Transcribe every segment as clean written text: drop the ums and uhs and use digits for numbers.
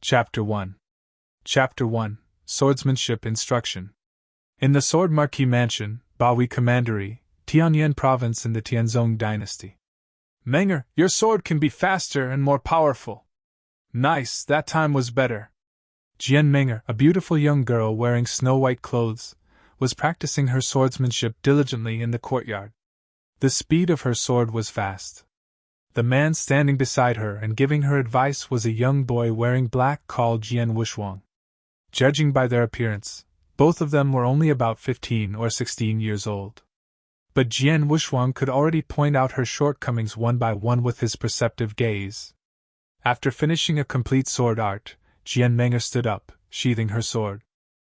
Chapter 1. Chapter 1. Swordsmanship Instruction. In the Sword Marquis Mansion, Baohui Commandery, Tianyan Province in the Tianzong Dynasty. Menger, your sword can be faster and more powerful. Nice, that time was better. Jian Menger, a beautiful young girl wearing snow-white clothes, was practicing her swordsmanship diligently in the courtyard. The speed of her sword was fast. The man standing beside her and giving her advice was a young boy wearing black called Jian Wushuang. Judging by their appearance, both of them were only about 15 or 16 years old. But Jian Wushuang could already point out her shortcomings one by one with his perceptive gaze. After finishing a complete sword art, Jian Menger stood up, sheathing her sword.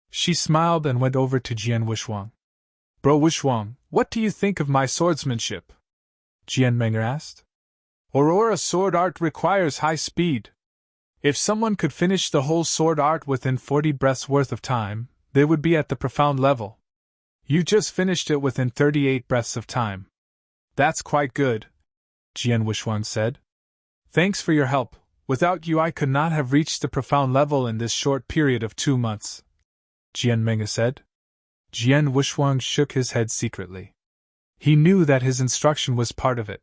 She smiled and went over to Jian Wushuang. Bro Wushuang, what do you think of my swordsmanship? Jian Menger asked. Aurora sword art requires high speed. If someone could finish the whole sword art within 40 breaths worth of time, they would be at the profound level. You just finished it within 38 breaths of time. That's quite good, Jian Wushuang said. Thanks for your help. Without you I could not have reached the profound level in this short period of 2 months, Jian Menger said. Jian Wushuang shook his head secretly. He knew that his instruction was part of it,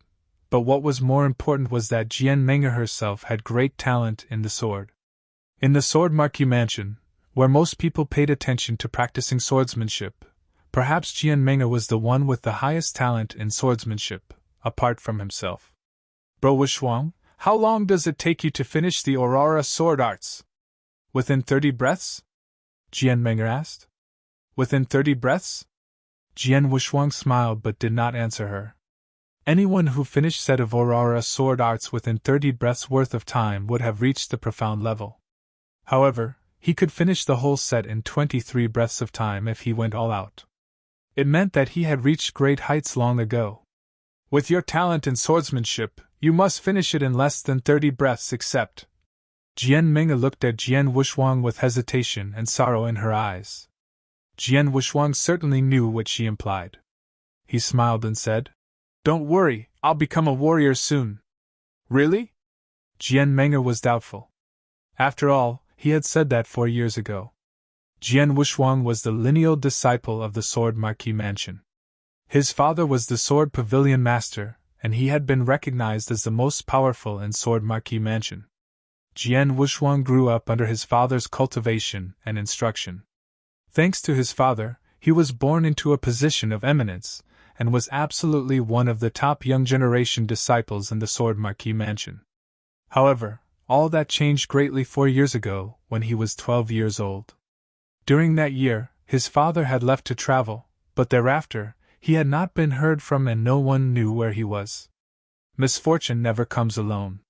but what was more important was that Jian Menger herself had great talent in the sword. In the Sword Marquis Mansion, where most people paid attention to practicing swordsmanship, perhaps Jian Menger was the one with the highest talent in swordsmanship, apart from himself. Bro Wushuang, how long does it take you to finish the Aurora sword arts? Within 30 breaths? Jian Menger asked. Within 30 breaths? Jian Wushuang smiled but did not answer her. Anyone who finished set of Aurora sword arts within 30 breaths worth of time would have reached the profound level. However, he could finish the whole set in 23 breaths of time if he went all out. It meant that he had reached great heights long ago. With your talent in swordsmanship, you must finish it in less than 30 breaths except. Jian Menger looked at Jian Wushuang with hesitation and sorrow in her eyes. Jian Wushuang certainly knew what she implied. He smiled and said, Don't worry, I'll become a warrior soon. Really? Jian Menger was doubtful. After all, he had said that 4 years ago. Jian Wushuang was the lineal disciple of the Sword Marquis Mansion. His father was the Sword Pavilion Master, and he had been recognized as the most powerful in Sword Marquis Mansion. Jian Wushuang grew up under his father's cultivation and instruction. Thanks to his father, he was born into a position of eminence, and was absolutely one of the top young generation disciples in the Sword Marquis Mansion. However, all that changed greatly 4 years ago, when he was 12 years old. During that year, his father had left to travel, but thereafter, he had not been heard from and no one knew where he was. Misfortune never comes alone.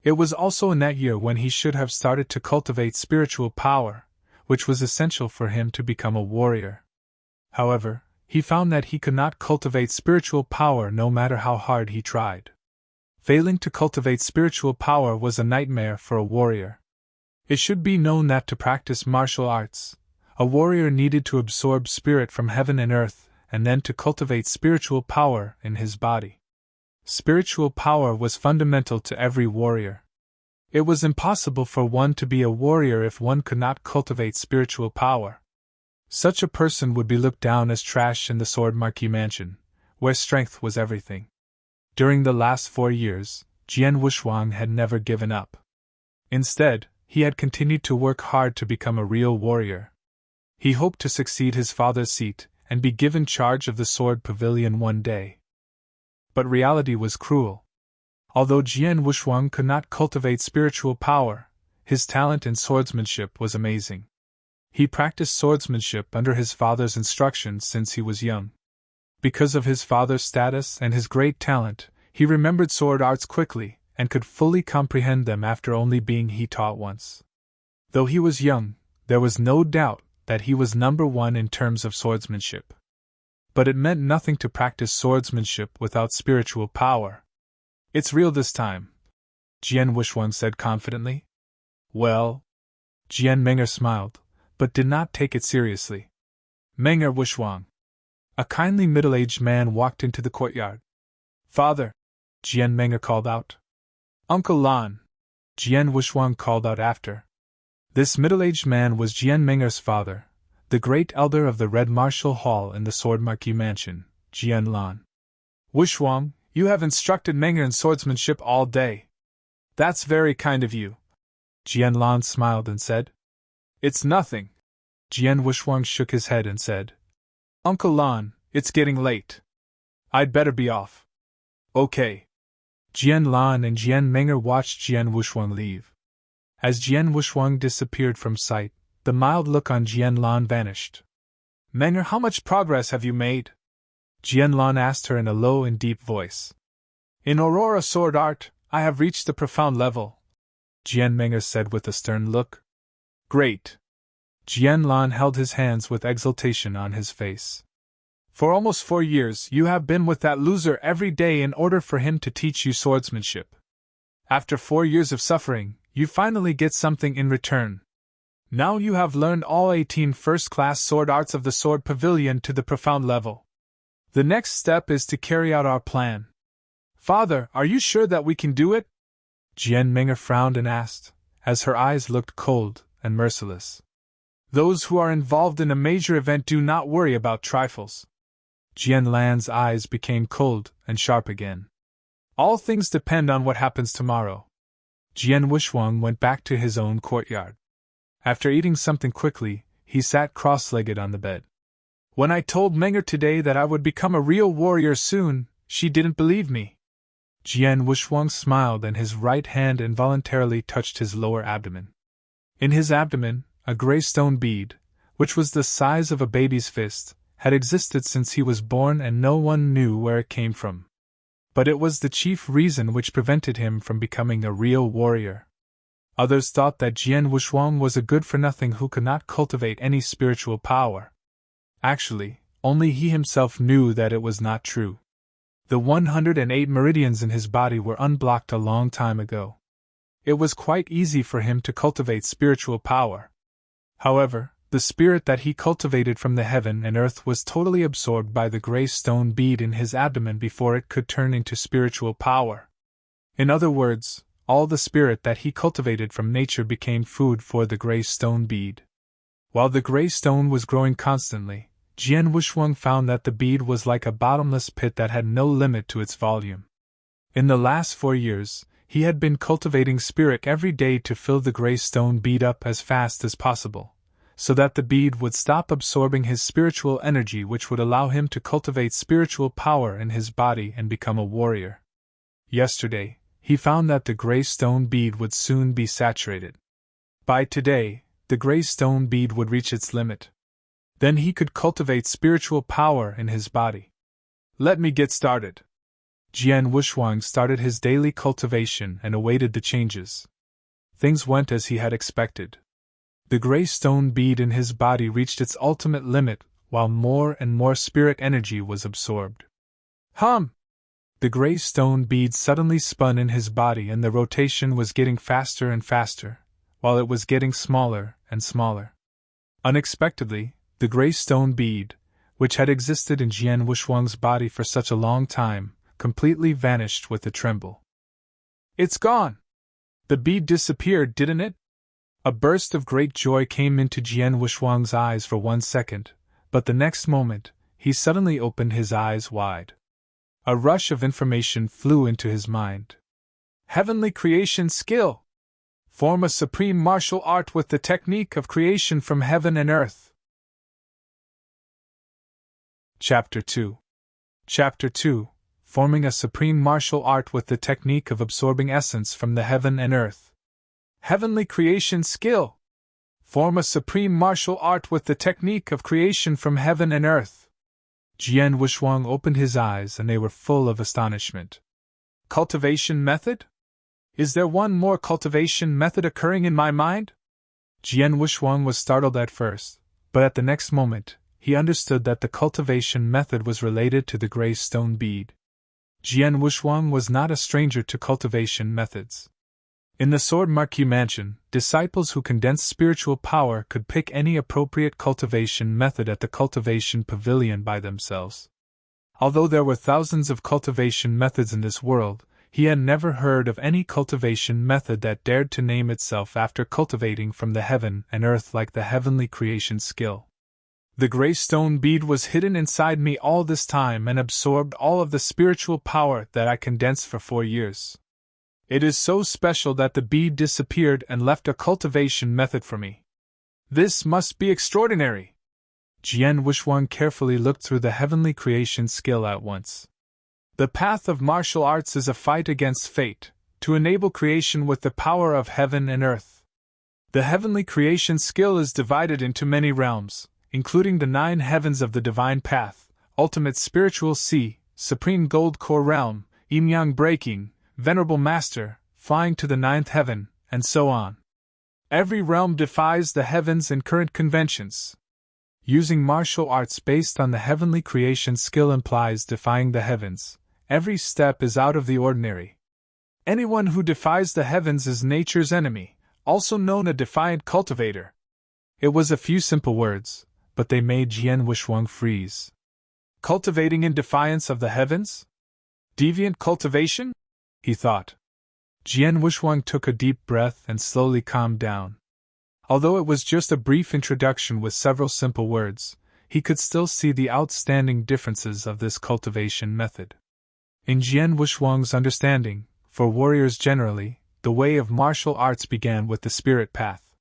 It was also in that year when he should have started to cultivate spiritual power, which was essential for him to become a warrior. However, he found that he could not cultivate spiritual power no matter how hard he tried. Failing to cultivate spiritual power was a nightmare for a warrior. It should be known that to practice martial arts, a warrior needed to absorb spirit from heaven and earth, and then to cultivate spiritual power in his body. Spiritual power was fundamental to every warrior. It was impossible for one to be a warrior if one could not cultivate spiritual power. Such a person would be looked down as trash in the Sword Marquis Mansion, where strength was everything. During the last 4 years, Jian Wushuang had never given up. Instead, he had continued to work hard to become a real warrior. He hoped to succeed his father's seat and be given charge of the Sword Pavilion one day. But reality was cruel. Although Jian Wushuang could not cultivate spiritual power, his talent in swordsmanship was amazing. He practiced swordsmanship under his father's instructions since he was young. Because of his father's status and his great talent, he remembered sword arts quickly, and could fully comprehend them after only being taught once. Though he was young, there was no doubt that he was number one in terms of swordsmanship. But it meant nothing to practice swordsmanship without spiritual power. It's real this time, Jian Wushuang said confidently. Well? Jian Menger smiled, but did not take it seriously. Menger Wushuang. A kindly middle-aged man walked into the courtyard. Father, Jian Menger called out. Uncle Lan, Jian Wushuang called out after. This middle-aged man was Jian Menger's father, the great elder of the Red Martial Hall in the Sword Marquis Mansion, Jian Lan. Wushuang, you have instructed Menger in swordsmanship all day. That's very kind of you. Jian Lan smiled and said. It's nothing. Jian Wushuang shook his head and said. Uncle Lan, it's getting late. I'd better be off. Okay. Jian Lan and Jian Menger watched Jian Wushuang leave. As Jian Wushuang disappeared from sight, the mild look on Jian Lan vanished. Menger, how much progress have you made? Jian Lan asked her in a low and deep voice. In Aurora sword art, I have reached a profound level, Jian Menger said with a stern look. Great. Jian Lan held his hands with exultation on his face. For almost 4 years you have been with that loser every day in order for him to teach you swordsmanship. After 4 years of suffering, you finally get something in return. Now you have learned all 18 first-class sword arts of the Sword Pavilion to the profound level. The next step is to carry out our plan. Father, are you sure that we can do it? Jian Menger frowned and asked, as her eyes looked cold and merciless. Those who are involved in a major event do not worry about trifles. Jian Lan's eyes became cold and sharp again. All things depend on what happens tomorrow. Jian Wushuang went back to his own courtyard. After eating something quickly, he sat cross-legged on the bed. When I told Menger today that I would become a real warrior soon, she didn't believe me. Jian Wushuang smiled and his right hand involuntarily touched his lower abdomen. In his abdomen, a gray stone bead, which was the size of a baby's fist, had existed since he was born and no one knew where it came from. But it was the chief reason which prevented him from becoming a real warrior. Others thought that Jian Wushuang was a good-for-nothing who could not cultivate any spiritual power. Actually, only he himself knew that it was not true. The 108 meridians in his body were unblocked a long time ago. It was quite easy for him to cultivate spiritual power. However, the spirit that he cultivated from the heaven and earth was totally absorbed by the gray stone bead in his abdomen before it could turn into spiritual power. In other words, all the spirit that he cultivated from nature became food for the gray stone bead. While the gray stone was growing constantly, Jian Wushuang found that the bead was like a bottomless pit that had no limit to its volume. In the last 4 years, he had been cultivating spirit every day to fill the gray stone bead up as fast as possible, so that the bead would stop absorbing his spiritual energy, which would allow him to cultivate spiritual power in his body and become a warrior. Yesterday, he found that the gray stone bead would soon be saturated. By today, the gray stone bead would reach its limit. Then he could cultivate spiritual power in his body. Let me get started. Jian Wushuang started his daily cultivation and awaited the changes. Things went as he had expected. The gray stone bead in his body reached its ultimate limit, while more and more spirit energy was absorbed. Hum! The gray stone bead suddenly spun in his body and the rotation was getting faster and faster, while it was getting smaller and smaller. Unexpectedly, the gray stone bead, which had existed in Jian Wushuang's body for such a long time, completely vanished with a tremble. It's gone! The bead disappeared, didn't it? A burst of great joy came into Jian Wushuang's eyes for 1 second, but the next moment, he suddenly opened his eyes wide. A rush of information flew into his mind. Heavenly creation skill! Form a supreme martial art with the technique of creation from heaven and earth. Chapter 2. Chapter 2. Forming a supreme martial art with the technique of absorbing essence from the heaven and earth. Heavenly creation skill! Form a supreme martial art with the technique of creation from heaven and earth. Jian Wushuang opened his eyes and they were full of astonishment. Cultivation method? Is there one more cultivation method occurring in my mind? Jian Wushuang was startled at first, but at the next moment, he understood that the cultivation method was related to the gray stone bead. Jian Wushuang was not a stranger to cultivation methods. In the Sword Marquis Mansion, disciples who condensed spiritual power could pick any appropriate cultivation method at the cultivation pavilion by themselves. Although there were thousands of cultivation methods in this world, He had never heard of any cultivation method that dared to name itself after cultivating from the heaven and earth like the heavenly creation skill. The gray stone bead was hidden inside me all this time and absorbed all of the spiritual power that I condensed for 4 years. It is so special that the bead disappeared and left a cultivation method for me. This must be extraordinary. Jian Wuxuang carefully looked through the heavenly creation skill at once. The path of martial arts is a fight against fate, to enable creation with the power of heaven and earth. The heavenly creation skill is divided into many realms, including the 9 heavens of the divine path, ultimate spiritual sea, supreme gold core realm, yin-yang breaking, venerable master, flying to the 9th heaven, and so on. Every realm defies the heavens and current conventions. Using martial arts based on the heavenly creation skill implies defying the heavens. Every step is out of the ordinary. Anyone who defies the heavens is nature's enemy, also known as a defiant cultivator. It was a few simple words, but they made Jian Wuxuang freeze. Cultivating in defiance of the heavens? Deviant cultivation? He thought. Jian Wuxuang took a deep breath and slowly calmed down. Although it was just a brief introduction with several simple words, he could still see the outstanding differences of this cultivation method. In Jian Wuxuang's understanding, for warriors generally, the way of martial arts began with the spirit path.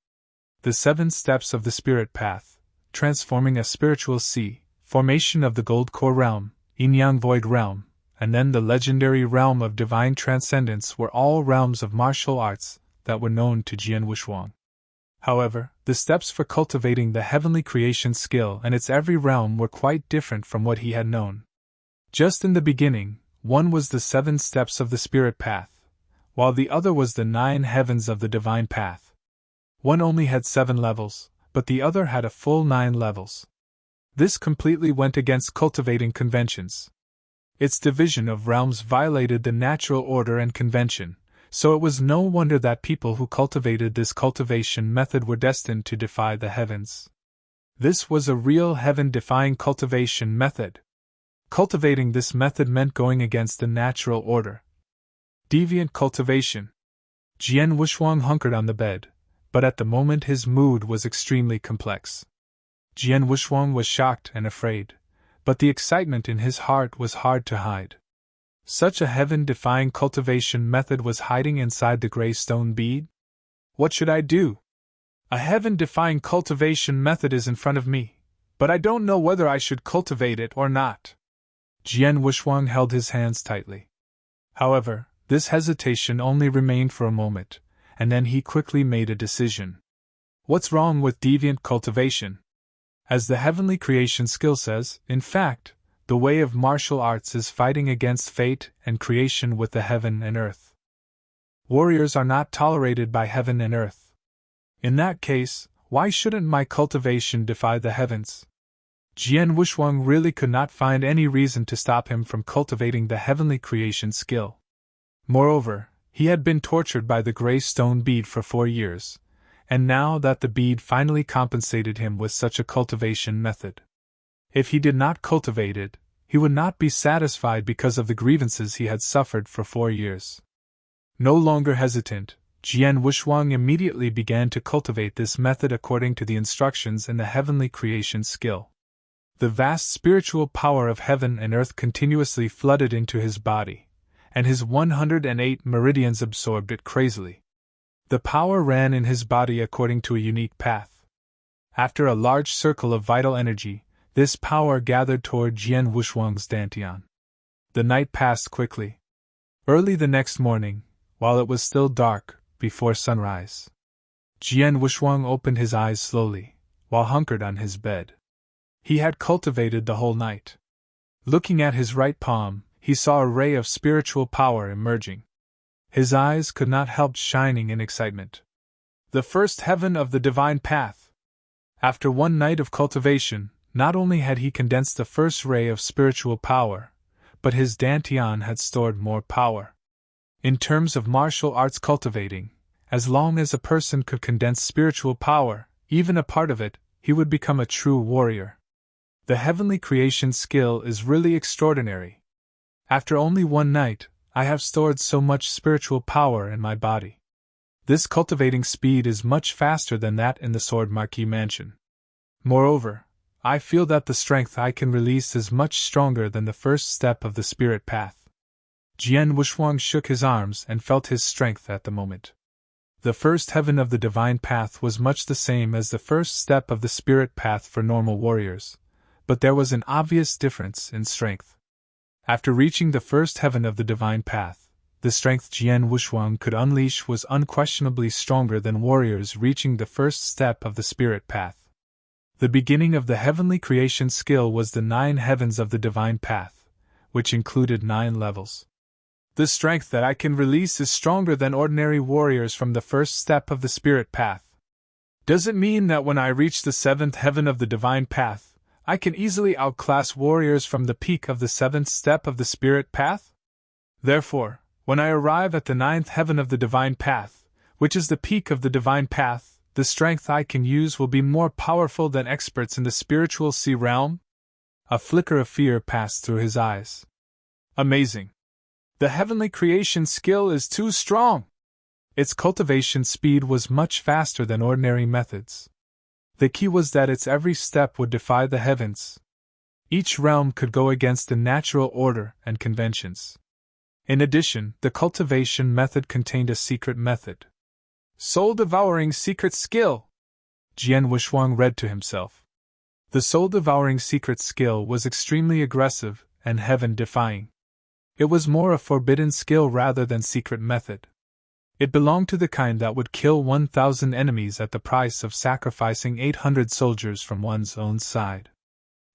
The 7 steps of the spirit path, transforming a spiritual sea, formation of the gold core realm, yin-yang void realm, and then the legendary realm of divine transcendence were all realms of martial arts that were known to Jian Wuxuang. However, the steps for cultivating the heavenly creation skill and its every realm were quite different from what he had known. Just in the beginning, one was the 7 steps of the spirit path, while the other was the 9 heavens of the divine path. One only had 7 levels, but the other had a full 9 levels. This completely went against cultivating conventions. Its division of realms violated the natural order and convention, so it was no wonder that people who cultivated this cultivation method were destined to defy the heavens. This was a real heaven-defying cultivation method. Cultivating this method meant going against the natural order. Deviant cultivation. Jian Wuxuang hunkered on the bed, but at the moment his mood was extremely complex. Jian Wuxuang was shocked and afraid, but the excitement in his heart was hard to hide. Such a heaven-defying cultivation method was hiding inside the gray stone bead? What should I do? A heaven-defying cultivation method is in front of me, but I don't know whether I should cultivate it or not. Jian Wuxuang held his hands tightly. However, this hesitation only remained for a moment, and then he quickly made a decision. What's wrong with deviant cultivation? As the heavenly creation skill says, in fact, the way of martial arts is fighting against fate and creation with the heaven and earth. Warriors are not tolerated by heaven and earth. In that case, why shouldn't my cultivation defy the heavens? Jian Wuxuang really could not find any reason to stop him from cultivating the heavenly creation skill. Moreover, he had been tortured by the gray stone bead for 4 years, and now that the bead finally compensated him with such a cultivation method. If he did not cultivate it, he would not be satisfied because of the grievances he had suffered for 4 years. No longer hesitant, Jian Wuxuang immediately began to cultivate this method according to the instructions in the heavenly creation skill. The vast spiritual power of heaven and earth continuously flooded into his body, and his 108 meridians absorbed it crazily. The power ran in his body according to a unique path. After a large circle of vital energy, this power gathered toward Jian Wuxuang's dantian. The night passed quickly. Early the next morning, while it was still dark, before sunrise, Jian Wuxuang opened his eyes slowly, while hunkered on his bed. He had cultivated the whole night. Looking at his right palm, he saw a ray of spiritual power emerging. His eyes could not help shining in excitement. The first heaven of the divine path. After 1 night of cultivation, not only had he condensed the first ray of spiritual power, but his dantian had stored more power. In terms of martial arts cultivating, as long as a person could condense spiritual power, even a part of it, he would become a true warrior. The heavenly creation skill is really extraordinary. After only 1 night, I have stored so much spiritual power in my body. This cultivating speed is much faster than that in the Sword Marquis Mansion. Moreover, I feel that the strength I can release is much stronger than the first step of the spirit path. Jian Wuxuang shook his arms and felt his strength at the moment. The first heaven of the divine path was much the same as the first step of the spirit path for normal warriors, but there was an obvious difference in strength. After reaching the first heaven of the divine path, the strength Jian Wuxuang could unleash was unquestionably stronger than warriors reaching the first step of the spirit path. The beginning of the heavenly creation skill was the 9 heavens of the divine path, which included 9 levels. The strength that I can release is stronger than ordinary warriors from the first step of the spirit path. Does it mean that when I reach the 7th heaven of the divine path, I can easily outclass warriors from the peak of the 7th step of the spirit path? Therefore, when I arrive at the 9th heaven of the divine path, which is the peak of the divine path, the strength I can use will be more powerful than experts in the spiritual sea realm? A flicker of fear passed through his eyes. Amazing! The heavenly creation skill is too strong! Its cultivation speed was much faster than ordinary methods. The key was that its every step would defy the heavens. Each realm could go against the natural order and conventions. In addition, the cultivation method contained a secret method. Soul-devouring secret skill! Jian Wuxuang read to himself. The soul-devouring secret skill was extremely aggressive and heaven-defying. It was more a forbidden skill rather than secret method. It belonged to the kind that would kill 1,000 enemies at the price of sacrificing 800 soldiers from one's own side.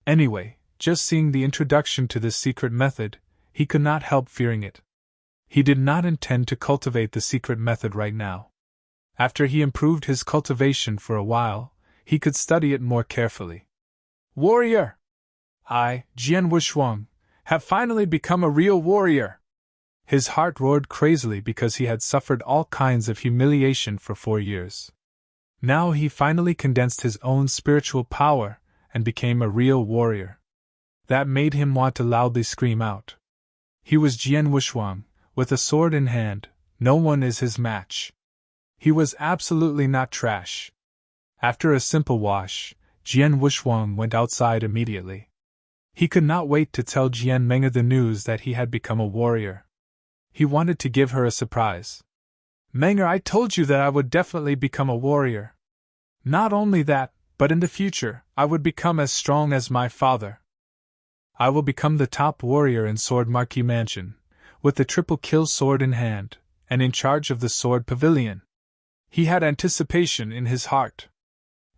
Anyway, just seeing the introduction to this secret method, he could not help fearing it. He did not intend to cultivate the secret method right now. After he improved his cultivation for a while, he could study it more carefully. Warrior! I, Jian Wuxuang, have finally become a real warrior! His heart roared crazily because he had suffered all kinds of humiliation for 4 years. Now he finally condensed his own spiritual power and became a real warrior. That made him want to loudly scream out. He was Jian Wuxuang, with a sword in hand. No one is his match. He was absolutely not trash. After a simple wash, Jian Wuxuang went outside immediately. He could not wait to tell Jian Meng'er the news that he had become a warrior. He wanted to give her a surprise. Meng'er, I told you that I would definitely become a warrior. Not only that, but in the future, I would become as strong as my father. I will become the top warrior in Sword Marquis Mansion, with the triple kill sword in hand, and in charge of the sword pavilion. He had anticipation in his heart.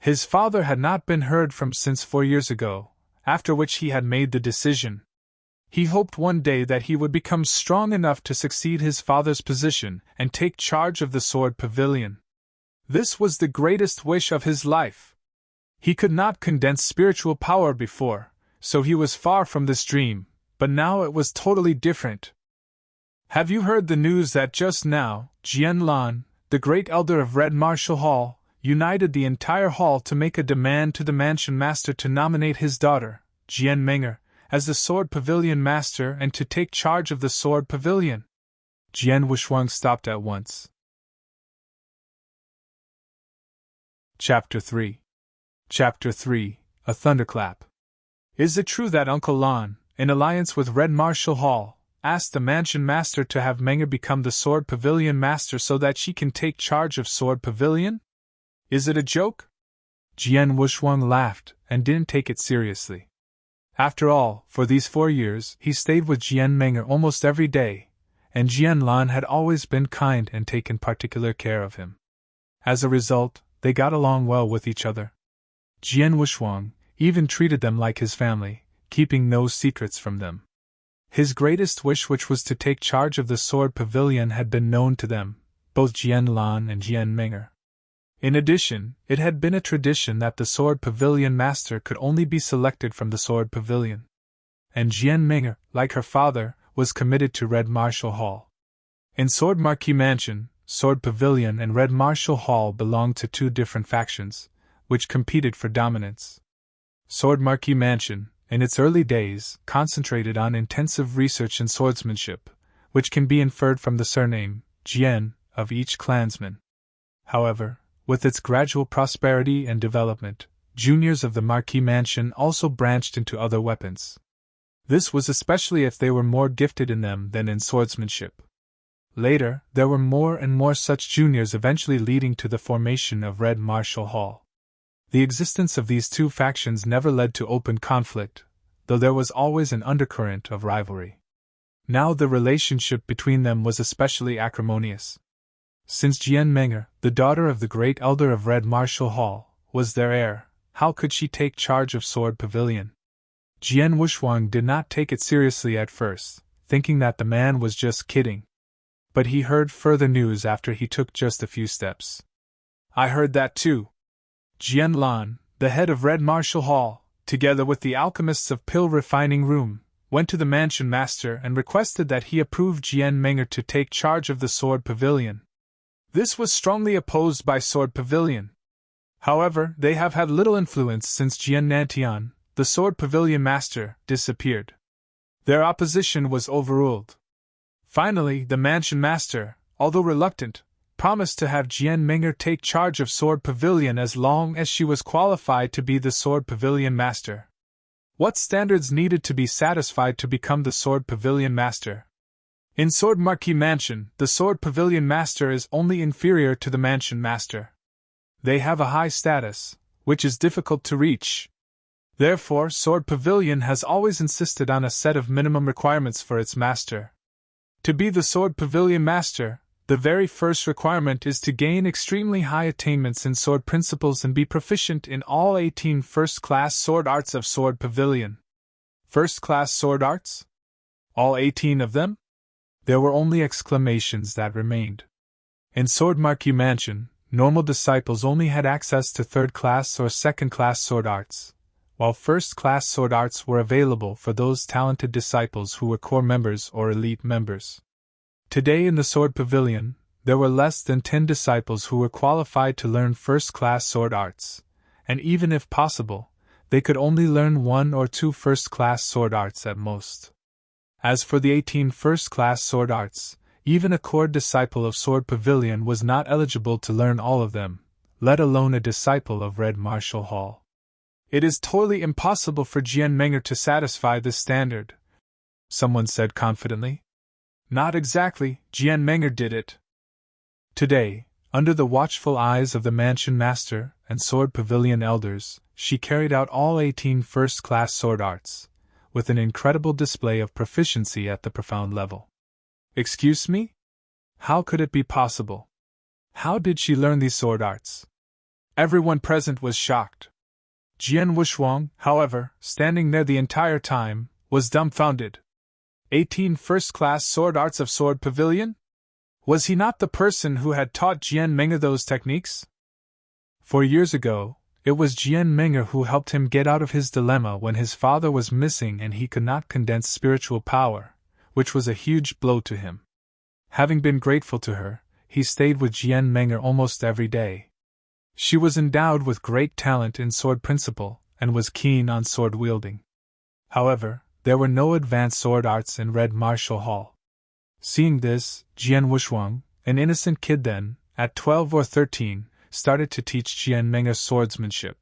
His father had not been heard from since 4 years ago, after which he had made the decision. He hoped one day that he would become strong enough to succeed his father's position and take charge of the sword pavilion. This was the greatest wish of his life. He could not condense spiritual power before, so he was far from this dream, but now it was totally different. Have you heard the news that just now, Jian Lan, the great elder of Red Martial Hall, united the entire hall to make a demand to the mansion master to nominate his daughter, Jian Meng'er, as the sword pavilion master and to take charge of the sword pavilion? Jian Wuxuang stopped at once. Chapter 3. Chapter 3, A Thunderclap. Is it true that Uncle Lan, in alliance with Red Martial Hall, asked the mansion master to have Meng'er become the sword pavilion master so that she can take charge of sword pavilion? Is it a joke? Jian Wuxuang laughed and didn't take it seriously. After all, for these 4 years, he stayed with Jian Meng'er almost every day, and Jian Lan had always been kind and taken particular care of him. As a result, they got along well with each other. Jian Wuxuang even treated them like his family, keeping no secrets from them. His greatest wish, which was to take charge of the sword pavilion, had been known to them, both Jian Lan and Jian Meng'er. In addition, it had been a tradition that the sword pavilion master could only be selected from the sword pavilion. And Jian Meng'er, like her father, was committed to Red Martial Hall. In Sword Marquis Mansion, Sword Pavilion and Red Martial Hall belonged to 2 different factions, which competed for dominance. Sword Marquis Mansion, in its early days, concentrated on intensive research in swordsmanship, which can be inferred from the surname, Jian, of each clansman. However, with its gradual prosperity and development, juniors of the Marquis Mansion also branched into other weapons. This was especially if they were more gifted in them than in swordsmanship. Later, there were more and more such juniors, eventually leading to the formation of Red Martial Hall. The existence of these two factions never led to open conflict, though there was always an undercurrent of rivalry. Now the relationship between them was especially acrimonious. Since Jian Meng'er, the daughter of the great elder of Red Martial Hall, was their heir, how could she take charge of Sword Pavilion? Jian Wuxuang did not take it seriously at first, thinking that the man was just kidding. But he heard further news after he took just a few steps. I heard that too. Jian Lan, the head of Red Martial Hall, together with the alchemists of Pill Refining Room, went to the mansion master and requested that he approve Jian Meng'er to take charge of the Sword Pavilion. This was strongly opposed by Sword Pavilion. However, they have had little influence since Jian Nantian, the Sword Pavilion master, disappeared. Their opposition was overruled. Finally, the mansion master, although reluctant, promised to have Jian Meng'er take charge of Sword Pavilion as long as she was qualified to be the Sword Pavilion master. What standards needed to be satisfied to become the Sword Pavilion master? In Sword Marquis Mansion, the Sword Pavilion master is only inferior to the mansion master. They have a high status, which is difficult to reach. Therefore, Sword Pavilion has always insisted on a set of minimum requirements for its master. To be the Sword Pavilion master, the very first requirement is to gain extremely high attainments in sword principles and be proficient in all 18 first-class sword arts of Sword Pavilion. First-class sword arts? All 18 of them? There were only exclamations that remained. In Sword Marquis Mansion, normal disciples only had access to third-class or second-class sword arts, while first-class sword arts were available for those talented disciples who were core members or elite members. Today in the Sword Pavilion, there were less than 10 disciples who were qualified to learn first-class sword arts, and even if possible, they could only learn 1 or 2 first-class sword arts at most. As for the 18 first-class sword arts, even a core disciple of Sword Pavilion was not eligible to learn all of them, let alone a disciple of Red Martial Hall. It is totally impossible for Jian Meng'er to satisfy this standard, someone said confidently. Not exactly, Jian Meng'er did it. Today, under the watchful eyes of the mansion master and Sword Pavilion elders, she carried out all 18 first-class sword arts, with an incredible display of proficiency at the profound level. Excuse me? How could it be possible? How did she learn these sword arts? Everyone present was shocked. Jian Wuxuang, however, standing there the entire time, was dumbfounded. 18 first-class sword arts of Sword Pavilion? Was he not the person who had taught Jian Meng'er those techniques? 4 years ago, it was Jian Meng'er who helped him get out of his dilemma when his father was missing and he could not condense spiritual power, which was a huge blow to him. Having been grateful to her, he stayed with Jian Meng'er almost every day. She was endowed with great talent in sword principle and was keen on sword wielding. However, there were no advanced sword arts in Red Martial Hall. Seeing this, Jian Wuxuang, an innocent kid then, at 12 or 13, started to teach Jian Meng'er swordsmanship.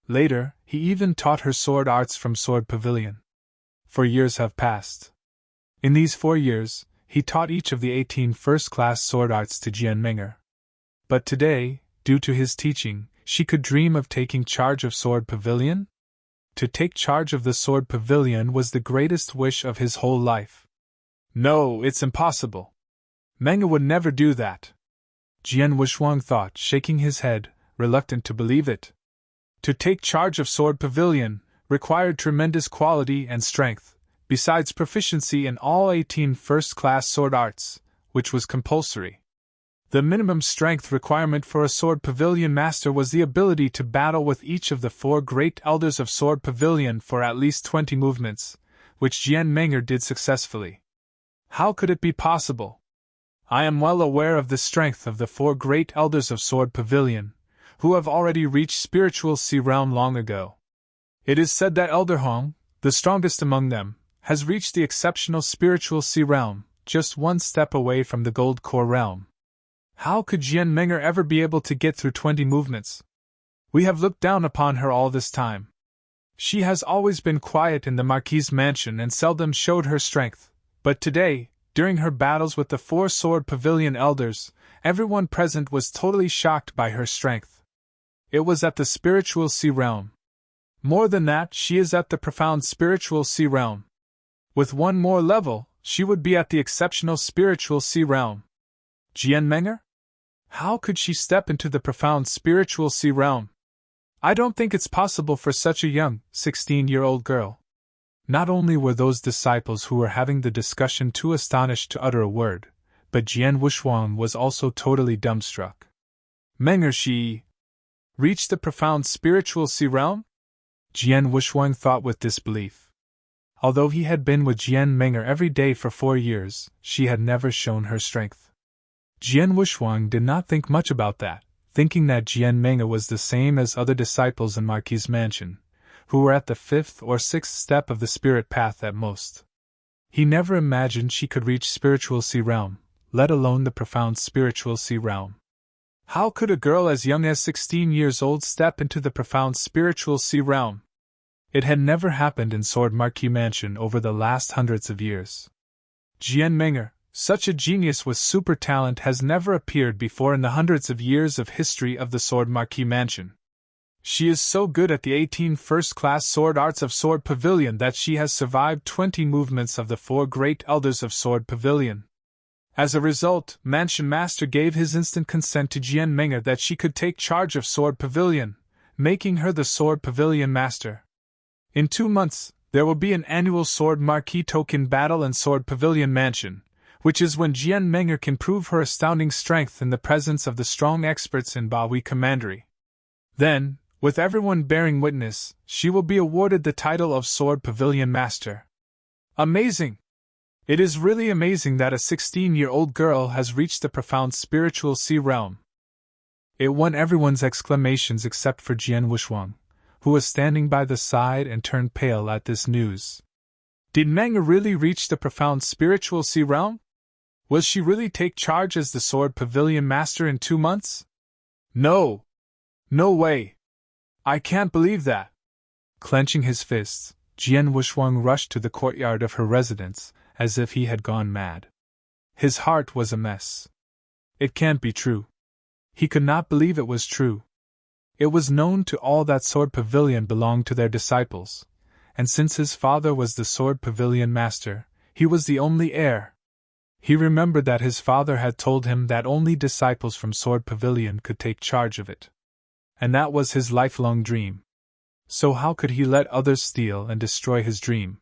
Later, he even taught her sword arts from Sword Pavilion. 4 years have passed. In these 4 years, he taught each of the 18 first-class sword arts to Jian Meng'er. But today, due to his teaching, she could dream of taking charge of Sword Pavilion? To take charge of the Sword Pavilion was the greatest wish of his whole life. No, it's impossible. Meng'er would never do that. Jian Wuxuang thought, shaking his head, reluctant to believe it. To take charge of Sword Pavilion required tremendous quality and strength, besides proficiency in all 18 first-class sword arts, which was compulsory. The minimum strength requirement for a Sword Pavilion master was the ability to battle with each of the 4 great elders of Sword Pavilion for at least 20 movements, which Jian Meng'er did successfully. How could it be possible? I am well aware of the strength of the 4 great elders of Sword Pavilion, who have already reached spiritual sea realm long ago. It is said that Elder Hong, the strongest among them, has reached the exceptional spiritual sea realm, just one step away from the gold core realm. How could Jian Meng'er ever be able to get through 20 movements? We have looked down upon her all this time. She has always been quiet in the Marquis's mansion and seldom showed her strength, but today, during her battles with the 4-sword pavilion elders, everyone present was totally shocked by her strength. It was at the spiritual sea realm. More than that, she is at the profound spiritual sea realm. With one more level, she would be at the exceptional spiritual sea realm. Jian Meng'er? How could she step into the profound spiritual sea realm? I don't think it's possible for such a young, 16-year-old girl. Not only were those disciples who were having the discussion too astonished to utter a word, but Jian Wuxuang was also totally dumbstruck. Meng'er, she reached the profound spiritual sea realm? Jian Wuxuang thought with disbelief. Although he had been with Jian Meng'er every day for 4 years, she had never shown her strength. Jian Wuxuang did not think much about that, thinking that Jian Meng'er was the same as other disciples in Marquis's mansion, who were at the 5th or 6th step of the spirit path at most. He never imagined she could reach spiritual sea realm, let alone the profound spiritual sea realm. How could a girl as young as 16 years old step into the profound spiritual sea realm? It had never happened in Sword Marquis Mansion over the last hundreds of years. Jian Meng'er, such a genius with super talent, has never appeared before in the hundreds of years of history of the Sword Marquis Mansion. She is so good at the 18 first-class sword arts of Sword Pavilion that she has survived 20 movements of the 4 great elders of Sword Pavilion. As a result, Mansion Master gave his instant consent to Jian Meng'er that she could take charge of Sword Pavilion, making her the Sword Pavilion Master. In 2 months, there will be an annual Sword Marquis token battle in Sword Pavilion Mansion, which is when Jian Meng'er can prove her astounding strength in the presence of the strong experts in Baohui Commandery. Then, with everyone bearing witness, she will be awarded the title of Sword Pavilion Master. Amazing! It is really amazing that a 16-year-old girl has reached the profound spiritual sea realm. It won everyone's exclamations except for Jian Wuxuang, who was standing by the side and turned pale at this news. Did Meng'er really reach the profound spiritual sea realm? Will she really take charge as the Sword Pavilion Master in 2 months? No! No way! I can't believe that! Clenching his fists, Jian Wuxuang rushed to the courtyard of her residence, as if he had gone mad. His heart was a mess. It can't be true. He could not believe it was true. It was known to all that Sword Pavilion belonged to their disciples, and since his father was the Sword Pavilion Master, he was the only heir. He remembered that his father had told him that only disciples from Sword Pavilion could take charge of it. And that was his lifelong dream. So how could he let others steal and destroy his dream?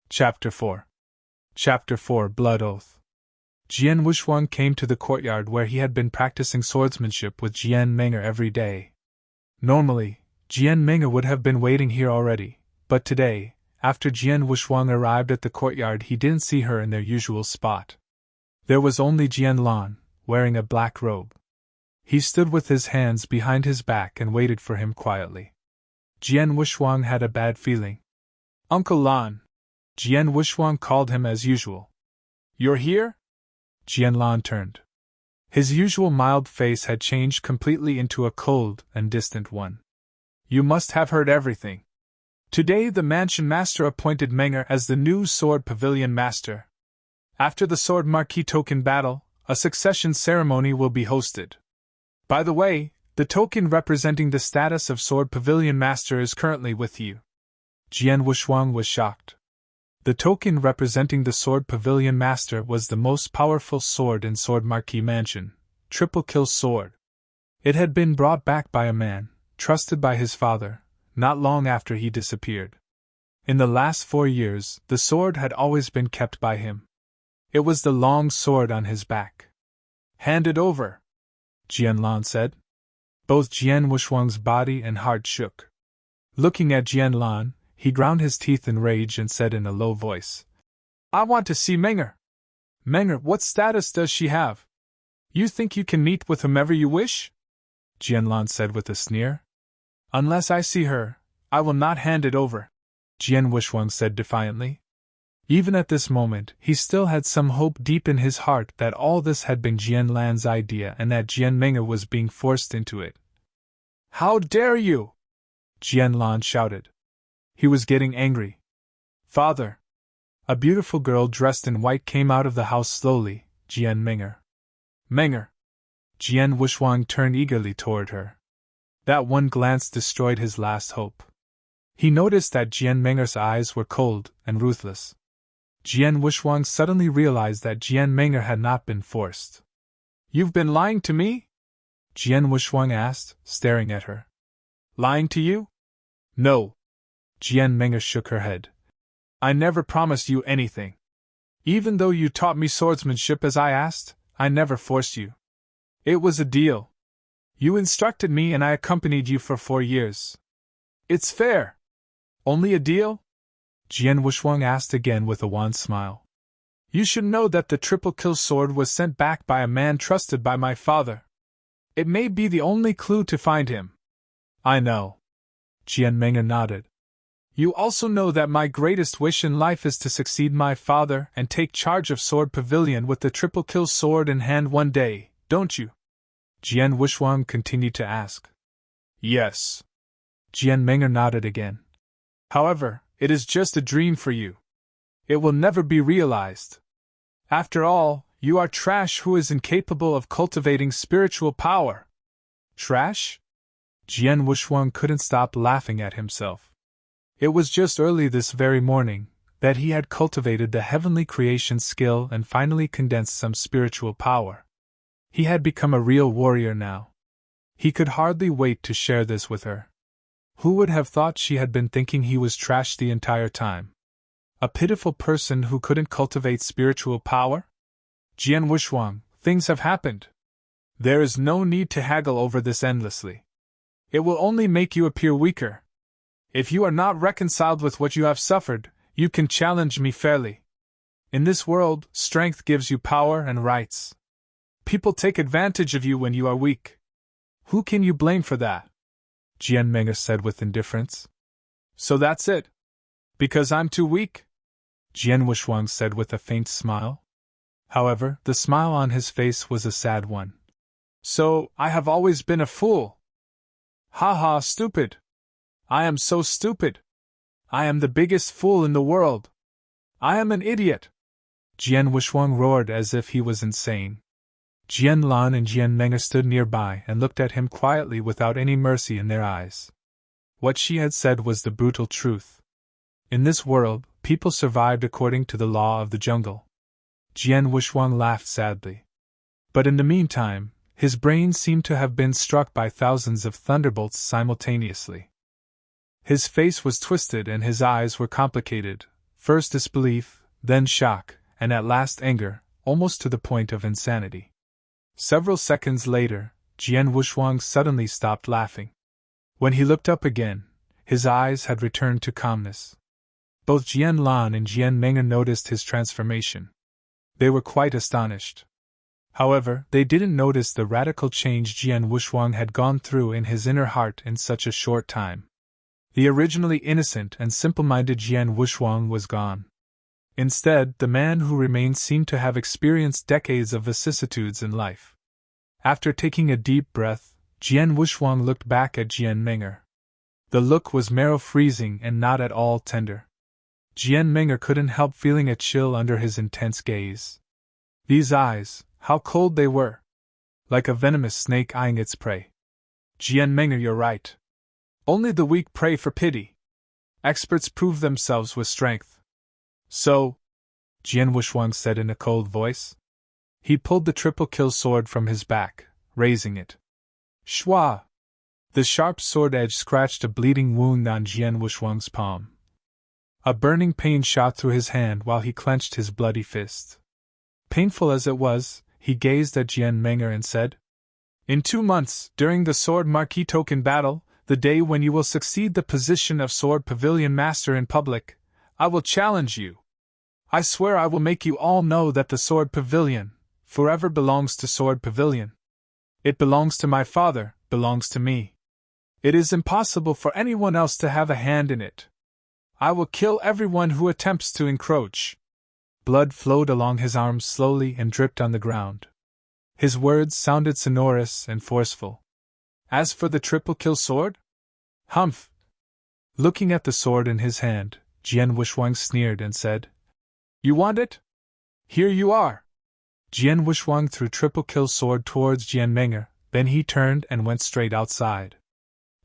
Chapter 4. Chapter 4 Blood Oath. Jian Wuxuang came to the courtyard where he had been practicing swordsmanship with Jian Meng'er every day. Normally, Jian Meng'er would have been waiting here already, but today, after Jian Wuxuang arrived at the courtyard, he didn't see her in their usual spot. There was only Jian Lan, wearing a black robe. He stood with his hands behind his back and waited for him quietly. Jian Wuxuang had a bad feeling. "Uncle Lan," Jian Wuxuang called him as usual. "You're here?" Jian Lan turned. His usual mild face had changed completely into a cold and distant one. "You must have heard everything. Today the Mansion Master appointed Meng'er as the new Sword Pavilion Master. After the Sword Marquis token battle, a succession ceremony will be hosted. By the way, the token representing the status of Sword Pavilion Master is currently with you." Jian Wuxuang was shocked. The token representing the Sword Pavilion Master was the most powerful sword in Sword Marquis Mansion, Triple Kill Sword. It had been brought back by a man, trusted by his father, not long after he disappeared. In the last 4 years, the sword had always been kept by him. It was the long sword on his back. "Hand it over," Jian Lan said. Both Jian Wuxuang's body and heart shook. Looking at Jian Lan, he ground his teeth in rage and said in a low voice, "I want to see Meng'er." "Meng'er, what status does she have? You think you can meet with whomever you wish?" Jian Lan said with a sneer. "Unless I see her, I will not hand it over," Jian Wuxuang said defiantly. Even at this moment, he still had some hope deep in his heart that all this had been Jian Lan's idea and that Jian Meng'er was being forced into it. "How dare you!" Jian Lan shouted. He was getting angry. "Father!" A beautiful girl dressed in white came out of the house slowly. "Jian Meng'er." "Meng'er!" Jian Wuxuang turned eagerly toward her. That one glance destroyed his last hope. He noticed that Jian Meng'er's eyes were cold and ruthless. Jian Wuxuang suddenly realized that Jian Meng'er had not been forced. "You've been lying to me?" Jian Wuxuang asked, staring at her. "Lying to you?" "No." Jian Meng'er shook her head. "I never promised you anything. Even though you taught me swordsmanship as I asked, I never forced you. It was a deal. You instructed me and I accompanied you for 4 years. It's fair. Only a deal?" Jian Wuxuang asked again with a wan smile. "You should know that the triple kill sword was sent back by a man trusted by my father. It may be the only clue to find him." "I know." Jian Meng'er nodded. "You also know that my greatest wish in life is to succeed my father and take charge of Sword Pavilion with the triple kill sword in hand one day, don't you?" Jian Wuxuang continued to ask. "Yes." Jian Meng'er nodded again. "However, it is just a dream for you. It will never be realized. After all, you are trash who is incapable of cultivating spiritual power." "Trash?" Jian Wuxuang couldn't stop laughing at himself. It was just early this very morning that he had cultivated the heavenly creation skill and finally condensed some spiritual power. He had become a real warrior now. He could hardly wait to share this with her. Who would have thought she had been thinking he was trash the entire time? A pitiful person who couldn't cultivate spiritual power? "Jian Wuxuang, things have happened. There is no need to haggle over this endlessly. It will only make you appear weaker. If you are not reconciled with what you have suffered, you can challenge me fairly. In this world, strength gives you power and rights. People take advantage of you when you are weak. Who can you blame for that?" Jian Meng'er said with indifference. "So that's it? Because I'm too weak?" Jian Wuxuang said with a faint smile. However, the smile on his face was a sad one. "So, I have always been a fool. Ha ha, stupid. I am so stupid. I am the biggest fool in the world. I am an idiot." Jian Wuxuang roared as if he was insane. Jian Lan and Jian Meng'er stood nearby and looked at him quietly without any mercy in their eyes. What she had said was the brutal truth. In this world, people survived according to the law of the jungle. Jian Wuxuang laughed sadly. But in the meantime, his brain seemed to have been struck by thousands of thunderbolts simultaneously. His face was twisted and his eyes were complicated, first disbelief, then shock, and at last anger, almost to the point of insanity. Several seconds later, Jian Wuxuang suddenly stopped laughing. When he looked up again, his eyes had returned to calmness. Both Jian Lan and Jian Meng'er noticed his transformation. They were quite astonished. However, they didn't notice the radical change Jian Wuxuang had gone through in his inner heart in such a short time. The originally innocent and simple-minded Jian Wuxuang was gone. Instead, the man who remained seemed to have experienced decades of vicissitudes in life. After taking a deep breath, Jian Wuxuang looked back at Jian Meng'er. The look was marrow-freezing and not at all tender. Jian Meng'er couldn't help feeling a chill under his intense gaze. These eyes, how cold they were! Like a venomous snake eyeing its prey. "Jian Meng'er, you're right. Only the weak pray for pity. Experts prove themselves with strength." "So," Jian Wuxuang said in a cold voice. He pulled the triple kill sword from his back, raising it. Shwa! The sharp sword edge scratched a bleeding wound on Jian Wuxuang's palm. A burning pain shot through his hand while he clenched his bloody fist. Painful as it was, he gazed at Jian Meng'er and said, "In 2 months, during the Sword Marquis Token battle, the day when you will succeed the position of Sword Pavilion Master in public, I will challenge you. I swear I will make you all know that the Sword Pavilion forever belongs to Sword Pavilion. It belongs to my father, belongs to me. It is impossible for anyone else to have a hand in it. I will kill everyone who attempts to encroach. Blood flowed along his arms slowly and dripped on the ground. His words sounded sonorous and forceful. As for the triple kill sword? Humph! Looking at the sword in his hand, Jian Wushuang sneered and said, You want it? Here you are! Jian Wushuang threw triple kill sword towards Jian Meng'er, then he turned and went straight outside.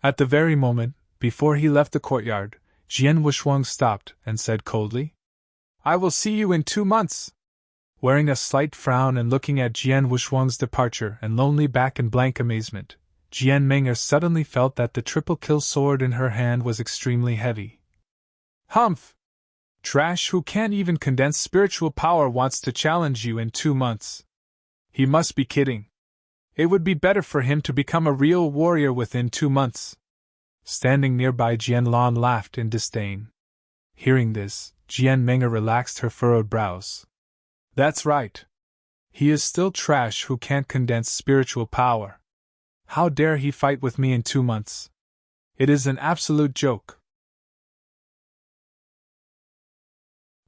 At the very moment, before he left the courtyard, Jian Wushuang stopped and said coldly, I will see you in 2 months. Wearing a slight frown and looking at Jian Wushuang's departure and lonely back in blank amazement, Jian Meng'er suddenly felt that the triple kill sword in her hand was extremely heavy. Humph! Trash who can't even condense spiritual power wants to challenge you in 2 months. He must be kidding. It would be better for him to become a real warrior within 2 months. Standing nearby, Jian Lan laughed in disdain. Hearing this, Jian Meng'er relaxed her furrowed brows. That's right. He is still trash who can't condense spiritual power. How dare he fight with me in 2 months? It is an absolute joke.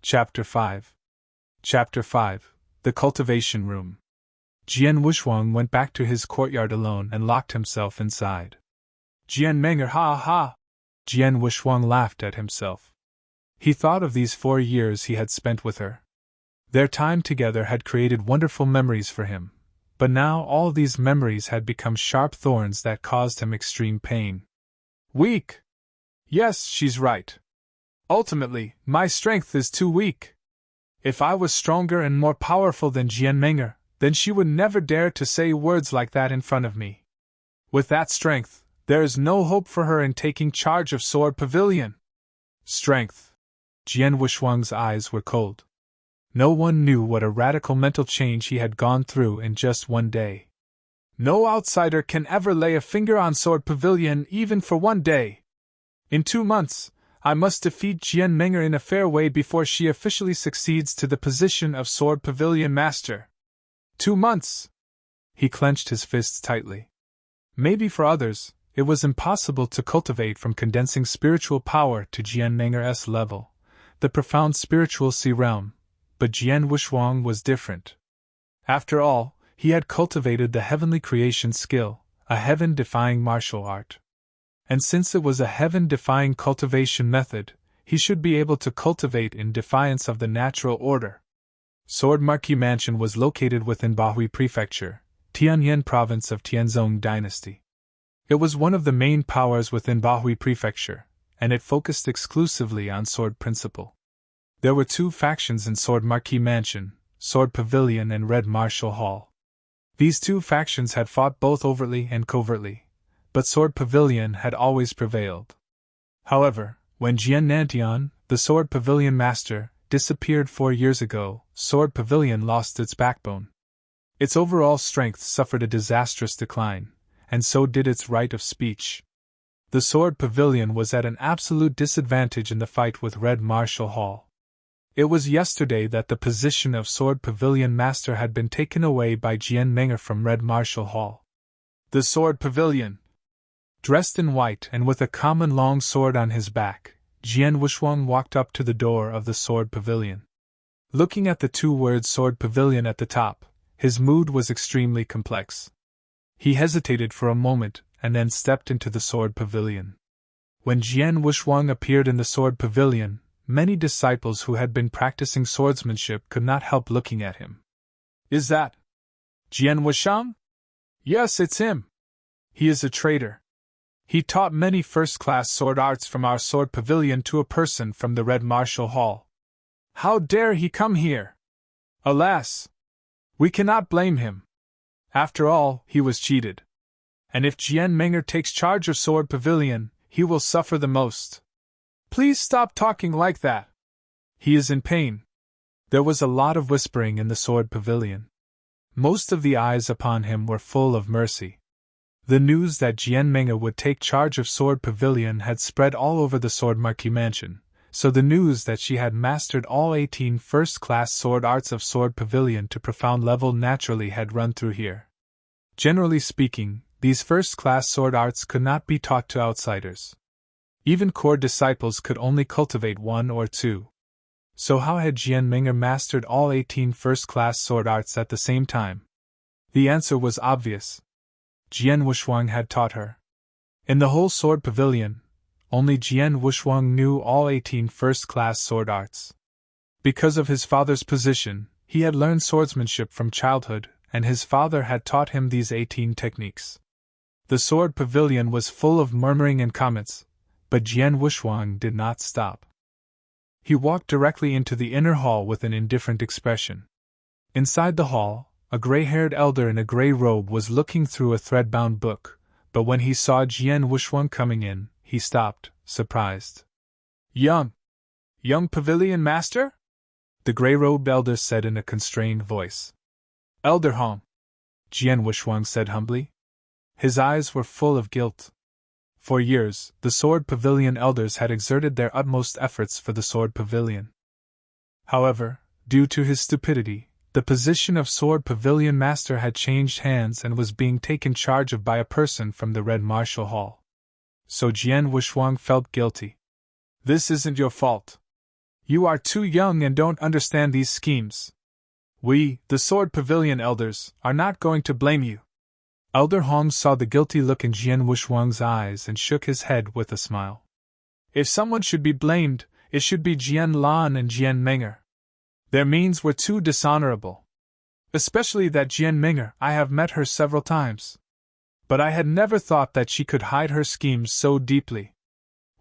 Chapter 5. Chapter 5. The Cultivation Room. Jian Wushuang went back to his courtyard alone and locked himself inside. Jian Meng'er, ha ha! Jian Wushuang laughed at himself. He thought of these 4 years he had spent with her. Their time together had created wonderful memories for him, but now all these memories had become sharp thorns that caused him extreme pain. Weak! Yes, she's right. Ultimately, my strength is too weak. If I was stronger and more powerful than Jian Meng'er, then she would never dare to say words like that in front of me. With that strength, there is no hope for her in taking charge of Sword Pavilion. Strength. Jian Wushuang's eyes were cold. No one knew what a radical mental change he had gone through in just 1 day. No outsider can ever lay a finger on Sword Pavilion even for 1 day. In 2 months, I must defeat Jian Meng'er in a fair way before she officially succeeds to the position of Sword Pavilion Master. 2 months! He clenched his fists tightly. Maybe for others, it was impossible to cultivate from condensing spiritual power to Jian Meng'er's level, the profound spiritual sea realm, but Jian Wushuang was different. After all, he had cultivated the heavenly creation skill, a heaven-defying martial art. And since it was a heaven-defying cultivation method, he should be able to cultivate in defiance of the natural order. Sword Marquis Mansion was located within Bahui Prefecture, Tianyan Province of Tianzong Dynasty. It was one of the main powers within Bahui Prefecture, and it focused exclusively on sword principle. There were 2 factions in Sword Marquis Mansion, Sword Pavilion and Red Martial Hall. These 2 factions had fought both overtly and covertly, but Sword Pavilion had always prevailed. However, when Jian Nantian, the Sword Pavilion Master, disappeared 4 years ago, Sword Pavilion lost its backbone. Its overall strength suffered a disastrous decline, and so did its right of speech. The Sword Pavilion was at an absolute disadvantage in the fight with Red Martial Hall. It was yesterday that the position of Sword Pavilion Master had been taken away by Jian Meng'er from Red Martial Hall. The Sword Pavilion. Dressed in white and with a common long sword on his back, Jian Wushuang walked up to the door of the Sword Pavilion. Looking at the 2 words Sword Pavilion at the top, his mood was extremely complex. He hesitated for a moment and then stepped into the Sword Pavilion. When Jian Wushuang appeared in the Sword Pavilion, many disciples who had been practicing swordsmanship could not help looking at him. Is that Jian Wushuang? Yes, it's him. He is a traitor. He taught many first-class sword arts from our Sword Pavilion to a person from the Red Martial Hall. How dare he come here? Alas! We cannot blame him. After all, he was cheated. And if Jian Meng'er takes charge of Sword Pavilion, he will suffer the most. Please stop talking like that. He is in pain. There was a lot of whispering in the Sword Pavilion. Most of the eyes upon him were full of mercy. The news that Jian Meng'er would take charge of Sword Pavilion had spread all over the Sword Marquis Mansion, so the news that she had mastered all 18 first-class sword arts of Sword Pavilion to profound level naturally had run through here. Generally speaking, these first-class sword arts could not be taught to outsiders. Even core disciples could only cultivate 1 or 2. So how had Jian Ming'er mastered all 18 first-class sword arts at the same time? The answer was obvious. Jian Wushuang had taught her. In the whole sword pavilion, only Jian Wushuang knew all 18 first-class sword arts. Because of his father's position, he had learned swordsmanship from childhood, and his father had taught him these 18 techniques. The sword pavilion was full of murmuring and comments, but Jian Wushuang did not stop. He walked directly into the inner hall with an indifferent expression. Inside the hall, a gray-haired elder in a gray robe was looking through a thread-bound book, but when he saw Jian Wushuang coming in, he stopped, surprised. Young pavilion master? The gray-robed elder said in a constrained voice. Elder Hong, Jian Wushuang said humbly. His eyes were full of guilt. For years, the Sword Pavilion elders had exerted their utmost efforts for the Sword Pavilion. However, due to his stupidity, the position of Sword Pavilion Master had changed hands and was being taken charge of by a person from the Red Martial Hall. So Jian Wushuang felt guilty. This isn't your fault. You are too young and don't understand these schemes. We, the Sword Pavilion elders, are not going to blame you. Elder Hong saw the guilty look in Jian Wushuang's eyes and shook his head with a smile. If someone should be blamed, it should be Jian Lan and Jian Ming'er. Their means were too dishonorable. Especially that Jian Ming'er. I have met her several times. But I had never thought that she could hide her schemes so deeply.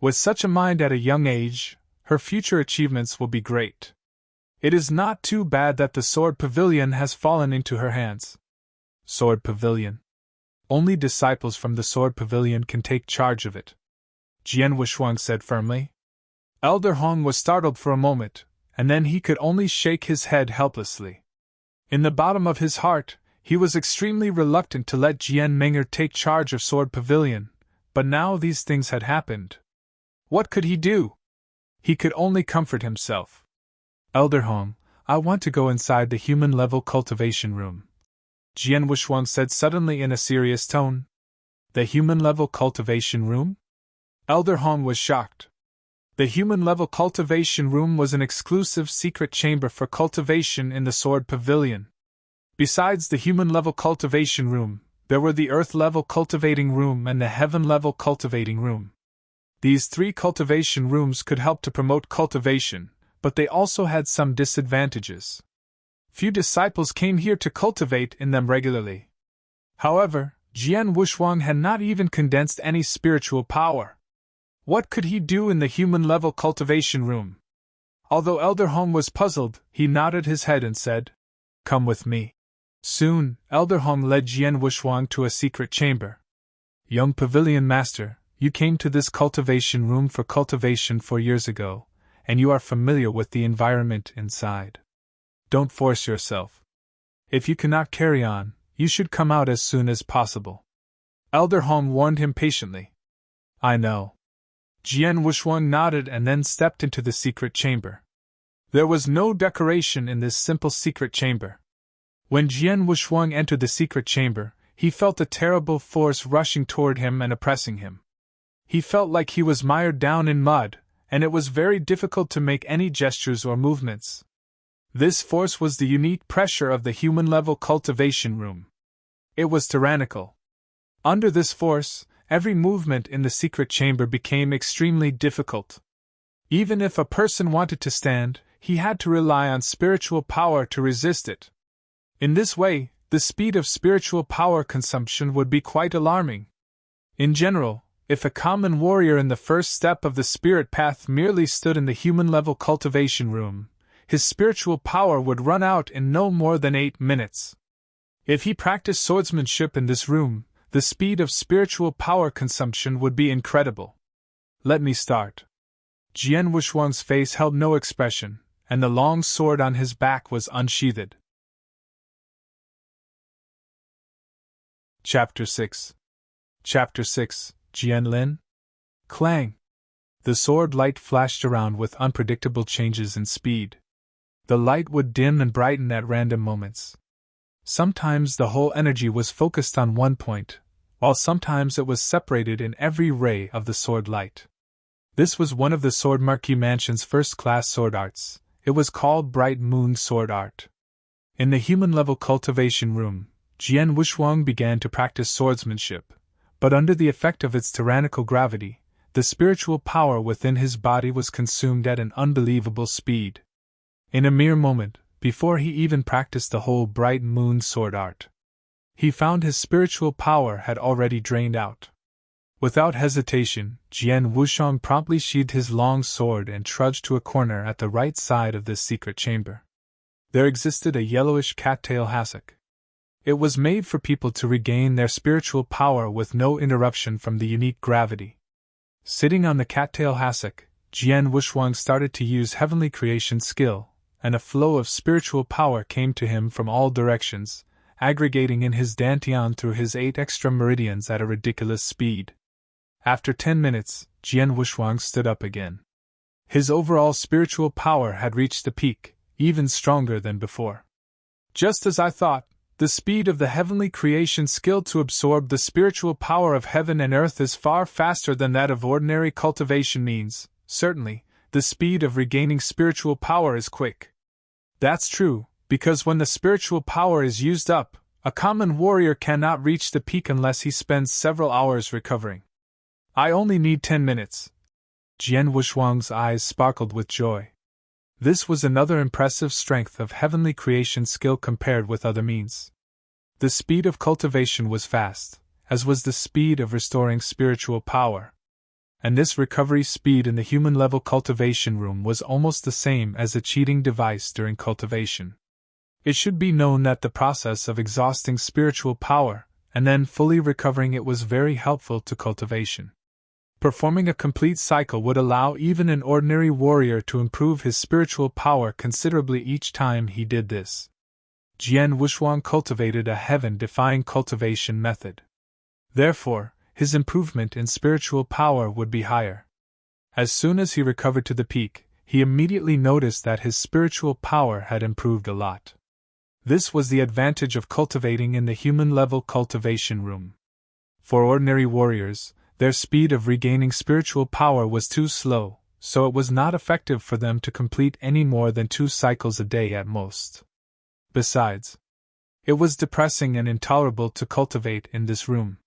With such a mind at a young age, her future achievements will be great. It is not too bad that the Sword Pavilion has fallen into her hands. Sword Pavilion. Only disciples from the Sword Pavilion can take charge of it, Jian Wushuang said firmly. Elder Hong was startled for a moment, and then he could only shake his head helplessly. In the bottom of his heart, he was extremely reluctant to let Jian Ming'er take charge of Sword Pavilion, but now these things had happened. What could he do? He could only comfort himself. Elder Hong, I want to go inside the human-level cultivation room, Jian Wushuang said suddenly in a serious tone. The human-level cultivation room? Elder Hong was shocked. The human-level cultivation room was an exclusive secret chamber for cultivation in the Sword Pavilion. Besides the human-level cultivation room, there were the earth-level cultivating room and the heaven-level cultivating room. These 3 cultivation rooms could help to promote cultivation, but they also had some disadvantages. Few disciples came here to cultivate in them regularly. However, Jian Wushuang had not even condensed any spiritual power. What could he do in the human-level cultivation room? Although Elder Hong was puzzled, he nodded his head and said, Come with me. Soon, Elder Hong led Jian Wushuang to a secret chamber. Young Pavilion Master, you came to this cultivation room for cultivation 4 years ago, and you are familiar with the environment inside. Don't force yourself. If you cannot carry on, you should come out as soon as possible. Elder Hong warned him patiently. I know. Jian Wushuang nodded and then stepped into the secret chamber. There was no decoration in this simple secret chamber. When Jian Wushuang entered the secret chamber, he felt a terrible force rushing toward him and oppressing him. He felt like he was mired down in mud, and it was very difficult to make any gestures or movements. This force was the unique pressure of the human-level cultivation room. It was tyrannical. Under this force, every movement in the secret chamber became extremely difficult. Even if a person wanted to stand, he had to rely on spiritual power to resist it. In this way, the speed of spiritual power consumption would be quite alarming. In general, if a common warrior in the first step of the spirit path merely stood in the human-level cultivation room, his spiritual power would run out in no more than 8 minutes. If he practiced swordsmanship in this room, the speed of spiritual power consumption would be incredible. Let me start. Jian Wushuang's face held no expression, and the long sword on his back was unsheathed. Chapter 6. Chapter 6, Jian Lin? Clang! The sword light flashed around with unpredictable changes in speed. The light would dim and brighten at random moments. Sometimes the whole energy was focused on one point, while sometimes it was separated in every ray of the sword light. This was one of the Sword Marquis Mansion's first-class sword arts. It was called Bright Moon Sword Art. In the human-level cultivation room, Jian Wushuang began to practice swordsmanship, but under the effect of its tyrannical gravity, the spiritual power within his body was consumed at an unbelievable speed. In a mere moment, before he even practiced the whole Bright Moon Sword Art, he found his spiritual power had already drained out. Without hesitation, Jian Wushuang promptly sheathed his long sword and trudged to a corner at the right side of this secret chamber. There existed a yellowish cattail hassock. It was made for people to regain their spiritual power with no interruption from the unique gravity. Sitting on the cattail hassock, Jian Wushuang started to use heavenly creation skill, and a flow of spiritual power came to him from all directions, aggregating in his dantian through his 8 extra meridians at a ridiculous speed. After 10 minutes, Jian Wushuang stood up again. His overall spiritual power had reached a peak, even stronger than before. Just as I thought, the speed of the heavenly creation skill to absorb the spiritual power of heaven and earth is far faster than that of ordinary cultivation means. Certainly, the speed of regaining spiritual power is quick. That's true, because when the spiritual power is used up, a common warrior cannot reach the peak unless he spends several hours recovering. I only need 10 minutes. Jian Wushuang's eyes sparkled with joy. This was another impressive strength of heavenly creation skill compared with other means. The speed of cultivation was fast, as was the speed of restoring spiritual power. And this recovery speed in the human-level cultivation room was almost the same as a cheating device during cultivation. It should be known that the process of exhausting spiritual power, and then fully recovering it was very helpful to cultivation. Performing a complete cycle would allow even an ordinary warrior to improve his spiritual power considerably each time he did this. Jian Wushuang cultivated a heaven-defying cultivation method. Therefore, his improvement in spiritual power would be higher. As soon as he recovered to the peak, he immediately noticed that his spiritual power had improved a lot. This was the advantage of cultivating in the human-level cultivation room. For ordinary warriors, their speed of regaining spiritual power was too slow, so it was not effective for them to complete any more than 2 cycles a day at most. Besides, it was depressing and intolerable to cultivate in this room.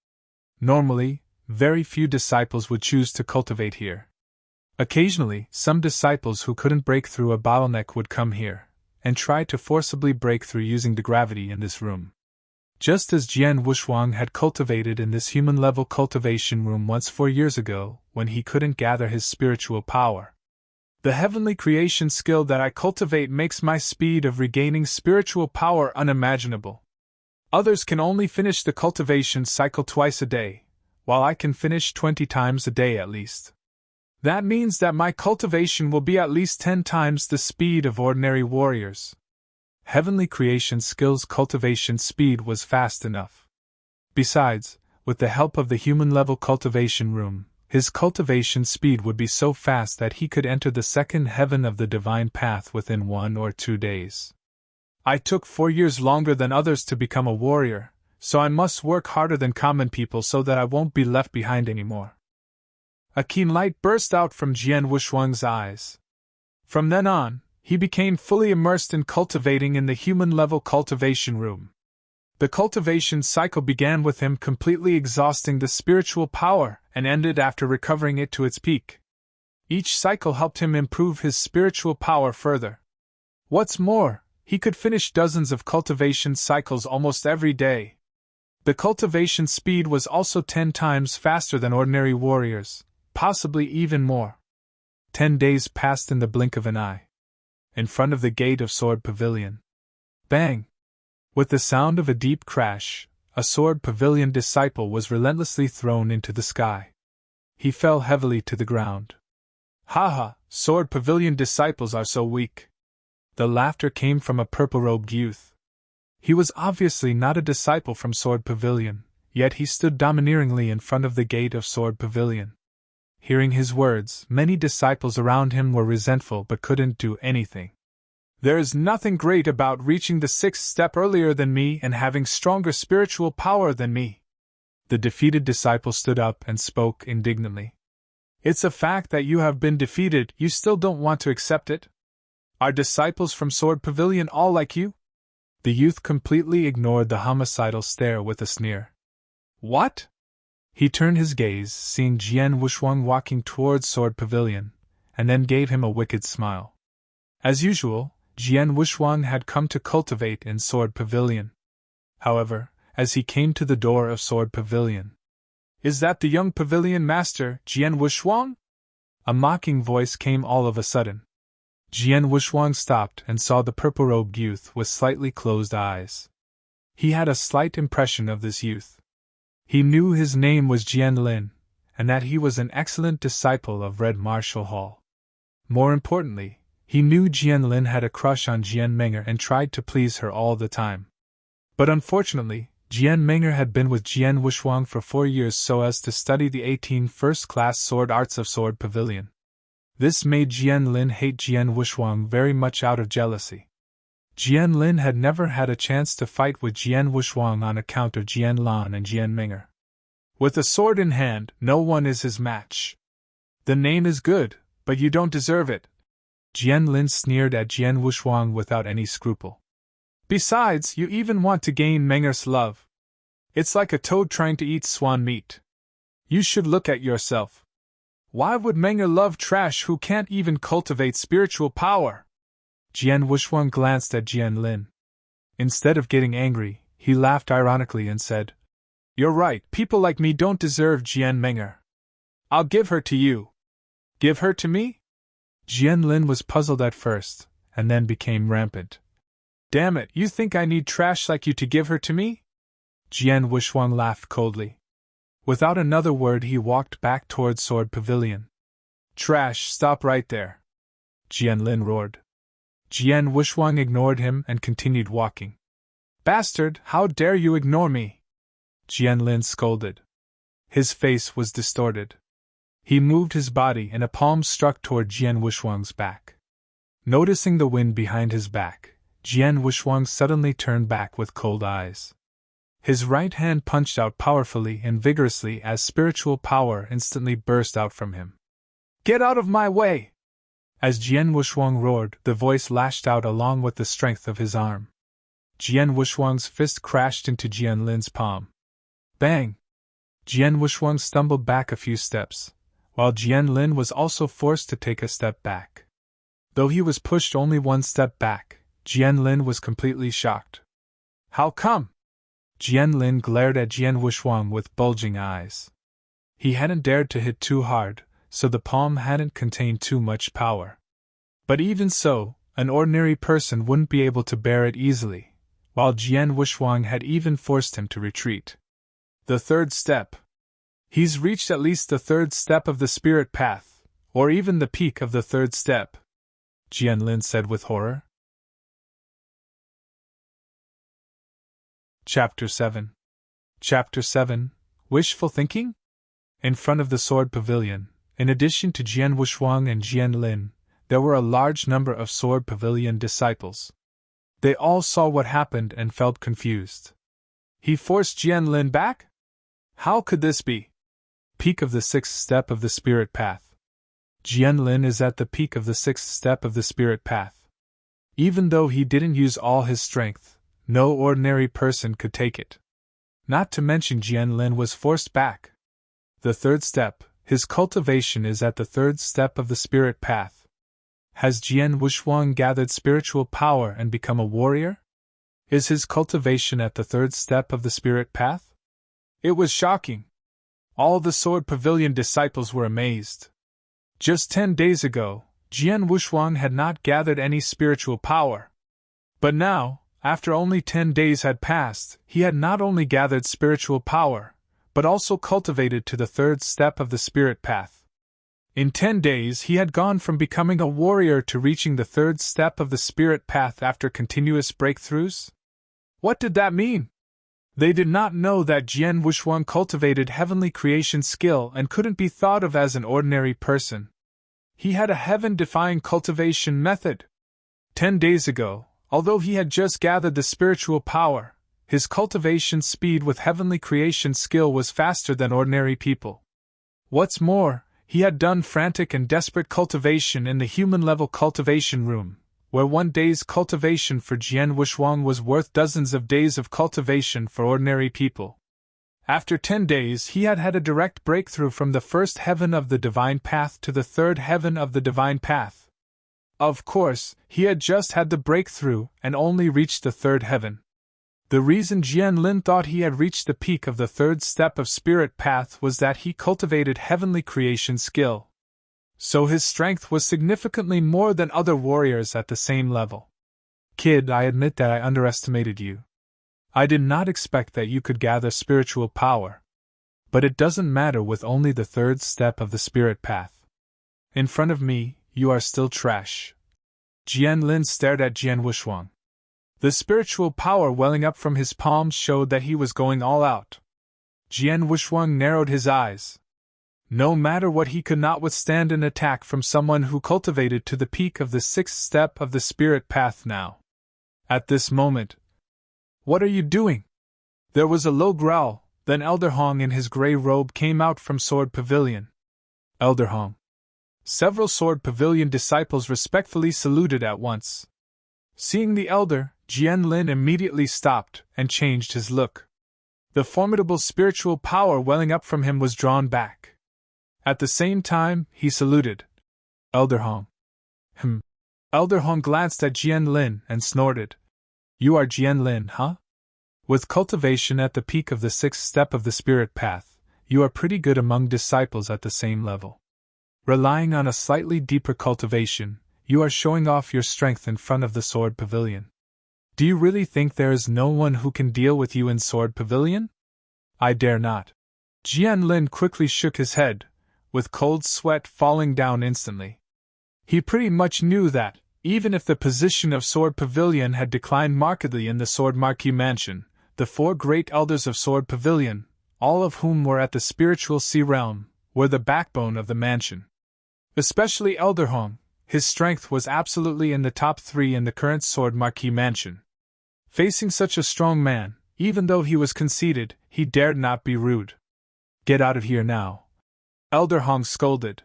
Normally, very few disciples would choose to cultivate here. Occasionally, some disciples who couldn't break through a bottleneck would come here, and try to forcibly break through using the gravity in this room. Just as Jian Wushuang had cultivated in this human-level cultivation room once 4 years ago, when he couldn't gather his spiritual power. The heavenly creation skill that I cultivate makes my speed of regaining spiritual power unimaginable. Others can only finish the cultivation cycle twice a day, while I can finish 20 times a day at least. That means that my cultivation will be at least 10 times the speed of ordinary warriors. Heavenly creation skills cultivation speed was fast enough. Besides, with the help of the human-level cultivation room, his cultivation speed would be so fast that he could enter the second heaven of the divine path within 1 or 2 days. I took 4 years longer than others to become a warrior, so I must work harder than common people so that I won't be left behind anymore. A keen light burst out from Jian Wushuang's eyes. From then on, he became fully immersed in cultivating in the human-level cultivation room. The cultivation cycle began with him completely exhausting the spiritual power and ended after recovering it to its peak. Each cycle helped him improve his spiritual power further. What's more, he could finish dozens of cultivation cycles almost every day. The cultivation speed was also 10 times faster than ordinary warriors, possibly even more. 10 days passed in the blink of an eye. In front of the gate of Sword Pavilion. Bang! With the sound of a deep crash, a Sword Pavilion disciple was relentlessly thrown into the sky. He fell heavily to the ground. Ha ha, Sword Pavilion disciples are so weak. The laughter came from a purple-robed youth. He was obviously not a disciple from Sword Pavilion, yet he stood domineeringly in front of the gate of Sword Pavilion. Hearing his words, many disciples around him were resentful but couldn't do anything. There is nothing great about reaching the 6th step earlier than me and having stronger spiritual power than me. The defeated disciple stood up and spoke indignantly. It's a fact that you have been defeated, you still don't want to accept it? Are disciples from Sword Pavilion all like you? The youth completely ignored the homicidal stare with a sneer. What? He turned his gaze, seeing Jian Wushuang walking towards Sword Pavilion, and then gave him a wicked smile. As usual, Jian Wushuang had come to cultivate in Sword Pavilion. However, as he came to the door of Sword Pavilion, "Is that the young pavilion master, Jian Wushuang?" A mocking voice came all of a sudden. Jian Wushuang stopped and saw the purple-robed youth with slightly closed eyes. He had a slight impression of this youth. He knew his name was Jian Lin, and that he was an excellent disciple of Red Martial Hall. More importantly, he knew Jian Lin had a crush on Jian Menger and tried to please her all the time. But unfortunately, Jian Menger had been with Jian Wushuang for 4 years so as to study the 18 first-class sword arts of Sword Pavilion. This made Jian Lin hate Jian Wushuang very much out of jealousy. Jian Lin had never had a chance to fight with Jian Wushuang on account of Jian Lan and Jian Menger. With a sword in hand, no one is his match. The name is good, but you don't deserve it. Jian Lin sneered at Jian Wushuang without any scruple. Besides, you even want to gain Menger's love. It's like a toad trying to eat swan meat. You should look at yourself. Why would Menger love trash who can't even cultivate spiritual power? Jian Wushuang glanced at Jian Lin. Instead of getting angry, he laughed ironically and said, "You're right, people like me don't deserve Jian Menger. I'll give her to you." "Give her to me?" Jian Lin was puzzled at first, and then became rampant. "Damn it, you think I need trash like you to give her to me?" Jian Wushuang laughed coldly. Without another word he walked back towards Sword Pavilion. "Trash, stop right there!" Jian Lin roared. Jian Wushuang ignored him and continued walking. "Bastard, how dare you ignore me!" Jian Lin scolded. His face was distorted. He moved his body and a palm struck toward Jian Wushuang's back. Noticing the wind behind his back, Jian Wushuang suddenly turned back with cold eyes. His right hand punched out powerfully and vigorously as spiritual power instantly burst out from him. "Get out of my way!" As Jian Wushuang roared, the voice lashed out along with the strength of his arm. Jian Wushuang's fist crashed into Jian Lin's palm. Bang! Jian Wushuang stumbled back a few steps, while Jian Lin was also forced to take a step back. Though he was pushed only one step back, Jian Lin was completely shocked. "How come?" Jian Lin glared at Jian Wushuang with bulging eyes. He hadn't dared to hit too hard, so the palm hadn't contained too much power. But even so, an ordinary person wouldn't be able to bear it easily, while Jian Wushuang had even forced him to retreat. The third step. He's reached at least the third step of the spirit path, or even the peak of the third step, Jian Lin said with horror. Chapter 7. Chapter 7. Wishful thinking? In front of the Sword Pavilion, in addition to Jian Wushuang and Jian Lin, there were a large number of Sword Pavilion disciples. They all saw what happened and felt confused. He forced Jian Lin back? How could this be? Peak of the sixth step of the spirit path. Jian Lin is at the peak of the sixth step of the spirit path. Even though he didn't use all his strength, no ordinary person could take it. Not to mention Jian Lin was forced back. The third step, his cultivation is at the third step of the spirit path. Has Jian Wushuang gathered spiritual power and become a warrior? Is his cultivation at the third step of the spirit path? It was shocking. All the Sword Pavilion disciples were amazed. Just 10 days ago, Jian Wushuang had not gathered any spiritual power. But now, after only 10 days had passed, he had not only gathered spiritual power, but also cultivated to the third step of the spirit path. In 10 days he had gone from becoming a warrior to reaching the third step of the spirit path after continuous breakthroughs? What did that mean? They did not know that Jian Wushuang cultivated heavenly creation skill and couldn't be thought of as an ordinary person. He had a heaven-defying cultivation method. 10 days ago, although he had just gathered the spiritual power, his cultivation speed with heavenly creation skill was faster than ordinary people. What's more, he had done frantic and desperate cultivation in the human-level cultivation room, where one day's cultivation for Jian Wushuang was worth dozens of days of cultivation for ordinary people. After 10 days, he had had a direct breakthrough from the first heaven of the divine path to the third heaven of the divine path. Of course, he had just had the breakthrough and only reached the third heaven. The reason Jian Lin thought he had reached the peak of the third step of spirit path was that he cultivated heavenly creation skill. So his strength was significantly more than other warriors at the same level. Kid, I admit that I underestimated you. I did not expect that you could gather spiritual power. But it doesn't matter with only the third step of the spirit path. In front of me, you are still trash. Jian Lin stared at Jian Wushuang. The spiritual power welling up from his palms showed that he was going all out. Jian Wushuang narrowed his eyes. No matter what, he could not withstand an attack from someone who cultivated to the peak of the sixth step of the spirit path now. At this moment, "What are you doing?" There was a low growl, then Elder Hong in his gray robe came out from Sword Pavilion. Elder Hong. Several Sword Pavilion disciples respectfully saluted at once. Seeing the elder, Jian Lin immediately stopped and changed his look. The formidable spiritual power welling up from him was drawn back. At the same time, he saluted. Elder Hong. Elder Hong glanced at Jian Lin and snorted. You are Jian Lin, huh? With cultivation at the peak of the sixth step of the spirit path, you are pretty good among disciples at the same level. Relying on a slightly deeper cultivation, you are showing off your strength in front of the Sword Pavilion. Do you really think there is no one who can deal with you in Sword Pavilion? I dare not. Jian Lin quickly shook his head, with cold sweat falling down instantly. He pretty much knew that, even if the position of Sword Pavilion had declined markedly in the Sword Marquis Mansion, the four great elders of Sword Pavilion, all of whom were at the spiritual sea realm, were the backbone of the mansion. Especially Elder Hong, his strength was absolutely in the top 3 in the current Sword Marquis Mansion. Facing such a strong man, even though he was conceited, he dared not be rude. Get out of here now. Elder Hong scolded.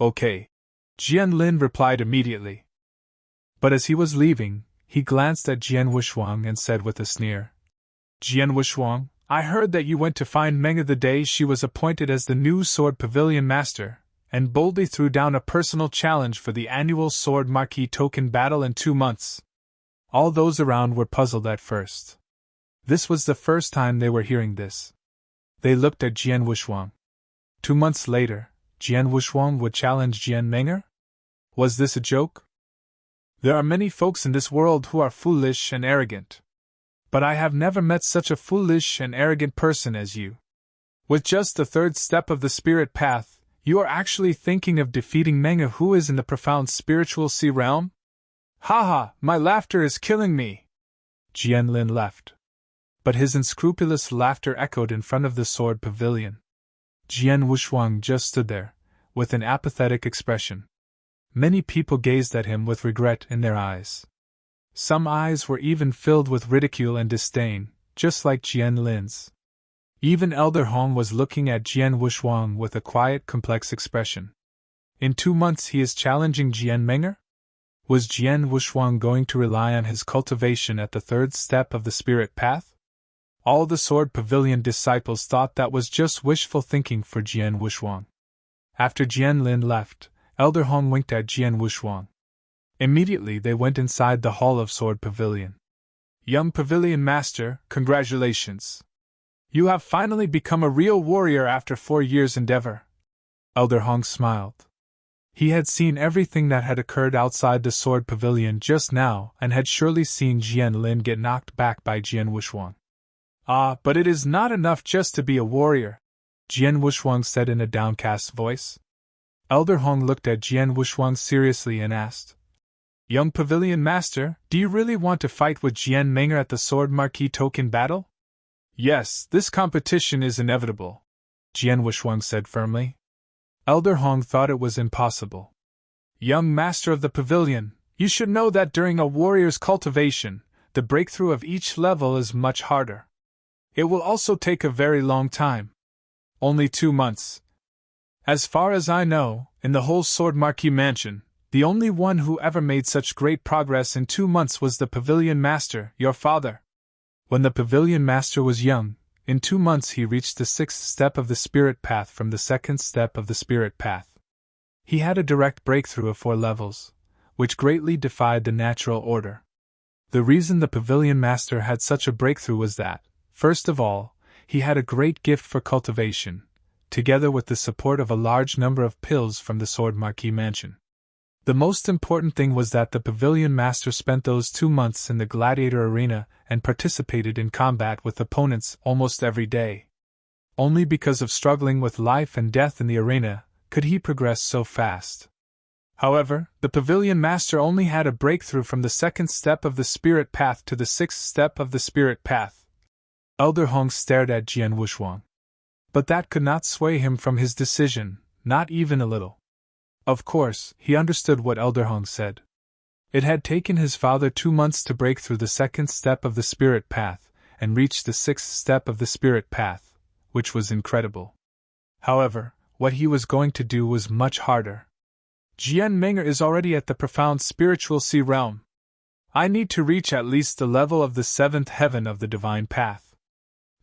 Okay. Jian Lin replied immediately. But as he was leaving, he glanced at Jian Wushuang and said with a sneer. Jian Wushuang, I heard that you went to find Menga the day she was appointed as the new Sword Pavilion Master, and boldly threw down a personal challenge for the annual Sword Marquis token battle in 2 months. All those around were puzzled at first. This was the first time they were hearing this. They looked at Jian Wushuang. 2 months later, Jian Wushuang would challenge Jian Menger? Was this a joke? There are many folks in this world who are foolish and arrogant. But I have never met such a foolish and arrogant person as you. With just the third step of the spirit path, you are actually thinking of defeating Menger, who is in the profound spiritual sea realm? Haha, my laughter is killing me. Jian Lin left. But his unscrupulous laughter echoed in front of the Sword Pavilion. Jian Wushuang just stood there, with an apathetic expression. Many people gazed at him with regret in their eyes. Some eyes were even filled with ridicule and disdain, just like Jian Lin's. Even Elder Hong was looking at Jian Wushuang with a quiet, complex expression. In 2 months he is challenging Jian Menger? Was Jian Wushuang going to rely on his cultivation at the third step of the spirit path? All the Sword Pavilion disciples thought that was just wishful thinking for Jian Wushuang. After Jian Lin left, Elder Hong winked at Jian Wushuang. Immediately they went inside the hall of Sword Pavilion. Young Pavilion Master, congratulations. You have finally become a real warrior after 4 years' endeavor. Elder Hong smiled. He had seen everything that had occurred outside the Sword Pavilion just now and had surely seen Jian Lin get knocked back by Jian Wushuang. Ah, but it is not enough just to be a warrior, Jian Wushuang said in a downcast voice. Elder Hong looked at Jian Wushuang seriously and asked, Young Pavilion Master, do you really want to fight with Jian Menger at the Sword Marquis token battle? Yes, this competition is inevitable, Jian Wushuang said firmly. Elder Hong thought it was impossible. Young Master of the Pavilion, you should know that during a warrior's cultivation, the breakthrough of each level is much harder. It will also take a very long time. Only 2 months. As far as I know, in the whole Sword Marquis mansion, the only one who ever made such great progress in 2 months was the Pavilion Master, your father. When the Pavilion Master was young, in 2 months he reached the 6th step of the Spirit Path from the 2nd step of the Spirit Path. He had a direct breakthrough of 4 levels, which greatly defied the natural order. The reason the Pavilion Master had such a breakthrough was that, first of all, he had a great gift for cultivation, together with the support of a large number of pills from the Sword Marquis mansion. The most important thing was that the Pavilion Master spent those 2 months in the gladiator arena and participated in combat with opponents almost every day. Only because of struggling with life and death in the arena could he progress so fast. However, the Pavilion Master only had a breakthrough from the 2nd step of the Spirit Path to the 6th step of the Spirit Path. Elder Hong stared at Jian Wushuang. But that could not sway him from his decision, not even a little. Of course, he understood what Elder Hong said. It had taken his father 2 months to break through the 2nd step of the Spirit Path and reach the 6th step of the Spirit Path, which was incredible. However, what he was going to do was much harder. Jian Meng'er is already at the profound spiritual sea realm. I need to reach at least the level of the 7th heaven of the divine path.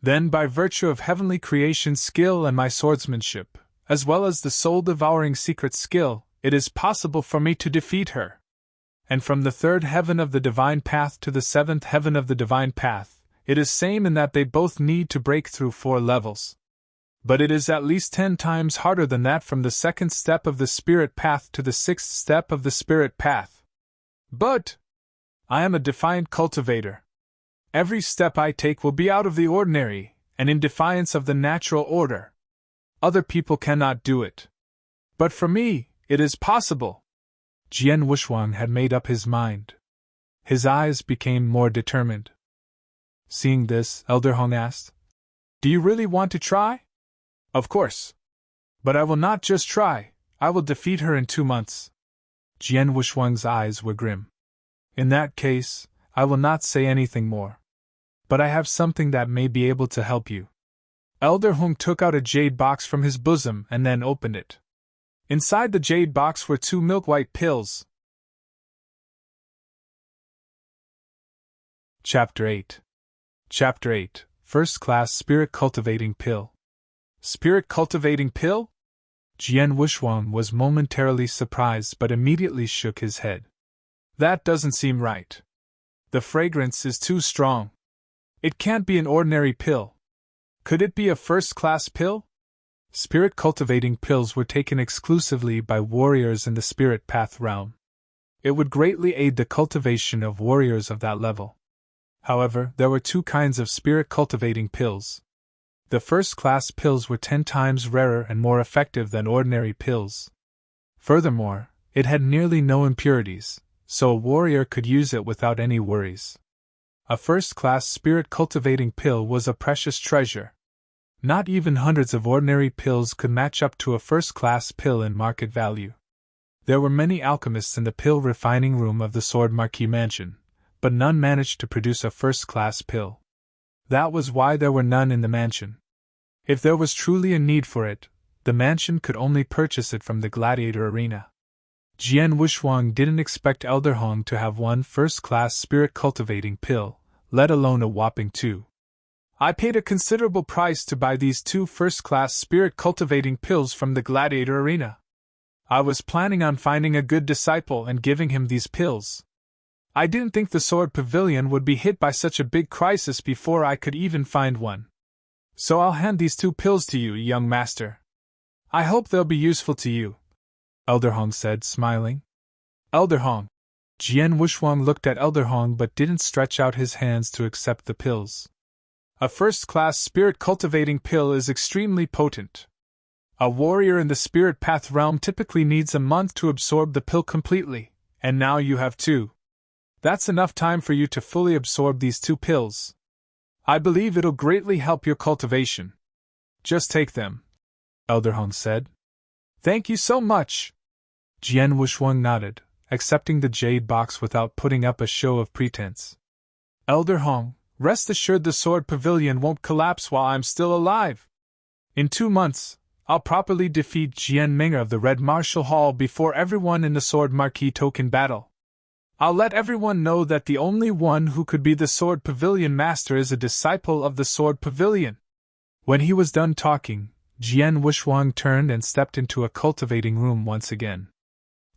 Then, by virtue of heavenly creation skill and my swordsmanship, as well as the soul-devouring secret skill, it is possible for me to defeat her. And from the 3rd heaven of the divine path to the 7th heaven of the divine path, it is same in that they both need to break through 4 levels. But it is at least 10 times harder than that from the 2nd step of the Spirit Path to the 6th step of the Spirit Path. But I am a defiant cultivator. Every step I take will be out of the ordinary, and in defiance of the natural order. Other people cannot do it. But for me, it is possible. Jian Wushuang had made up his mind. His eyes became more determined. Seeing this, Elder Hong asked, "Do you really want to try?" "Of course. But I will not just try, I will defeat her in 2 months. Jian Wushuang's eyes were grim. "In that case, I will not say anything more. But I have something that may be able to help you." Elder Hong took out a jade box from his bosom and then opened it. Inside the jade box were 2 milk-white pills. Chapter 8. Chapter 8. First Class Spirit Cultivating Pill. Spirit Cultivating Pill? Jian Wushuang was momentarily surprised but immediately shook his head. That doesn't seem right. The fragrance is too strong. It can't be an ordinary pill. Could it be a first-class pill? Spirit cultivating pills were taken exclusively by warriors in the Spirit Path realm. It would greatly aid the cultivation of warriors of that level. However, there were 2 kinds of spirit cultivating pills. The first-class pills were 10 times rarer and more effective than ordinary pills. Furthermore, it had nearly no impurities, so a warrior could use it without any worries. A first-class spirit cultivating pill was a precious treasure. Not even hundreds of ordinary pills could match up to a first-class pill in market value. There were many alchemists in the pill refining room of the Sword Marquis mansion, but none managed to produce a first-class pill. That was why there were none in the mansion. If there was truly a need for it, the mansion could only purchase it from the gladiator arena. Jian Wushuang didn't expect Elder Hong to have one first-class spirit-cultivating pill, let alone a whopping 2. I paid a considerable price to buy these 2 first-class spirit-cultivating pills from the gladiator arena. I was planning on finding a good disciple and giving him these pills. I didn't think the Sword Pavilion would be hit by such a big crisis before I could even find one. So I'll hand these 2 pills to you, young master. I hope they'll be useful to you," Elder Hong said, smiling. "Elder Hong." Jian Wushuang looked at Elder Hong but didn't stretch out his hands to accept the pills. A first-class spirit-cultivating pill is extremely potent. A warrior in the Spirit Path realm typically needs a month to absorb the pill completely, and now you have 2. That's enough time for you to fully absorb these 2 pills. I believe it'll greatly help your cultivation. Just take them," Elder Hong said. "Thank you so much." Jian Wushuang nodded, accepting the jade box without putting up a show of pretense. "Elder Hong, rest assured the Sword Pavilion won't collapse while I'm still alive. In 2 months, I'll properly defeat Jian Ming'er of the Red Martial Hall before everyone in the Sword Marquis token battle. I'll let everyone know that the only one who could be the Sword Pavilion Master is a disciple of the Sword Pavilion." When he was done talking, Jian Wushuang turned and stepped into a cultivating room once again.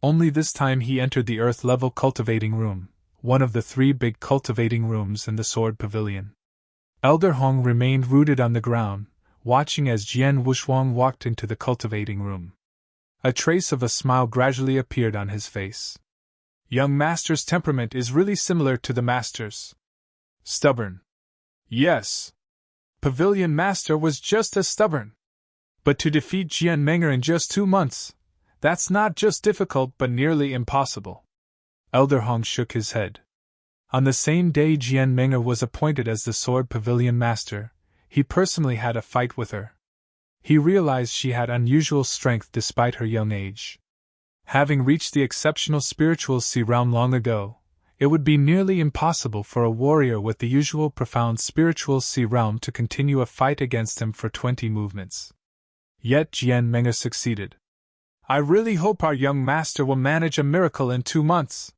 Only this time he entered the earth-level cultivating room, one of the 3 big cultivating rooms in the Sword Pavilion. Elder Hong remained rooted on the ground, watching as Jian Wushuang walked into the cultivating room. A trace of a smile gradually appeared on his face. "Young Master's temperament is really similar to the Master's. Stubborn." "Yes. Pavilion Master was just as stubborn. But to defeat Jian Ming'er in just 2 months, that's not just difficult but nearly impossible." Elder Hong shook his head. On the same day Jian Ming'er was appointed as the Sword Pavilion Master, he personally had a fight with her. He realized she had unusual strength despite her young age. Having reached the exceptional spiritual sea realm long ago, it would be nearly impossible for a warrior with the usual profound spiritual sea realm to continue a fight against him for 20 movements. Yet Jian Ming'er succeeded. "I really hope our young master will manage a miracle in 2 months.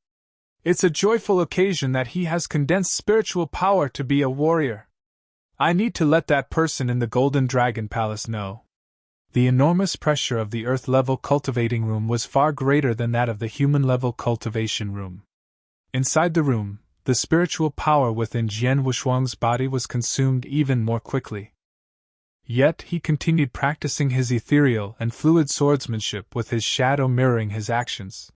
It's a joyful occasion that he has condensed spiritual power to be a warrior. I need to let that person in the Golden Dragon Palace know." The enormous pressure of the earth-level cultivating room was far greater than that of the human-level cultivation room. Inside the room, the spiritual power within Jian Wushuang's body was consumed even more quickly. Yet he continued practicing his ethereal and fluid swordsmanship with his shadow mirroring his actions.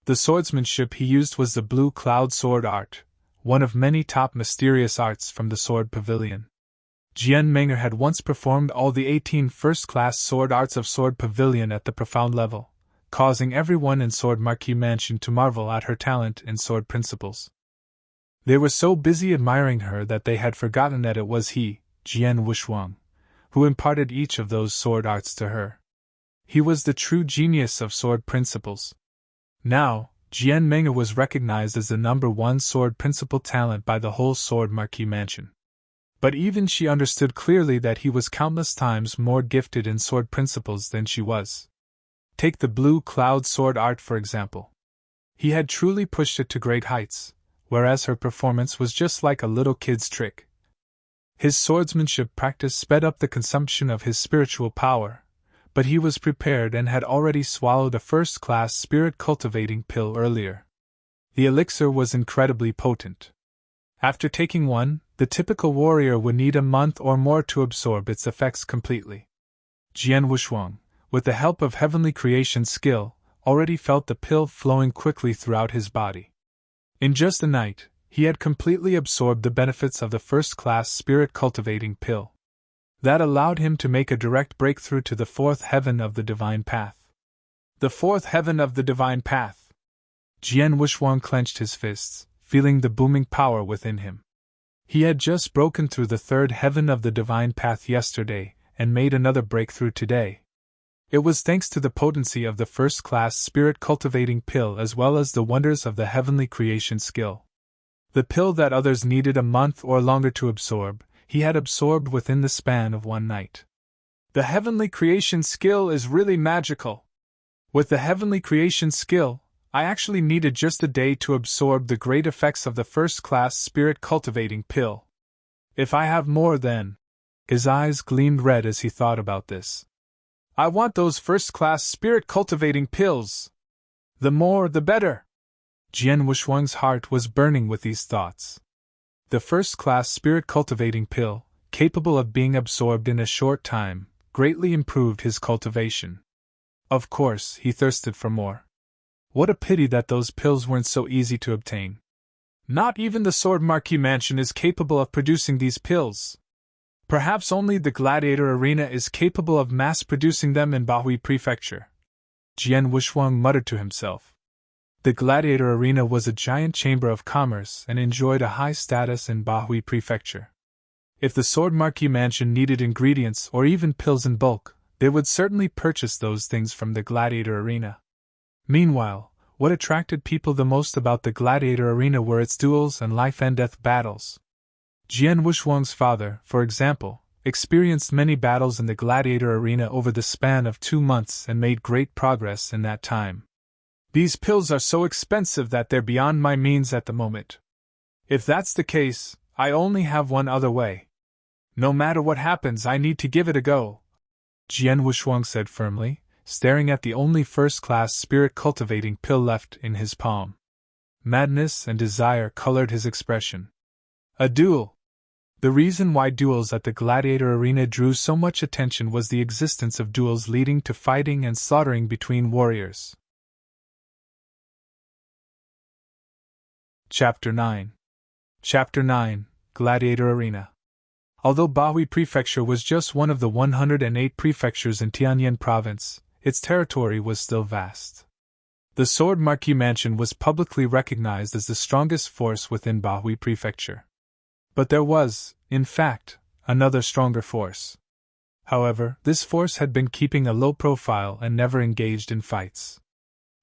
The swordsmanship he used was the Blue Cloud Sword art, one of many top mysterious arts from the Sword Pavilion. Jian Ming'er had once performed all the 18 first-class sword arts of Sword Pavilion at the profound level, causing everyone in Sword Marquis Mansion to marvel at her talent in sword principles. They were so busy admiring her that they had forgotten that it was he, Jian Wushuang, who imparted each of those sword arts to her. He was the true genius of sword principles. Now, Jian Ming'er was recognized as the #1 sword principle talent by the whole Sword Marquis Mansion. But even she understood clearly that he was countless times more gifted in sword principles than she was. Take the Blue Cloud Sword art for example. He had truly pushed it to great heights, whereas her performance was just like a little kid's trick. His swordsmanship practice sped up the consumption of his spiritual power, but he was prepared and had already swallowed a first-class spirit-cultivating pill earlier. The elixir was incredibly potent. After taking one, the typical warrior would need a month or more to absorb its effects completely. Jian Wushuang, with the help of heavenly creation skill, already felt the pill flowing quickly throughout his body. In just a night, he had completely absorbed the benefits of the first-class spirit-cultivating pill. That allowed him to make a direct breakthrough to the 4th heaven of the divine path. The 4th heaven of the divine path! Jian Wushuang clenched his fists, feeling the booming power within him. He had just broken through the 3rd heaven of the divine path yesterday, and made another breakthrough today. It was thanks to the potency of the first-class spirit-cultivating pill as well as the wonders of the heavenly creation skill. The pill that others needed a month or longer to absorb, he had absorbed within the span of one night. The heavenly creation skill is really magical. With the heavenly creation skill, I actually needed just a day to absorb the great effects of the first-class spirit-cultivating pill. If I have more then... His eyes gleamed red as he thought about this. I want those first-class spirit-cultivating pills. The more, the better. Jian Wushuang's heart was burning with these thoughts. The first-class spirit-cultivating pill, capable of being absorbed in a short time, greatly improved his cultivation. Of course, he thirsted for more. What a pity that those pills weren't so easy to obtain. Not even the Sword Marquis Mansion is capable of producing these pills. Perhaps only the Gladiator Arena is capable of mass-producing them in Bahui Prefecture. Jian Wushuang muttered to himself. The Gladiator Arena was a giant chamber of commerce and enjoyed a high status in Bahui Prefecture. If the Sword Marquis Mansion needed ingredients or even pills in bulk, they would certainly purchase those things from the Gladiator Arena. Meanwhile, what attracted people the most about the Gladiator Arena were its duels and life-and-death battles. Jian Wushuang's father, for example, experienced many battles in the gladiator arena over the span of 2 months and made great progress in that time. These pills are so expensive that they're beyond my means at the moment. If that's the case, I only have one other way. No matter what happens, I need to give it a go, Jian Wushuang said firmly, staring at the only first-class spirit-cultivating pill left in his palm. Madness and desire colored his expression. A duel! The reason why duels at the gladiator arena drew so much attention was the existence of duels leading to fighting and slaughtering between warriors. Chapter 9. Chapter 9, Gladiator Arena. Although Bahui Prefecture was just one of the 108 prefectures in Tianyin Province, its territory was still vast. The Sword Marquis Mansion was publicly recognized as the strongest force within Bahui Prefecture. But there was, in fact, another stronger force. However, this force had been keeping a low profile and never engaged in fights.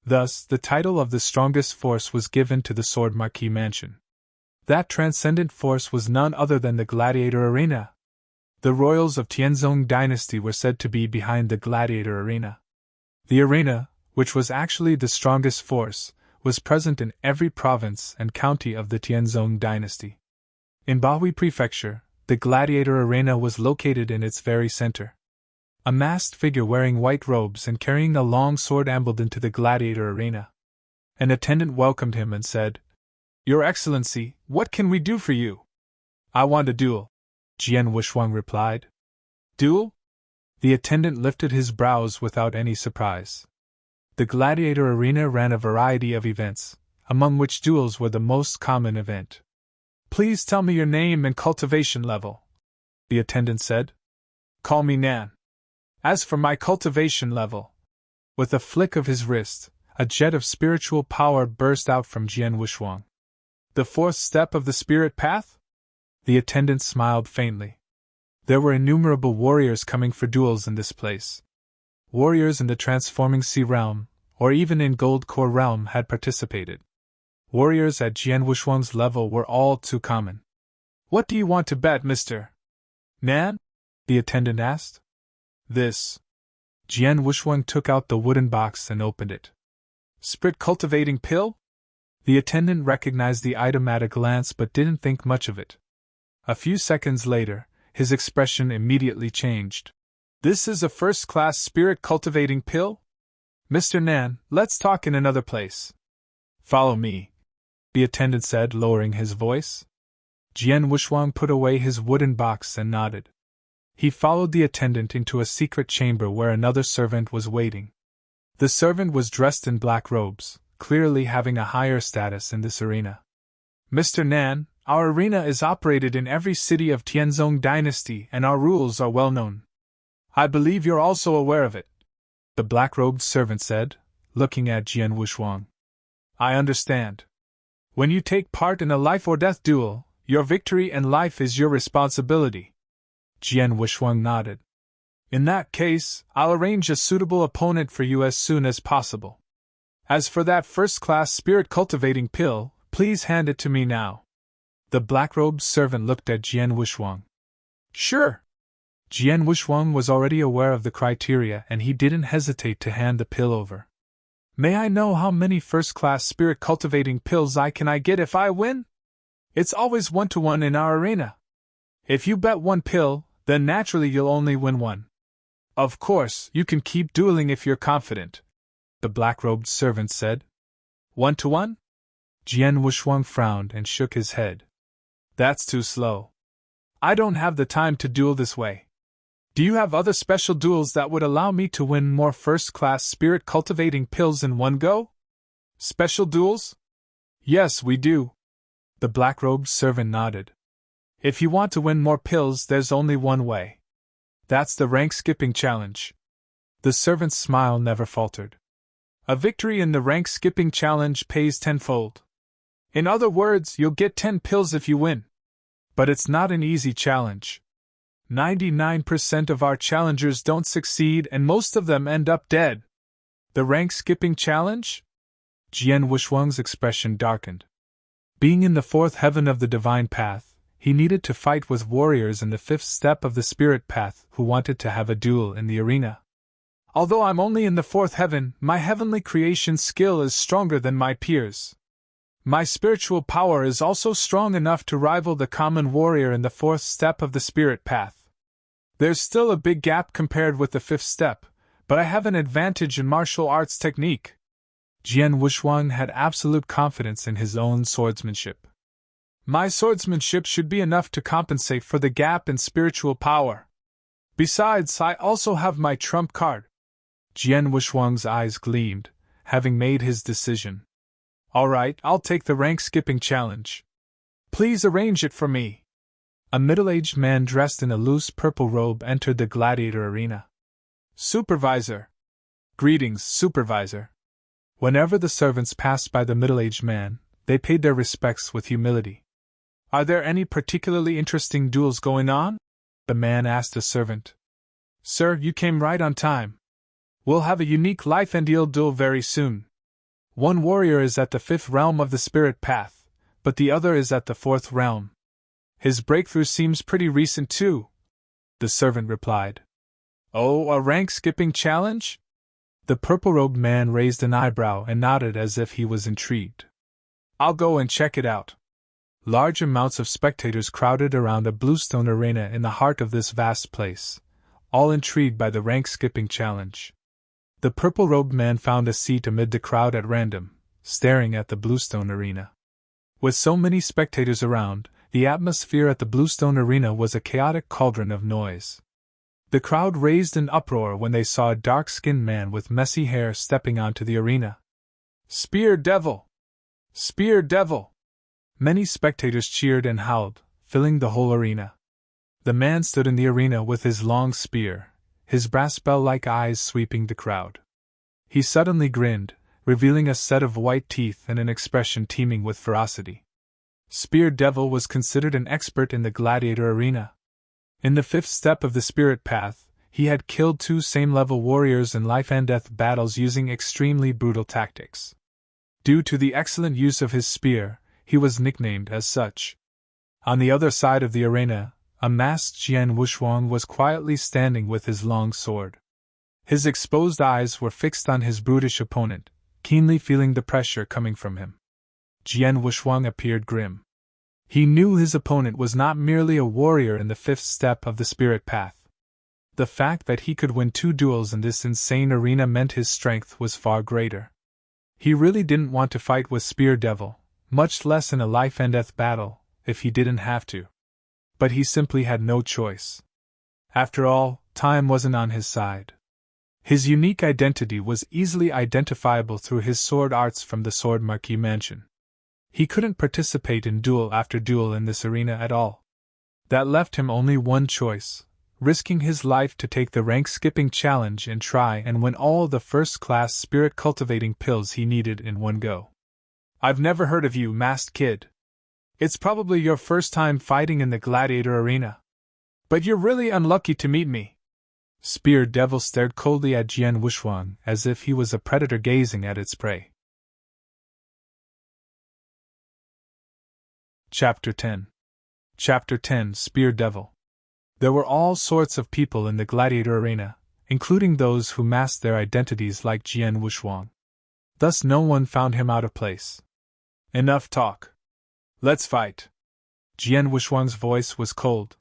Thus, the title of the strongest force was given to the Sword Marquis Mansion. That transcendent force was none other than the gladiator arena. The royals of Tianzong dynasty were said to be behind the gladiator arena. The arena, which was actually the strongest force, was present in every province and county of the Tianzong dynasty. In Bahui Prefecture, the gladiator arena was located in its very center. A masked figure wearing white robes and carrying a long sword ambled into the gladiator arena. An attendant welcomed him and said, "Your Excellency, what can we do for you?" "I want a duel," Jian Wushuang replied. "Duel?" The attendant lifted his brows without any surprise. The gladiator arena ran a variety of events, among which duels were the most common event. "Please tell me your name and cultivation level," the attendant said. "Call me Nan. As for my cultivation level..." With a flick of his wrist, a jet of spiritual power burst out from Jian Wushuang. "The 4th step of the spirit path?" The attendant smiled faintly. There were innumerable warriors coming for duels in this place. Warriors in the transforming sea realm, or even in gold core realm, had participated. Warriors at Jian Wushuang's level were all too common. "What do you want to bet, Mr. Nan?" the attendant asked. "This." Jian Wushuang took out the wooden box and opened it. "Spirit cultivating pill?" The attendant recognized the item at a glance but didn't think much of it. A few seconds later, his expression immediately changed. "This is a first-class spirit-cultivating pill? Mr. Nan, let's talk in another place." "Follow me," the attendant said, lowering his voice. Jian Wushuang put away his wooden box and nodded. He followed the attendant into a secret chamber where another servant was waiting. The servant was dressed in black robes, clearly having a higher status in this arena. "Mr. Nan, our arena is operated in every city of Tianzong dynasty and our rules are well known. I believe you're also aware of it," the black-robed servant said, looking at Jian Wushuang. "I understand. When you take part in a life-or-death duel, your victory and life is your responsibility." Jian Wushuang nodded. "In that case, I'll arrange a suitable opponent for you as soon as possible. As for that first-class spirit-cultivating pill, please hand it to me now." The black-robed servant looked at Jian Wushuang. "Sure." Jian Wushuang was already aware of the criteria and he didn't hesitate to hand the pill over. "May I know how many first-class spirit-cultivating pills I get if I win? It's always 1-to-1 in our arena. If you bet 1 pill, then naturally you'll only win 1. Of course, you can keep dueling if you're confident," the black-robed servant said. 1-to-1? Jian Wushuang frowned and shook his head. "That's too slow. I don't have the time to duel this way. Do you have other special duels that would allow me to win more first-class spirit-cultivating pills in one go?" "Special duels? Yes, we do." The black-robed servant nodded. "If you want to win more pills, there's only one way. That's the rank-skipping challenge." The servant's smile never faltered. "A victory in the rank-skipping challenge pays 10-fold. In other words, you'll get 10 pills if you win. But it's not an easy challenge. 99% of our challengers don't succeed and most of them end up dead." "The rank-skipping challenge?" Jian Wushuang's expression darkened. Being in the 4th heaven of the divine path, he needed to fight with warriors in the 5th step of the spirit path who wanted to have a duel in the arena. Although I'm only in the 4th heaven, my heavenly creation skill is stronger than my peers. My spiritual power is also strong enough to rival the common warrior in the 4th step of the spirit path. There's still a big gap compared with the 5th step, but I have an advantage in martial arts technique. Jian Wuxuang had absolute confidence in his own swordsmanship. My swordsmanship should be enough to compensate for the gap in spiritual power. Besides, I also have my trump card. Jian Wuxuang's eyes gleamed, having made his decision. All right, I'll take the rank-skipping challenge. Please arrange it for me. A middle-aged man dressed in a loose purple robe entered the gladiator arena. Supervisor. Greetings, Supervisor. Whenever the servants passed by the middle-aged man, they paid their respects with humility. Are there any particularly interesting duels going on? The man asked a servant. Sir, you came right on time. We'll have a unique life and deal duel very soon. One warrior is at the 5th realm of the spirit path, but the other is at the 4th realm. His breakthrough seems pretty recent too, the servant replied. Oh, a rank-skipping challenge? The purple-robed man raised an eyebrow and nodded as if he was intrigued. I'll go and check it out. Large amounts of spectators crowded around a bluestone arena in the heart of this vast place, all intrigued by the rank-skipping challenge. The purple-robed man found a seat amid the crowd at random, staring at the bluestone arena. With so many spectators around, the atmosphere at the bluestone arena was a chaotic cauldron of noise. The crowd raised an uproar when they saw a dark-skinned man with messy hair stepping onto the arena. Spear Devil! Spear Devil! Many spectators cheered and howled, filling the whole arena. The man stood in the arena with his long spear, his brass bell-like eyes sweeping the crowd. He suddenly grinned, revealing a set of white teeth and an expression teeming with ferocity. Spear Devil was considered an expert in the gladiator arena. In the 5th step of the spirit path, he had killed 2 same-level warriors in life-and-death battles using extremely brutal tactics. Due to the excellent use of his spear, he was nicknamed as such. On the other side of the arena, a masked Jian Wuxuang was quietly standing with his long sword. His exposed eyes were fixed on his brutish opponent, keenly feeling the pressure coming from him. Jian Wuxuang appeared grim. He knew his opponent was not merely a warrior in the 5th step of the spirit path. The fact that he could win 2 duels in this insane arena meant his strength was far greater. He really didn't want to fight with Spear Devil, much less in a life-and-death battle, if he didn't have to. But he simply had no choice. After all, time wasn't on his side. His unique identity was easily identifiable through his sword arts from the Sword Marquis Mansion. He couldn't participate in duel after duel in this arena at all. That left him only one choice, risking his life to take the rank-skipping challenge and try and win all the first-class spirit-cultivating pills he needed in one go. I've never heard of you, masked kid. It's probably your first time fighting in the gladiator arena. But you're really unlucky to meet me. Spear Devil stared coldly at Jian Wuxuang as if he was a predator gazing at its prey. Chapter 10. Chapter 10 Spear Devil. There were all sorts of people in the gladiator arena, including those who masked their identities like Jian Wuxuang. Thus no one found him out of place. Enough talk. Let's fight. Jian Wuxuang's voice was cold.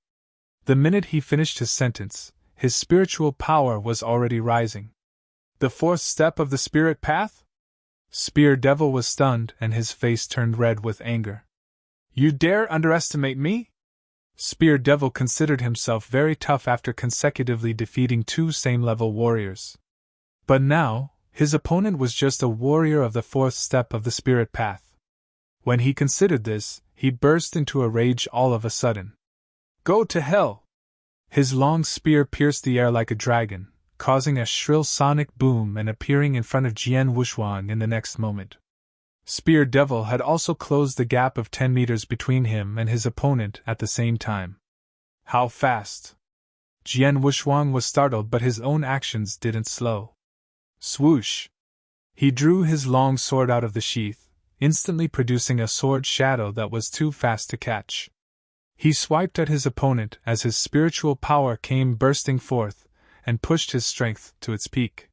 The minute he finished his sentence, his spiritual power was already rising. The 4th step of the spirit path? Spear Devil was stunned and his face turned red with anger. You dare underestimate me? Spear Devil considered himself very tough after consecutively defeating 2 same-level warriors. But now, his opponent was just a warrior of the 4th step of the spirit path. When he considered this, he burst into a rage all of a sudden. Go to hell! His long spear pierced the air like a dragon, causing a shrill sonic boom and appearing in front of Jian Wuxuang in the next moment. Spear Devil had also closed the gap of 10 meters between him and his opponent at the same time. How fast! Jian Wuxuang was startled, but his own actions didn't slow. Swoosh! He drew his long sword out of the sheath, instantly producing a sword shadow that was too fast to catch. He swiped at his opponent as his spiritual power came bursting forth, and pushed his strength to its peak.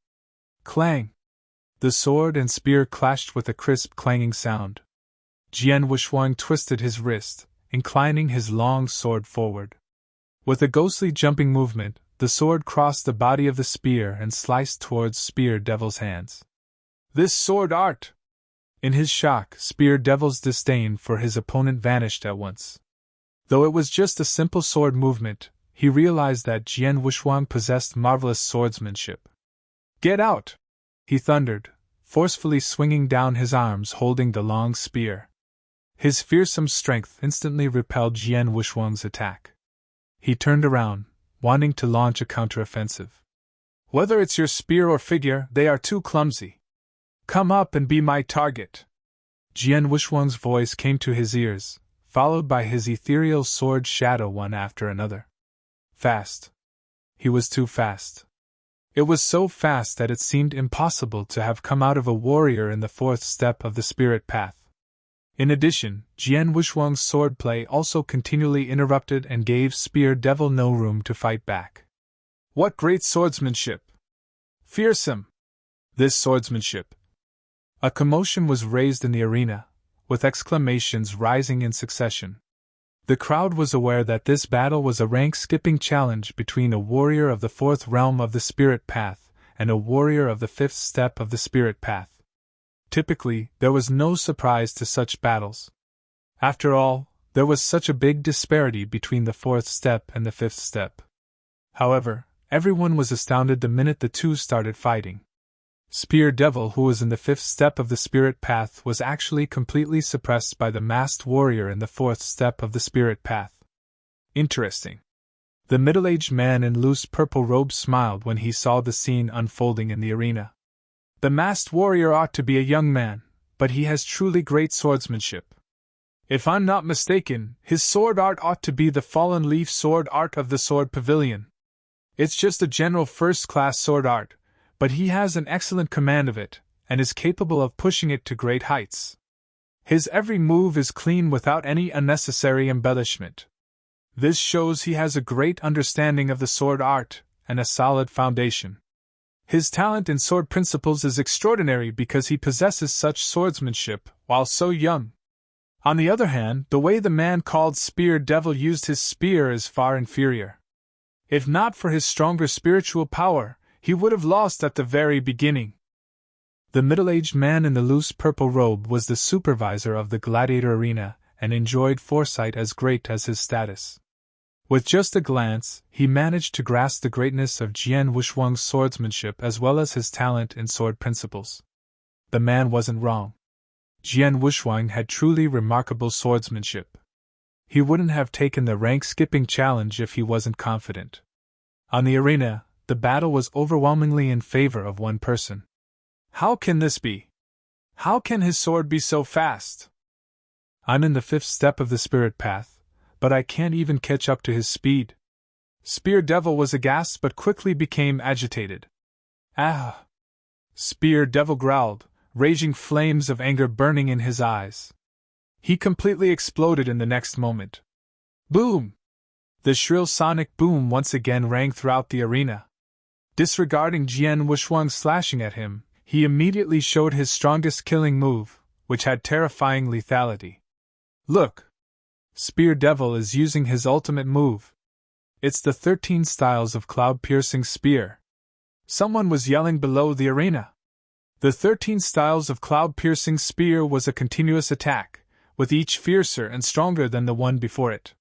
Clang! The sword and spear clashed with a crisp clanging sound. Jian Wuxuang twisted his wrist, inclining his long sword forward. With a ghostly jumping movement, the sword crossed the body of the spear and sliced towards Spear Devil's hands. This sword art! In his shock, Spear Devil's disdain for his opponent vanished at once. Though it was just a simple sword movement, he realized that Jian Wuxuang possessed marvelous swordsmanship. Get out! He thundered, forcefully swinging down his arms holding the long spear. His fearsome strength instantly repelled Jian Wuxuang's attack. He turned around, wanting to launch a counteroffensive. Whether it's your spear or figure, they are too clumsy. Come up and be my target. Jian Wuxuang's voice came to his ears, followed by his ethereal sword shadow one after another. Fast. He was too fast. It was so fast that it seemed impossible to have come out of a warrior in the fourth step of the spirit path. In addition, Jian Wuxuang's swordplay also continually interrupted and gave Spear Devil no room to fight back. What great swordsmanship! Fearsome! This swordsmanship! A commotion was raised in the arena, with exclamations rising in succession. The crowd was aware that this battle was a rank-skipping challenge between a warrior of the fourth realm of the spirit path and a warrior of the fifth step of the spirit path. Typically, there was no surprise to such battles. After all, there was such a big disparity between the fourth step and the fifth step. However, everyone was astounded the minute the two started fighting. Spear Devil, who was in the fifth step of the spirit path, was actually completely suppressed by the masked warrior in the fourth step of the spirit path. Interesting. The middle-aged man in loose purple robes smiled when he saw the scene unfolding in the arena. The masked warrior ought to be a young man, but he has truly great swordsmanship. If I'm not mistaken, his sword art ought to be the fallen leaf sword art of the sword pavilion. It's just a general first-class sword art, but he has an excellent command of it, and is capable of pushing it to great heights. His every move is clean without any unnecessary embellishment. This shows he has a great understanding of the sword art, and a solid foundation. His talent in sword principles is extraordinary because he possesses such swordsmanship while so young. On the other hand, the way the man called Spear Devil used his spear is far inferior. If not for his stronger spiritual power, he would have lost at the very beginning. The middle-aged man in the loose purple robe was the supervisor of the gladiator arena and enjoyed foresight as great as his status. With just a glance, he managed to grasp the greatness of Jian Wuxuang's swordsmanship as well as his talent in sword principles. The man wasn't wrong. Jian Wuxuang had truly remarkable swordsmanship. He wouldn't have taken the rank-skipping challenge if he wasn't confident. On the arena, the battle was overwhelmingly in favor of one person. How can this be? How can his sword be so fast? I'm in the fifth step of the spirit path, but I can't even catch up to his speed. Spear Devil was aghast but quickly became agitated. Ah! Spear Devil growled, raging flames of anger burning in his eyes. He completely exploded in the next moment. Boom! The shrill sonic boom once again rang throughout the arena. Disregarding Jian Wuxuang slashing at him, he immediately showed his strongest killing move, which had terrifying lethality. Look! Spear Devil is using his ultimate move. It's the 13 styles of cloud-piercing spear. Someone was yelling below the arena. The 13 styles of cloud-piercing spear was a continuous attack, with each fiercer and stronger than the one before it.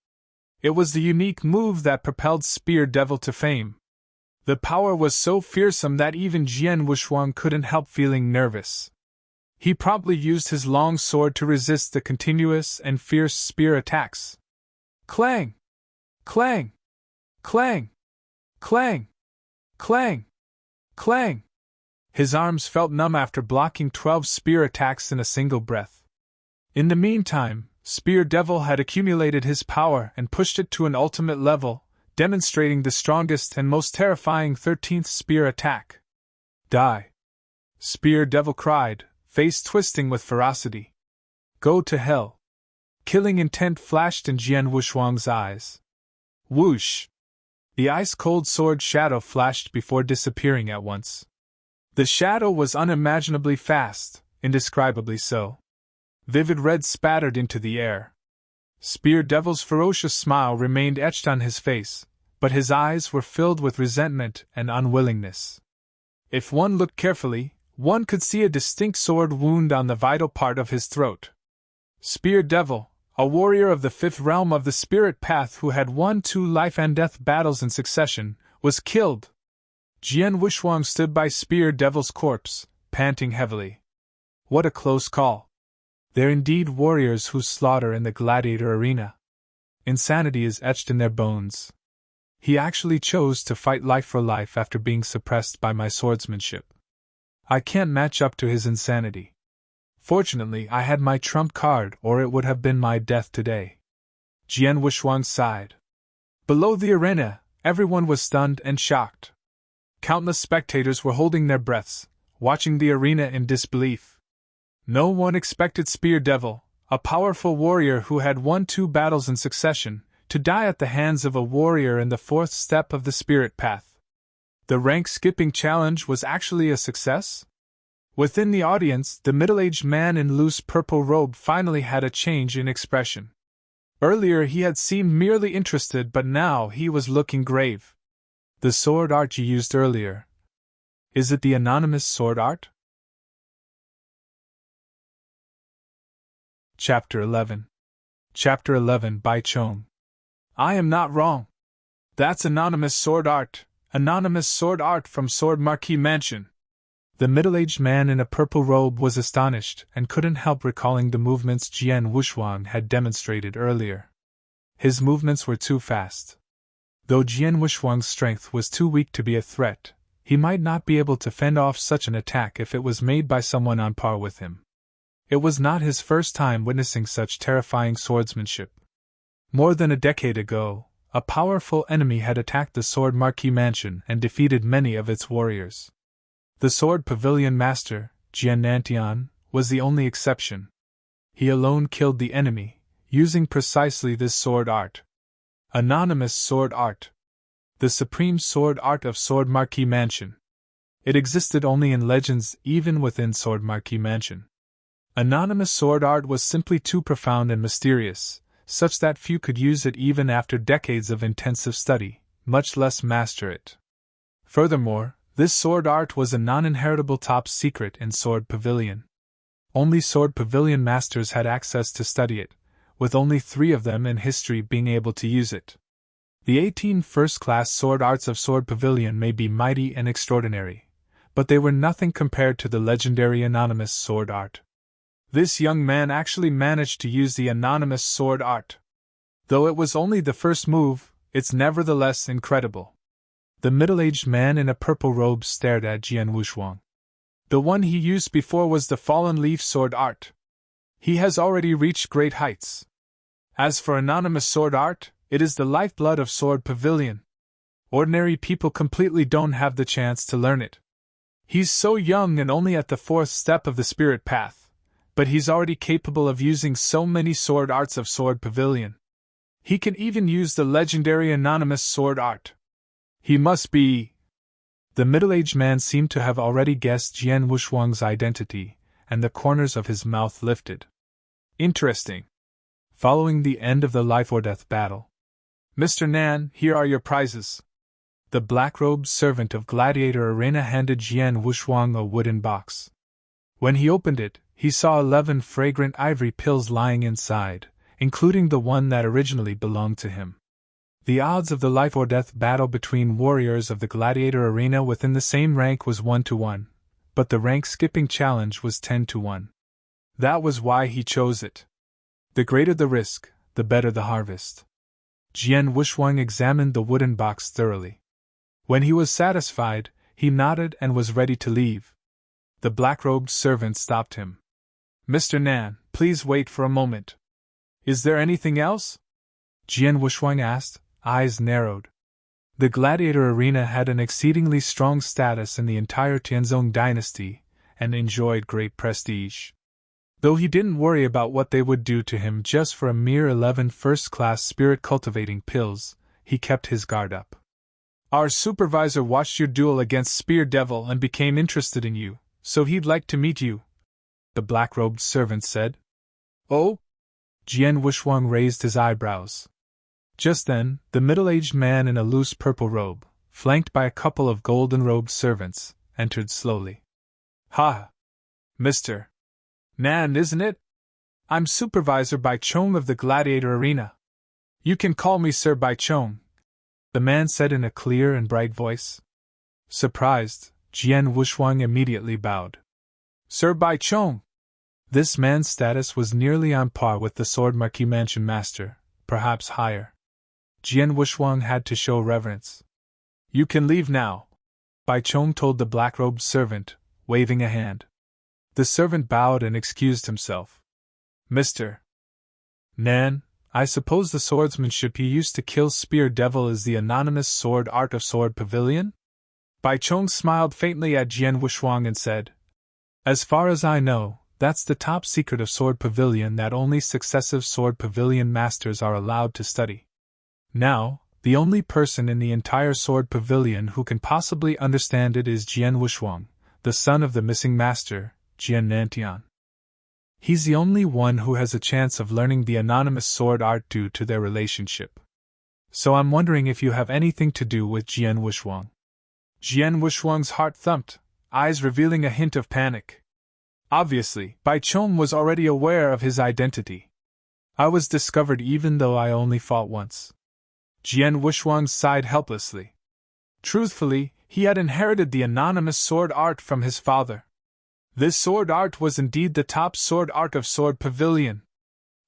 It was the unique move that propelled Spear Devil to fame. The power was so fearsome that even Jian Wuxuang couldn't help feeling nervous. He promptly used his long sword to resist the continuous and fierce spear attacks. Clang! Clang! Clang! Clang! Clang! Clang! His arms felt numb after blocking 12 spear attacks in a single breath. In the meantime, Spear Devil had accumulated his power and pushed it to an ultimate level, demonstrating the strongest and most terrifying 13th spear attack. Die! Spear Devil cried, face twisting with ferocity. Go to hell! killing intent flashed in Jian Wuxuang's eyes. Whoosh! The ice-cold sword shadow flashed before disappearing at once. The shadow was unimaginably fast, indescribably so. Vivid red spattered into the air. Spear Devil's ferocious smile remained etched on his face, but his eyes were filled with resentment and unwillingness. If one looked carefully, one could see a distinct sword wound on the vital part of his throat. Spear Devil, a warrior of the fifth realm of the spirit path who had won 2 life-and-death battles in succession, was killed. Jian Wuxuang stood by Spear Devil's corpse, panting heavily. What a close call. They're indeed warriors who slaughter in the gladiator arena. Insanity is etched in their bones. He actually chose to fight life for life after being suppressed by my swordsmanship. I can't match up to his insanity. Fortunately, I had my trump card, or it would have been my death today. Jian Wuxuang sighed. Below the arena, everyone was stunned and shocked. Countless spectators were holding their breaths, watching the arena in disbelief. No one expected Spear Devil, a powerful warrior who had won 2 battles in succession, to die at the hands of a warrior in the 4th step of the spirit path. The rank-skipping challenge was actually a success? Within the audience, the middle-aged man in loose purple robe finally had a change in expression. Earlier he had seemed merely interested, but now he was looking grave. The sword art you used earlier. Is it the anonymous sword art? Chapter 11. Chapter 11 by Chong. I am not wrong. That's anonymous sword art. Anonymous sword art from Sword Marquis Mansion. The middle-aged man in a purple robe was astonished and couldn't help recalling the movements Jian Wuxuang had demonstrated earlier. His movements were too fast. Though Jian Wuxuang's strength was too weak to be a threat, he might not be able to fend off such an attack if it was made by someone on par with him. It was not his first time witnessing such terrifying swordsmanship. More than a decade ago, a powerful enemy had attacked the Sword Marquis Mansion and defeated many of its warriors. The Sword Pavilion Master, Jian Nantian, was the only exception. He alone killed the enemy, using precisely this sword art. Anonymous sword art. The supreme sword art of Sword Marquis Mansion. It existed only in legends, even within Sword Marquis Mansion. Anonymous sword art was simply too profound and mysterious, such that few could use it even after decades of intensive study, much less master it. Furthermore, this sword art was a non-inheritable top secret in Sword Pavilion. Only Sword Pavilion masters had access to study it, with only 3 of them in history being able to use it. The 18 first-class sword arts of Sword Pavilion may be mighty and extraordinary, but they were nothing compared to the legendary anonymous sword art. This young man actually managed to use the anonymous sword art. Though it was only the first move, it's nevertheless incredible. The middle-aged man in a purple robe stared at Jian Wuxuang. The one he used before was the fallen leaf sword art. He has already reached great heights. As for anonymous sword art, it is the lifeblood of Sword Pavilion. Ordinary people completely don't have the chance to learn it. He's so young and only at the 4th step of the spirit path, but he's already capable of using so many sword arts of Sword Pavilion. He can even use the legendary anonymous sword art. He must be... The middle-aged man seemed to have already guessed Jian Wuxuang's identity, and the corners of his mouth lifted. Interesting. Following the end of the life-or-death battle. Mr. Nan, here are your prizes. The black-robed servant of Gladiator Arena handed Jian Wuxuang a wooden box. When he opened it, he saw 11 fragrant ivory pills lying inside, including the one that originally belonged to him. The odds of the life-or-death battle between warriors of the Gladiator Arena within the same rank was 1-to-1, but the rank-skipping challenge was 10-to-1. That was why he chose it. The greater the risk, the better the harvest. Jian Wuxuang examined the wooden box thoroughly. When he was satisfied, he nodded and was ready to leave. The black-robed servant stopped him. Mr. Nan, please wait for a moment. Is there anything else? Jian Wuxuang asked, eyes narrowed. The Gladiator Arena had an exceedingly strong status in the entire Tianzong dynasty, and enjoyed great prestige. Though he didn't worry about what they would do to him just for a mere 11 first-class spirit-cultivating pills, he kept his guard up. Our supervisor watched your duel against Spear Devil and became interested in you, so he'd like to meet you, the black-robed servant said. Oh? Jian Wuxuang raised his eyebrows. Just then, the middle-aged man in a loose purple robe, flanked by a couple of golden-robed servants, entered slowly. Ha! Mr. Nan, isn't it? I'm Supervisor Bai Chong of the Gladiator Arena. You can call me Sir Bai Chong, the man said in a clear and bright voice. Surprised, Jian Wuxuang immediately bowed. Sir Bai Chong! This man's status was nearly on par with the Sword Marquis Mansion Master, perhaps higher. Jian Wuxuang had to show reverence. You can leave now, Bai Chong told the black-robed servant, waving a hand. The servant bowed and excused himself. Mr. Nan, I suppose the swordsmanship you used to kill Spear Devil is the anonymous sword art of Sword Pavilion? Bai Chong smiled faintly at Jian Wuxuang and said, As far as I know, that's the top secret of Sword Pavilion that only successive Sword Pavilion masters are allowed to study. Now, the only person in the entire Sword Pavilion who can possibly understand it is Jian Wuxuang, the son of the missing master, Jian Nantian. He's the only one who has a chance of learning the anonymous sword art due to their relationship. So I'm wondering if you have anything to do with Jian Wuxuang. Jian Wuxuang's heart thumped, eyes revealing a hint of panic. Obviously, Bai Chong was already aware of his identity. I was discovered even though I only fought once. Jian Wuxuang sighed helplessly. Truthfully, he had inherited the anonymous sword art from his father. This sword art was indeed the top sword art of Sword Pavilion.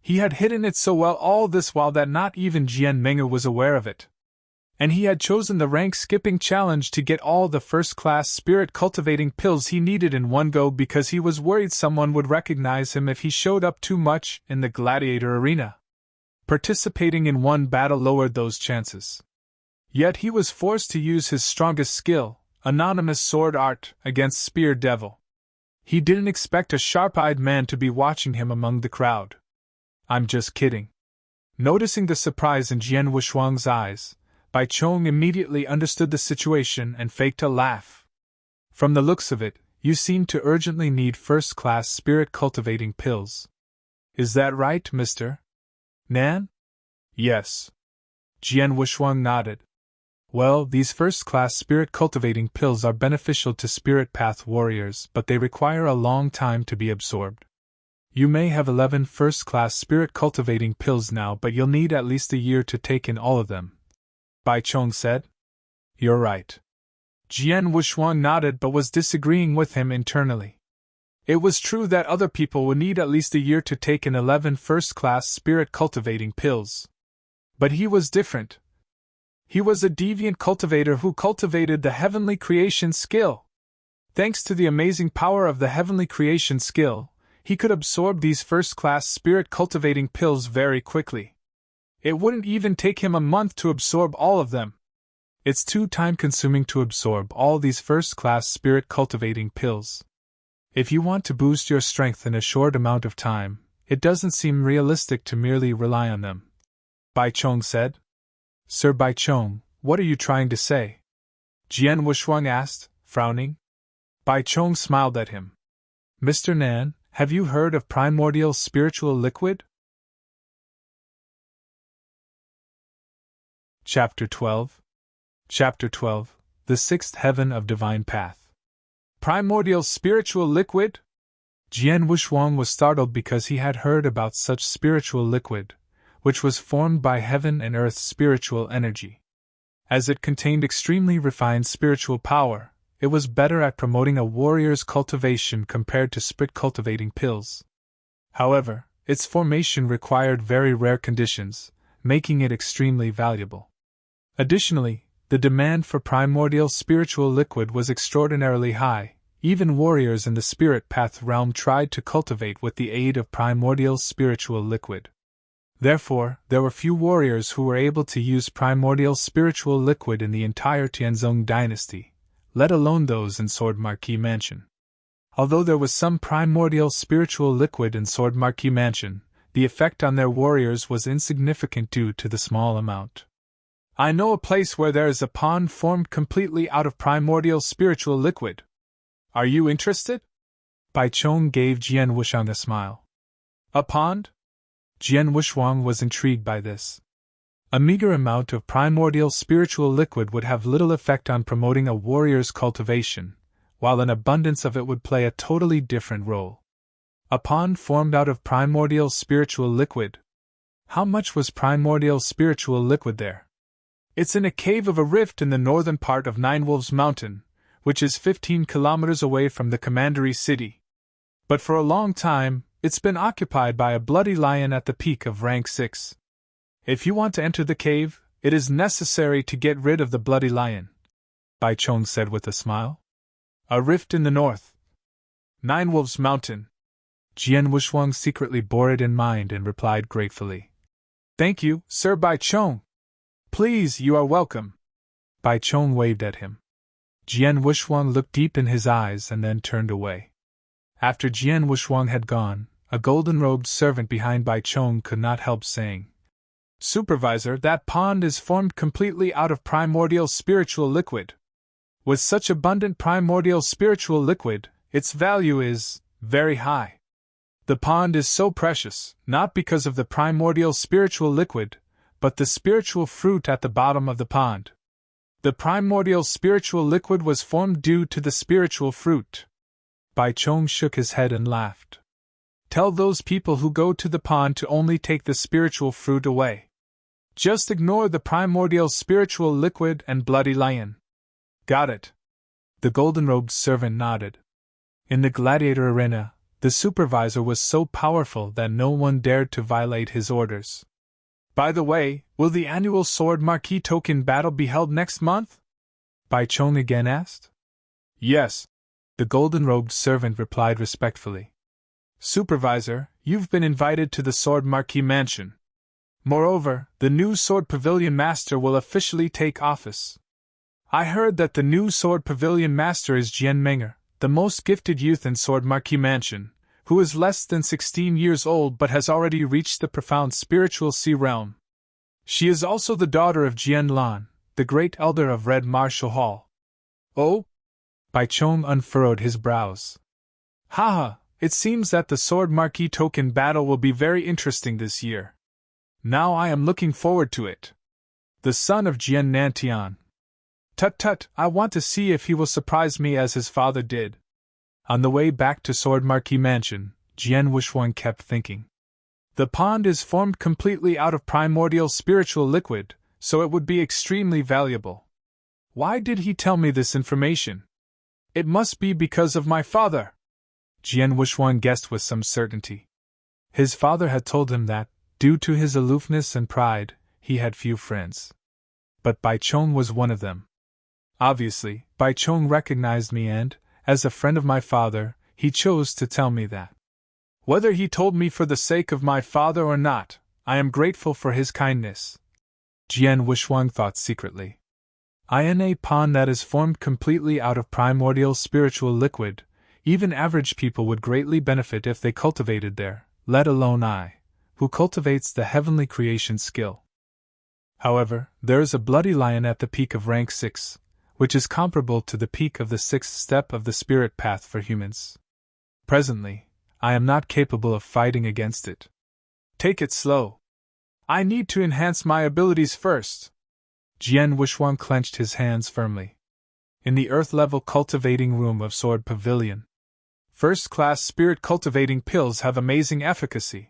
He had hidden it so well all this while that not even Jian Meng'er was aware of it. And he had chosen the rank-skipping challenge to get all the first-class spirit-cultivating pills he needed in one go because he was worried someone would recognize him if he showed up too much in the gladiator arena. Participating in one battle lowered those chances. Yet he was forced to use his strongest skill, anonymous sword art, against Spear Devil. He didn't expect a sharp-eyed man to be watching him among the crowd. I'm just kidding. Noticing the surprise in Jian Wuxuang's eyes, Bai Chong immediately understood the situation and faked a laugh. From the looks of it, you seem to urgently need first-class spirit-cultivating pills. Is that right, Mr. Nan? Yes. Jian Wuxuang nodded. Well, these first-class spirit-cultivating pills are beneficial to spirit path warriors, but they require a long time to be absorbed. You may have 11 first-class spirit-cultivating pills now, but you'll need at least a year to take in all of them, Bai Chong said. You're right. Jian Wuxuang nodded but was disagreeing with him internally. It was true that other people would need at least a year to take in 11 first-class spirit-cultivating pills. But he was different. He was a deviant cultivator who cultivated the heavenly creation skill. Thanks to the amazing power of the heavenly creation skill, he could absorb these first-class spirit-cultivating pills very quickly. It wouldn't even take him a month to absorb all of them. It's too time-consuming to absorb all these first-class spirit-cultivating pills. If you want to boost your strength in a short amount of time, it doesn't seem realistic to merely rely on them, Bai Chong said. Sir Bai Chong, what are you trying to say? Jian Wuxuang asked, frowning. Bai Chong smiled at him. Mr. Nan, have you heard of primordial spiritual liquid? Chapter 12. Chapter 12. The Sixth Heaven of Divine Path. Primordial spiritual liquid? Jian Wuxuang was startled because he had heard about such spiritual liquid, which was formed by heaven and earth's spiritual energy. As it contained extremely refined spiritual power, it was better at promoting a warrior's cultivation compared to spirit-cultivating pills. However, its formation required very rare conditions, making it extremely valuable. Additionally, the demand for primordial spiritual liquid was extraordinarily high. Even warriors in the spirit path realm tried to cultivate with the aid of primordial spiritual liquid. Therefore, there were few warriors who were able to use primordial spiritual liquid in the entire Tianzong dynasty, let alone those in Sword Marquis Mansion. Although there was some primordial spiritual liquid in Sword Marquis Mansion, the effect on their warriors was insignificant due to the small amount. I know a place where there is a pond formed completely out of primordial spiritual liquid. Are you interested? Bai Chong gave Jian Wushang a smile. A pond? Jian Wushang was intrigued by this. A meager amount of primordial spiritual liquid would have little effect on promoting a warrior's cultivation, while an abundance of it would play a totally different role. A pond formed out of primordial spiritual liquid. How much was primordial spiritual liquid there? It's in a cave of a rift in the northern part of Nine Wolves Mountain, which is 15 kilometers away from the commandery city. But for a long time, it's been occupied by a bloody lion at the peak of rank 6. If you want to enter the cave, it is necessary to get rid of the bloody lion, Bai Chong said with a smile. A rift in the north. Nine Wolves Mountain. Jian Wushang secretly bore it in mind and replied gratefully. Thank you, Sir Bai Chong. Please, you are welcome. Bai Chong waved at him. Jian Wushang looked deep in his eyes and then turned away. After Jian Wushang had gone, a golden-robed servant behind Bai Chong could not help saying, Supervisor, that pond is formed completely out of primordial spiritual liquid. With such abundant primordial spiritual liquid, its value is very high. The pond is so precious, not because of the primordial spiritual liquid, but the spiritual fruit at the bottom of the pond. The primordial spiritual liquid was formed due to the spiritual fruit. Bai Chong shook his head and laughed. Tell those people who go to the pond to only take the spiritual fruit away. Just ignore the primordial spiritual liquid and bloody lion. Got it. The golden-robed servant nodded. In the gladiator arena, the supervisor was so powerful that no one dared to violate his orders. By the way, will the annual Sword Marquis token battle be held next month? Bai Chong again asked. Yes, the golden-robed servant replied respectfully. Supervisor, you've been invited to the Sword Marquis Mansion. Moreover, the new Sword Pavilion Master will officially take office. I heard that the new Sword Pavilion Master is Jian Menger, the most gifted youth in Sword Marquis Mansion, who is less than 16 years old but has already reached the profound spiritual sea realm. She is also the daughter of Jian Lan, the great elder of Red Martial Hall. Oh? Bai Chong unfurrowed his brows. Haha, it seems that the Sword Marquis token battle will be very interesting this year. Now I am looking forward to it. The son of Jian Nantian. Tut, I want to see if he will surprise me as his father did. On the way back to Sword Marquis Mansion, Jian Wushang kept thinking. The pond is formed completely out of primordial spiritual liquid, so it would be extremely valuable. Why did he tell me this information? It must be because of my father. Jian Wushang guessed with some certainty. His father had told him that, due to his aloofness and pride, he had few friends. But Bai Chong was one of them. Obviously, Bai Chong recognized me and, as a friend of my father, he chose to tell me that. Whether he told me for the sake of my father or not, I am grateful for his kindness. Jian Wushang thought secretly. In a pond that is formed completely out of primordial spiritual liquid, even average people would greatly benefit if they cultivated there, let alone I, who cultivates the heavenly creation skill. However, there is a bloody lion at the peak of rank 6, which is comparable to the peak of the 6th step of the spirit path for humans. Presently, I am not capable of fighting against it. Take it slow. I need to enhance my abilities first. Jian Wushang clenched his hands firmly. In the earth-level cultivating room of Sword Pavilion, first-class spirit cultivating pills have amazing efficacy.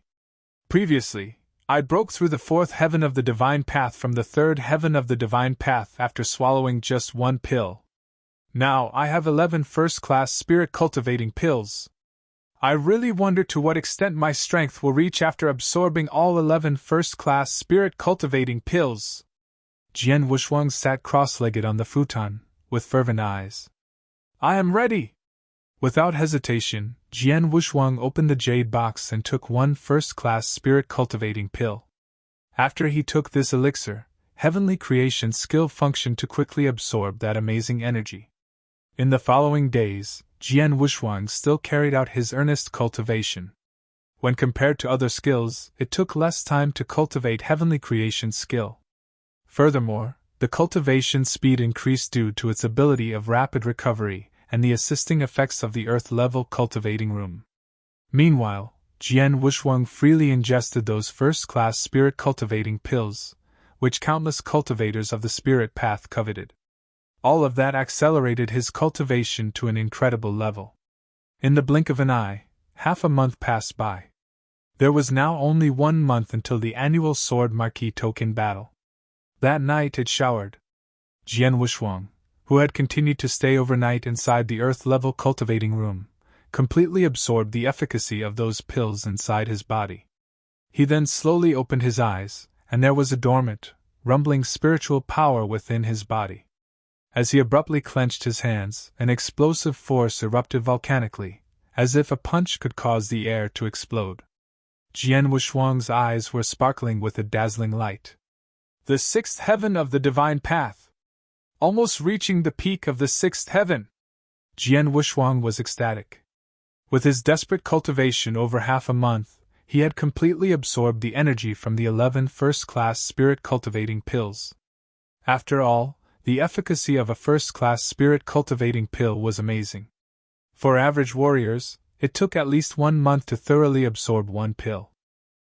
Previously, I broke through the 4th heaven of the divine path from the 3rd heaven of the divine path after swallowing just one pill. Now I have 11 first-class spirit cultivating pills. I really wonder to what extent my strength will reach after absorbing all 11 first-class spirit cultivating pills. Jian Wushang sat cross-legged on the futon, with fervent eyes. I am ready! Without hesitation, Jian Wushang opened the jade box and took one first-class spirit-cultivating pill. After he took this elixir, heavenly creation skill functioned to quickly absorb that amazing energy. In the following days, Jian Wushuang still carried out his earnest cultivation. When compared to other skills, it took less time to cultivate heavenly creation skill. Furthermore, the cultivation speed increased due to its ability of rapid recovery and the assisting effects of the earth-level cultivating room. Meanwhile, Jian Wushuang freely ingested those first-class spirit-cultivating pills, which countless cultivators of the spirit path coveted. All of that accelerated his cultivation to an incredible level. In the blink of an eye, half a month passed by. There was now only 1 month until the annual Sword Marquis token battle. That night it showered. Jian Wushuang, who had continued to stay overnight inside the earth-level cultivating room, completely absorbed the efficacy of those pills inside his body. He then slowly opened his eyes, and there was a dormant, rumbling spiritual power within his body. As he abruptly clenched his hands, an explosive force erupted volcanically, as if a punch could cause the air to explode. Jian Wushuang's eyes were sparkling with a dazzling light. The sixth heaven of the divine path! Almost reaching the peak of the sixth heaven! Jian Wushuang was ecstatic. With his desperate cultivation over half a month, he had completely absorbed the energy from the 11 first-class spirit-cultivating pills. After all, the efficacy of a first-class spirit-cultivating pill was amazing. For average warriors, it took at least 1 month to thoroughly absorb 1 pill.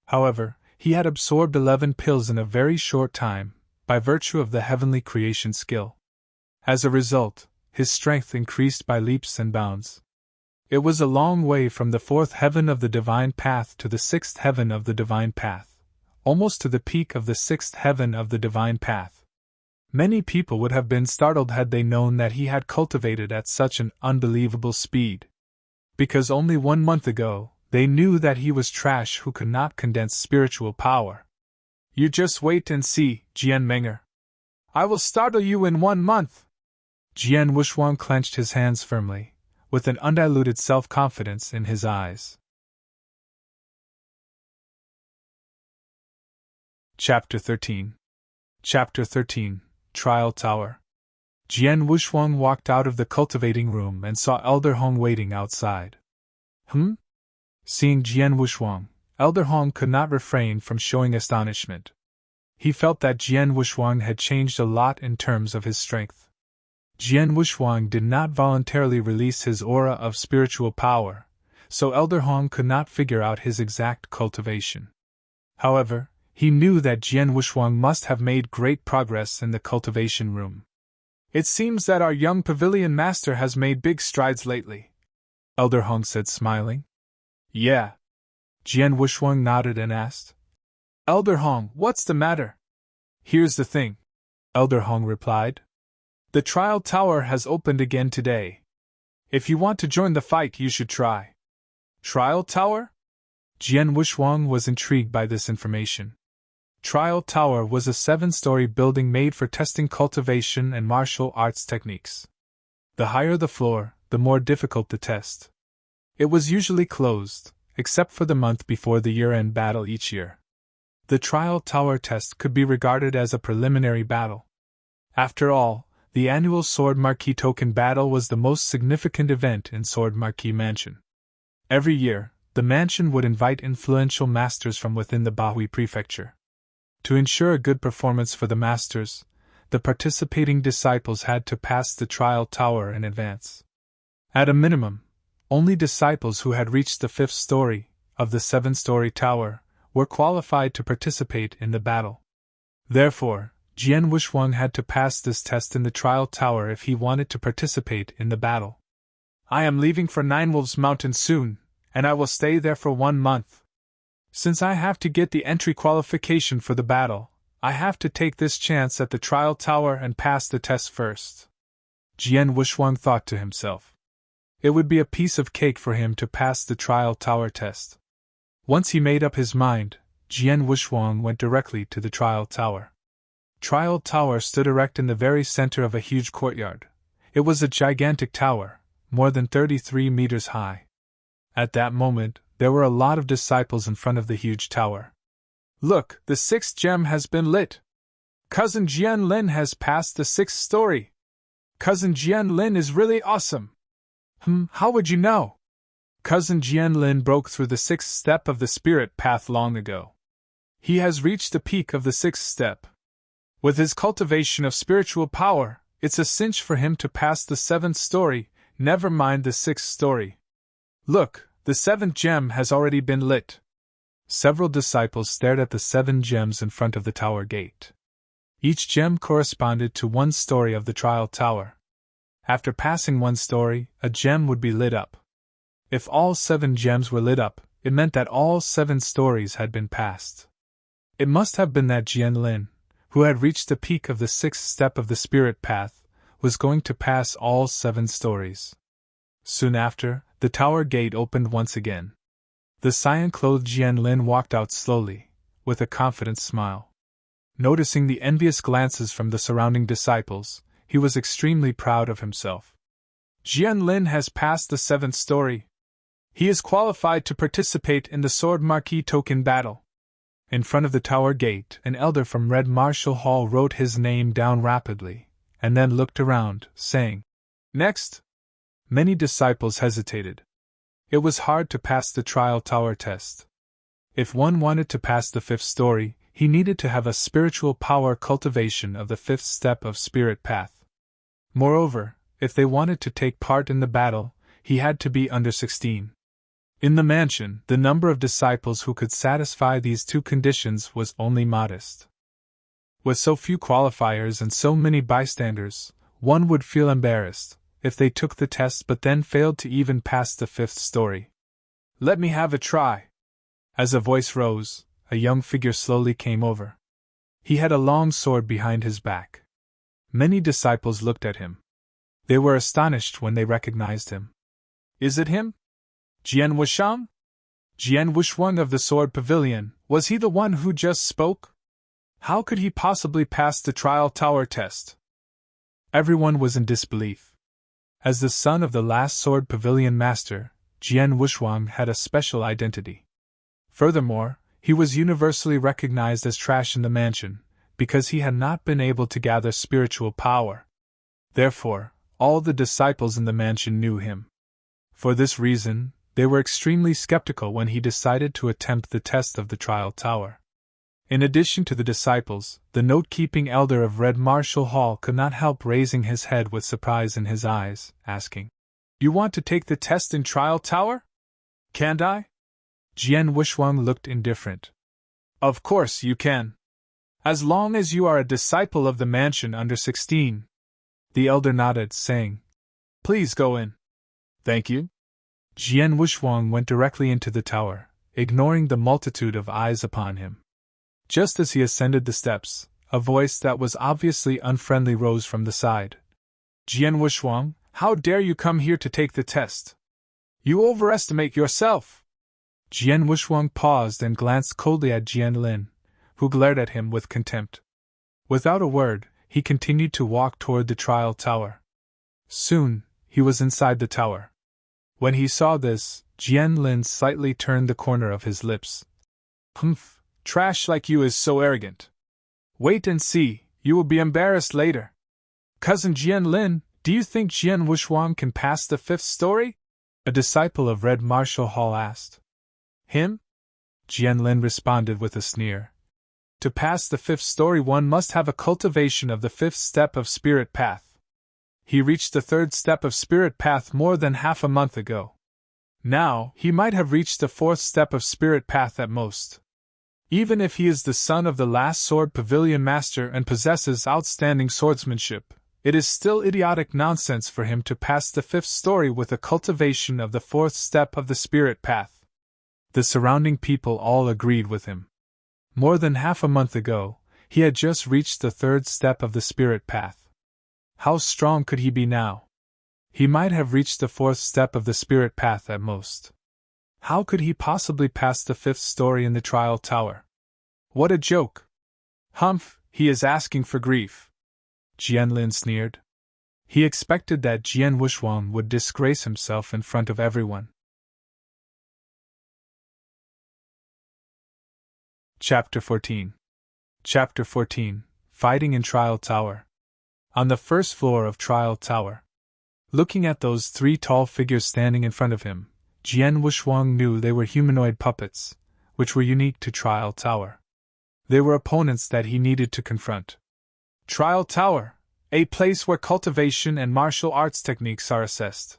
However, he had absorbed 11 pills in a very short time, by virtue of the heavenly creation skill. As a result, his strength increased by leaps and bounds. It was a long way from the 4th heaven of the divine path to the 6th heaven of the divine path, almost to the peak of the 6th heaven of the divine path. Many people would have been startled had they known that he had cultivated at such an unbelievable speed. Because only 1 month ago, they knew that he was trash who could not condense spiritual power. You just wait and see, Jian Meng'er. I will startle you in 1 month! Jian Wushuang clenched his hands firmly, with an undiluted self-confidence in his eyes. Chapter 13. Chapter 13, Trial Tower. Jian Wushuang walked out of the cultivating room and saw Elder Hong waiting outside. Seeing Jian Wushuang, Elder Hong could not refrain from showing astonishment. He felt that Jian Wushuang had changed a lot in terms of his strength. Jian Wushuang did not voluntarily release his aura of spiritual power, so Elder Hong could not figure out his exact cultivation. However, he knew that Jian Wushuang must have made great progress in the cultivation room. It seems that our young pavilion master has made big strides lately, Elder Hong said, smiling. Yeah. Jian Wushuang nodded and asked, Elder Hong, what's the matter? Here's the thing, Elder Hong replied. The trial tower has opened again today. If you want to join the fight, you should try. Trial tower? Jian Wushuang was intrigued by this information. Trial tower was a 7-story building made for testing cultivation and martial arts techniques. The higher the floor, the more difficult the test. It was usually closed, except for the month before the year-end battle each year. The trial tower test could be regarded as a preliminary battle. After all, the annual Sword Marquis token battle was the most significant event in Sword Marquis Mansion. Every year, the mansion would invite influential masters from within the Bahui Prefecture. To ensure a good performance for the masters, the participating disciples had to pass the trial tower in advance. At a minimum, only disciples who had reached the 5th story of the 7-story tower were qualified to participate in the battle. Therefore, Jian Wushuang had to pass this test in the trial tower if he wanted to participate in the battle. I am leaving for Nine Wolves Mountain soon, and I will stay there for 1 month. Since I have to get the entry qualification for the battle, I have to take this chance at the trial tower and pass the test first. Jian Wushuang thought to himself. It would be a piece of cake for him to pass the trial tower test. Once he made up his mind, Jian Wushuang went directly to the trial tower. Trial tower stood erect in the very center of a huge courtyard. It was a gigantic tower, more than 33 meters high. At that moment, there were a lot of disciples in front of the huge tower. Look, the 6th gem has been lit. Cousin Jian Lin has passed the 6th story. Cousin Jian Lin is really awesome. How would you know? Cousin Jian Lin broke through the sixth step of the spirit path long ago. He has reached the peak of the sixth step. With his cultivation of spiritual power, it's a cinch for him to pass the seventh story, never mind the sixth story. Look, the seventh gem has already been lit. Several disciples stared at the 7 gems in front of the tower gate. Each gem corresponded to one story of the trial tower. After passing one story, a gem would be lit up. If all 7 gems were lit up, it meant that all 7 stories had been passed. It must have been that Jian Lin, who had reached the peak of the 6th step of the spirit path, was going to pass all 7 stories. Soon after, the tower gate opened once again. The cyan-clothed Jian Lin walked out slowly, with a confident smile. Noticing the envious glances from the surrounding disciples, he was extremely proud of himself. Jian Lin has passed the 7th story. He is qualified to participate in the Sword Marquis token battle. In front of the tower gate, an elder from Red Marshall Hall wrote his name down rapidly, and then looked around, saying, "Next." Many disciples hesitated. It was hard to pass the trial tower test. If one wanted to pass the 5th story, he needed to have a spiritual power cultivation of the 5th step of spirit path. Moreover, if they wanted to take part in the battle, he had to be under 16. In the mansion, the number of disciples who could satisfy these 2 conditions was only modest. With so few qualifiers and so many bystanders, one would feel embarrassed if they took the test but then failed to even pass the 5th story. "Let me have a try." As a voice rose, a young figure slowly came over. He had a long sword behind his back. Many disciples looked at him. They were astonished when they recognized him. "Is it him? Jian Wushang? Jian Wushuang of the Sword Pavilion, was he the one who just spoke? How could he possibly pass the trial tower test?" Everyone was in disbelief. As the son of the last Sword Pavilion master, Jian Wushuang had a special identity. Furthermore, he was universally recognized as trash in the mansion, because he had not been able to gather spiritual power. Therefore, all the disciples in the mansion knew him. For this reason, they were extremely skeptical when he decided to attempt the test of the trial tower. In addition to the disciples, the note-keeping elder of Red Marshall Hall could not help raising his head with surprise in his eyes, asking, "You want to take the test in trial tower? Can't I?" Jian Wushuang looked indifferent. "Of course you can. As long as you are a disciple of the mansion under 16. The elder nodded, saying, "Please go in." "Thank you." Jian Wushuang went directly into the tower, ignoring the multitude of eyes upon him. Just as he ascended the steps, a voice that was obviously unfriendly rose from the side. "Jian Wushuang, how dare you come here to take the test? You overestimate yourself." Jian Wushuang paused and glanced coldly at Jian Lin, who glared at him with contempt. Without a word, he continued to walk toward the trial tower. Soon, he was inside the tower. When he saw this, Jian Lin slightly turned the corner of his lips. "Humph, trash like you is so arrogant. Wait and see, you will be embarrassed later." "Cousin Jian Lin, do you think Jian Wushuang can pass the 5th story?" a disciple of Red Marshall Hall asked. "Him?" Jian Lin responded with a sneer. "To pass the 5th story one must have a cultivation of the 5th step of spirit path. He reached the 3rd step of spirit path more than half a month ago. Now, he might have reached the 4th step of spirit path at most. Even if he is the son of the last Sword Pavilion master and possesses outstanding swordsmanship, it is still idiotic nonsense for him to pass the 5th story with a cultivation of the 4th step of the spirit path." The surrounding people all agreed with him. More than half a month ago, he had just reached the 3rd step of the spirit path. How strong could he be now? He might have reached the 4th step of the spirit path at most. How could he possibly pass the 5th story in the trial tower? What a joke! "Humph, he is asking for grief," Jian Lin sneered. He expected that Jian Wushuang would disgrace himself in front of everyone. Chapter 14. Chapter 14. Fighting in Trial Tower. On the first floor of Trial Tower. Looking at those three tall figures standing in front of him, Jian Wushuang knew they were humanoid puppets, which were unique to Trial Tower. They were opponents that he needed to confront. Trial Tower, a place where cultivation and martial arts techniques are assessed.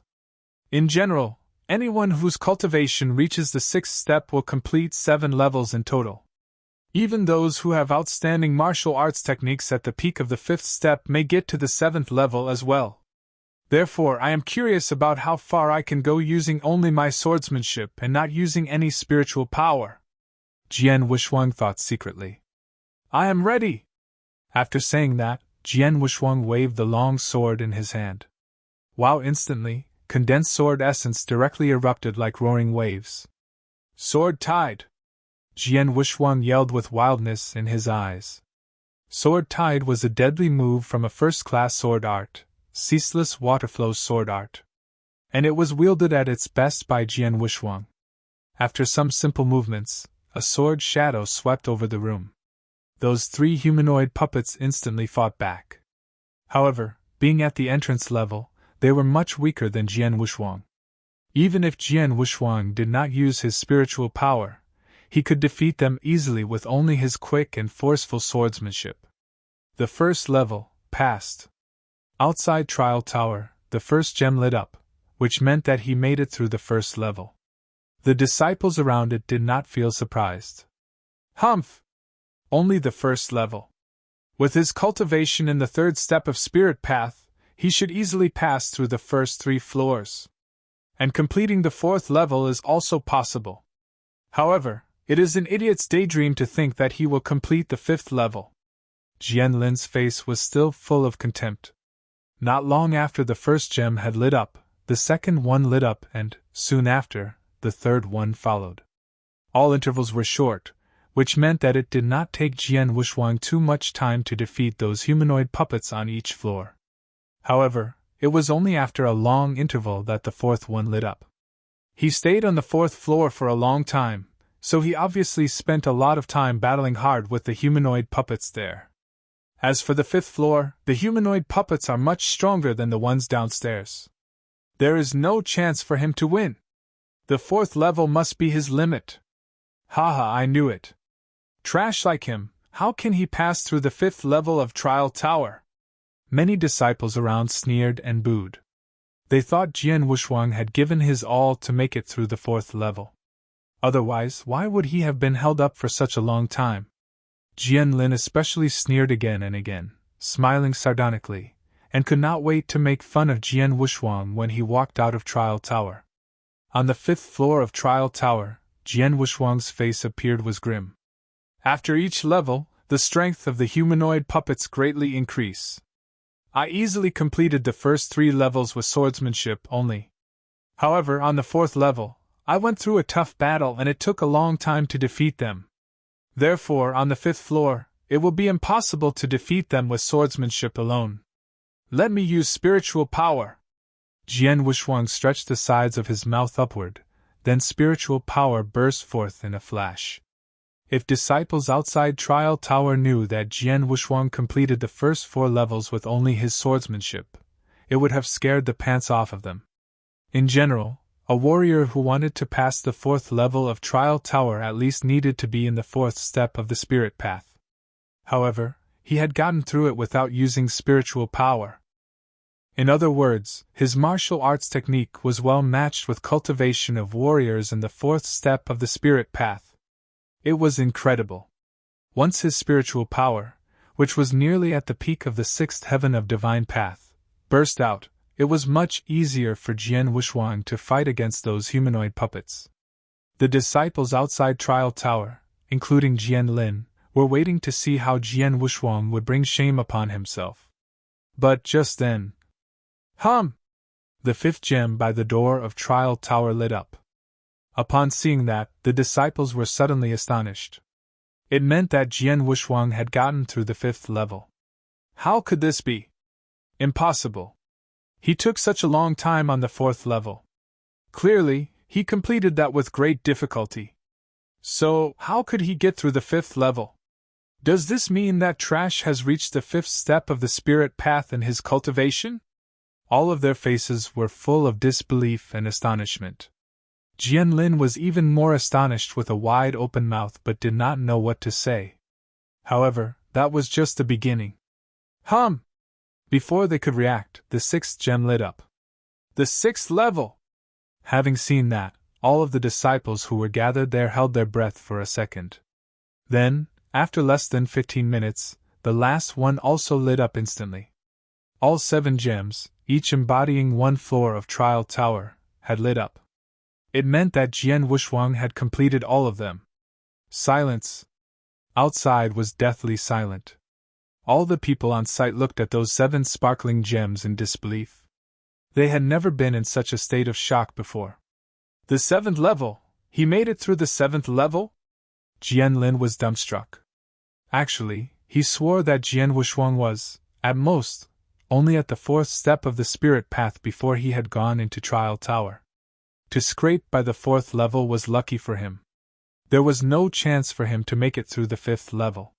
In general, anyone whose cultivation reaches the 6th step will complete 7 levels in total. Even those who have outstanding martial arts techniques at the peak of the 5th step may get to the 7th level as well. Therefore, I am curious about how far I can go using only my swordsmanship and not using any spiritual power. Jian Wushuang thought secretly. I am ready! After saying that, Jian Wushuang waved the long sword in his hand. Wow! Instantly, condensed sword essence directly erupted like roaring waves. Sword Tide! Jian Wushuang yelled with wildness in his eyes. Sword Tide was a deadly move from a first-class sword art, ceaseless waterflow sword art. And it was wielded at its best by Jian Wushuang. After some simple movements, a sword shadow swept over the room. Those 3 humanoid puppets instantly fought back. However, being at the entrance level, they were much weaker than Jian Wushuang. Even if Jian Wushuang did not use his spiritual power, he could defeat them easily with only his quick and forceful swordsmanship. The first level passed. Outside Trial Tower, the first gem lit up, which meant that he made it through the first level. The disciples around it did not feel surprised. Humph! Only the first level. With his cultivation in the 3rd step of Spirit Path, he should easily pass through the first 3 floors. And completing the 4th level is also possible. However, it is an idiot's daydream to think that he will complete the 5th level. Jian Lin's face was still full of contempt. Not long after the first gem had lit up, the second one lit up and, soon after, the 3rd one followed. All intervals were short, which meant that it did not take Jian Wushuang too much time to defeat those humanoid puppets on each floor. However, it was only after a long interval that the 4th one lit up. He stayed on the 4th floor for a long time, so he obviously spent a lot of time battling hard with the humanoid puppets there. As for the 5th floor, the humanoid puppets are much stronger than the ones downstairs. There is no chance for him to win. The 4th level must be his limit. Haha, I knew it. Trash like him, how can he pass through the 5th level of Trial Tower? Many disciples around sneered and booed. They thought Jian Wushuang had given his all to make it through the 4th level. Otherwise, why would he have been held up for such a long time? Jian Lin especially sneered again and again, smiling sardonically, and could not wait to make fun of Jian Wushuang when he walked out of Trial Tower. On the 5th floor of Trial Tower, Jian Wushuang's face appeared was grim. After each level, the strength of the humanoid puppets greatly increase. I easily completed the first 3 levels with swordsmanship only. However, on the 4th level, I went through a tough battle and it took a long time to defeat them. Therefore, on the 5th floor, it will be impossible to defeat them with swordsmanship alone. Let me use spiritual power. Jian Wushuang stretched the sides of his mouth upward, then spiritual power burst forth in a flash. If disciples outside Trial Tower knew that Jian Wushuang completed the first 4 levels with only his swordsmanship, it would have scared the pants off of them. In general, a warrior who wanted to pass the 4th level of Trial Tower at least needed to be in the 4th step of the Spirit Path. However, he had gotten through it without using spiritual power. In other words, his martial arts technique was well matched with cultivation of warriors in the 4th step of the Spirit Path. It was incredible. Once his spiritual power, which was nearly at the peak of the 6th heaven of Divine Path, burst out, it was much easier for Jian Wushuang to fight against those humanoid puppets. The disciples outside Trial Tower, including Jian Lin, were waiting to see how Jian Wushuang would bring shame upon himself. But just then, the 5th gem by the door of Trial Tower lit up. Upon seeing that, the disciples were suddenly astonished. It meant that Jian Wushuang had gotten through the 5th level. How could this be? Impossible. He took such a long time on the 4th level. Clearly, he completed that with great difficulty. So, how could he get through the 5th level? Does this mean that Trash has reached the 5th step of the Spirit Path in his cultivation? All of their faces were full of disbelief and astonishment. Jian Lin was even more astonished with a wide open mouth but did not know what to say. However, that was just the beginning. Hum! Before they could react, the 6th gem lit up. The 6th level! Having seen that, all of the disciples who were gathered there held their breath for a second. Then, after less than 15 minutes, the last one also lit up instantly. All 7 gems, each embodying one floor of Trial Tower, had lit up. It meant that Jian Wushuang had completed all of them. Silence. Outside was deathly silent. All the people on site looked at those 7 sparkling gems in disbelief. They had never been in such a state of shock before. The 7th level! He made it through the 7th level? Jian Lin was dumbstruck. Actually, he swore that Jian Wushuang was, at most, only at the 4th step of the spirit path before he had gone into Trial Tower. To scrape by the 4th level was lucky for him. There was no chance for him to make it through the 5th level.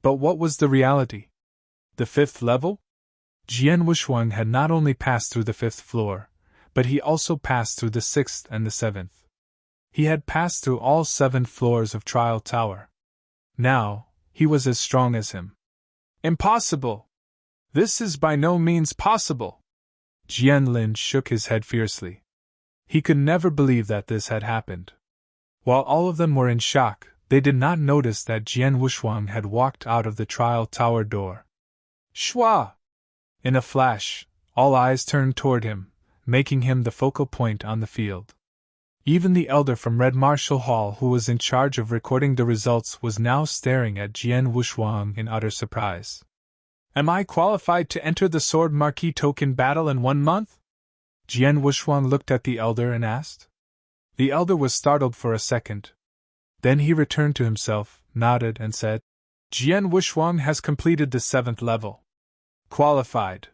But what was the reality? The 5th level? Jian Wushuang had not only passed through the 5th floor, but he also passed through the 6th and the 7th. He had passed through all 7 floors of Trial Tower. Now, he was as strong as him. Impossible! This is by no means possible! Jian Lin shook his head fiercely. He could never believe that this had happened. While all of them were in shock, they did not notice that Jian Wushuang had walked out of the Trial Tower door. Shua! In a flash, all eyes turned toward him, making him the focal point on the field. Even the elder from Red Martial Hall who was in charge of recording the results was now staring at Jian Wushuang in utter surprise. Am I qualified to enter the Sword Marquis token battle in 1 month? Jian Wushuang looked at the elder and asked. The elder was startled for a second. Then he returned to himself, nodded and said, Jian Wushuang has completed the 7th level. Qualified.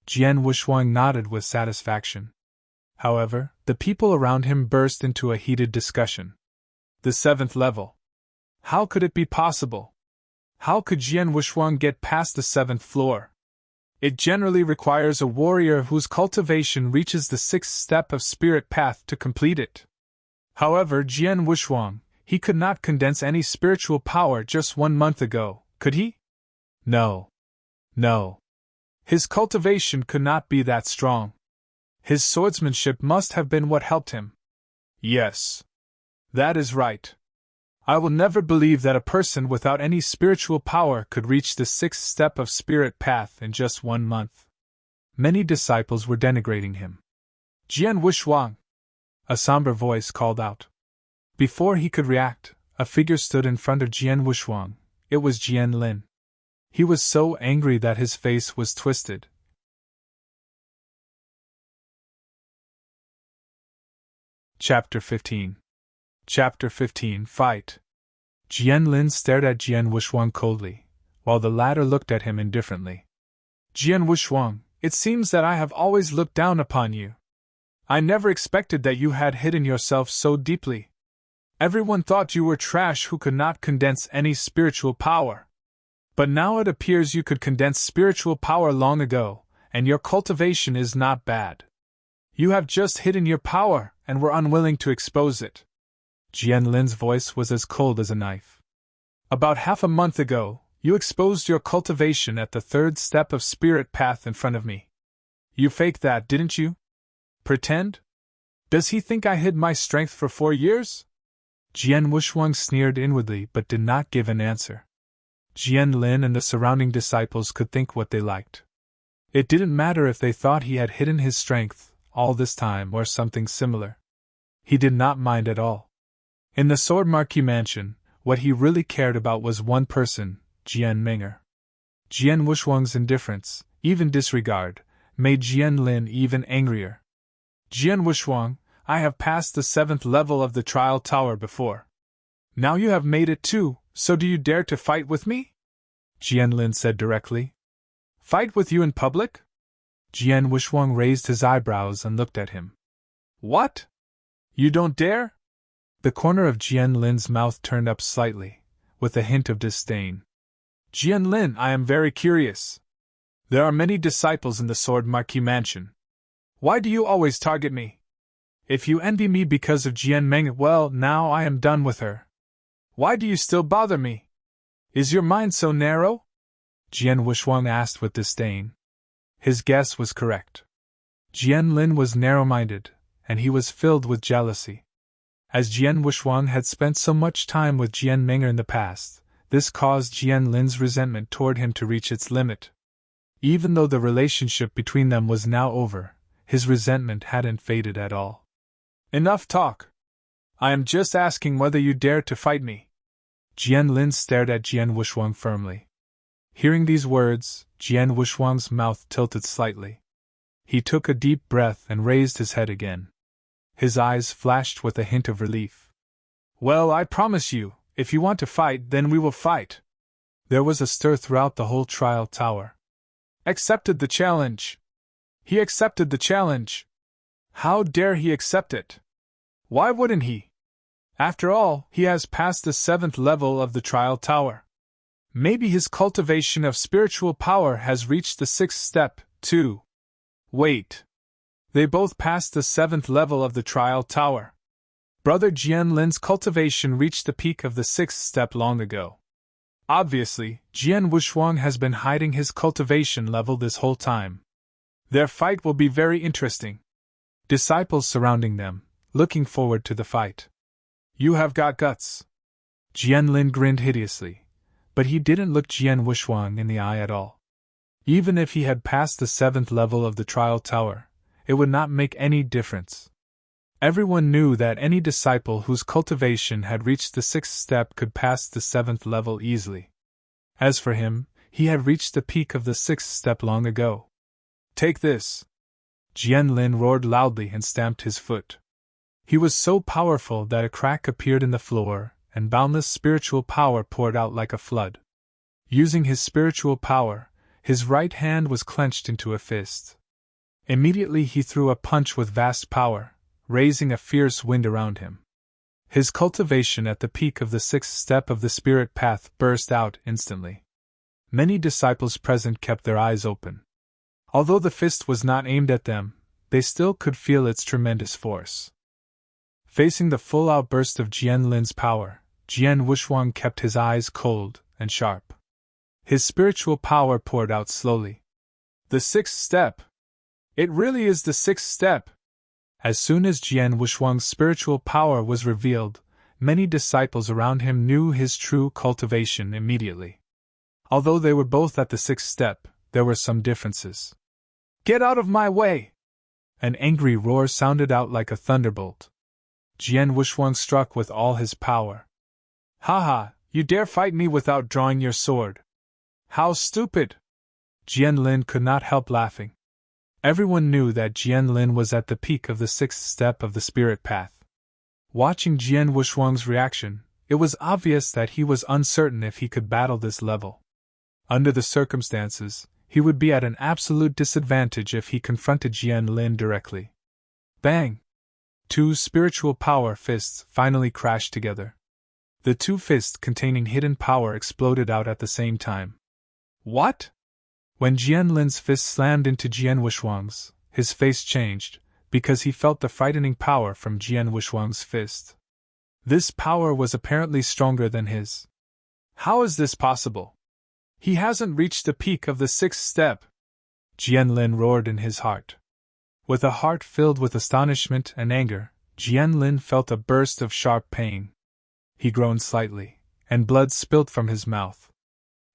Jian Wushuang nodded with satisfaction. However, the people around him burst into a heated discussion. The 7th level. How could it be possible? How could Jian Wushuang get past the 7th floor? It generally requires a warrior whose cultivation reaches the 6th step of spirit path to complete it. However, Jian Wushuang, he could not condense any spiritual power just 1 month ago, could he? No. No. His cultivation could not be that strong. His swordsmanship must have been what helped him. Yes. That is right. I will never believe that a person without any spiritual power could reach the 6th step of spirit path in just 1 month. Many disciples were denigrating him. Jian Wushuang! A somber voice called out. Before he could react, a figure stood in front of Jian Wushuang. It was Jian Lin. He was so angry that his face was twisted. Chapter 15. Chapter 15 Fight. Jian Lin stared at Jian Wushuang coldly, while the latter looked at him indifferently. Jian Wushuang, it seems that I have always looked down upon you. I never expected that you had hidden yourself so deeply. Everyone thought you were trash who could not condense any spiritual power. But now it appears you could condense spiritual power long ago, and your cultivation is not bad. You have just hidden your power, and were unwilling to expose it. Jian Lin's voice was as cold as a knife. About half a month ago, you exposed your cultivation at the 3rd step of spirit path in front of me. You faked that, didn't you? Pretend? Does he think I hid my strength for 4 years? Jian Wushuang sneered inwardly but did not give an answer. Jian Lin and the surrounding disciples could think what they liked. It didn't matter if they thought he had hidden his strength all this time or something similar. He did not mind at all. In the Sword Marquis mansion, what he really cared about was one person, Jian Ming'er. Jian Wushuang's indifference, even disregard, made Jian Lin even angrier. Jian Wushuang, I have passed the 7th level of the Trial Tower before. Now you have made it too, so do you dare to fight with me? Jian Lin said directly. Fight with you in public? Jian Wushuang raised his eyebrows and looked at him. What? You don't dare? The corner of Jian Lin's mouth turned up slightly, with a hint of disdain. Jian Lin, I am very curious. There are many disciples in the Sword Marquis Mansion. Why do you always target me? If you envy me because of Jian Meng, well, now I am done with her. Why do you still bother me? Is your mind so narrow? Jian Wushuang asked with disdain. His guess was correct. Jian Lin was narrow-minded, and he was filled with jealousy. As Jian Wushuang had spent so much time with Jian Menger in the past, this caused Jian Lin's resentment toward him to reach its limit. Even though the relationship between them was now over, his resentment hadn't faded at all. Enough talk! I am just asking whether you dare to fight me. Jian Lin stared at Jian Wushuang firmly. Hearing these words, Jian Wushuang's mouth tilted slightly. He took a deep breath and raised his head again. His eyes flashed with a hint of relief. Well, I promise you, if you want to fight, then we will fight. There was a stir throughout the whole trial tower. Accepted the challenge. He accepted the challenge. How dare he accept it? Why wouldn't he? After all, he has passed the 7th level of the trial tower. Maybe his cultivation of spiritual power has reached the 6th step, too. Wait. They both passed the 7th level of the trial tower. Brother Jian Lin's cultivation reached the peak of the 6th step long ago. Obviously, Jian Wushuang has been hiding his cultivation level this whole time. Their fight will be very interesting. Disciples surrounding them, looking forward to the fight. You have got guts. Jian Lin grinned hideously, but he didn't look Jian Wushuang in the eye at all. Even if he had passed the 7th level of the trial tower, it would not make any difference. Everyone knew that any disciple whose cultivation had reached the 6th step could pass the 7th level easily. As for him, he had reached the peak of the 6th step long ago. Take this! Jian Lin roared loudly and stamped his foot. He was so powerful that a crack appeared in the floor, and boundless spiritual power poured out like a flood. Using his spiritual power, his right hand was clenched into a fist. Immediately he threw a punch with vast power, raising a fierce wind around him. His cultivation at the peak of the 6th step of the spirit path burst out instantly. Many disciples present kept their eyes open. Although the fist was not aimed at them, they still could feel its tremendous force. Facing the full outburst of Jian Lin's power, Jian Wushuang kept his eyes cold and sharp. His spiritual power poured out slowly. The 6th step! It really is the 6th step! As soon as Jian Wushuang's spiritual power was revealed, many disciples around him knew his true cultivation immediately. Although they were both at the 6th step, there were some differences. Get out of my way! An angry roar sounded out like a thunderbolt. Jian Wushuang struck with all his power. Ha ha, you dare fight me without drawing your sword! How stupid! Jian Lin could not help laughing. Everyone knew that Jian Lin was at the peak of the 6th step of the spirit path. Watching Jian Wushuang's reaction, it was obvious that he was uncertain if he could battle this level. Under the circumstances, he would be at an absolute disadvantage if he confronted Jian Lin directly. Bang! 2 spiritual power fists finally crashed together. The 2 fists containing hidden power exploded out at the same time. What? When Jian Lin's fist slammed into Jian Wushuang's, his face changed, because he felt the frightening power from Jian Wushuang's fist. This power was apparently stronger than his. How is this possible? He hasn't reached the peak of the 6th step! Jian Lin roared in his heart. With a heart filled with astonishment and anger, Jian Lin felt a burst of sharp pain. He groaned slightly, and blood spilt from his mouth.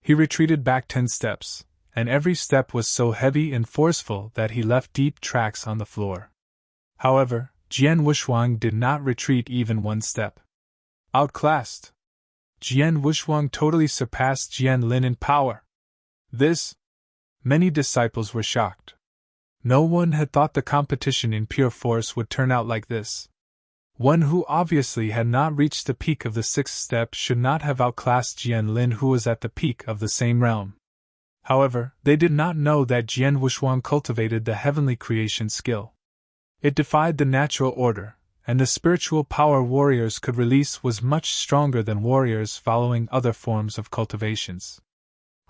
He retreated back 10 steps. And every step was so heavy and forceful that he left deep tracks on the floor. However, Jian Wushuang did not retreat even 1 step. Outclassed! Jian Wushuang totally surpassed Jian Lin in power. This? Many disciples were shocked. No one had thought the competition in pure force would turn out like this. One who obviously had not reached the peak of the 6th step should not have outclassed Jian Lin, who was at the peak of the same realm. However, they did not know that Jian Wushuang cultivated the heavenly creation skill. It defied the natural order, and the spiritual power warriors could release was much stronger than warriors following other forms of cultivations.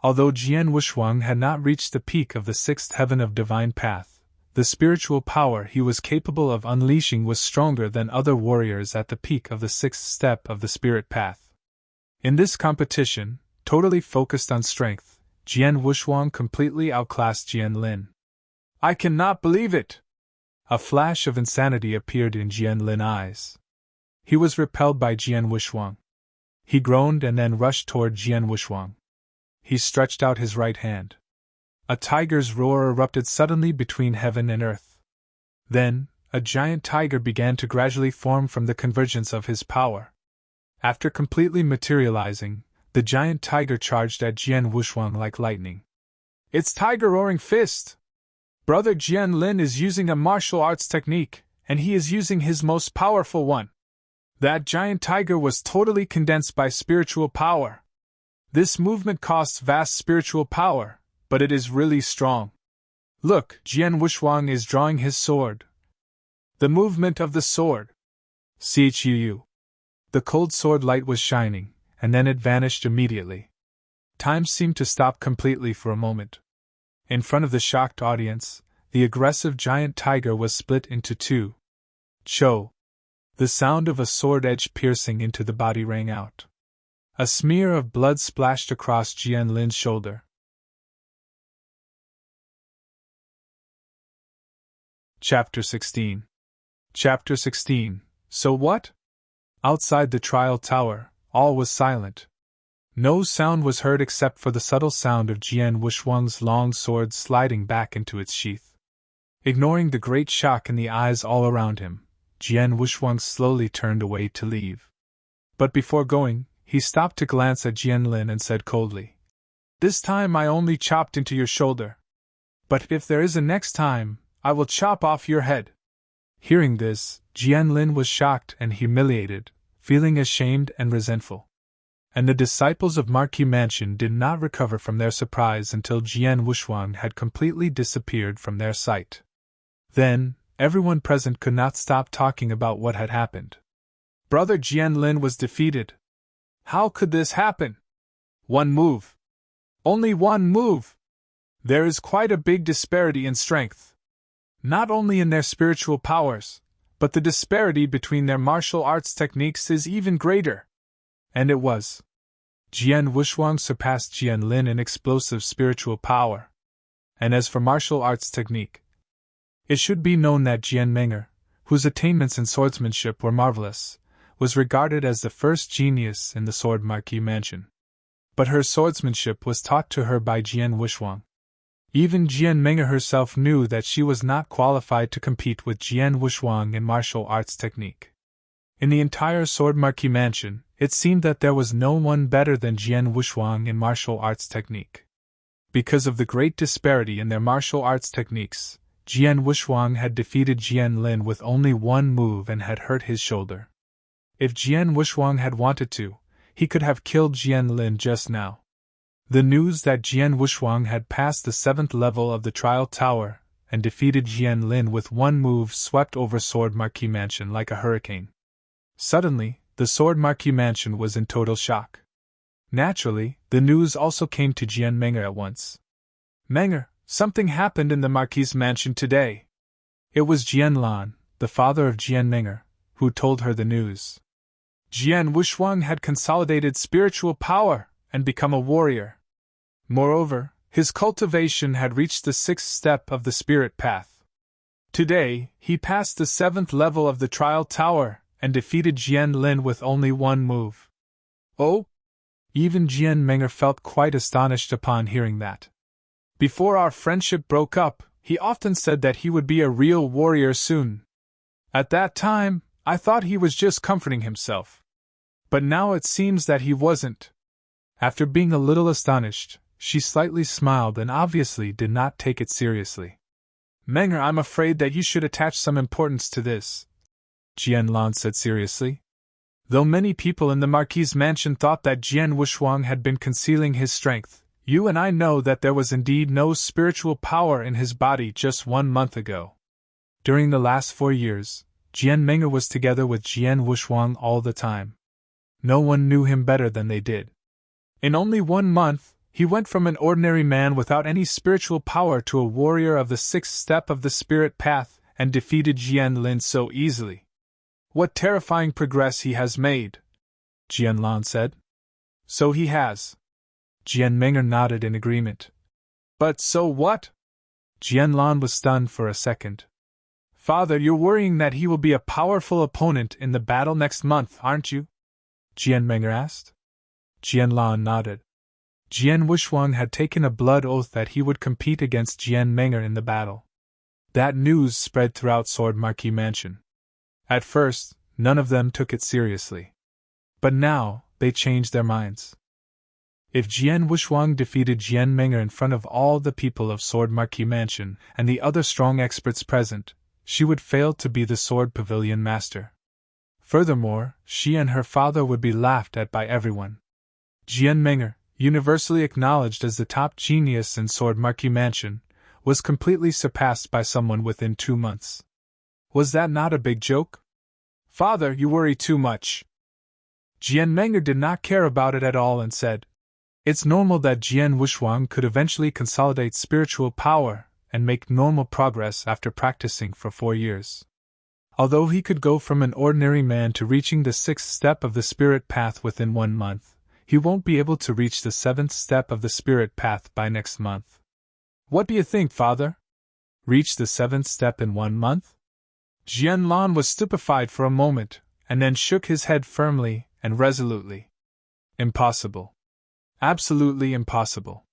Although Jian Wushuang had not reached the peak of the sixth heaven of divine path, the spiritual power he was capable of unleashing was stronger than other warriors at the peak of the sixth step of the spirit path. In this competition, totally focused on strength, Jian Wushuang completely outclassed Jian Lin. I cannot believe it! A flash of insanity appeared in Jian Lin's eyes. He was repelled by Jian Wushuang. He groaned and then rushed toward Jian Wushuang. He stretched out his right hand. A tiger's roar erupted suddenly between heaven and earth. Then, a giant tiger began to gradually form from the convergence of his power. After completely materializing, the giant tiger charged at Jian Wushuang like lightning. It's Tiger Roaring Fist! Brother Jian Lin is using a martial arts technique, and he is using his most powerful one. That giant tiger was totally condensed by spiritual power. This movement costs vast spiritual power, but it is really strong. Look, Jian Wushuang is drawing his sword. The movement of the sword. Chu. The cold sword light was shining, and then it vanished immediately. Time seemed to stop completely for a moment. In front of the shocked audience, the aggressive giant tiger was split into two. Cho. The sound of a sword edge piercing into the body rang out. A smear of blood splashed across Jian Lin's shoulder. Chapter 16. Chapter 16. So what? Outside the trial tower, all was silent. No sound was heard except for the subtle sound of Jian Wushuang's long sword sliding back into its sheath. Ignoring the great shock in the eyes all around him, Jian Wushuang slowly turned away to leave. But before going, he stopped to glance at Jian Lin and said coldly, "This time I only chopped into your shoulder. But if there is a next time, I will chop off your head." Hearing this, Jian Lin was shocked and humiliated, feeling ashamed and resentful. And the disciples of Marquis Mansion did not recover from their surprise until Jian Wushuang had completely disappeared from their sight. Then, everyone present could not stop talking about what had happened. Brother Jian Lin was defeated. How could this happen? One move. Only one move. There is quite a big disparity in strength. Not only in their spiritual powers, but the disparity between their martial arts techniques is even greater. And it was. Jian Wushuang surpassed Jian Lin in explosive spiritual power. And as for martial arts technique, it should be known that Jian Meng'er, whose attainments in swordsmanship were marvelous, was regarded as the first genius in the Sword Marquis Mansion. But her swordsmanship was taught to her by Jian Wushuang. Even Jian Meng'er herself knew that she was not qualified to compete with Jian Wushuang in martial arts technique. In the entire Sword Marquis Mansion, it seemed that there was no one better than Jian Wushuang in martial arts technique. Because of the great disparity in their martial arts techniques, Jian Wushuang had defeated Jian Lin with only one move and had hurt his shoulder. If Jian Wushuang had wanted to, he could have killed Jian Lin just now. The news that Jian Wushuang had passed the 7th level of the trial tower and defeated Jian Lin with one move swept over Sword Marquis Mansion like a hurricane. Suddenly, the Sword Marquis Mansion was in total shock. Naturally, the news also came to Jian Meng'er at once. "Meng'er, something happened in the Marquis Mansion today." It was Jian Lan, the father of Jian Meng'er, who told her the news. Jian Wushuang had consolidated spiritual power and become a warrior. Moreover, his cultivation had reached the 6th step of the spirit path. Today, he passed the 7th level of the trial tower and defeated Jian Lin with only one move. Oh? Even Jian Meng'er felt quite astonished upon hearing that. Before our friendship broke up, he often said that he would be a real warrior soon. At that time, I thought he was just comforting himself. But now it seems that he wasn't. After being a little astonished, she slightly smiled and obviously did not take it seriously. "Meng'er, I'm afraid that you should attach some importance to this," Jian Lan said seriously. "Though many people in the Marquis' mansion thought that Jian Wushuang had been concealing his strength, you and I know that there was indeed no spiritual power in his body just 1 month ago. During the last 4 years, Jian Meng'er was together with Jian Wushuang all the time. No one knew him better than they did. In only 1 month, He went from an ordinary man without any spiritual power to a warrior of the sixth step of the spirit path and defeated Jian Lin so easily. What terrifying progress he has made, Jian Lan said. So he has. Jian Meng'er nodded in agreement. But so what? Jian Lan was stunned for a second. Father, you're worrying that he will be a powerful opponent in the battle next month, aren't you? Jian Meng'er asked. Jian Lan nodded. Jian Wuxuang had taken a blood oath that he would compete against Jian Meng'er in the battle. That news spread throughout Sword Marquis Mansion. At first, none of them took it seriously. But now, they changed their minds. If Jian Wuxuang defeated Jian Meng'er in front of all the people of Sword Marquis Mansion and the other strong experts present, she would fail to be the Sword Pavilion Master. Furthermore, she and her father would be laughed at by everyone. Jian Meng'er, universally acknowledged as the top genius in Sword Marquis Mansion, was completely surpassed by someone within 2 months. Was that not a big joke? Father, you worry too much. Jian Meng'er did not care about it at all and said, It's normal that Jian Wuxuang could eventually consolidate spiritual power and make normal progress after practicing for 4 years. Although he could go from an ordinary man to reaching the 6th step of the spirit path within 1 month, he won't be able to reach the 7th step of the spirit path by next month. What do you think, Father? Reach the 7th step in 1 month? Jian Lan was stupefied for a moment, and then shook his head firmly and resolutely. Impossible. Absolutely impossible.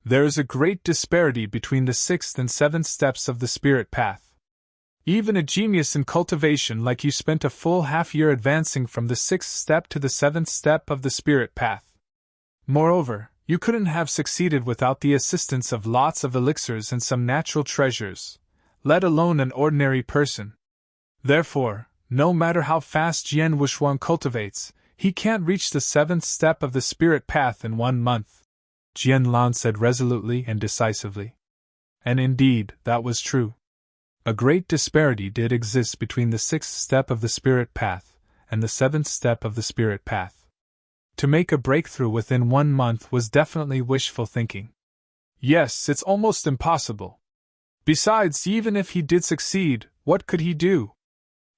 There is a great disparity between the 6th and 7th steps of the spirit path. Even a genius in cultivation like you spent a full half-year advancing from the 6th step to the 7th step of the spirit path. Moreover, you couldn't have succeeded without the assistance of lots of elixirs and some natural treasures, let alone an ordinary person. Therefore, no matter how fast Jian Wuxuang cultivates, he can't reach the 7th step of the spirit path in 1 month, Jian Lan said resolutely and decisively. And indeed, that was true. A great disparity did exist between the 6th step of the spirit path and the 7th step of the spirit path. To make a breakthrough within 1 month was definitely wishful thinking. Yes, it's almost impossible. Besides, even if he did succeed, what could he do?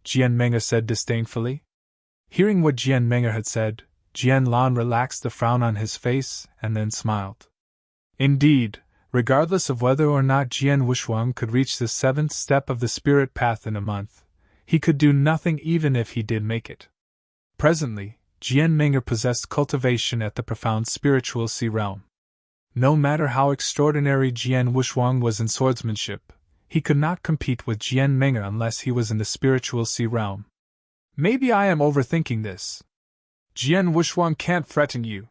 Jian Meng'er said disdainfully. Hearing what Jian Meng'er had said, Jian Lan relaxed the frown on his face and then smiled. Indeed, regardless of whether or not Jian Wuxuang could reach the 7th step of the spirit path in a month, he could do nothing even if he did make it. Presently, Jian Meng'er possessed cultivation at the profound spiritual sea realm. No matter how extraordinary Jian Wuxuang was in swordsmanship, he could not compete with Jian Meng'er unless he was in the spiritual sea realm. Maybe I am overthinking this. Jian Wuxuang can't threaten you.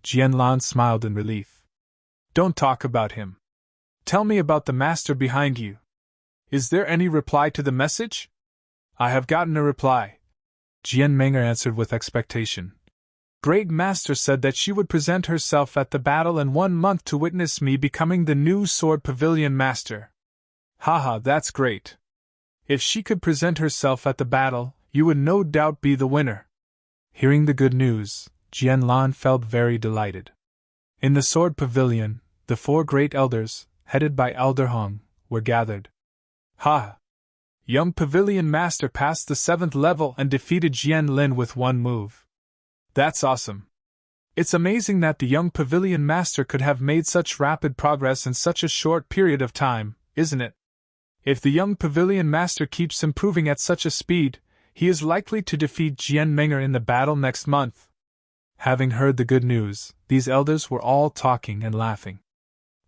Jian Lan smiled in relief. Don't talk about him. Tell me about the master behind you. Is there any reply to the message? I have gotten a reply. Jian Meng'er answered with expectation. Great Master said that she would present herself at the battle in 1 month to witness me becoming the new Sword Pavilion Master. Haha, that's great. If she could present herself at the battle, you would no doubt be the winner. Hearing the good news, Jian Lan felt very delighted. In the Sword Pavilion, the 4 great elders, headed by Elder Hong, were gathered. Ha! Young Pavilion Master passed the 7th level and defeated Jian Lin with 1 move. That's awesome. It's amazing that the young Pavilion Master could have made such rapid progress in such a short period of time, isn't it? If the young Pavilion Master keeps improving at such a speed, he is likely to defeat Jian Meng'er in the battle next month. Having heard the good news, these elders were all talking and laughing.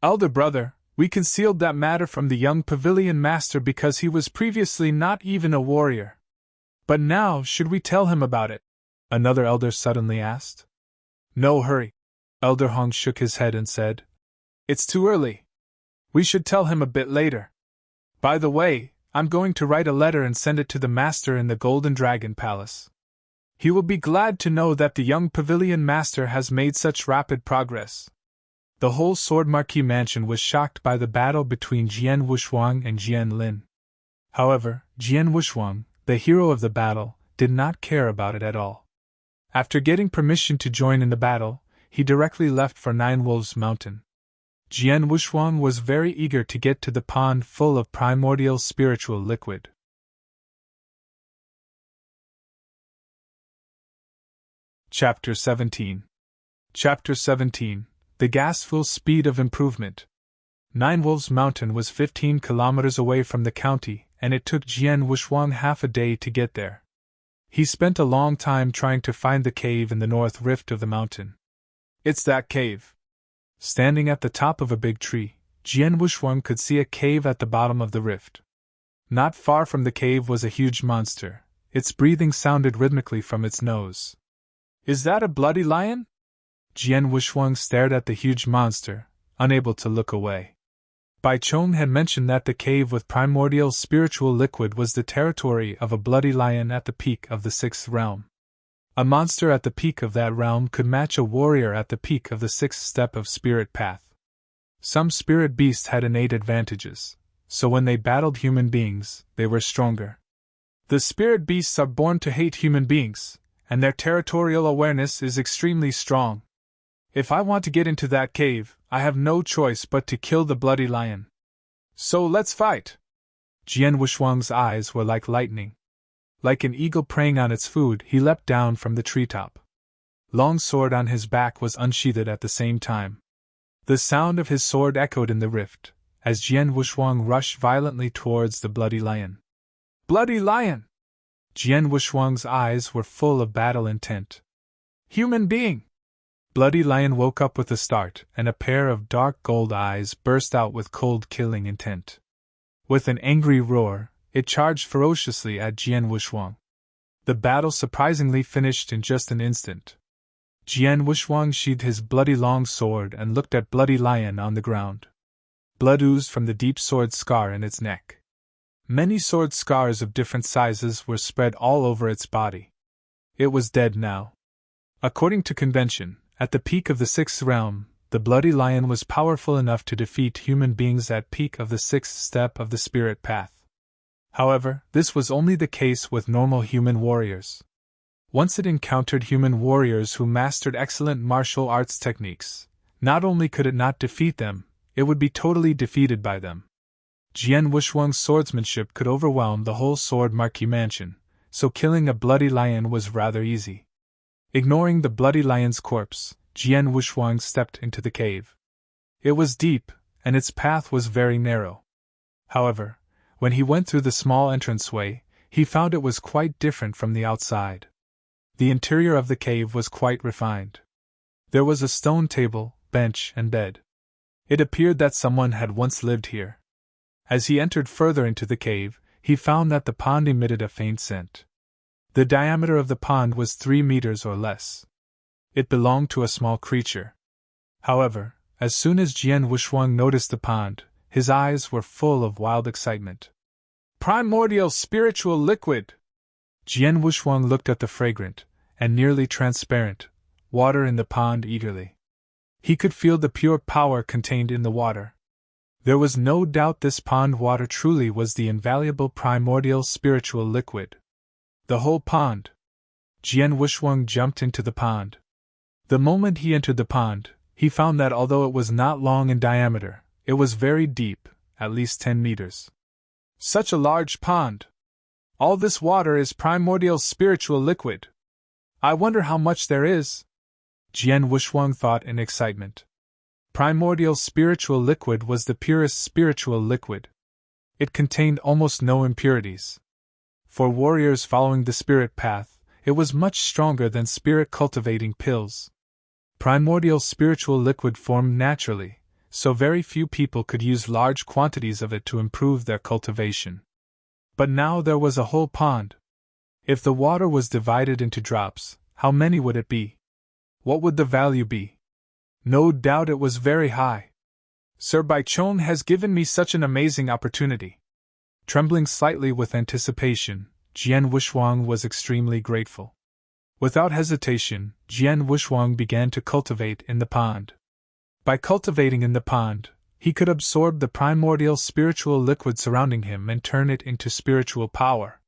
Elder brother, we concealed that matter from the young Pavilion Master because he was previously not even a warrior. But now, should we tell him about it? Another elder suddenly asked. No hurry. Elder Hong shook his head and said, It's too early. We should tell him a bit later. By the way, I'm going to write a letter and send it to the Master in the Golden Dragon Palace. He will be glad to know that the young Pavilion Master has made such rapid progress. The whole Sword Marquis Mansion was shocked by the battle between Jian Wuxuang and Jian Lin. However, Jian Wuxuang, the hero of the battle, did not care about it at all. After getting permission to join in the battle, he directly left for Nine Wolves Mountain. Jian Wushuang was very eager to get to the pond full of primordial spiritual liquid. Chapter 17. Chapter 17. The Gasful Speed of Improvement. Nine Wolves Mountain was 15 kilometers away from the county, and it took Jian Wushuang half a day to get there. He spent a long time trying to find the cave in the north rift of the mountain. It's that cave. Standing at the top of a big tree, Jian Wushuang could see a cave at the bottom of the rift. Not far from the cave was a huge monster. Its breathing sounded rhythmically from its nose. Is that a bloody lion? Jian Wushuang stared at the huge monster, unable to look away. Bai Chong had mentioned that the cave with primordial spiritual liquid was the territory of a bloody lion at the peak of the sixth realm. A monster at the peak of that realm could match a warrior at the peak of the sixth step of spirit path. Some spirit beasts had innate advantages, so when they battled human beings, they were stronger. The spirit beasts are born to hate human beings, and their territorial awareness is extremely strong. If I want to get into that cave, I have no choice but to kill the bloody lion. So let's fight! Jian Wushuang's eyes were like lightning. Like an eagle preying on its food, he leapt down from the treetop. Long sword on his back was unsheathed at the same time. The sound of his sword echoed in the rift, as Jian Wushuang rushed violently towards the bloody lion. Bloody lion! Jian Wushuang's eyes were full of battle intent. Human being! Bloody lion woke up with a start, and a pair of dark gold eyes burst out with cold killing intent. With an angry roar, it charged ferociously at Jian Wushuang. The battle surprisingly finished in just an instant. Jian Wushuang sheathed his bloody long sword and looked at bloody lion on the ground. Blood oozed from the deep sword scar in its neck. Many sword scars of different sizes were spread all over its body. It was dead now. According to convention, at the peak of the sixth realm, the bloody lion was powerful enough to defeat human beings at peak of the sixth step of the spirit path. However, this was only the case with normal human warriors. Once it encountered human warriors who mastered excellent martial arts techniques, not only could it not defeat them, it would be totally defeated by them. Jian Wushuang's swordsmanship could overwhelm the whole Sword Marquis mansion, so killing a bloody lion was rather easy. Ignoring the bloody lion's corpse, Jian Wushuang stepped into the cave. It was deep, and its path was very narrow. However, when he went through the small entranceway, he found it was quite different from the outside. The interior of the cave was quite refined. There was a stone table, bench, and bed. It appeared that someone had once lived here. As he entered further into the cave, he found that the pond emitted a faint scent. The diameter of the pond was 3 meters or less. It belonged to a small creature. However, as soon as Jian Wushuang noticed the pond, his eyes were full of wild excitement. Primordial spiritual liquid! Jian Wushuang looked at the fragrant, and nearly transparent, water in the pond eagerly. He could feel the pure power contained in the water. There was no doubt this pond water truly was the invaluable primordial spiritual liquid. The whole pond. Jian Wushuang jumped into the pond. The moment he entered the pond, he found that although it was not long in diameter, it was very deep, at least 10 meters. Such a large pond! All this water is primordial spiritual liquid. I wonder how much there is? Jian Wushuang thought in excitement. Primordial spiritual liquid was the purest spiritual liquid. It contained almost no impurities. For warriors following the spirit path, it was much stronger than spirit-cultivating pills. Primordial spiritual liquid formed naturally, so very few people could use large quantities of it to improve their cultivation. But now there was a whole pond. If the water was divided into drops, how many would it be? What would the value be? No doubt it was very high. Sir Bai Chong has given me such an amazing opportunity. Trembling slightly with anticipation, Jian Wushuang was extremely grateful. Without hesitation, Jian Wushuang began to cultivate in the pond. By cultivating in the pond, he could absorb the primordial spiritual liquid surrounding him and turn it into spiritual power.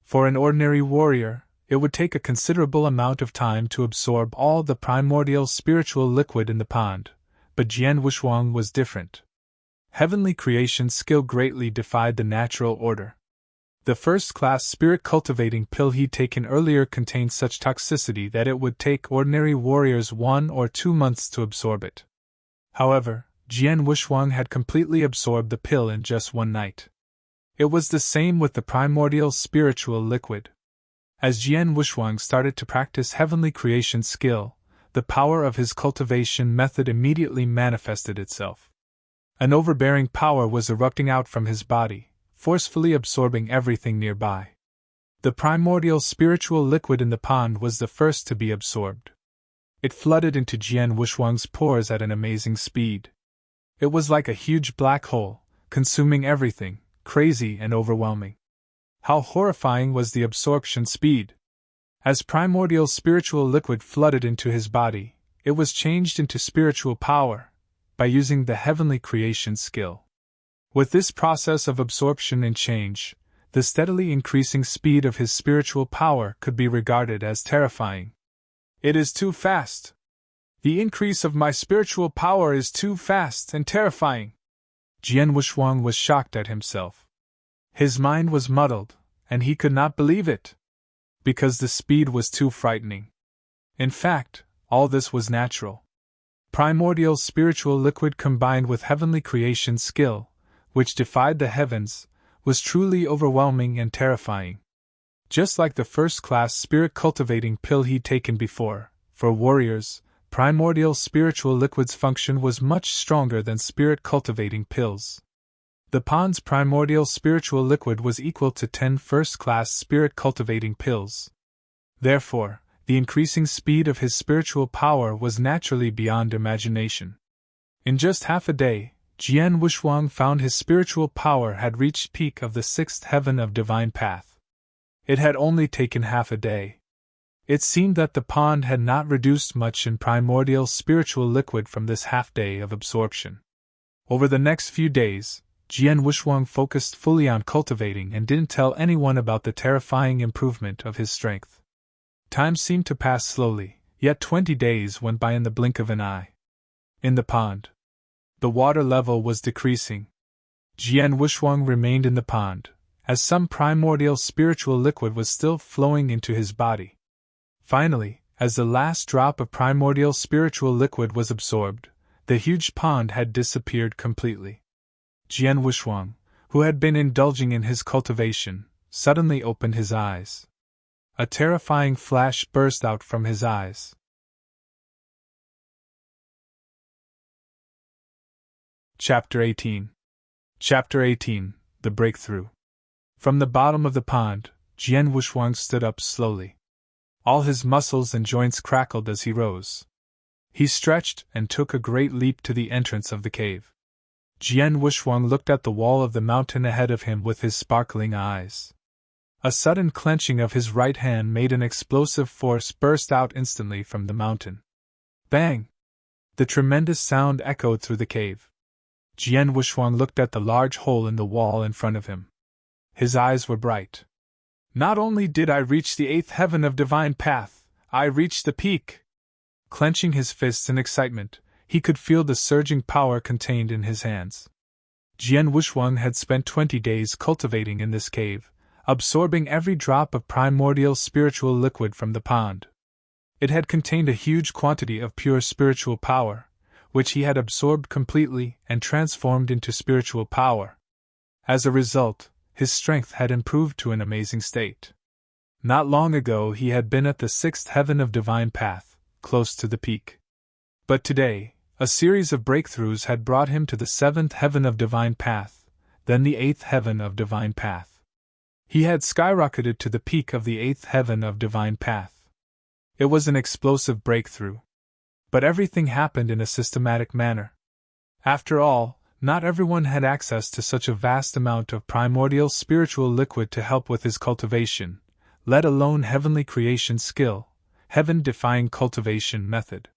For an ordinary warrior, it would take a considerable amount of time to absorb all the primordial spiritual liquid in the pond, but Jian Wushuang was different. Heavenly creation skill greatly defied the natural order. The first-class spirit-cultivating pill he'd taken earlier contained such toxicity that it would take ordinary warriors 1 or 2 months to absorb it. However, Jian Wushuang had completely absorbed the pill in just 1 night. It was the same with the primordial spiritual liquid. As Jian Wushuang started to practice heavenly creation skill, the power of his cultivation method immediately manifested itself. An overbearing power was erupting out from his body, forcefully absorbing everything nearby. The primordial spiritual liquid in the pond was the first to be absorbed. It flooded into Jian Wushuang's pores at an amazing speed. It was like a huge black hole, consuming everything, crazy and overwhelming. How horrifying was the absorption speed! As primordial spiritual liquid flooded into his body, it was changed into spiritual power, by using the heavenly creation skill. With this process of absorption and change, the steadily increasing speed of his spiritual power could be regarded as terrifying. It is too fast. The increase of my spiritual power is too fast and terrifying. Jian Wushuang was shocked at himself. His mind was muddled, and he could not believe it. Because the speed was too frightening. In fact, all this was natural. Primordial spiritual liquid combined with heavenly creation skill, which defied the heavens, was truly overwhelming and terrifying. Just like the first-class spirit-cultivating pill he'd taken before, for warriors, primordial spiritual liquid's function was much stronger than spirit-cultivating pills. The pond's primordial spiritual liquid was equal to 10 first-class spirit-cultivating pills. Therefore, the increasing speed of his spiritual power was naturally beyond imagination. In just half a day, Jian Wushuang found his spiritual power had reached peak of the 6th heaven of divine path. It had only taken half a day. It seemed that the pond had not reduced much in primordial spiritual liquid from this half-day of absorption. Over the next few days, Jian Wushuang focused fully on cultivating and didn't tell anyone about the terrifying improvement of his strength. Time seemed to pass slowly, yet 20 days went by in the blink of an eye. In the pond, the water level was decreasing. Jian Wushuang remained in the pond, as some primordial spiritual liquid was still flowing into his body. Finally, as the last drop of primordial spiritual liquid was absorbed, the huge pond had disappeared completely. Jian Wushuang, who had been indulging in his cultivation, suddenly opened his eyes. A terrifying flash burst out from his eyes. Chapter 18. Chapter 18. The Breakthrough. From the bottom of the pond, Jian Wushuang stood up slowly. All his muscles and joints crackled as he rose. He stretched and took a great leap to the entrance of the cave. Jian Wushuang looked at the wall of the mountain ahead of him with his sparkling eyes. A sudden clenching of his right hand made an explosive force burst out instantly from the mountain. Bang! The tremendous sound echoed through the cave. Jian Wushuang looked at the large hole in the wall in front of him. His eyes were bright. Not only did I reach the 8th heaven of divine path, I reached the peak. Clenching his fists in excitement, he could feel the surging power contained in his hands. Jian Wushuang had spent 20 days cultivating in this cave, absorbing every drop of primordial spiritual liquid from the pond. It had contained a huge quantity of pure spiritual power, which he had absorbed completely and transformed into spiritual power. As a result, his strength had improved to an amazing state. Not long ago he had been at the 6th heaven of divine path, close to the peak. But today, a series of breakthroughs had brought him to the 7th heaven of divine path, then the 8th heaven of divine path. He had skyrocketed to the peak of the 8th heaven of divine path. It was an explosive breakthrough. But everything happened in a systematic manner. After all, not everyone had access to such a vast amount of primordial spiritual liquid to help with his cultivation, let alone heavenly creation skill, heaven-defying cultivation method.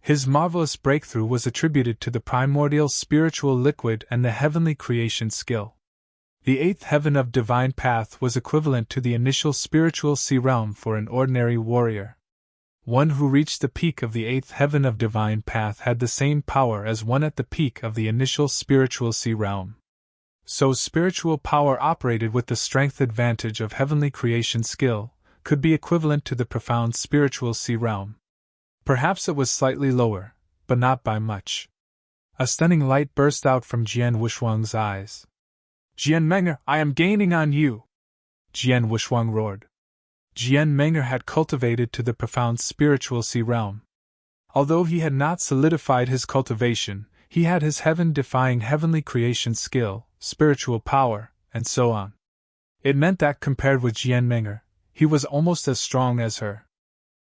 His marvelous breakthrough was attributed to the primordial spiritual liquid and the heavenly creation skill. The eighth heaven of divine path was equivalent to the initial spiritual sea realm for an ordinary warrior. One who reached the peak of the eighth heaven of divine path had the same power as one at the peak of the initial spiritual sea realm. So spiritual power operated with the strength advantage of heavenly creation skill could be equivalent to the profound spiritual sea realm. Perhaps it was slightly lower, but not by much. A stunning light burst out from Jian Wushuang's eyes. "Jian Meng'er, I am gaining on you!" Jian Wushuang roared. Jian Meng'er had cultivated to the profound spiritual sea realm. Although he had not solidified his cultivation, he had his heaven-defying heavenly creation skill, spiritual power, and so on. It meant that compared with Jian Meng'er, he was almost as strong as her.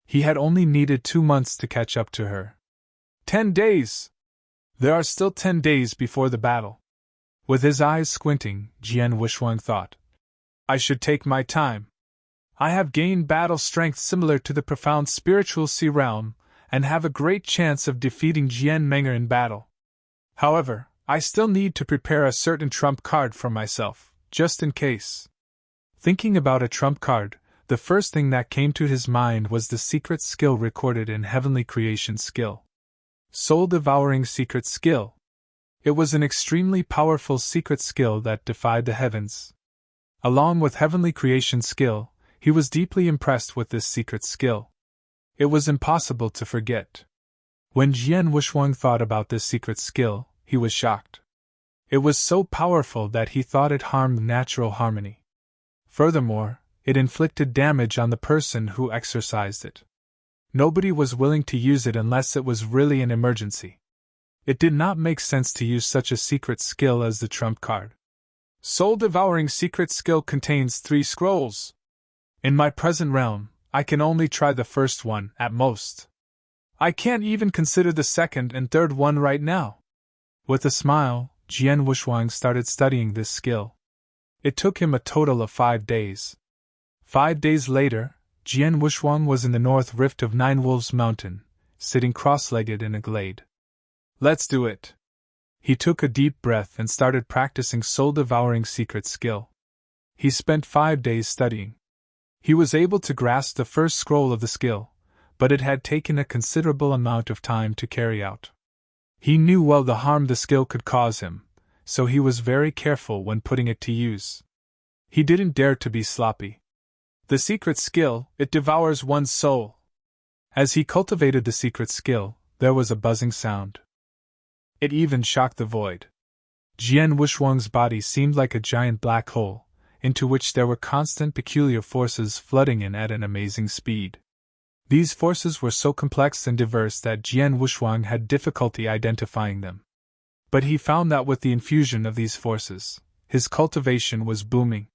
He had only needed 2 months to catch up to her. 10 days! There are still 10 days before the battle. With his eyes squinting, Jian Wushuang thought, I should take my time. I have gained battle strength similar to the profound spiritual sea realm, and have a great chance of defeating Jian Meng'er in battle. However, I still need to prepare a certain trump card for myself, just in case. Thinking about a trump card, the first thing that came to his mind was the secret skill recorded in Heavenly Creation Skill. Soul-devouring secret skill. It was an extremely powerful secret skill that defied the heavens. Along with Heavenly Creation Skill, he was deeply impressed with this secret skill. It was impossible to forget. When Jian Wushuang thought about this secret skill, he was shocked. It was so powerful that he thought it harmed natural harmony. Furthermore, it inflicted damage on the person who exercised it. Nobody was willing to use it unless it was really an emergency. It did not make sense to use such a secret skill as the trump card. Soul-devouring secret skill contains 3 scrolls. In my present realm, I can only try the first one, at most. I can't even consider the second and third one right now. With a smile, Jian Wushuang started studying this skill. It took him a total of 5 days. 5 days later, Jian Wushuang was in the north rift of Nine Wolves Mountain, sitting cross-legged in a glade. Let's do it. He took a deep breath and started practicing soul-devouring secret skill. He spent 5 days studying. He was able to grasp the first scroll of the skill, but it had taken a considerable amount of time to carry out. He knew well the harm the skill could cause him, so he was very careful when putting it to use. He didn't dare to be sloppy. The secret skill, it devours one's soul. As he cultivated the secret skill, there was a buzzing sound. It even shocked the void. Jian Wushuang's body seemed like a giant black hole, into which there were constant peculiar forces flooding in at an amazing speed. These forces were so complex and diverse that Jian Wushuang had difficulty identifying them. But he found that with the infusion of these forces, his cultivation was booming.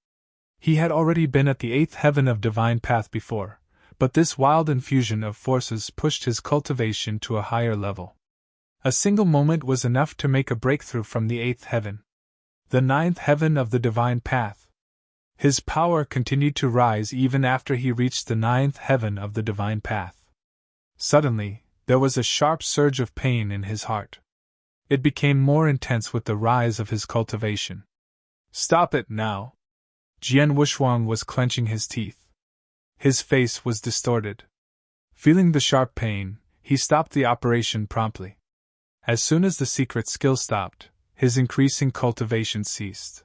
He had already been at the 8th heaven of divine path before, but this wild infusion of forces pushed his cultivation to a higher level. A single moment was enough to make a breakthrough from the 8th heaven. The 9th heaven of the divine path. His power continued to rise even after he reached the 9th heaven of the divine path. Suddenly, there was a sharp surge of pain in his heart. It became more intense with the rise of his cultivation. Stop it now! Jian Wushuang was clenching his teeth. His face was distorted. Feeling the sharp pain, he stopped the operation promptly. As soon as the secret skill stopped, his increasing cultivation ceased.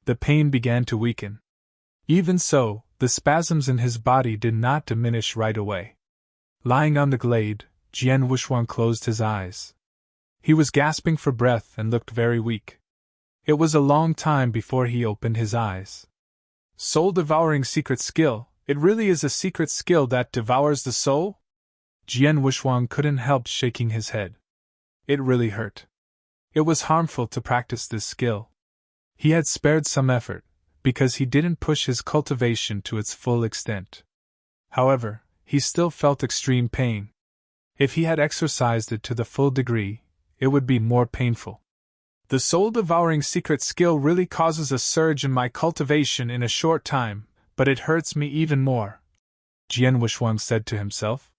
The pain began to weaken. Even so, the spasms in his body did not diminish right away. Lying on the glade, Jian Wushuang closed his eyes. He was gasping for breath and looked very weak. It was a long time before he opened his eyes. Soul-devouring secret skill, it really is a secret skill that devours the soul? Jian Wushuang couldn't help shaking his head. It really hurt. It was harmful to practice this skill. He had spared some effort, because he didn't push his cultivation to its full extent. However, he still felt extreme pain. If he had exercised it to the full degree, it would be more painful. The soul-devouring secret skill really causes a surge in my cultivation in a short time, but it hurts me even more, Jian Wushuang said to himself.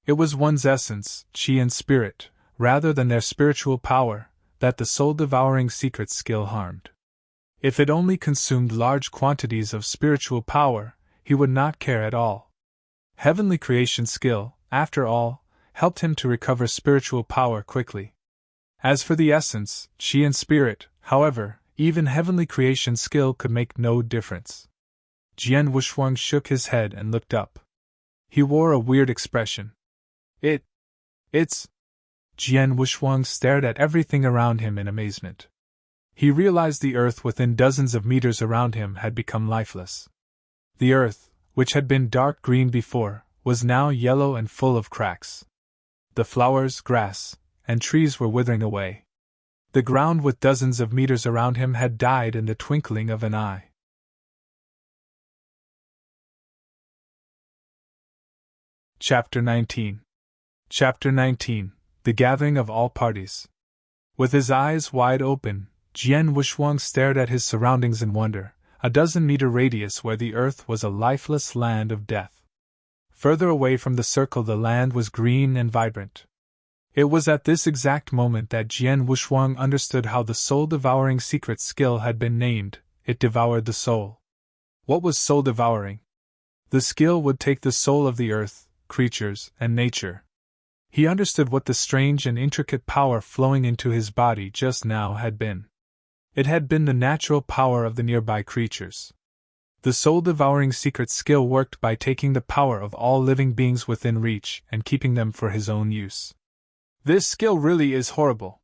It was one's essence, qi and spirit, rather than their spiritual power, that the soul-devouring secret skill harmed. If it only consumed large quantities of spiritual power, he would not care at all. Heavenly creation skill, after all, helped him to recover spiritual power quickly. As for the essence, chi and spirit, however, even heavenly creation skill could make no difference. Jian Wuxuang shook his head and looked up. He wore a weird expression. It's... Jian Wuxuang stared at everything around him in amazement. He realized the earth within dozens of meters around him had become lifeless. The earth, which had been dark green before, was now yellow and full of cracks. The flowers, grass, and trees were withering away. The ground with dozens of meters around him had died in the twinkling of an eye. Chapter 19. Chapter 19. The Gathering of All Parties. With his eyes wide open, Jian Wuxuang stared at his surroundings in wonder, a dozen-meter radius where the earth was a lifeless land of death. Further away from the circle the land was green and vibrant. It was at this exact moment that Jian Wuxuang understood how the soul-devouring secret skill had been named. It devoured the soul. What was soul-devouring? The skill would take the soul of the earth, creatures, and nature. He understood what the strange and intricate power flowing into his body just now had been. It had been the natural power of the nearby creatures. The soul-devouring secret skill worked by taking the power of all living beings within reach and keeping them for his own use. This skill really is horrible.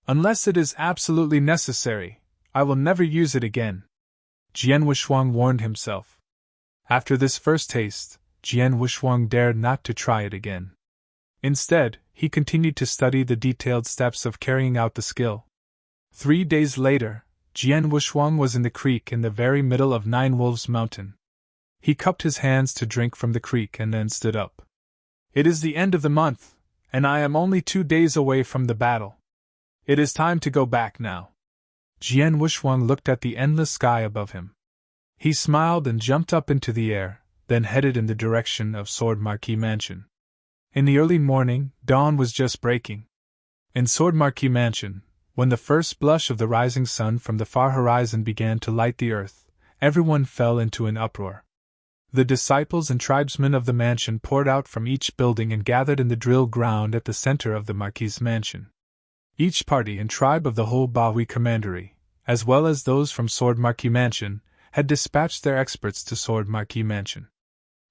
Unless it is absolutely necessary, I will never use it again, Jian Wuxuang warned himself. After this first taste, Jian Wuxuang dared not to try it again. Instead, he continued to study the detailed steps of carrying out the skill. 3 days later, Jian Wuxuang was in the creek in the very middle of Nine Wolves Mountain. He cupped his hands to drink from the creek and then stood up. It is the end of the month, and I am only 2 days away from the battle. It is time to go back now. Jian Wuxuang looked at the endless sky above him. He smiled and jumped up into the air, then headed in the direction of Sword Marquis Mansion. In the early morning, dawn was just breaking. In Sword Marquis Mansion, when the first blush of the rising sun from the far horizon began to light the earth, everyone fell into an uproar. The disciples and tribesmen of the mansion poured out from each building and gathered in the drill ground at the center of the Marquis's mansion. Each party and tribe of the whole Bahui commandery, as well as those from Sword Marquis Mansion, had dispatched their experts to Sword Marquis Mansion.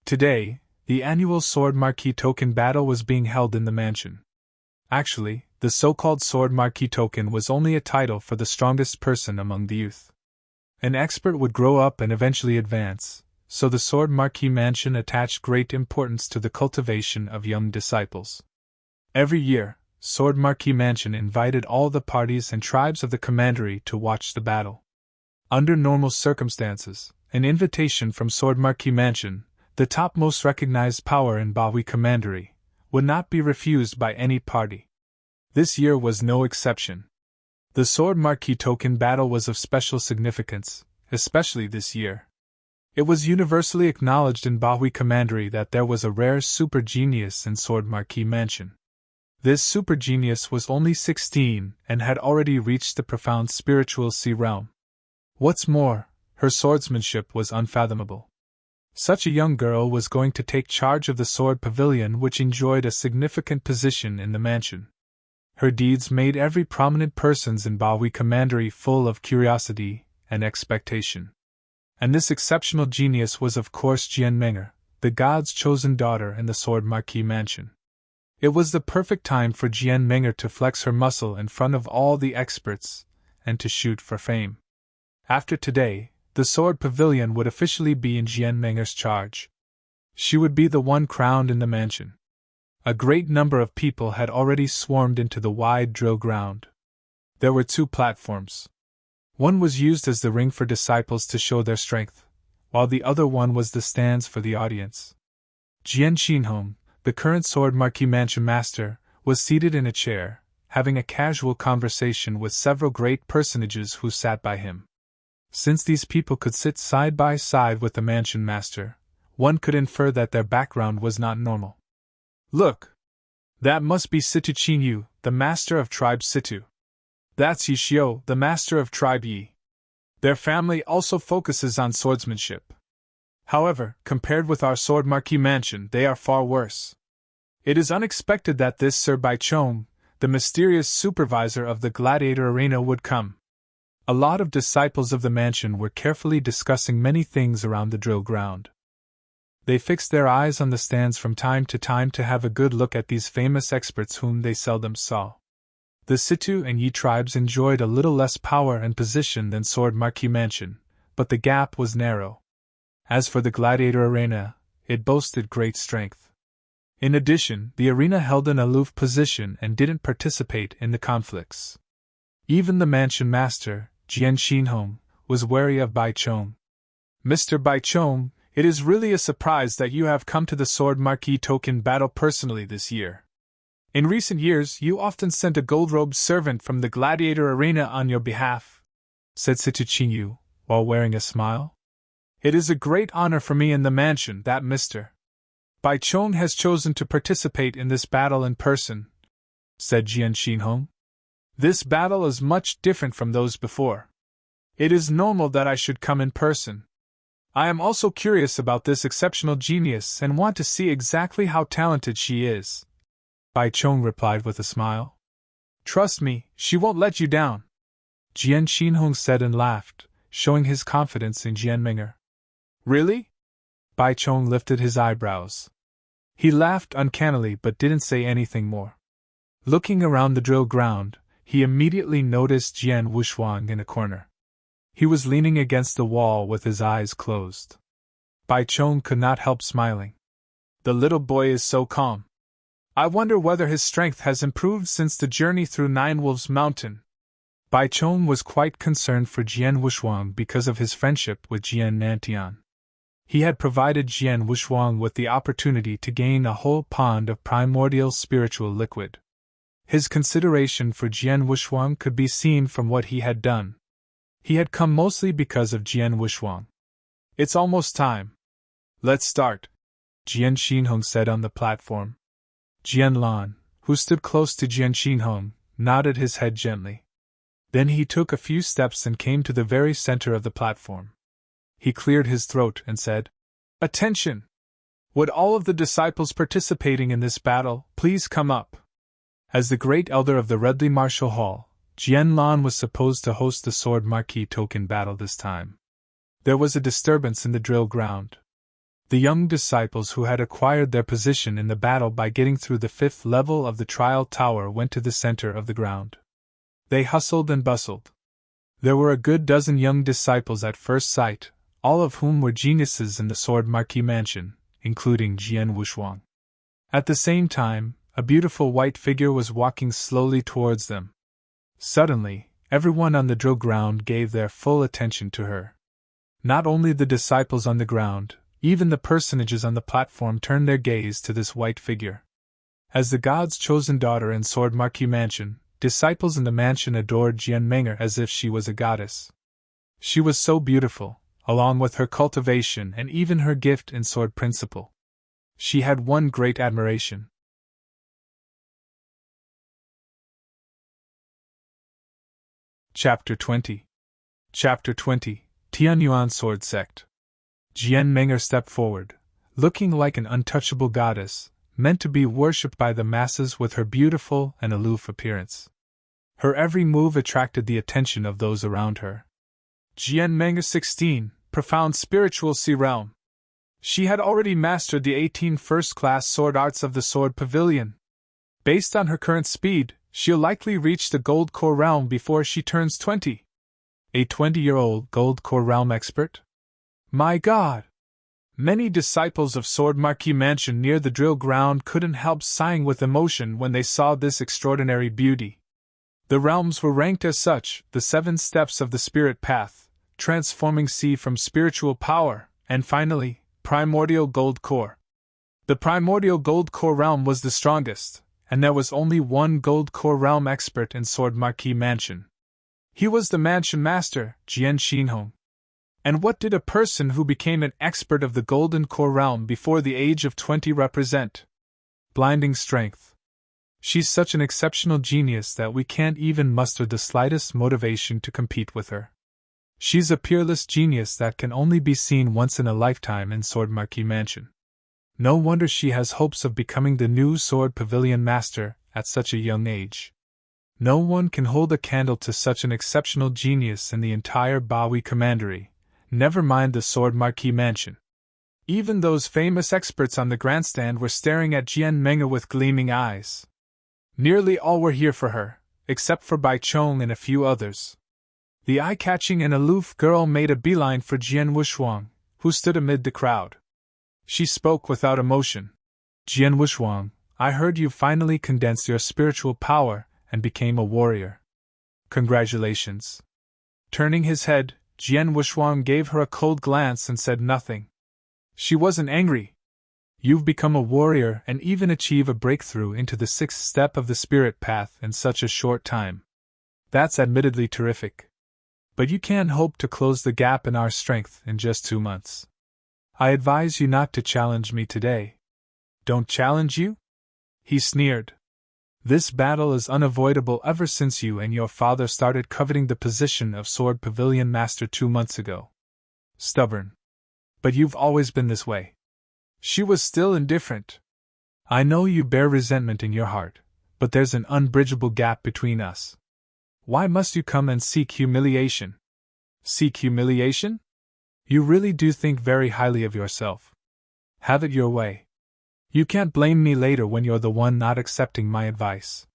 Today, the annual Sword Marquis Token battle was being held in the mansion. Actually, the so-called Sword Marquis Token was only a title for the strongest person among the youth. An expert would grow up and eventually advance, so the Sword Marquis Mansion attached great importance to the cultivation of young disciples. Every year, Sword Marquis Mansion invited all the parties and tribes of the commandery to watch the battle. Under normal circumstances, an invitation from Sword Marquis Mansion, the topmost recognized power in Bahui commandery, would not be refused by any party. This year was no exception. The Sword Marquis Token battle was of special significance, especially this year. It was universally acknowledged in Bahui commandery that there was a rare super genius in Sword Marquis Mansion. This super genius was only 16 and had already reached the profound spiritual sea realm. What's more, her swordsmanship was unfathomable. Such a young girl was going to take charge of the sword pavilion, which enjoyed a significant position in the mansion. Her deeds made every prominent person in Bahui commandery full of curiosity and expectation. And this exceptional genius was of course Jian Menger, the god's chosen daughter in the Sword Marquis Mansion. It was the perfect time for Jian Menger to flex her muscle in front of all the experts and to shoot for fame. After today, the sword pavilion would officially be in Jian Menger's charge. She would be the one crowned in the mansion. A great number of people had already swarmed into the wide drill ground. There were 2 platforms. One was used as the ring for disciples to show their strength, while the other one was the stands for the audience. Jian Xinhong, the current Sword Marquis Mansion master, was seated in a chair, having a casual conversation with several great personages who sat by him. Since these people could sit side by side with the mansion master, one could infer that their background was not normal. Look! That must be Situ Qinyu, the master of tribe Situ. That's Yi Xiu, the master of tribe Yi. Their family also focuses on swordsmanship. However, compared with our Sword Marquis mansion, they are far worse. It is unexpected that this Sir Baichong, the mysterious supervisor of the gladiator arena, would come. A lot of disciples of the mansion were carefully discussing many things around the drill ground. They fixed their eyes on the stands from time to time to have a good look at these famous experts whom they seldom saw. The Situ and Yi tribes enjoyed a little less power and position than Sword Marquis mansion, but the gap was narrow. As for the gladiator arena, it boasted great strength. In addition, the arena held an aloof position and didn't participate in the conflicts. Even the mansion master, Jian Xinhong, was wary of Baichong. Mr. Baichong, it is really a surprise that you have come to the Sword Marquis token battle personally this year. In recent years, you often sent a gold-robed servant from the gladiator arena on your behalf, said Situ Qingyu, while wearing a smile. It is a great honor for me in the mansion that Mr. Baichong has chosen to participate in this battle in person, said Jian Xinhong. This battle is much different from those before. It is normal that I should come in person. I am also curious about this exceptional genius and want to see exactly how talented she is, Baichong replied with a smile. Trust me, she won't let you down, Jian Xinhong said and laughed, showing his confidence in Jian Meng'er. Really? Baichong lifted his eyebrows. He laughed uncannily but didn't say anything more. Looking around the drill ground, he immediately noticed Jian Wushuang in a corner. He was leaning against the wall with his eyes closed. Baichong could not help smiling. The little boy is so calm. I wonder whether his strength has improved since the journey through Nine Wolves Mountain. Baichong was quite concerned for Jian Wushuang because of his friendship with Jian Nantian. He had provided Jian Wushuang with the opportunity to gain a whole pond of primordial spiritual liquid. His consideration for Jian Wushuang could be seen from what he had done. He had come mostly because of Jian Wushuang. It's almost time. Let's start, Jian Xinhong said on the platform. Jian Lan, who stood close to Jian Xinhong, nodded his head gently. Then he took a few steps and came to the very center of the platform. He cleared his throat and said, Attention! Would all of the disciples participating in this battle please come up? As the great elder of the Redley Martial Hall, Jian Lan was supposed to host the Sword Marquis token battle this time. There was a disturbance in the drill ground. The young disciples who had acquired their position in the battle by getting through the 5th level of the trial tower went to the center of the ground. They hustled and bustled. There were a good dozen young disciples at first sight, all of whom were geniuses in the Sword Marquis mansion, including Jian Wushuang. At the same time, a beautiful white figure was walking slowly towards them. Suddenly, everyone on the drill ground gave their full attention to her. Not only the disciples on the ground, even the personages on the platform turned their gaze to this white figure. As the god's chosen daughter in Sword Marquis mansion, disciples in the mansion adored Jian Meng'er as if she was a goddess. She was so beautiful, along with her cultivation and even her gift in sword principle. She had one great admiration. Chapter 20. Chapter 20, Tianyuan Sword Sect. Jian Meng'er stepped forward, looking like an untouchable goddess, meant to be worshipped by the masses with her beautiful and aloof appearance. Her every move attracted the attention of those around her. Jian Meng'er 16, Profound Spiritual Sea Realm. She had already mastered the 18 first-class sword arts of the Sword Pavilion. Based on her current speed, she'll likely reach the Gold Core Realm before she turns 20. A 20-year-old Gold Core Realm expert? My God! Many disciples of Sword Marquis Mansion near the drill ground couldn't help sighing with emotion when they saw this extraordinary beauty. The realms were ranked as such, the 7 steps of the Spirit Path, transforming Sea from spiritual power, and finally, Primordial Gold Core. The Primordial Gold Core Realm was the strongest, and there was only one Gold Core Realm expert in Sword Marquis Mansion. He was the Mansion Master, Jian Xinhong. And what did a person who became an expert of the Golden Core Realm before the age of 20 represent? Blinding strength. She's such an exceptional genius that we can't even muster the slightest motivation to compete with her. She's a peerless genius that can only be seen once in a lifetime in Sword Marquis Mansion. No wonder she has hopes of becoming the new Sword Pavilion Master at such a young age. No one can hold a candle to such an exceptional genius in the entire Bawi Commandery, never mind the Sword Marquis Mansion. Even those famous experts on the grandstand were staring at Jian Menge with gleaming eyes. Nearly all were here for her, except for Bai Chong and a few others. The eye-catching and aloof girl made a beeline for Jian Wushuang, who stood amid the crowd. She spoke without emotion. Jian Wushuang, I heard you finally condensed your spiritual power and became a warrior. Congratulations. Turning his head, Jian Wushuang gave her a cold glance and said nothing. She wasn't angry. You've become a warrior and even achieve a breakthrough into the 6th step of the spirit path in such a short time. That's admittedly terrific. But you can't hope to close the gap in our strength in just 2 months. I advise you not to challenge me today. Don't challenge you? He sneered. This battle is unavoidable ever since you and your father started coveting the position of Sword Pavilion Master 2 months ago. Stubborn. But you've always been this way. She was still indifferent. I know you bear resentment in your heart, but there's an unbridgeable gap between us. Why must you come and seek humiliation? Seek humiliation? You really do think very highly of yourself. Have it your way. You can't blame me later when you're the one not accepting my advice.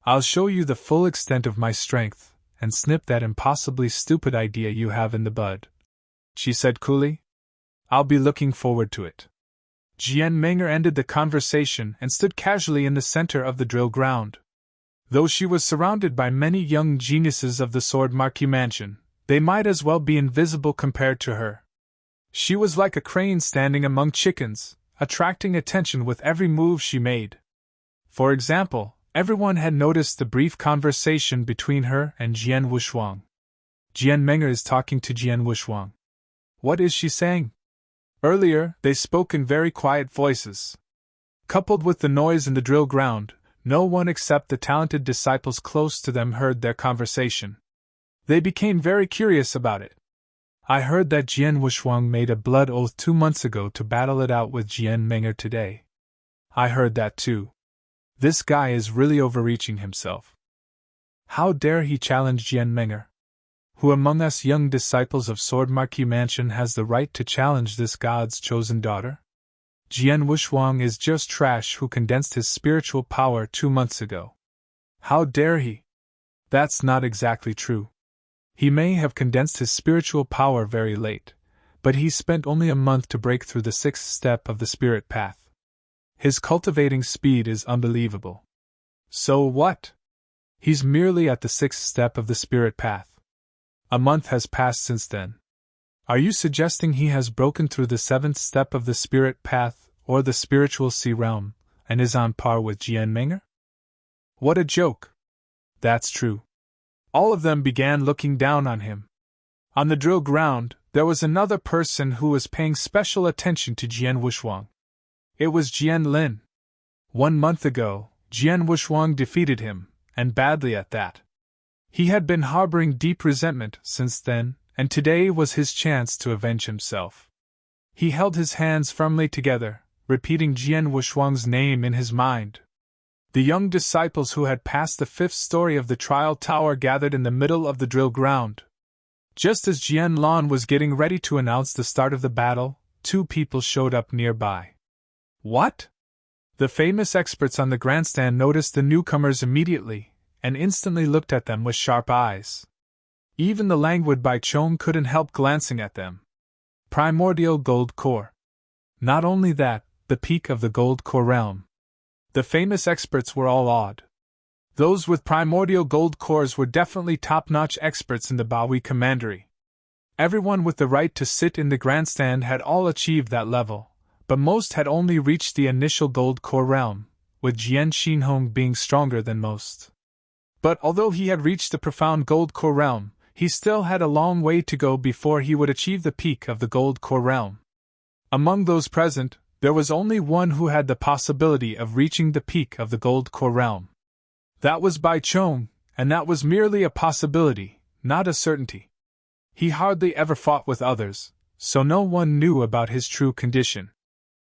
I'll show you the full extent of my strength, and snip that impossibly stupid idea you have in the bud. She said coolly. I'll be looking forward to it. Jian Menge ended the conversation and stood casually in the center of the drill ground. Though she was surrounded by many young geniuses of the Sword Marquis Mansion, they might as well be invisible compared to her. She was like a crane standing among chickens, attracting attention with every move she made. For example, everyone had noticed the brief conversation between her and Jian Wushuang. Jian Menge is talking to Jian Wushuang. What is she saying? Earlier, they spoke in very quiet voices. Coupled with the noise in the drill ground, no one except the talented disciples close to them heard their conversation. They became very curious about it. I heard that Jian Wushuang made a blood oath 2 months ago to battle it out with Jian Menge today. I heard that too. This guy is really overreaching himself. How dare he challenge Jian Menge? Who among us young disciples of Sword Marquis Mansion has the right to challenge this god's chosen daughter? Jian Wushuang is just trash who condensed his spiritual power 2 months ago. How dare he? That's not exactly true. He may have condensed his spiritual power very late, but he spent only a month to break through the 6th step of the spirit path. His cultivating speed is unbelievable. So what? He's merely at the 6th step of the spirit path. A month has passed since then. Are you suggesting he has broken through the 7th step of the spirit path, or the spiritual sea realm, and is on par with Jian Menge? What a joke! That's true. All of them began looking down on him. On the drill ground, there was another person who was paying special attention to Jian Wushuang. It was Jian Lin. 1 month ago, Jian Wushuang defeated him, and badly at that. He had been harboring deep resentment since then, and today was his chance to avenge himself. He held his hands firmly together, repeating Jian Wushuang's name in his mind. The young disciples who had passed the 5th story of the trial tower gathered in the middle of the drill ground. Just as Jian Lan was getting ready to announce the start of the battle, 2 people showed up nearby. What? The famous experts on the grandstand noticed the newcomers immediately, and instantly looked at them with sharp eyes. Even the languid Bai Chong couldn't help glancing at them. Primordial Gold Core. Not only that, the peak of the Gold Core realm. The famous experts were all awed. Those with primordial gold cores were definitely top-notch experts in the Bawi Commandery. Everyone with the right to sit in the grandstand had all achieved that level, but most had only reached the initial Gold Core realm, with Jian Xinhong being stronger than most. But although he had reached the profound Gold Core realm, he still had a long way to go before he would achieve the peak of the Gold Core realm. Among those present, there was only one who had the possibility of reaching the peak of the Gold Core realm. That was Bai Chong, and that was merely a possibility, not a certainty. He hardly ever fought with others, so no one knew about his true condition.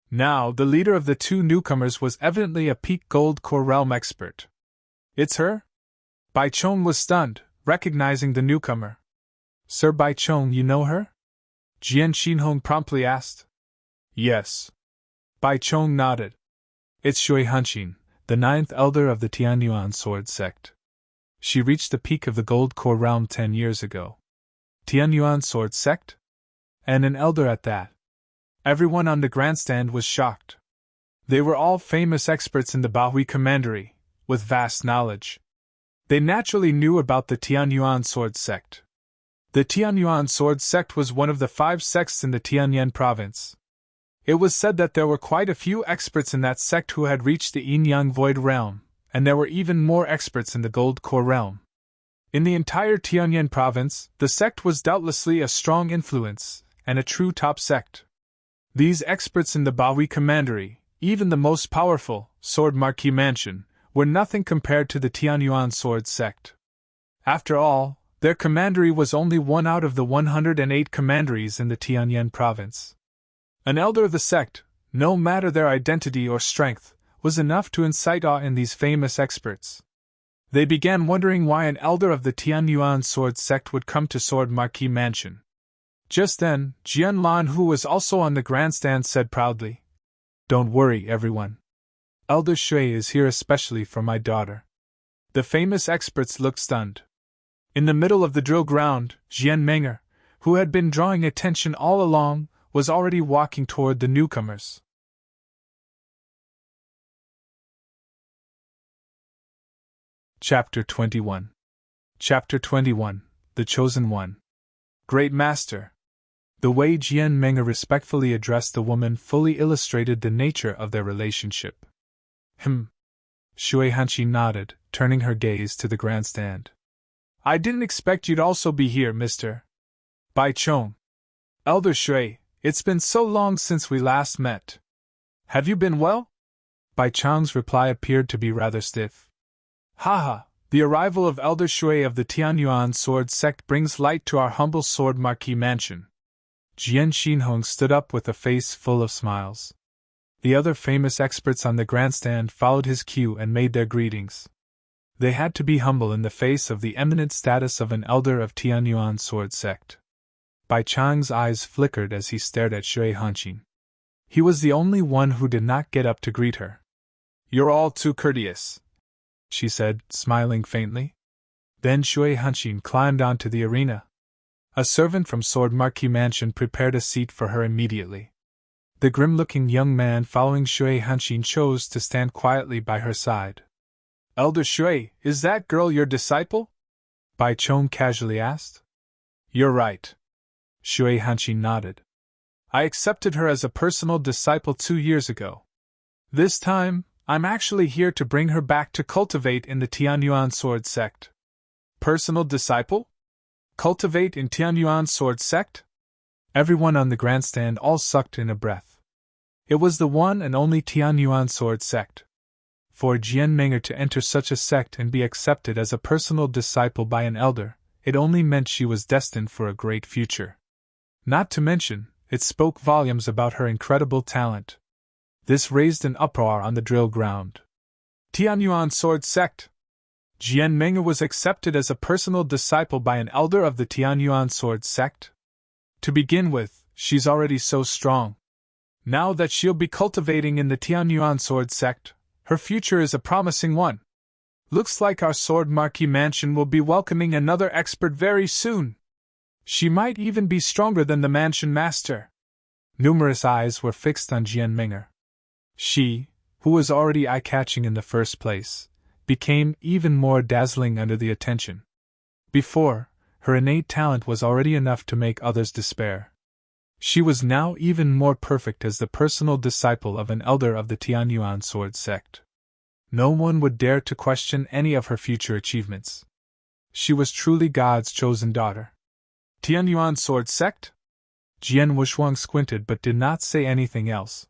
Now, the leader of the two newcomers was evidently a peak gold core realm expert. It's her? Bai Chong was stunned, recognizing the newcomer. Sir Bai Chong, you know her? Jian Xinhong promptly asked. Yes. Bai Chong nodded. It's Shui Hanqin, the 9th elder of the Tianyuan sword sect. She reached the peak of the gold core realm 10 years ago. Tianyuan sword sect? And an elder at that. Everyone on the grandstand was shocked. They were all famous experts in the Bahui commandery, with vast knowledge. They naturally knew about the Tianyuan sword sect. The Tianyuan sword sect was one of the 5 sects in the Tianyan province. It was said that there were quite a few experts in that sect who had reached the Yin-Yang Void realm, and there were even more experts in the Gold Core realm. In the entire Tianyan province, the sect was doubtlessly a strong influence, and a true top sect. These experts in the Bahui commandery, even the most powerful, Sword Marquis Mansion, were nothing compared to the Tianyuan sword sect. After all, their commandery was only one out of the 108 commanderies in the Tianyan province. An elder of the sect, no matter their identity or strength, was enough to incite awe in these famous experts. They began wondering why an elder of the Tianyuan sword sect would come to Sword Marquis Mansion. Just then, Jian Lan, who was also on the grandstand, said proudly, "Don't worry, everyone. Elder Shui is here especially for my daughter." The famous experts looked stunned. In the middle of the drill ground, Jian Menger, who had been drawing attention all along, was already walking toward the newcomers. Chapter 21. Chapter 21. The Chosen One. Great Master. The way Jian Menger respectfully addressed the woman fully illustrated the nature of their relationship. Shui Hanqi nodded, turning her gaze to the grandstand. I didn't expect you'd also be here, Mr. Bai Chong. Elder Shui, it's been so long since we last met. Have you been well? Bai Chong's reply appeared to be rather stiff. Haha, the arrival of Elder Shui of the Tianyuan sword sect brings light to our humble Sword Marquis Mansion. Jian Xinhong stood up with a face full of smiles. The other famous experts on the grandstand followed his cue and made their greetings. They had to be humble in the face of the eminent status of an elder of Tianyuan sword sect. Bai Chang's eyes flickered as he stared at Shui Hanqin. He was the only one who did not get up to greet her. You're all too courteous, she said, smiling faintly. Then Shui Hanqin climbed onto the arena. A servant from Sword Marquis Mansion prepared a seat for her immediately. The grim-looking young man following Shui Hanqin chose to stand quietly by her side. Elder Shui, is that girl your disciple? Bai Chong casually asked. You're right. Shui Hanqin nodded. I accepted her as a personal disciple 2 years ago. This time, I'm actually here to bring her back to cultivate in the Tianyuan sword sect. Personal disciple? Cultivate in Tianyuan sword sect? Everyone on the grandstand all sucked in a breath. It was the one and only Tianyuan sword sect. For Jian Menger to enter such a sect and be accepted as a personal disciple by an elder, it only meant she was destined for a great future. Not to mention, it spoke volumes about her incredible talent. This raised an uproar on the drill ground. Tianyuan sword sect! Jian Menger was accepted as a personal disciple by an elder of the Tianyuan sword sect? To begin with, she's already so strong. Now that she'll be cultivating in the Tianyuan sword sect, her future is a promising one. Looks like our Sword Marquis Mansion will be welcoming another expert very soon. She might even be stronger than the mansion master. Numerous eyes were fixed on Jian Menger. She, who was already eye-catching in the first place, became even more dazzling under the attention. Before, her innate talent was already enough to make others despair. She was now even more perfect as the personal disciple of an elder of the Tianyuan sword sect. No one would dare to question any of her future achievements. She was truly God's chosen daughter. Tianyuan sword sect? Jian Wushuang squinted but did not say anything else.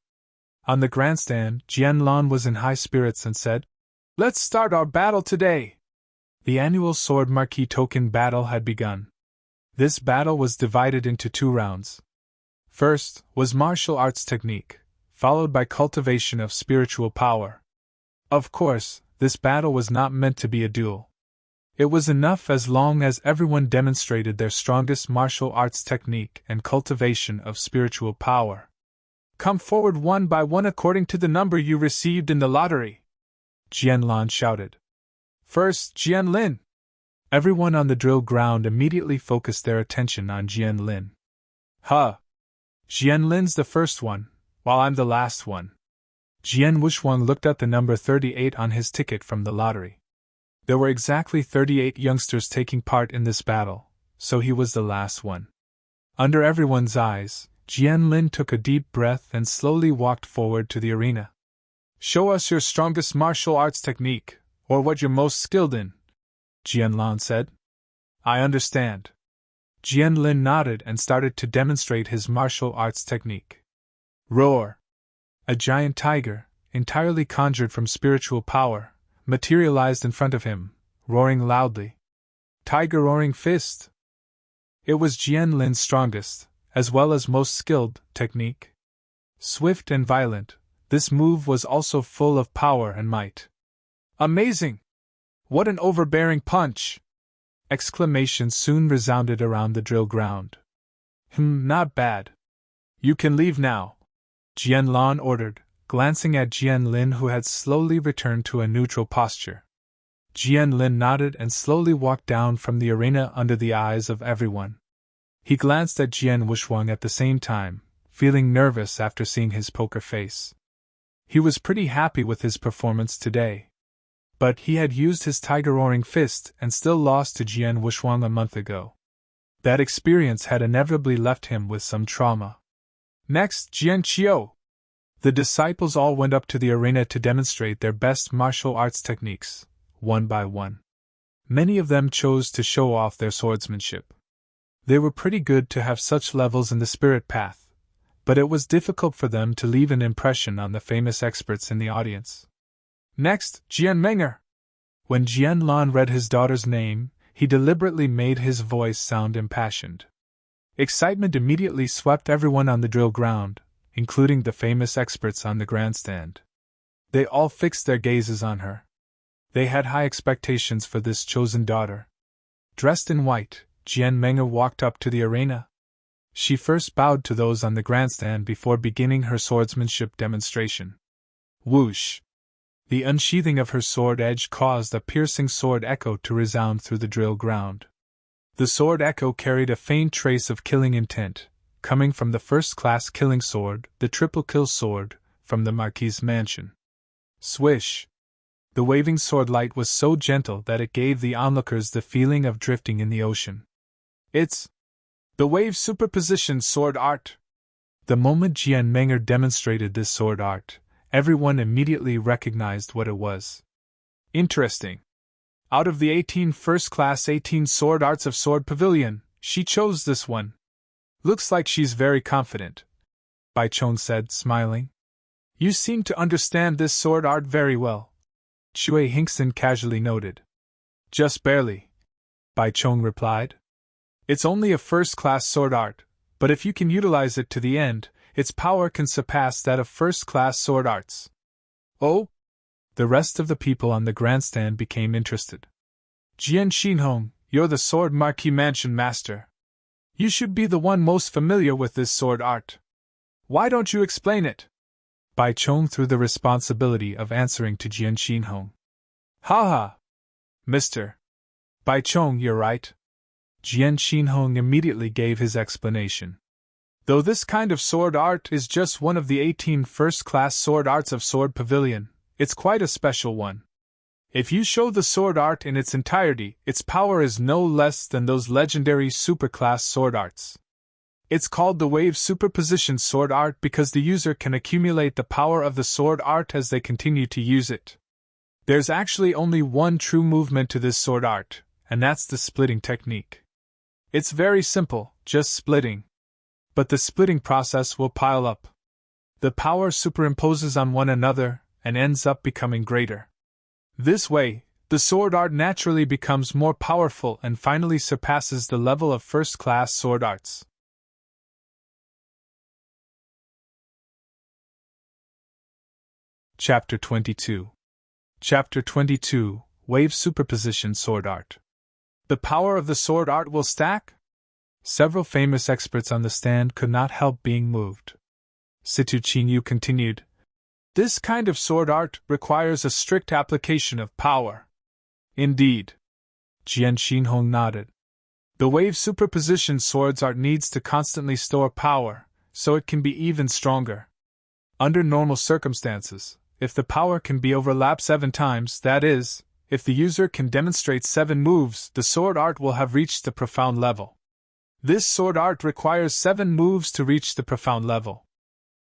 On the grandstand, Jian Lan was in high spirits and said, Let's start our battle today! The annual Sword Marquis token battle had begun. This battle was divided into 2 rounds. First was martial arts technique, followed by cultivation of spiritual power. Of course, this battle was not meant to be a duel. It was enough as long as everyone demonstrated their strongest martial arts technique and cultivation of spiritual power. Come forward one by one according to the number you received in the lottery, Jianlan shouted. First, Jianlin. Everyone on the drill ground immediately focused their attention on Jianlin. Huh. Jianlin's the first one, while I'm the last one. Jian Wuxuang looked at the number 38 on his ticket from the lottery. There were exactly 38 youngsters taking part in this battle, so he was the last one. Under everyone's eyes, Jianlin took a deep breath and slowly walked forward to the arena. Show us your strongest martial arts technique, or what you're most skilled in, Jianlan said. I understand. Jianlin nodded and started to demonstrate his martial arts technique. Roar! A giant tiger, entirely conjured from spiritual power, materialized in front of him, roaring loudly. Tiger roaring fist! It was Jianlin's strongest, as well as most skilled, technique. Swift and violent, this move was also full of power and might. Amazing! What an overbearing punch! Exclamations soon resounded around the drill ground. Not bad. You can leave now, Jianlan ordered, glancing at Jianlin, who had slowly returned to a neutral posture. Jianlin nodded and slowly walked down from the arena under the eyes of everyone. He glanced at Jian Wuxuang at the same time, feeling nervous after seeing his poker face. He was pretty happy with his performance today. But he had used his tiger roaring fist and still lost to Jian Wuxuang a month ago. That experience had inevitably left him with some trauma. Next, Jian Qiu. The disciples all went up to the arena to demonstrate their best martial arts techniques, one by one. Many of them chose to show off their swordsmanship. They were pretty good to have such levels in the spirit path, but it was difficult for them to leave an impression on the famous experts in the audience. Next, Jian Menger. When Jianlan read his daughter's name, he deliberately made his voice sound impassioned. Excitement immediately swept everyone on the drill ground, including the famous experts on the grandstand. They all fixed their gazes on her. They had high expectations for this chosen daughter. Dressed in white, Jian Menger walked up to the arena. She first bowed to those on the grandstand before beginning her swordsmanship demonstration. Whoosh! The unsheathing of her sword edge caused a piercing sword echo to resound through the drill ground. The sword echo carried a faint trace of killing intent, coming from the first-class killing sword, the triple kill sword, from the Marquis's mansion. Swish! The waving sword light was so gentle that it gave the onlookers the feeling of drifting in the ocean. It's the wave superposition sword art! The moment Jian Menger demonstrated this sword art, everyone immediately recognized what it was. Interesting. Out of the 18 first-class 18 sword arts of Sword Pavilion, she chose this one. Looks like she's very confident, Bai Chong said, smiling. You seem to understand this sword art very well, Chui Hinkson casually noted. Just barely, Bai Chong replied. It's only a first-class sword art, but if you can utilize it to the end, its power can surpass that of first-class sword arts. Oh? The rest of the people on the grandstand became interested. Jian Xinhong, you're the Sword Marquis Mansion Master. You should be the one most familiar with this sword art. Why don't you explain it? Bai Chong threw the responsibility of answering to Jian Xinhong. Ha ha! Mr. Bai Chong, you're right. Jian Xinhong immediately gave his explanation. Though this kind of sword art is just one of the 18 first-class sword arts of Sword Pavilion, it's quite a special one. If you show the sword art in its entirety, its power is no less than those legendary superclass sword arts. It's called the Wave Superposition Sword Art because the user can accumulate the power of the sword art as they continue to use it. There's actually only one true movement to this sword art, and that's the splitting technique. It's very simple, just splitting. But the splitting process will pile up. The power superimposes on one another and ends up becoming greater. This way, The sword art naturally becomes more powerful and finally surpasses the level of first-class sword arts. Chapter 22. Chapter 22, Wave Superposition Sword Art. The power of the sword art will stack? Several famous experts on the stand could not help being moved. Situ Qingyu continued, "This kind of sword art requires a strict application of power." Indeed. Jian Xinhong nodded. The wave superposition swords art needs to constantly store power, so it can be even stronger. Under normal circumstances, if the power can be overlapped 7 times, that is, if the user can demonstrate 7 moves, the sword art will have reached the profound level. This sword art requires 7 moves to reach the profound level.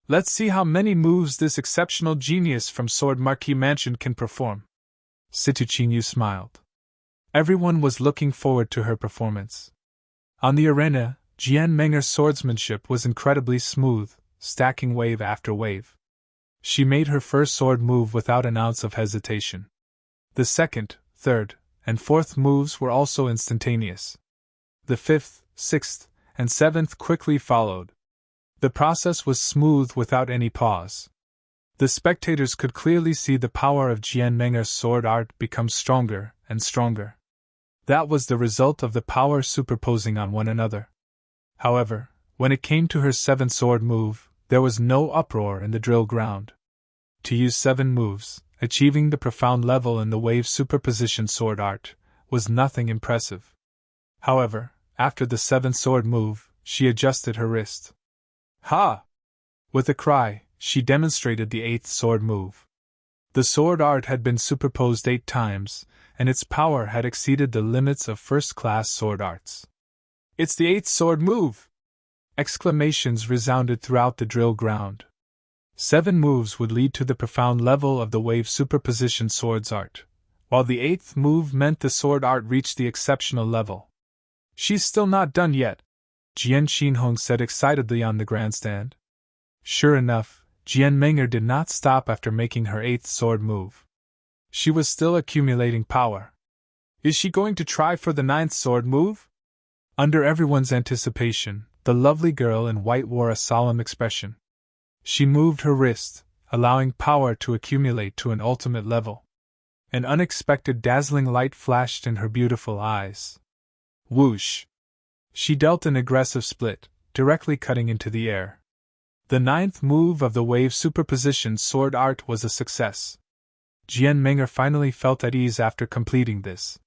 Let's see how many moves this exceptional genius from Sword Marquis Mansion can perform. Situ Qingyu smiled. Everyone was looking forward to her performance. On the arena, Jian Menger's swordsmanship was incredibly smooth, stacking wave after wave. She made her first sword move without an ounce of hesitation. The second, third, and fourth moves were also instantaneous. The fifth, sixth, and seventh quickly followed. The process was smooth without any pause. The spectators could clearly see the power of Jian Menger's sword art become stronger and stronger. That was the result of the power superposing on one another. However, when it came to her 7th sword move, there was no uproar in the drill ground. To use 7 moves, achieving the profound level in the wave superposition sword art, was nothing impressive. However, after the 7th sword move, she adjusted her wrist. Ha! With a cry, she demonstrated the 8th sword move. The sword art had been superposed 8 times, and its power had exceeded the limits of first-class sword arts. "It's the 8th sword move!" Exclamations resounded throughout the drill ground. 7 moves would lead to the profound level of the wave superposition swords art, while the 8th move meant the sword art reached the exceptional level. "She's still not done yet," Jian Xinhong said excitedly on the grandstand. Sure enough, Jian Menger did not stop after making her 8th sword move. She was still accumulating power. Is she going to try for the 9th sword move? Under everyone's anticipation, the lovely girl in white wore a solemn expression. She moved her wrist, allowing power to accumulate to an ultimate level. An unexpected dazzling light flashed in her beautiful eyes. Whoosh! She dealt an aggressive split, directly cutting into the air. The 9th move of the wave superposition sword art was a success. Jian Menger finally felt at ease after completing this.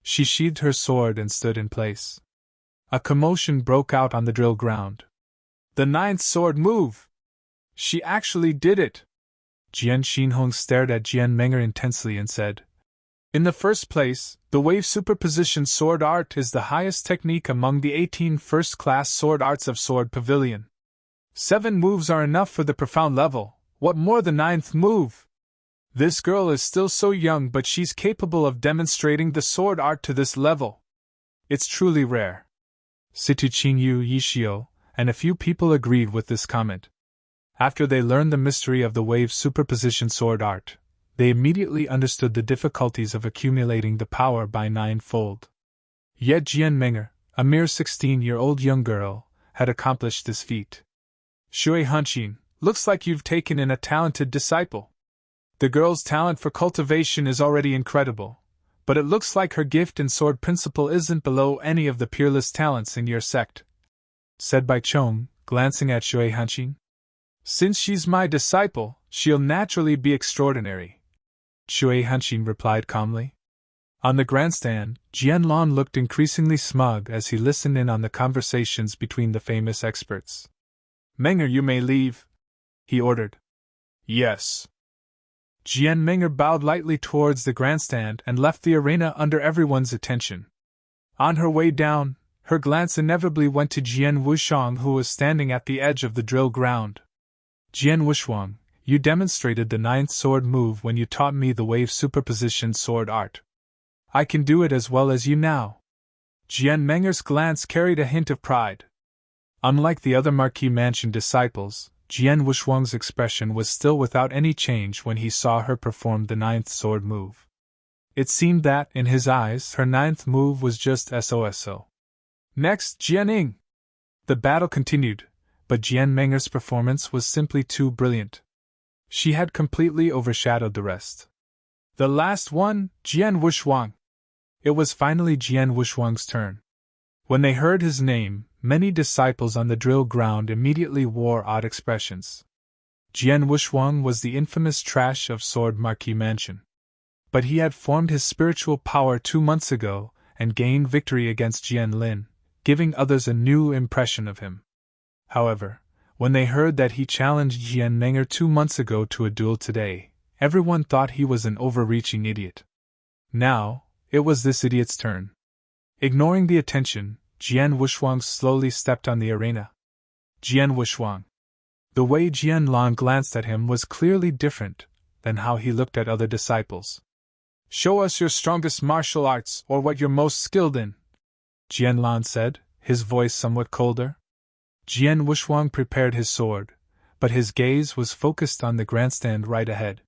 She sheathed her sword and stood in place. A commotion broke out on the drill ground. "The 9th sword move! She actually did it!" Jian Xinhong stared at Jian Menger intensely and said, "In the first place, the wave superposition sword art is the highest technique among the 18 first-class sword arts of Sword Pavilion. 7 moves are enough for the profound level, what more the 9th move? This girl is still so young, but she's capable of demonstrating the sword art to this level. It's truly rare." Situ Qingyu Yishio and a few people agreed with this comment. After they learned the mystery of the wave superposition sword art, they immediately understood the difficulties of accumulating the power by 9-fold. Yet Jian Menger, a mere 16-year-old young girl, had accomplished this feat. "Shui Hanqin, looks like you've taken in a talented disciple. The girl's talent for cultivation is already incredible, but it looks like her gift in sword principle isn't below any of the peerless talents in your sect," said Bai Chong, glancing at Shui Hanqin. "Since she's my disciple, she'll naturally be extraordinary," Shui Hanqin replied calmly. On the grandstand, Jian Lan looked increasingly smug as he listened in on the conversations between the famous experts. "Menger, you may leave," he ordered. "Yes." Jian Menger bowed lightly towards the grandstand and left the arena under everyone's attention. On her way down, her glance inevitably went to Jian Wushang, who was standing at the edge of the drill ground. "Jian Wushang, you demonstrated the 9th sword move when you taught me the wave superposition sword art. I can do it as well as you now." Jian Menger's glance carried a hint of pride. Unlike the other Marquis Mansion disciples, Jian Wushang's expression was still without any change when he saw her perform the 9th sword move. It seemed that, in his eyes, her ninth move was just SOSO. Next, Jianing! The battle continued, but Jian Menger's performance was simply too brilliant. She had completely overshadowed the rest. The last one, Jian Wushuang. It was finally Jian Wushuang's turn. When they heard his name, many disciples on the drill ground immediately wore odd expressions. Jian Wushuang was the infamous trash of Sword Marquis Mansion. But he had formed his spiritual power 2 months ago and gained victory against Jian Lin, giving others a new impression of him. However, when they heard that he challenged Jian Menger 2 months ago to a duel today, everyone thought he was an overreaching idiot. Now, it was this idiot's turn. Ignoring the attention, Jian Wushuang slowly stepped on the arena. Jian Wushuang. The way Jian Lan glanced at him was clearly different than how he looked at other disciples. Show us your strongest martial arts or what you're most skilled in, Jian Lan said, his voice somewhat colder. Jian Wushuang prepared his sword, but his gaze was focused on the grandstand right ahead.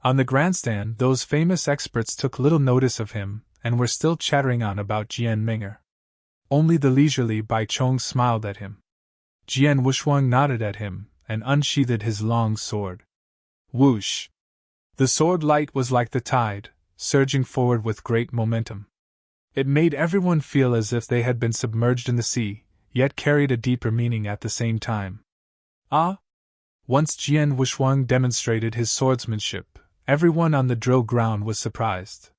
On the grandstand, those famous experts took little notice of him and were still chattering on about Jian Menger. Only the leisurely Bai Chong smiled at him. Jian Wushuang nodded at him and unsheathed his long sword. Whoosh! The sword light was like the tide, surging forward with great momentum. It made everyone feel as if they had been submerged in the sea, yet carried a deeper meaning at the same time. Ah! Once Jian Wushuang demonstrated his swordsmanship, everyone on the drill ground was surprised.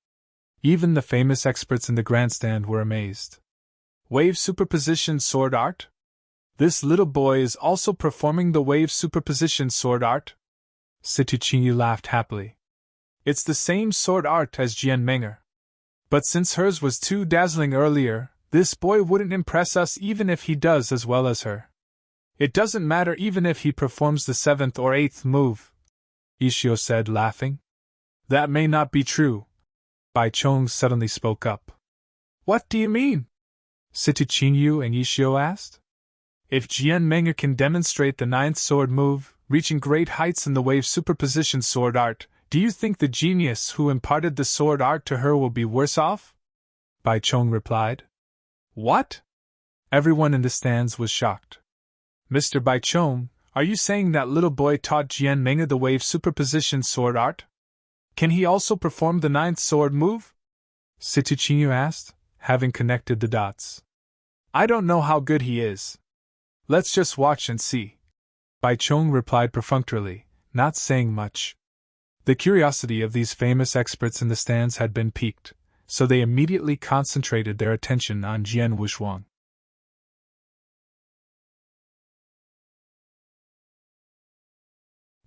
Even the famous experts in the grandstand were amazed. Wave superposition sword art? This little boy is also performing the wave superposition sword art? Situ Qingyu laughed happily. It's the same sword art as Jian Menger. But since hers was too dazzling earlier, this boy wouldn't impress us even if he does as well as her. It doesn't matter even if he performs the 7th or 8th move, Ishio said, laughing. That may not be true. Bai Chong suddenly spoke up. What do you mean? Situ Qingyu and Ishio asked. If Jian Menger can demonstrate the 9th sword move, reaching great heights in the wave superposition sword art, do you think the genius who imparted the sword art to her will be worse off? Bai Chong replied. What? Everyone in the stands was shocked. Mr. Bai Chong, are you saying that little boy taught Jian Menger the wave superposition sword art? Can he also perform the 9th sword move? Situ Qingyu asked, having connected the dots. I don't know how good he is. Let's just watch and see. Bai Chong replied perfunctorily, not saying much. The curiosity of these famous experts in the stands had been piqued, so they immediately concentrated their attention on Jian Wushuang.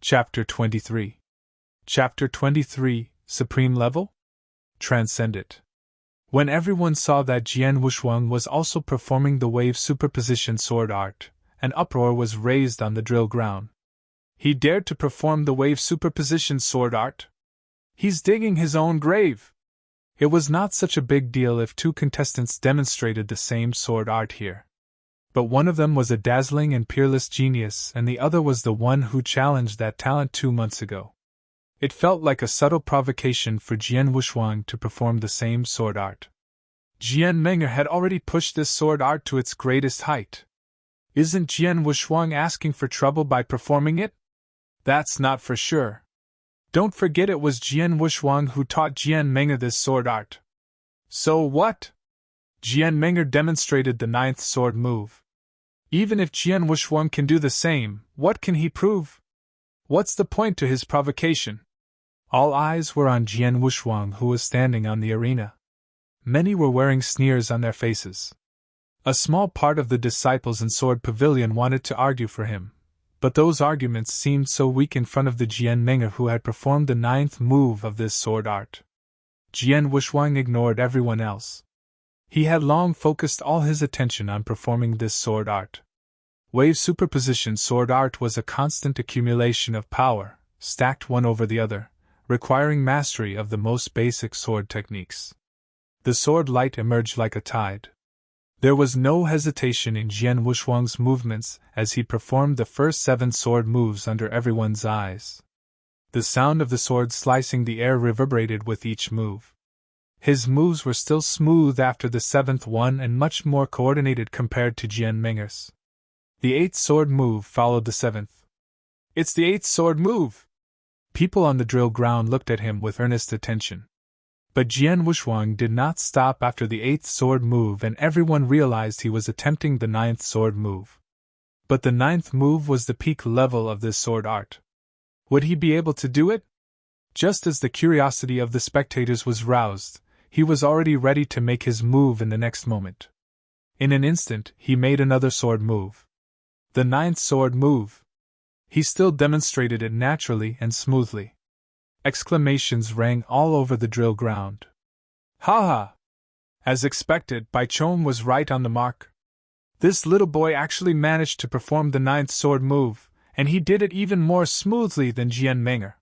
Chapter 23. Chapter 23, Supreme Level? Transcendent. When everyone saw that Jian Wushuang was also performing the wave superposition sword art, an uproar was raised on the drill ground. He dared to perform the wave superposition sword art? He's digging his own grave! It was not such a big deal if 2 contestants demonstrated the same sword art here. But one of them was a dazzling and peerless genius, and the other was the one who challenged that talent 2 months ago. It felt like a subtle provocation for Jian Wushuang to perform the same sword art. Jian Menger had already pushed this sword art to its greatest height. Isn't Jian Wushuang asking for trouble by performing it? That's not for sure. Don't forget it was Jian Wushuang who taught Jian Menger this sword art. So what? Jian Menger demonstrated the 9th sword move. Even if Jian Wushuang can do the same, what can he prove? What's the point to his provocation? All eyes were on Jian Wushuang, who was standing on the arena. Many were wearing sneers on their faces. A small part of the disciples in Sword Pavilion wanted to argue for him, but those arguments seemed so weak in front of the Jian Menger who had performed the 9th move of this sword art. Jian Wushuang ignored everyone else. He had long focused all his attention on performing this sword art. Wave superposition sword art was a constant accumulation of power, stacked one over the other, requiring mastery of the most basic sword techniques. The sword light emerged like a tide. There was no hesitation in Jian Wushuang's movements as he performed the first 7 sword moves under everyone's eyes. The sound of the sword slicing the air reverberated with each move. His moves were still smooth after the 7th one and much more coordinated compared to Jian Ming'er's. The 8th sword move followed the 7th. It's the 8th sword move! People on the drill ground looked at him with earnest attention. But Jian Wuxuang did not stop after the 8th sword move, and everyone realized he was attempting the 9th sword move. But the 9th move was the peak level of this sword art. Would he be able to do it? Just as the curiosity of the spectators was roused, he was already ready to make his move in the next moment. In an instant, he made another sword move. The 9th sword move. He still demonstrated it naturally and smoothly. Exclamations rang all over the drill ground. Ha ha! As expected, Bai Chong was right on the mark. This little boy actually managed to perform the 9th sword move, and he did it even more smoothly than Jian Ming'er.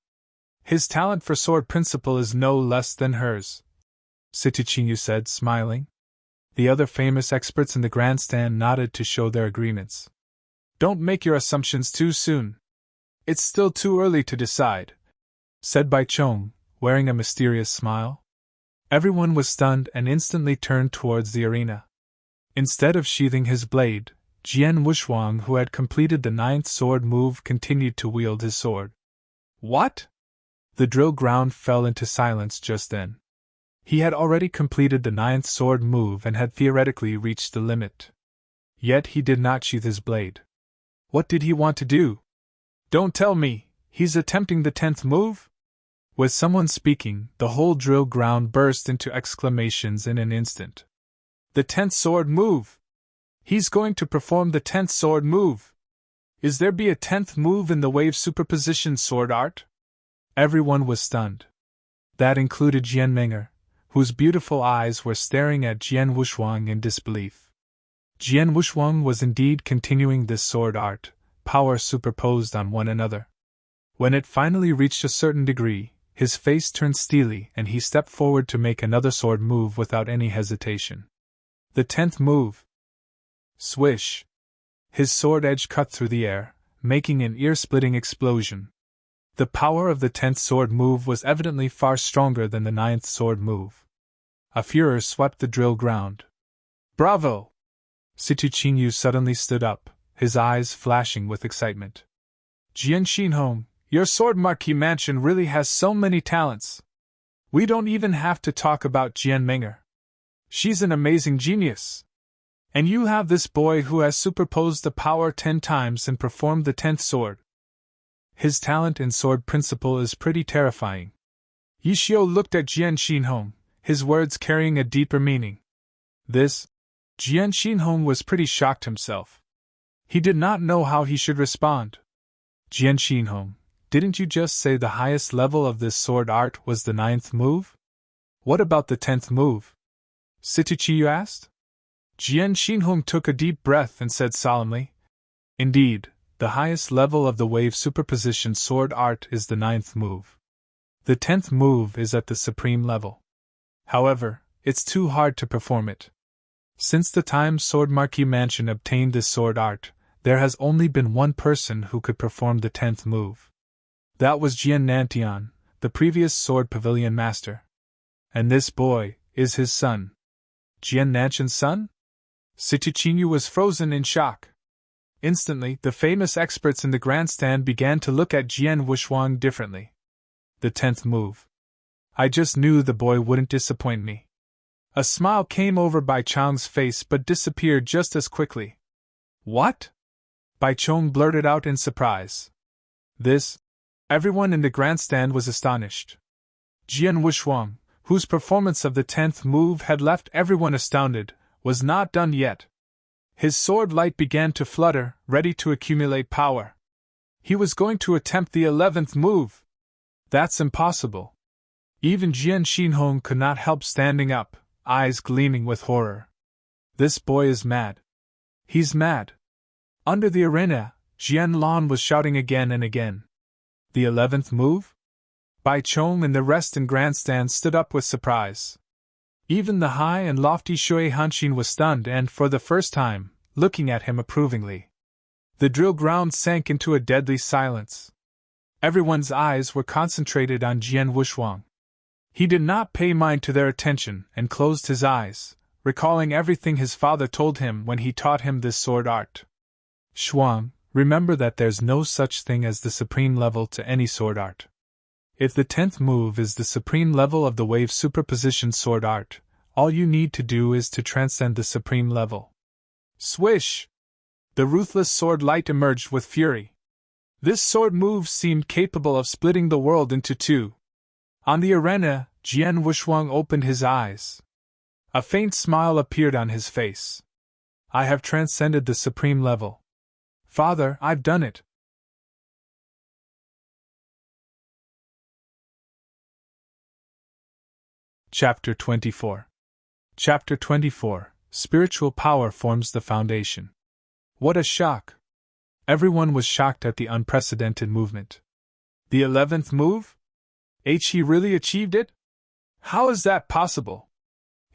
His talent for sword principle is no less than hers, Situ Qingyu said, smiling. The other famous experts in the grandstand nodded to show their agreements. Don't make your assumptions too soon. It's still too early to decide, said Bai Chong, wearing a mysterious smile. Everyone was stunned and instantly turned towards the arena. Instead of sheathing his blade, Jian Wuxuang, who had completed the 9th sword move, continued to wield his sword. What? The drill ground fell into silence just then. He had already completed the 9th sword move and had theoretically reached the limit. Yet he did not sheath his blade. What did he want to do? Don't tell me, he's attempting the 10th move? With someone speaking, the whole drill ground burst into exclamations in an instant. The 10th sword move! He's going to perform the 10th sword move! Is there be a 10th move in the wave superposition sword art? Everyone was stunned. That included Jian Ming'er, whose beautiful eyes were staring at Jian Wuxuang in disbelief. Jian Wuxuang was indeed continuing this sword art, power superposed on one another. When it finally reached a certain degree, his face turned steely and he stepped forward to make another sword move without any hesitation. The 10th move. Swish! His sword edge cut through the air, making an ear-splitting explosion. The power of the 10th sword move was evidently far stronger than the 9th sword move. A furor swept the drill ground. Bravo! Situ Qingyu suddenly stood up, his eyes flashing with excitement. Jian Xinhong, your sword marquee mansion really has so many talents. We don't even have to talk about Jian Ming'er. She's an amazing genius. And you have this boy who has superposed the power 10 times and performed the 10th sword. His talent in sword principle is pretty terrifying. Yixiu looked at Jian Xinhong, his words carrying a deeper meaning. Jian Xinhong was pretty shocked himself. He did not know how he should respond. Jian Xinhong, didn't you just say the highest level of this sword art was the 9th move? What about the 10th move? Situ Qingyu asked. Jian Xinhong took a deep breath and said solemnly, Indeed, the highest level of the wave superposition sword art is the 9th move. The 10th move is at the supreme level. However, it's too hard to perform it. Since the time Sword Marquee Mansion obtained this sword art, there has only been one person who could perform the 10th move. That was Jian Nantian, the previous Sword Pavilion master. And this boy is his son. Jian Nantian's son? Situ Qingyu was frozen in shock. Instantly, the famous experts in the grandstand began to look at Jian Wuxuang differently. The 10th move. I just knew the boy wouldn't disappoint me. A smile came over Bai Chong's face but disappeared just as quickly. What? Bai Chong blurted out in surprise. Everyone in the grandstand was astonished. Jian Wuxuang, whose performance of the 10th move had left everyone astounded, was not done yet. His sword light began to flutter, ready to accumulate power. He was going to attempt the 11th move. That's impossible. Even Jian Xinhong could not help standing up, eyes gleaming with horror. This boy is mad. He's mad. Under the arena, Jian Lan was shouting again and again. The 11th move? Bai Chong and the rest in grandstand stood up with surprise. Even the high and lofty Shui Hanshin was stunned and, for the first time, looking at him approvingly. The drill ground sank into a deadly silence. Everyone's eyes were concentrated on Jian Wuxuang. He did not pay mind to their attention and closed his eyes, recalling everything his father told him when he taught him this sword art. Shuang, remember that there's no such thing as the supreme level to any sword art. If the 10th move is the supreme level of the wave superposition sword art, all you need to do is to transcend the supreme level. Swish! The ruthless sword light emerged with fury. This sword move seemed capable of splitting the world into two. On the arena, Jian Wushuang opened his eyes. A faint smile appeared on his face. I have transcended the supreme level. Father, I've done it. Chapter 24. Chapter 24. Spiritual power forms the foundation. What a shock! Everyone was shocked at the unprecedented movement. The 11th move? He really achieved it? How is that possible?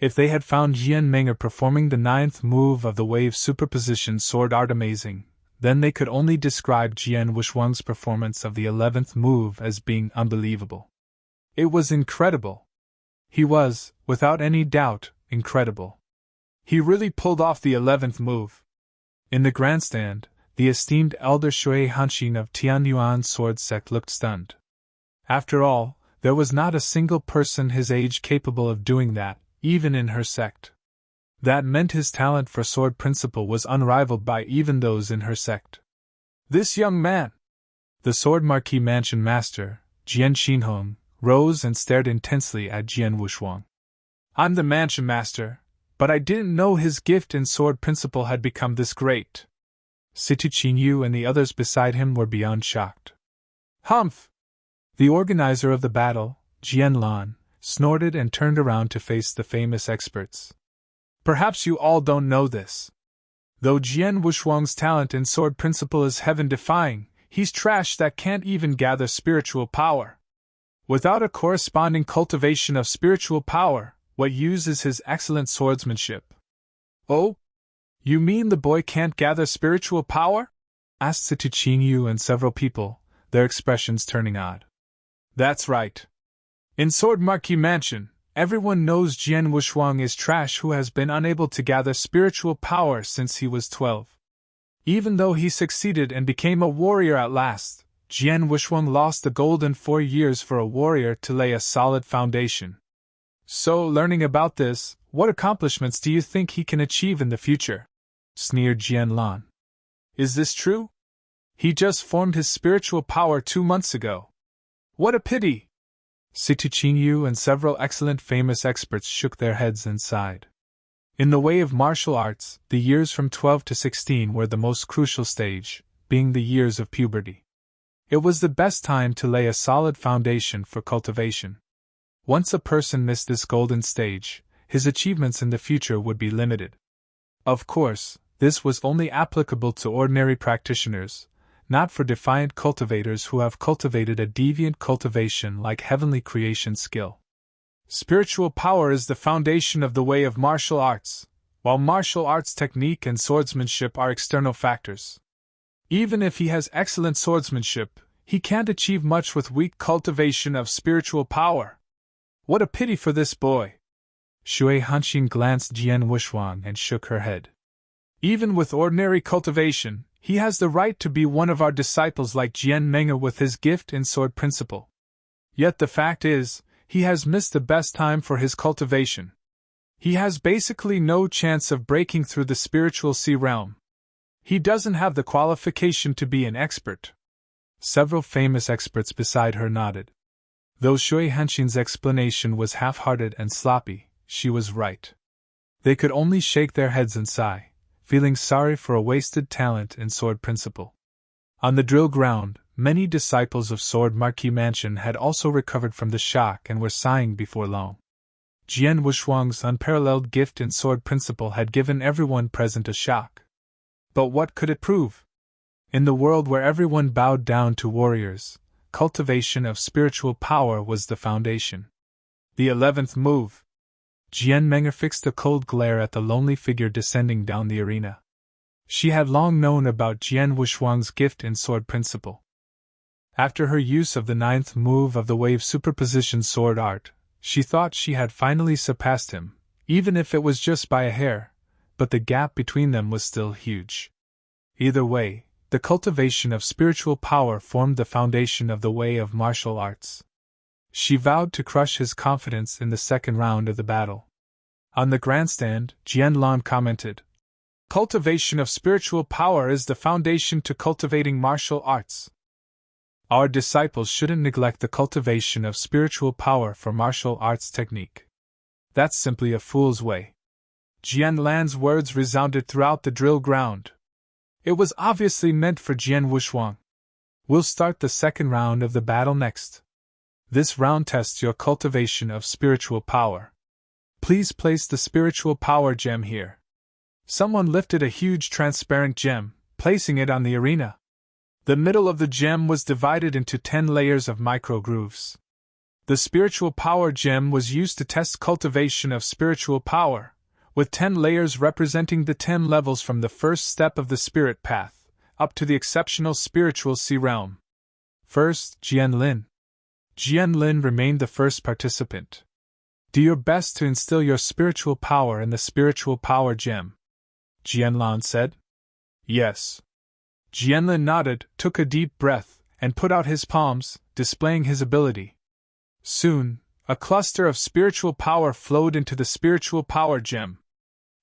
If they had found Jian Meng'er performing the 9th move of the wave superposition sword art amazing, then they could only describe Jian Wushuang's performance of the 11th move as being unbelievable. It was incredible. He was, without any doubt, incredible. He really pulled off the 11th move. In the grandstand, the esteemed elder Shui Hanxin of Tianyuan sword sect looked stunned. After all, there was not a single person his age capable of doing that, even in her sect. That meant his talent for sword principle was unrivaled by even those in her sect. This young man! The Sword Marquis Mansion Master, Jian Xinhong, rose and stared intensely at Jian Wushuang. I'm the Mansion Master, but I didn't know his gift in sword principle had become this great. Situ Qingyu and the others beside him were beyond shocked. Humph! The organizer of the battle, Jian Lan, snorted and turned around to face the famous experts. Perhaps you all don't know this. Though Jian Wushuang's talent in sword principle is heaven-defying, he's trash that can't even gather spiritual power. Without a corresponding cultivation of spiritual power, what use is his excellent swordsmanship? Oh? You mean the boy can't gather spiritual power? Asked Situ Qingyu and several people, their expressions turning odd. That's right. In Sword Marquis Mansion, everyone knows Jian Wushuang is trash who has been unable to gather spiritual power since he was 12. Even though he succeeded and became a warrior at last, Jian Wushuang lost the golden 4 years for a warrior to lay a solid foundation. So, learning about this, what accomplishments do you think he can achieve in the future? Sneered Jian Lan. Is this true? He just formed his spiritual power 2 months ago. What a pity! Situ Qingyu and several excellent famous experts shook their heads and sighed. In the way of martial arts, the years from 12 to 16 were the most crucial stage, being the years of puberty. It was the best time to lay a solid foundation for cultivation. Once a person missed this golden stage, his achievements in the future would be limited. Of course, this was only applicable to ordinary practitioners, not for defiant cultivators who have cultivated a deviant cultivation like heavenly creation skill. Spiritual power is the foundation of the way of martial arts, while martial arts technique and swordsmanship are external factors. Even if he has excellent swordsmanship, he can't achieve much with weak cultivation of spiritual power. What a pity for this boy! Shui Hanxin glanced Jian Wushuang and shook her head. Even with ordinary cultivation, he has the right to be one of our disciples like Jian Meng'er with his gift in sword principle. Yet the fact is, he has missed the best time for his cultivation. He has basically no chance of breaking through the spiritual sea realm. He doesn't have the qualification to be an expert. Several famous experts beside her nodded. Though Shui Hanxin's explanation was half-hearted and sloppy, she was right. They could only shake their heads and sigh, feeling sorry for a wasted talent in sword principle. On the drill ground, many disciples of Sword Marquis Mansion had also recovered from the shock and were sighing before long. Jian Wushuang's unparalleled gift in sword principle had given everyone present a shock. But what could it prove? In the world where everyone bowed down to warriors, cultivation of spiritual power was the foundation. The 11th move. Jian Meng'er fixed a cold glare at the lonely figure descending down the arena. She had long known about Jian Wushuang's gift in sword principle. After her use of the 9th move of the wave superposition sword art, She thought she had finally surpassed him, even if it was just by a hair, but the gap between them was still huge. Either way, the cultivation of spiritual power formed the foundation of the way of martial arts. She vowed to crush his confidence in the second round of the battle. On the grandstand, Jianlan commented, "Cultivation of spiritual power is the foundation to cultivating martial arts. Our disciples shouldn't neglect the cultivation of spiritual power for martial arts technique. That's simply a fool's way." Jianlan's words resounded throughout the drill ground. It was obviously meant for Jian Wushuang. "We'll start the second round of the battle next. This round tests your cultivation of spiritual power. Please place the spiritual power gem here." Someone lifted a huge transparent gem, placing it on the arena. The middle of the gem was divided into 10 layers of micro-grooves. The spiritual power gem was used to test cultivation of spiritual power, with 10 layers representing the 10 levels from the first step of the spirit path, up to the exceptional spiritual sea realm. First, Jianlin. Jianlin remained the first participant. "Do your best to instill your spiritual power in the spiritual power gem," Jianlan said. "Yes." Jianlin nodded, took a deep breath, and put out his palms, displaying his ability. Soon, a cluster of spiritual power flowed into the spiritual power gem.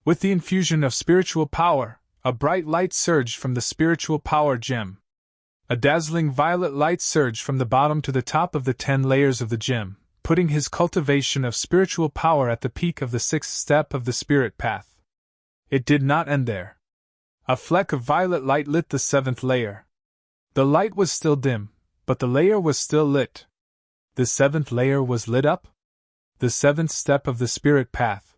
With the infusion of spiritual power, a bright light surged from the spiritual power gem. A dazzling violet light surged from the bottom to the top of the 10 layers of the gem, putting his cultivation of spiritual power at the peak of the 6th step of the spirit path. It did not end there. A fleck of violet light lit the 7th layer. The light was still dim, but the layer was still lit. The 7th layer was lit up? The 7th step of the spirit path.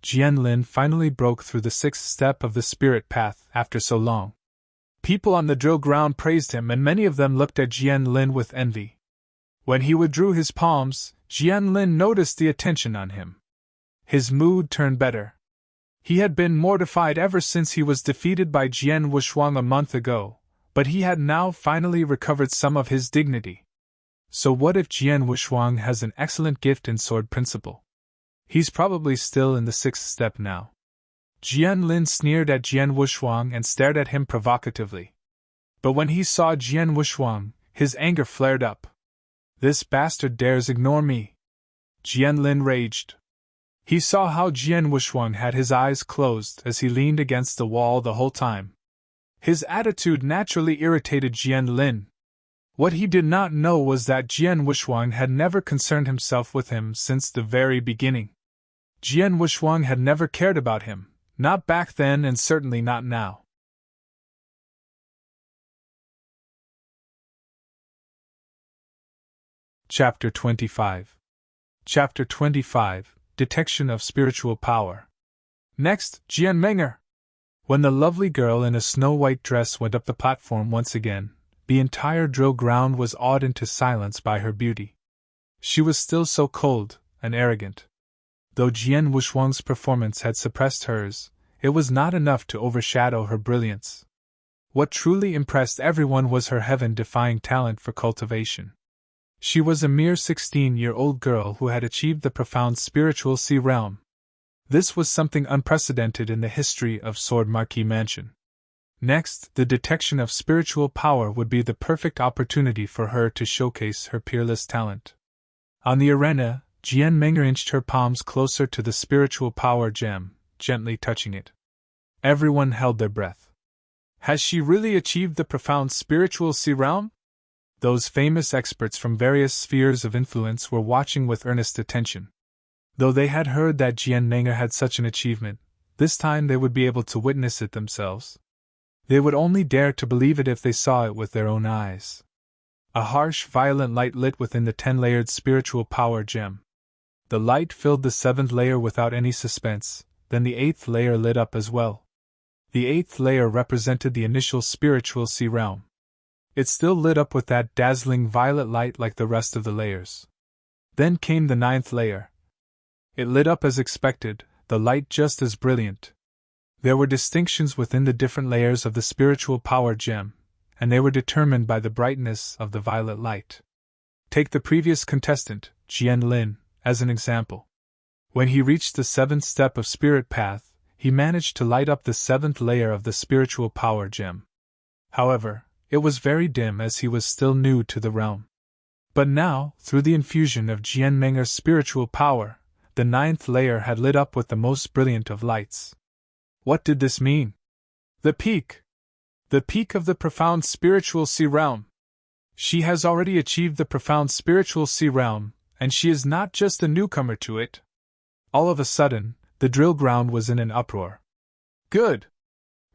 Jianlin finally broke through the 6th step of the spirit path after so long. People on the drill ground praised him, and many of them looked at Jianlin with envy. When he withdrew his palms, Jianlin noticed the attention on him. His mood turned better. He had been mortified ever since he was defeated by Jian Wushuang a month ago, but he had now finally recovered some of his dignity. So what if Jian Wushuang has an excellent gift in sword principle? He's probably still in the 6th step now. Jianlin sneered at Jian Wushuang and stared at him provocatively. But when he saw Jian Wushuang, his anger flared up. "This bastard dares ignore me!" Jianlin raged. He saw how Jian Wushuang had his eyes closed as he leaned against the wall the whole time. His attitude naturally irritated Jianlin. What he did not know was that Jian Wushuang had never concerned himself with him since the very beginning. Jian Wushuang had never cared about him, not back then and certainly not now. Chapter 25. Chapter 25. Detection of Spiritual Power. Next, Jian Menger. When the lovely girl in a snow-white dress went up the platform once again, the entire drill ground was awed into silence by her beauty. She was still so cold and arrogant. Though Jian Wushuang's performance had suppressed hers, it was not enough to overshadow her brilliance. What truly impressed everyone was her heaven-defying talent for cultivation. She was a mere 16-year-old girl who had achieved the profound spiritual sea realm. This was something unprecedented in the history of Sword Marquis Mansion. Next, the detection of spiritual power would be the perfect opportunity for her to showcase her peerless talent. On the arena, Jian Menger inched her palms closer to the spiritual power gem, gently touching it. Everyone held their breath. Has she really achieved the profound spiritual sea realm? Those famous experts from various spheres of influence were watching with earnest attention. Though they had heard that Jian Menger had such an achievement, this time they would be able to witness it themselves. They would only dare to believe it if they saw it with their own eyes. A harsh, violent light lit within the 10-layered spiritual power gem. The light filled the 7th layer without any suspense, then the 8th layer lit up as well. The 8th layer represented the initial spiritual sea realm. It still lit up with that dazzling violet light like the rest of the layers. Then came the 9th layer. It lit up as expected, the light just as brilliant. There were distinctions within the different layers of the spiritual power gem, and they were determined by the brightness of the violet light. Take the previous contestant, Jianlin, as an example. When he reached the 7th step of Spirit Path, he managed to light up the 7th layer of the spiritual power gem. However, it was very dim as he was still new to the realm. But now, through the infusion of Jian Menger's spiritual power, the 9th layer had lit up with the most brilliant of lights. What did this mean? The peak! The peak of the profound spiritual sea realm! She has already achieved the profound spiritual sea realm, and she is not just a newcomer to it. All of a sudden, the drill ground was in an uproar. Good!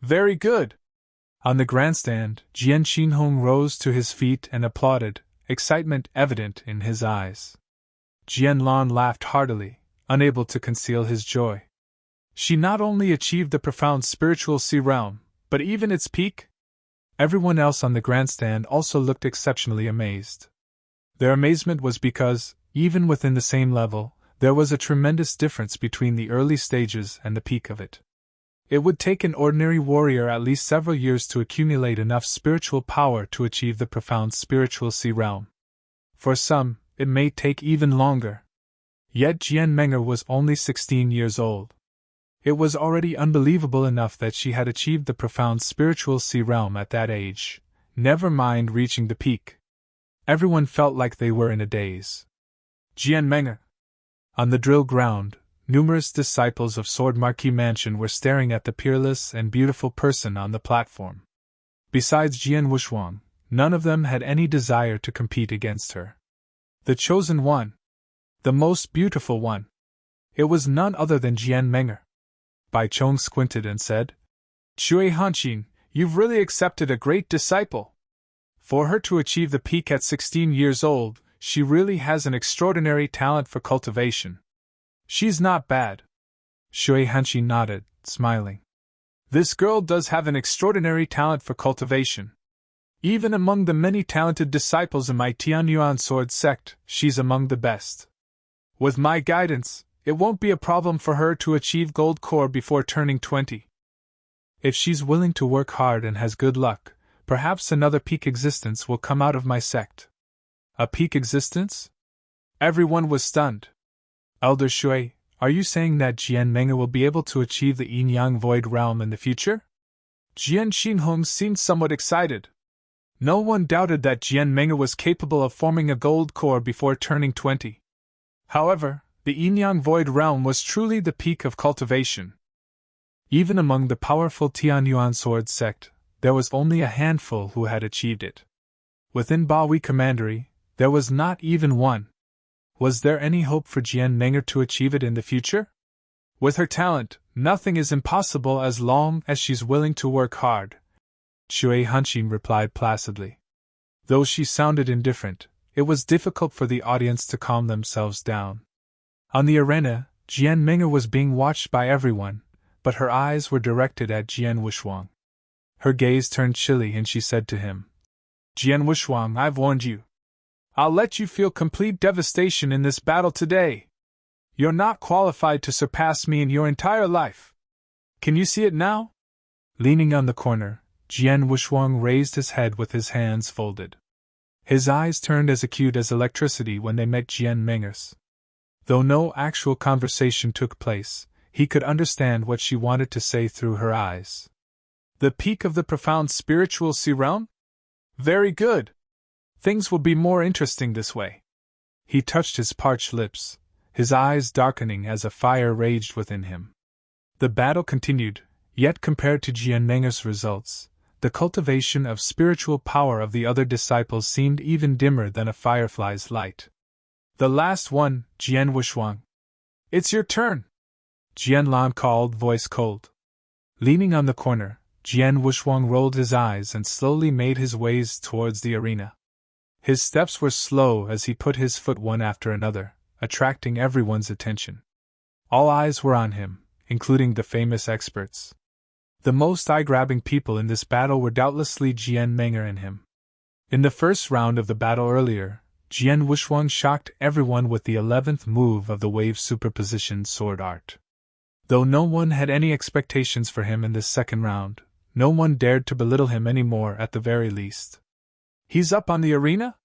Very good! On the grandstand, Jian Qinhong rose to his feet and applauded, excitement evident in his eyes. Jian Lan laughed heartily, unable to conceal his joy. She not only achieved the profound spiritual sea realm, but even its peak? Everyone else on the grandstand also looked exceptionally amazed. Their amazement was because, even within the same level, there was a tremendous difference between the early stages and the peak of it. It would take an ordinary warrior at least several years to accumulate enough spiritual power to achieve the profound spiritual sea realm. For some, it may take even longer. Yet Jian Menger was only 16 years old. It was already unbelievable enough that she had achieved the profound spiritual sea realm at that age, never mind reaching the peak. Everyone felt like they were in a daze. Jian Menger! On the drill ground, numerous disciples of Sword Marquis Mansion were staring at the peerless and beautiful person on the platform. Besides Jian Wushuang, none of them had any desire to compete against her. The chosen one! The most beautiful one! It was none other than Jian Menger. Bai Chong squinted and said, Chui Hanqin, you've really accepted a great disciple. For her to achieve the peak at 16 years old, she really has an extraordinary talent for cultivation. She's not bad. Shui Hanqin nodded, smiling. This girl does have an extraordinary talent for cultivation. Even among the many talented disciples in my Tianyuan sword sect, she's among the best. With my guidance, it won't be a problem for her to achieve gold core before turning 20. If she's willing to work hard and has good luck, perhaps another peak existence will come out of my sect. A peak existence? Everyone was stunned. Elder Shui, are you saying that Jian Menger will be able to achieve the yin-yang void realm in the future? Jian Xinhong seemed somewhat excited. No one doubted that Jian Menger was capable of forming a gold core before turning 20. However, the yin-yang void realm was truly the peak of cultivation. Even among the powerful Tianyuan sword sect, there was only a handful who had achieved it. Within Baohui Commandery, there was not even one. Was there any hope for Jian Menger to achieve it in the future? With her talent, nothing is impossible as long as she's willing to work hard, Chui Hanqin replied placidly. Though she sounded indifferent, it was difficult for the audience to calm themselves down. On the arena, Jian Menger was being watched by everyone, but her eyes were directed at Jian Wushuang. Her gaze turned chilly and she said to him, Jian Wushuang, I've warned you. I'll let you feel complete devastation in this battle today. You're not qualified to surpass me in your entire life. Can you see it now? Leaning on the corner, Jian Wushuang raised his head with his hands folded. His eyes turned as acute as electricity when they met Jian Menger's. Though no actual conversation took place, he could understand what she wanted to say through her eyes. The peak of the profound spiritual sea realm? Very good. Things will be more interesting this way. He touched his parched lips, his eyes darkening as a fire raged within him. The battle continued, yet compared to Jian Menger's results, the cultivation of spiritual power of the other disciples seemed even dimmer than a firefly's light. The last one, Jian Wushuang. It's your turn, Jian Lan called, voice cold. Leaning on the corner, Jian Wushuang rolled his eyes and slowly made his ways towards the arena. His steps were slow as he put his foot one after another, attracting everyone's attention. All eyes were on him, including the famous experts. The most eye-grabbing people in this battle were doubtlessly Jian Menger and him. In the first round of the battle earlier, Jian Wushuang shocked everyone with the 11th move of the wave superposition sword art. Though no one had any expectations for him in this second round, no one dared to belittle him anymore at the very least. He's up on the arena?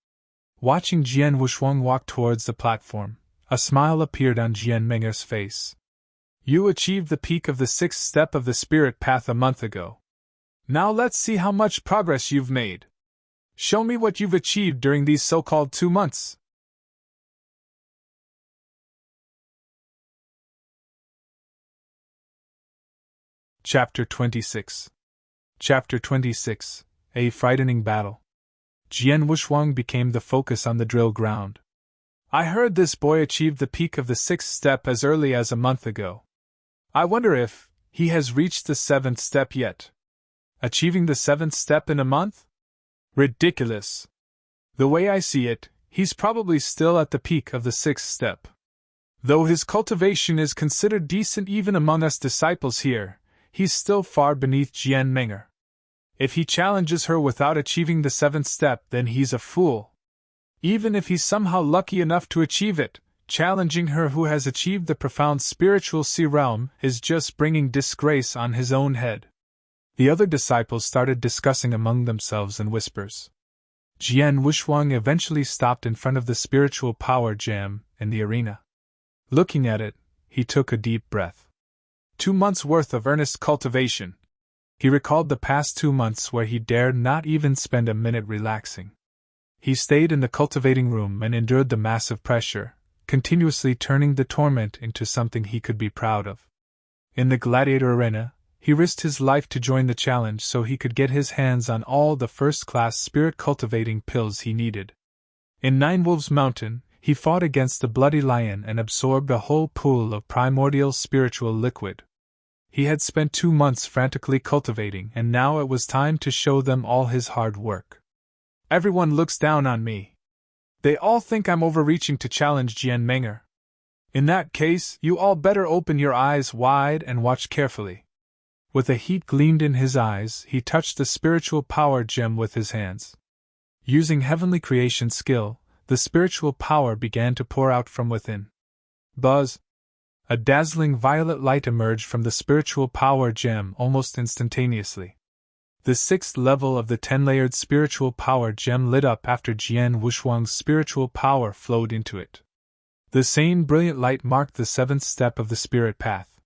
Watching Jian Wushuang walk towards the platform, A smile appeared on Jian Menger's face. You achieved the peak of the 6th step of the spirit path a month ago. Now let's see how much progress you've made. Show me what you've achieved during these so-called 2 months. Chapter 26. Chapter 26. A frightening battle. Jian Wuxuang became the focus on the drill ground. I heard this boy achieved the peak of the 6th step as early as a month ago. I wonder if he has reached the 7th step yet. Achieving the 7th step in a month? Ridiculous. The way I see it, he's probably still at the peak of the 6th step. Though his cultivation is considered decent even among us disciples here, he's still far beneath Jian Menger. If he challenges her without achieving the 7th step, then he's a fool. Even if he's somehow lucky enough to achieve it, challenging her who has achieved the profound spiritual sea realm is just bringing disgrace on his own head. The other disciples started discussing among themselves in whispers. Jian Wuxuang eventually stopped in front of the spiritual power gem in the arena. Looking at it, he took a deep breath. 2 months' worth of earnest cultivation. He recalled the past 2 months where he dared not even spend a minute relaxing. He stayed in the cultivating room and endured the massive pressure, continuously turning the torment into something he could be proud of. In the gladiator arena, he risked his life to join the challenge so he could get his hands on all the first-class spirit-cultivating pills he needed. In Nine Wolves Mountain, he fought against the bloody lion and absorbed a whole pool of primordial spiritual liquid. He had spent 2 months frantically cultivating, and now it was time to show them all his hard work. Everyone looks down on me. They all think I'm overreaching to challenge Jian Menger. In that case, you all better open your eyes wide and watch carefully. With a heat gleamed in his eyes, he touched the spiritual power gem with his hands. Using heavenly creation skill, the spiritual power began to pour out from within. Buzz! A dazzling violet light emerged from the spiritual power gem almost instantaneously. The 6th level of the 10-layered spiritual power gem lit up after Jian Wuxuang's spiritual power flowed into it. The same brilliant light marked the 7th step of the spirit path.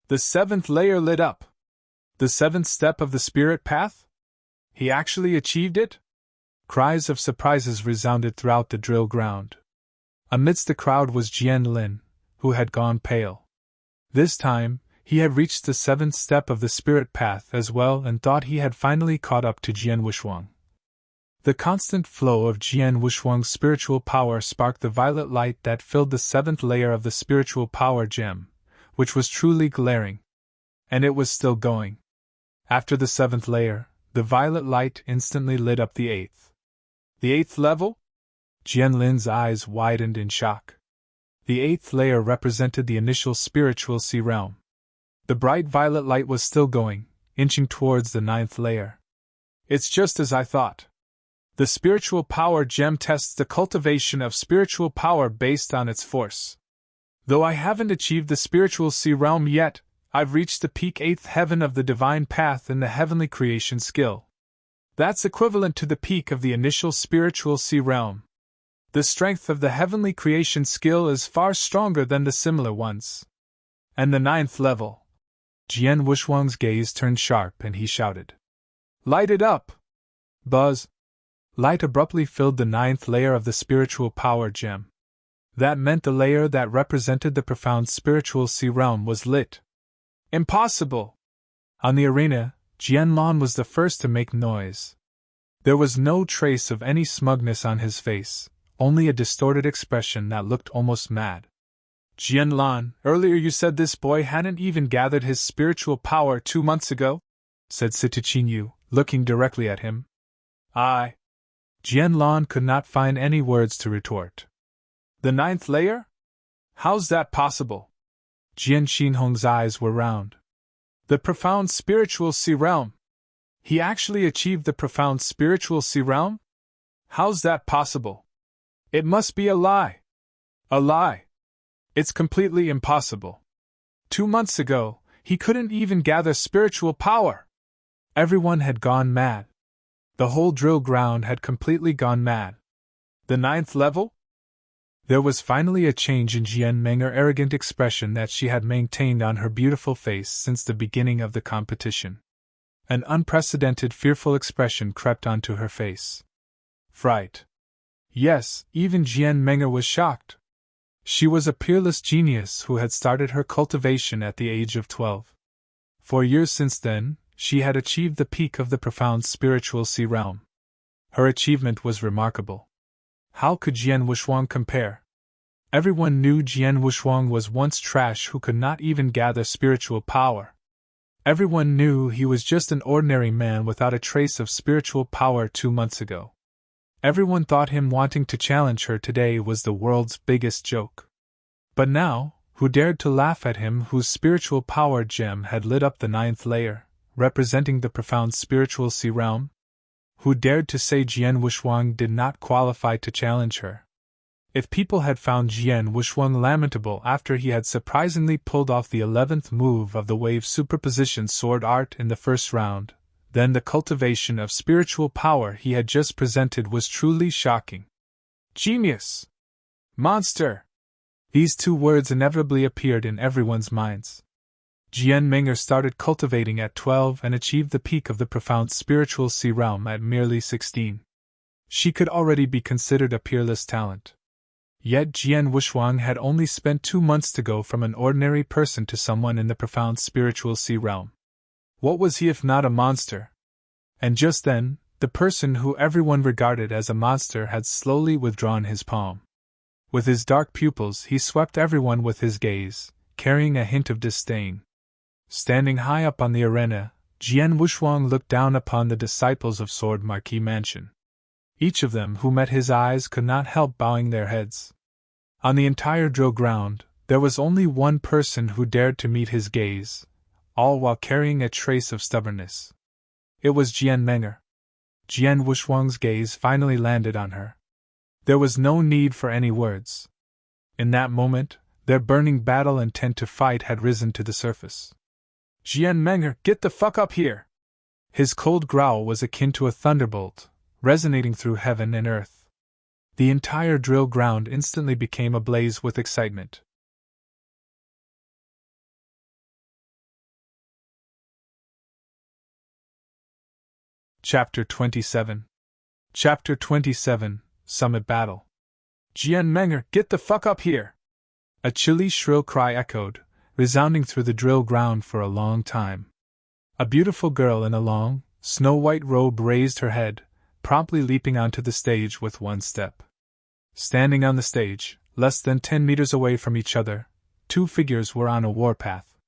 The 7th layer lit up. The 7th step of the spirit path? He actually achieved it? Cries of surprises resounded throughout the drill ground. Amidst the crowd was Jian Lin, who had gone pale. This time, he had reached the 7th step of the spirit path as well and thought he had finally caught up to Jian Wuxuang. The constant flow of Jian Wuxuang's spiritual power sparked the violet light that filled the 7th layer of the spiritual power gem, which was truly glaring. And it was still going. After the 7th layer, the violet light instantly lit up the 8th. The 8th level? Jian Lin's eyes widened in shock. The 8th layer represented the initial spiritual sea realm. The bright violet light was still going, inching towards the 9th layer. It's just as I thought. The spiritual power gem tests the cultivation of spiritual power based on its force. Though I haven't achieved the spiritual sea realm yet, I've reached the peak 8th heaven of the divine path in the heavenly creation skill. That's equivalent to the peak of the initial spiritual sea realm. The strength of the heavenly creation skill is far stronger than the similar ones. And the 9th level. Jian Wuxuang's gaze turned sharp and he shouted. Light it up! Buzz! Light abruptly filled the 9th layer of the spiritual power gem. That meant the layer that represented the profound spiritual sea realm was lit. Impossible! On the arena, Jian Lan was the first to make noise. There was no trace of any smugness on his face, only a distorted expression that looked almost mad. Jian Lan, earlier you said this boy hadn't even gathered his spiritual power 2 months ago? Said Sita Yu, looking directly at him. I. Jian Lan could not find any words to retort. The 9th layer? How's that possible? Jian Xinhong's eyes were round. The profound spiritual sea realm. He actually achieved the profound spiritual sea realm? How's that possible? It must be a lie. A lie. It's completely impossible. 2 months ago, he couldn't even gather spiritual power. Everyone had gone mad. The whole drill ground had completely gone mad. The 9th level? There was finally a change in Jian Meng's arrogant expression that she had maintained on her beautiful face since the beginning of the competition. An unprecedented fearful expression crept onto her face. Fright. Yes, even Jian Meng was shocked. She was a peerless genius who had started her cultivation at the age of 12. 4 years since then, she had achieved the peak of the profound spiritual sea realm. Her achievement was remarkable. How could Jian Wushuang compare? Everyone knew Jian Wushuang was once trash who could not even gather spiritual power. Everyone knew he was just an ordinary man without a trace of spiritual power 2 months ago. Everyone thought him wanting to challenge her today was the world's biggest joke. But now, who dared to laugh at him whose spiritual power gem had lit up the 9th layer, representing the profound spiritual sea realm? Who dared to say Jian Wushuang did not qualify to challenge her? If people had found Jian Wushuang lamentable after he had surprisingly pulled off the 11th move of the wave superposition sword art in the first round, then the cultivation of spiritual power he had just presented was truly shocking. Genius! Monster! These 2 words inevitably appeared in everyone's minds. Jian Meng started cultivating at 12 and achieved the peak of the profound spiritual sea realm at merely 16. She could already be considered a peerless talent. Yet Jian Wushuang had only spent 2 months to go from an ordinary person to someone in the profound spiritual sea realm. What was he if not a monster? And just then, the person who everyone regarded as a monster had slowly withdrawn his palm. With his dark pupils he swept everyone with his gaze, carrying a hint of disdain. Standing high up on the arena, Jian Wushuang looked down upon the disciples of Sword Marquis Mansion. Each of them who met his eyes could not help bowing their heads. On the entire drill ground, there was only one person who dared to meet his gaze, all while carrying a trace of stubbornness. It was Jian Meng. Jian Wushuang's gaze finally landed on her. There was no need for any words. In that moment, their burning battle intent to fight had risen to the surface. Jian Meng, get the fuck up here! His cold growl was akin to a thunderbolt, resonating through heaven and earth. The entire drill ground instantly became ablaze with excitement. Chapter 27. Chapter 27, Summit Battle. Jian Meng, get the fuck up here! A chilly shrill cry echoed, resounding through the drill ground for a long time. A beautiful girl in a long, snow-white robe raised her head, promptly leaping onto the stage with one step. Standing on the stage, less than 10 meters away from each other, 2 figures were on a warpath.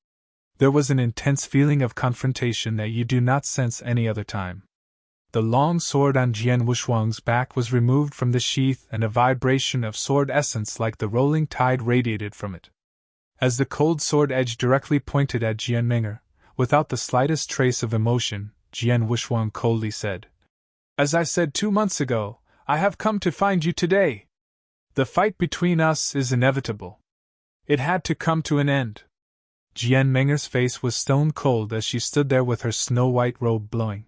There was an intense feeling of confrontation that you do not sense any other time. The long sword on Jian Wushuang's back was removed from the sheath and a vibration of sword essence like the rolling tide radiated from it. As the cold sword edge directly pointed at Jian Meng, without the slightest trace of emotion, Jian Wushuang coldly said, "As I said 2 months ago, I have come to find you today. The fight between us is inevitable. It had to come to an end." Jian Meng's face was stone cold as she stood there with her snow-white robe blowing.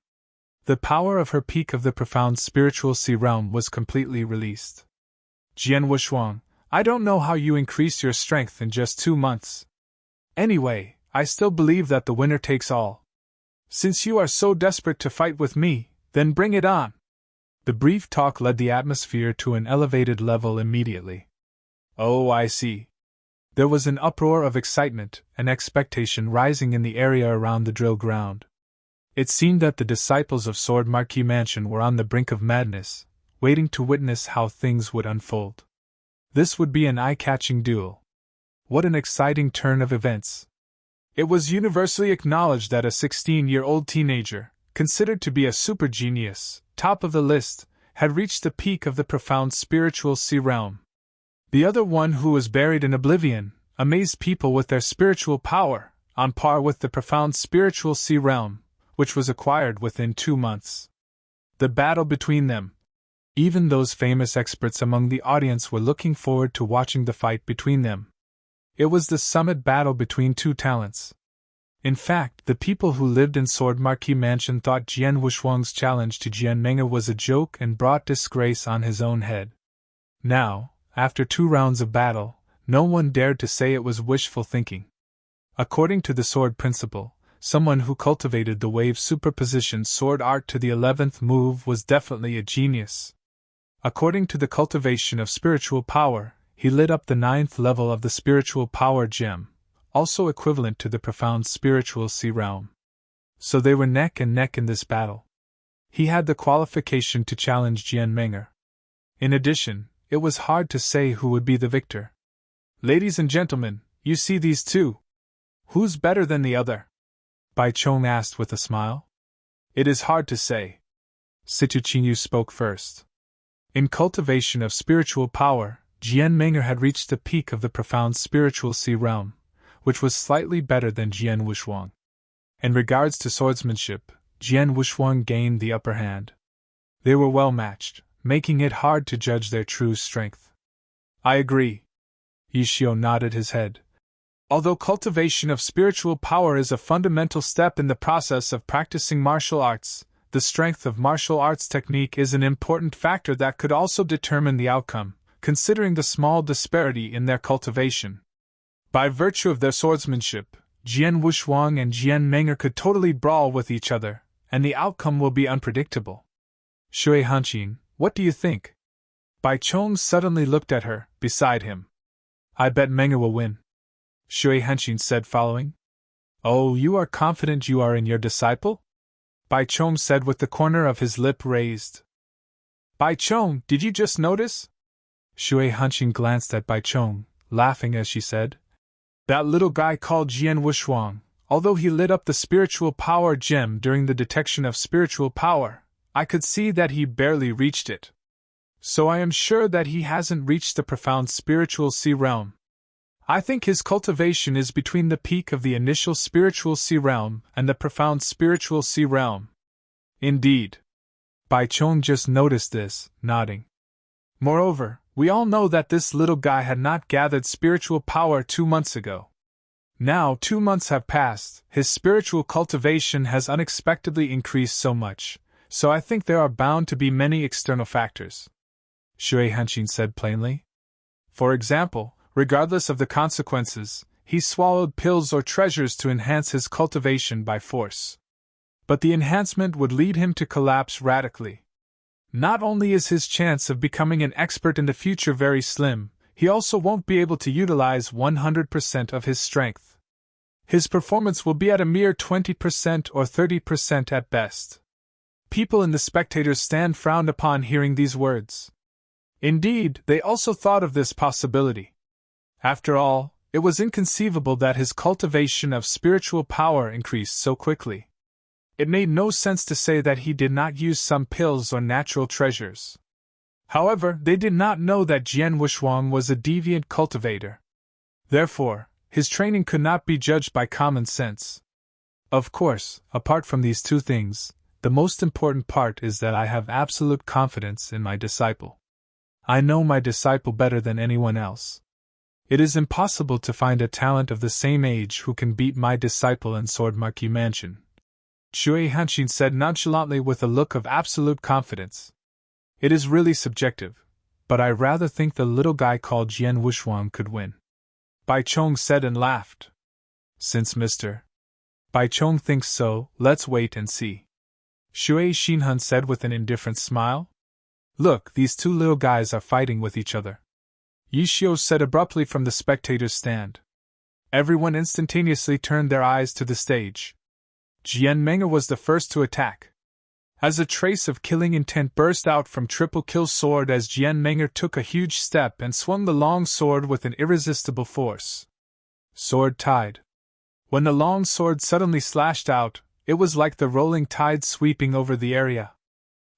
The power of her peak of the profound spiritual sea realm was completely released. Jian Wushuang, I don't know how you increased your strength in just 2 months. Anyway, I still believe that the winner takes all. Since you are so desperate to fight with me, then bring it on. The brief talk led the atmosphere to an elevated level immediately. Oh, I see. There was an uproar of excitement and expectation rising in the area around the drill ground. It seemed that the disciples of Sword Marquis Mansion were on the brink of madness, waiting to witness how things would unfold. This would be an eye-catching duel. What an exciting turn of events. It was universally acknowledged that a 16-year-old teenager, considered to be a super genius, top of the list, had reached the peak of the profound spiritual sea realm. The other one who was buried in oblivion, amazed people with their spiritual power, on par with the profound spiritual sea realm, which was acquired within 2 months. The battle between them. Even those famous experts among the audience were looking forward to watching the fight between them. It was the summit battle between 2 talents. In fact, the people who lived in Sword Marquis Mansion thought Jian Wushuang's challenge to Jian Meng was a joke and brought disgrace on his own head. Now, after 2 rounds of battle, no one dared to say it was wishful thinking. According to the sword principle, someone who cultivated the wave superposition sword art to the 11th move was definitely a genius. According to the cultivation of spiritual power, he lit up the 9th level of the spiritual power gem, also equivalent to the profound spiritual sea realm. So they were neck and neck in this battle. He had the qualification to challenge Jian Meng'er. In addition, it was hard to say who would be the victor. Ladies and gentlemen, you see these two. Who's better than the other? Bai Chong asked with a smile. It is hard to say. Situ Qingyu spoke first. In cultivation of spiritual power, Jian Meng'er had reached the peak of the profound spiritual sea realm, which was slightly better than Jian Wushuang. In regards to swordsmanship, Jian Wushuang gained the upper hand. They were well matched, making it hard to judge their true strength. I agree. Yishio nodded his head. Although cultivation of spiritual power is a fundamental step in the process of practicing martial arts, the strength of martial arts technique is an important factor that could also determine the outcome, considering the small disparity in their cultivation. By virtue of their swordsmanship, Jian Wushuang and Jian Meng'er could totally brawl with each other, and the outcome will be unpredictable. Shui Hanqin, what do you think? Bai Chong suddenly looked at her, beside him. I bet Meng'er will win. Shui Hanqin said, following. Oh, you are confident you are in your disciple? Bai Chong said with the corner of his lip raised. Bai Chong, did you just notice? Shui Hanqin glanced at Bai Chong, laughing as she said. That little guy called Jian Wushuang, although he lit up the spiritual power gem during the detection of spiritual power, I could see that he barely reached it. So I am sure that he hasn't reached the profound spiritual sea realm. I think his cultivation is between the peak of the initial spiritual sea realm and the profound spiritual sea realm. Indeed. Bai Chong just noticed this, nodding. Moreover, we all know that this little guy had not gathered spiritual power 2 months ago. Now 2 months have passed, his spiritual cultivation has unexpectedly increased so much, so I think there are bound to be many external factors. Shui Hanqin said plainly. For example, regardless of the consequences, he swallowed pills or treasures to enhance his cultivation by force. But the enhancement would lead him to collapse radically. Not only is his chance of becoming an expert in the future very slim, he also won't be able to utilize 100% of his strength. His performance will be at a mere 20% or 30% at best. People in the spectators' stand frowned upon hearing these words. Indeed, they also thought of this possibility. After all, it was inconceivable that his cultivation of spiritual power increased so quickly. It made no sense to say that he did not use some pills or natural treasures. However, they did not know that Jian Wushuang was a deviant cultivator. Therefore, his training could not be judged by common sense. Of course, apart from these two things, the most important part is that I have absolute confidence in my disciple. I know my disciple better than anyone else. It is impossible to find a talent of the same age who can beat my disciple in Sword Marquee Mansion. Shui Hanqin said nonchalantly with a look of absolute confidence. It is really subjective, but I rather think the little guy called Jian Wushuang could win. Bai Chong said and laughed. Since Mr. Bai Chong thinks so, let's wait and see. Shui Xinhun said with an indifferent smile. Look, these two little guys are fighting with each other. Yishio said abruptly from the spectators' stand. Everyone instantaneously turned their eyes to the stage. Jian Meng'er was the first to attack. As a trace of killing intent burst out from Triple Kill's sword as Jian Meng'er took a huge step and swung the long sword with an irresistible force. Sword tide. When the long sword suddenly slashed out, it was like the rolling tide sweeping over the area.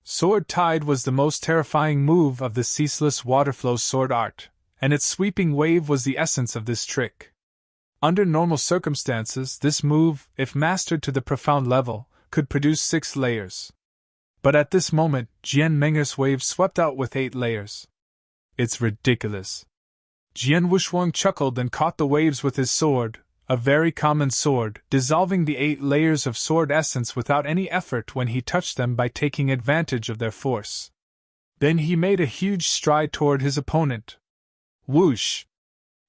Sword tide was the most terrifying move of the ceaseless waterflow sword art, and its sweeping wave was the essence of this trick. Under normal circumstances, this move, if mastered to the profound level, could produce 6 layers. But at this moment, Jian Meng'er's wave swept out with 8 layers. It's ridiculous. Jian Wushuang chuckled and caught the waves with his sword, a very common sword, dissolving the 8 layers of sword essence without any effort when he touched them by taking advantage of their force. Then he made a huge stride toward his opponent. Whoosh!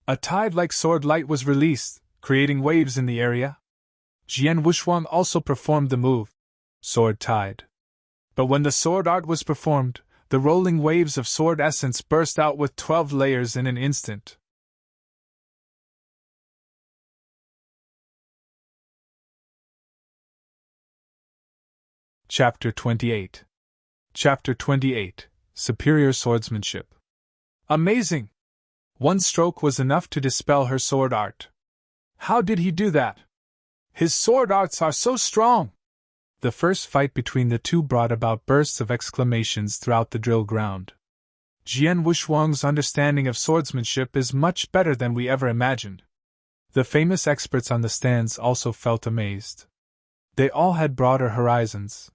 A tide-like sword light was released, creating waves in the area. Jian Wuxuang also performed the move, sword tide. But when the sword art was performed, the rolling waves of sword essence burst out with 12 layers in an instant. Chapter 28. Chapter 28. Superior Swordsmanship. Amazing! One stroke was enough to dispel her sword art. How did he do that? His sword arts are so strong! The first fight between the two brought about bursts of exclamations throughout the drill ground. Jian Wuxuang's understanding of swordsmanship is much better than we ever imagined. The famous experts on the stands also felt amazed. They all had broader horizons.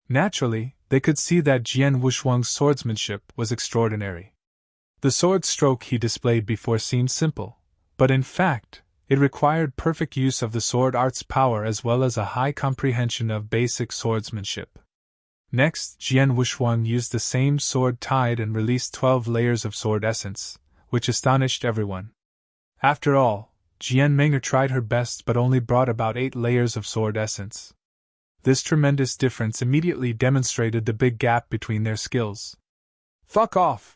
Naturally, they could see that Jian Wuxuang's swordsmanship was extraordinary. The sword stroke he displayed before seemed simple, but in fact, it required perfect use of the sword art's power as well as a high comprehension of basic swordsmanship. Next, Jian Wuxuang used the same sword tide and released 12 layers of sword essence, which astonished everyone. After all, Jian Meng'er tried her best but only brought about 8 layers of sword essence. This tremendous difference immediately demonstrated the big gap between their skills. Fuck off!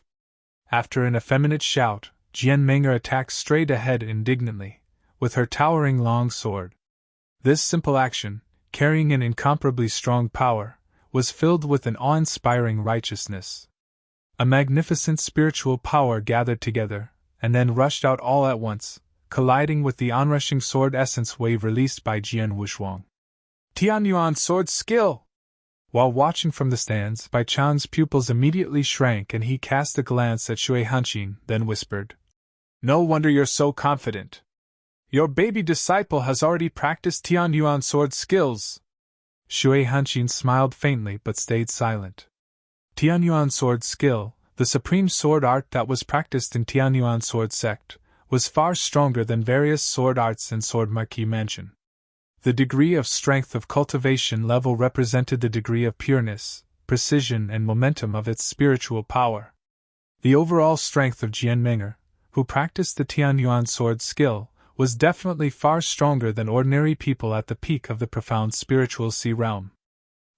After an effeminate shout, Jian Meng'er attacked straight ahead indignantly, with her towering long sword. This simple action, carrying an incomparably strong power, was filled with an awe-inspiring righteousness. A magnificent spiritual power gathered together, and then rushed out all at once, colliding with the onrushing sword essence wave released by Jian Wuxuang. Tianyuan's sword skill! While watching from the stands, Bai Chang's pupils immediately shrank and he cast a glance at Shui Hanqin, then whispered, "No wonder you're so confident. Your baby disciple has already practiced Tianyuan's sword skills." Shui Hanqin smiled faintly but stayed silent. Tianyuan's sword skill, the supreme sword art that was practiced in Tianyuan sword sect, was far stronger than various sword arts in Sword Marquis Mansion. The degree of strength of cultivation level represented the degree of pureness, precision and momentum of its spiritual power. The overall strength of Jian Meng'er, who practiced the Tianyuan sword skill, was definitely far stronger than ordinary people at the peak of the profound spiritual sea realm.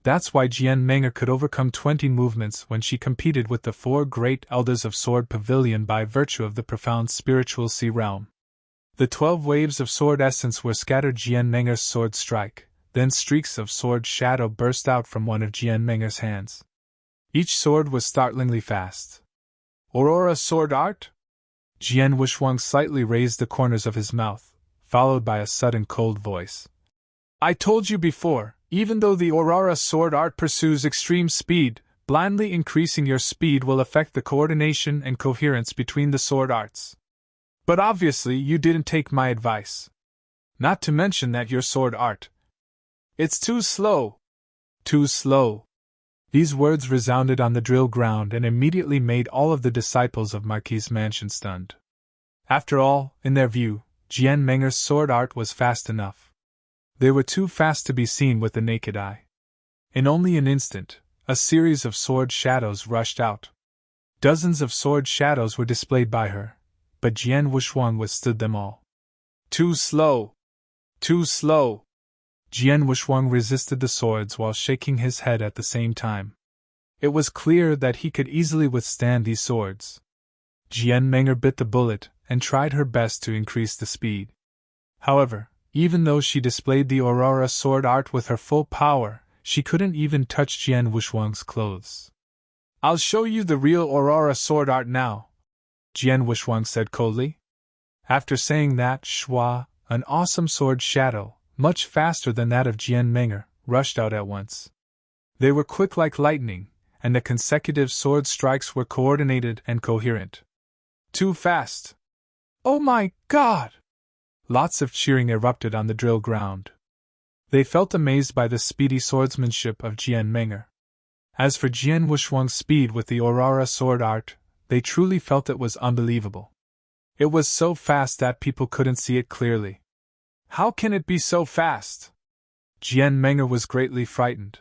That's why Jian Meng'er could overcome 20 movements when she competed with the 4 great elders of Sword Pavilion by virtue of the profound spiritual sea realm. The 12 waves of sword essence were scattered Jian Meng'er's sword strike, then streaks of sword shadow burst out from one of Jian Meng'er's hands. Each sword was startlingly fast. Aurora sword art? Jian Wuxuang slightly raised the corners of his mouth, followed by a sudden cold voice. I told you before, even though the Aurora sword art pursues extreme speed, blindly increasing your speed will affect the coordination and coherence between the sword arts. But obviously you didn't take my advice. Not to mention that your sword art. It's too slow. Too slow. These words resounded on the drill ground and immediately made all of the disciples of Marquis Mansion stunned. After all, in their view, Jian Meng'er's sword art was fast enough. They were too fast to be seen with the naked eye. In only an instant, a series of sword shadows rushed out. Dozens of sword shadows were displayed by her, but Jian Wuxuang withstood them all. Too slow! Too slow! Jian Wuxuang resisted the swords while shaking his head at the same time. It was clear that he could easily withstand these swords. Jian Meng'er bit the bullet and tried her best to increase the speed. However, even though she displayed the Aurora sword art with her full power, she couldn't even touch Jian Wuxuang's clothes. I'll show you the real Aurora sword art now, Jian Wuxuang said coldly. After saying that, Shua, an awesome sword shadow, much faster than that of Jian Meng'er, rushed out at once. They were quick like lightning, and the consecutive sword strikes were coordinated and coherent. Too fast! Oh my God! Lots of cheering erupted on the drill ground. They felt amazed by the speedy swordsmanship of Jian Meng'er. As for Jian Wuxuang's speed with the Aurora sword art, they truly felt it was unbelievable. It was so fast that people couldn't see it clearly. How can it be so fast? Jian Meng'er was greatly frightened.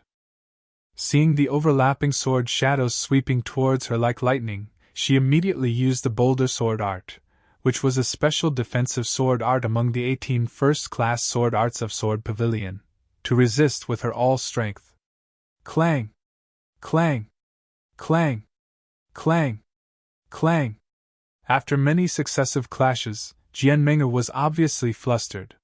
Seeing the overlapping sword shadows sweeping towards her like lightning, she immediately used the bolder sword art, which was a special defensive sword art among the 18 first-class sword arts of Sword Pavilion, to resist with her all strength. Clang! Clang! Clang! Clang! Clang! After many successive clashes, Jian Meng'er was obviously flustered.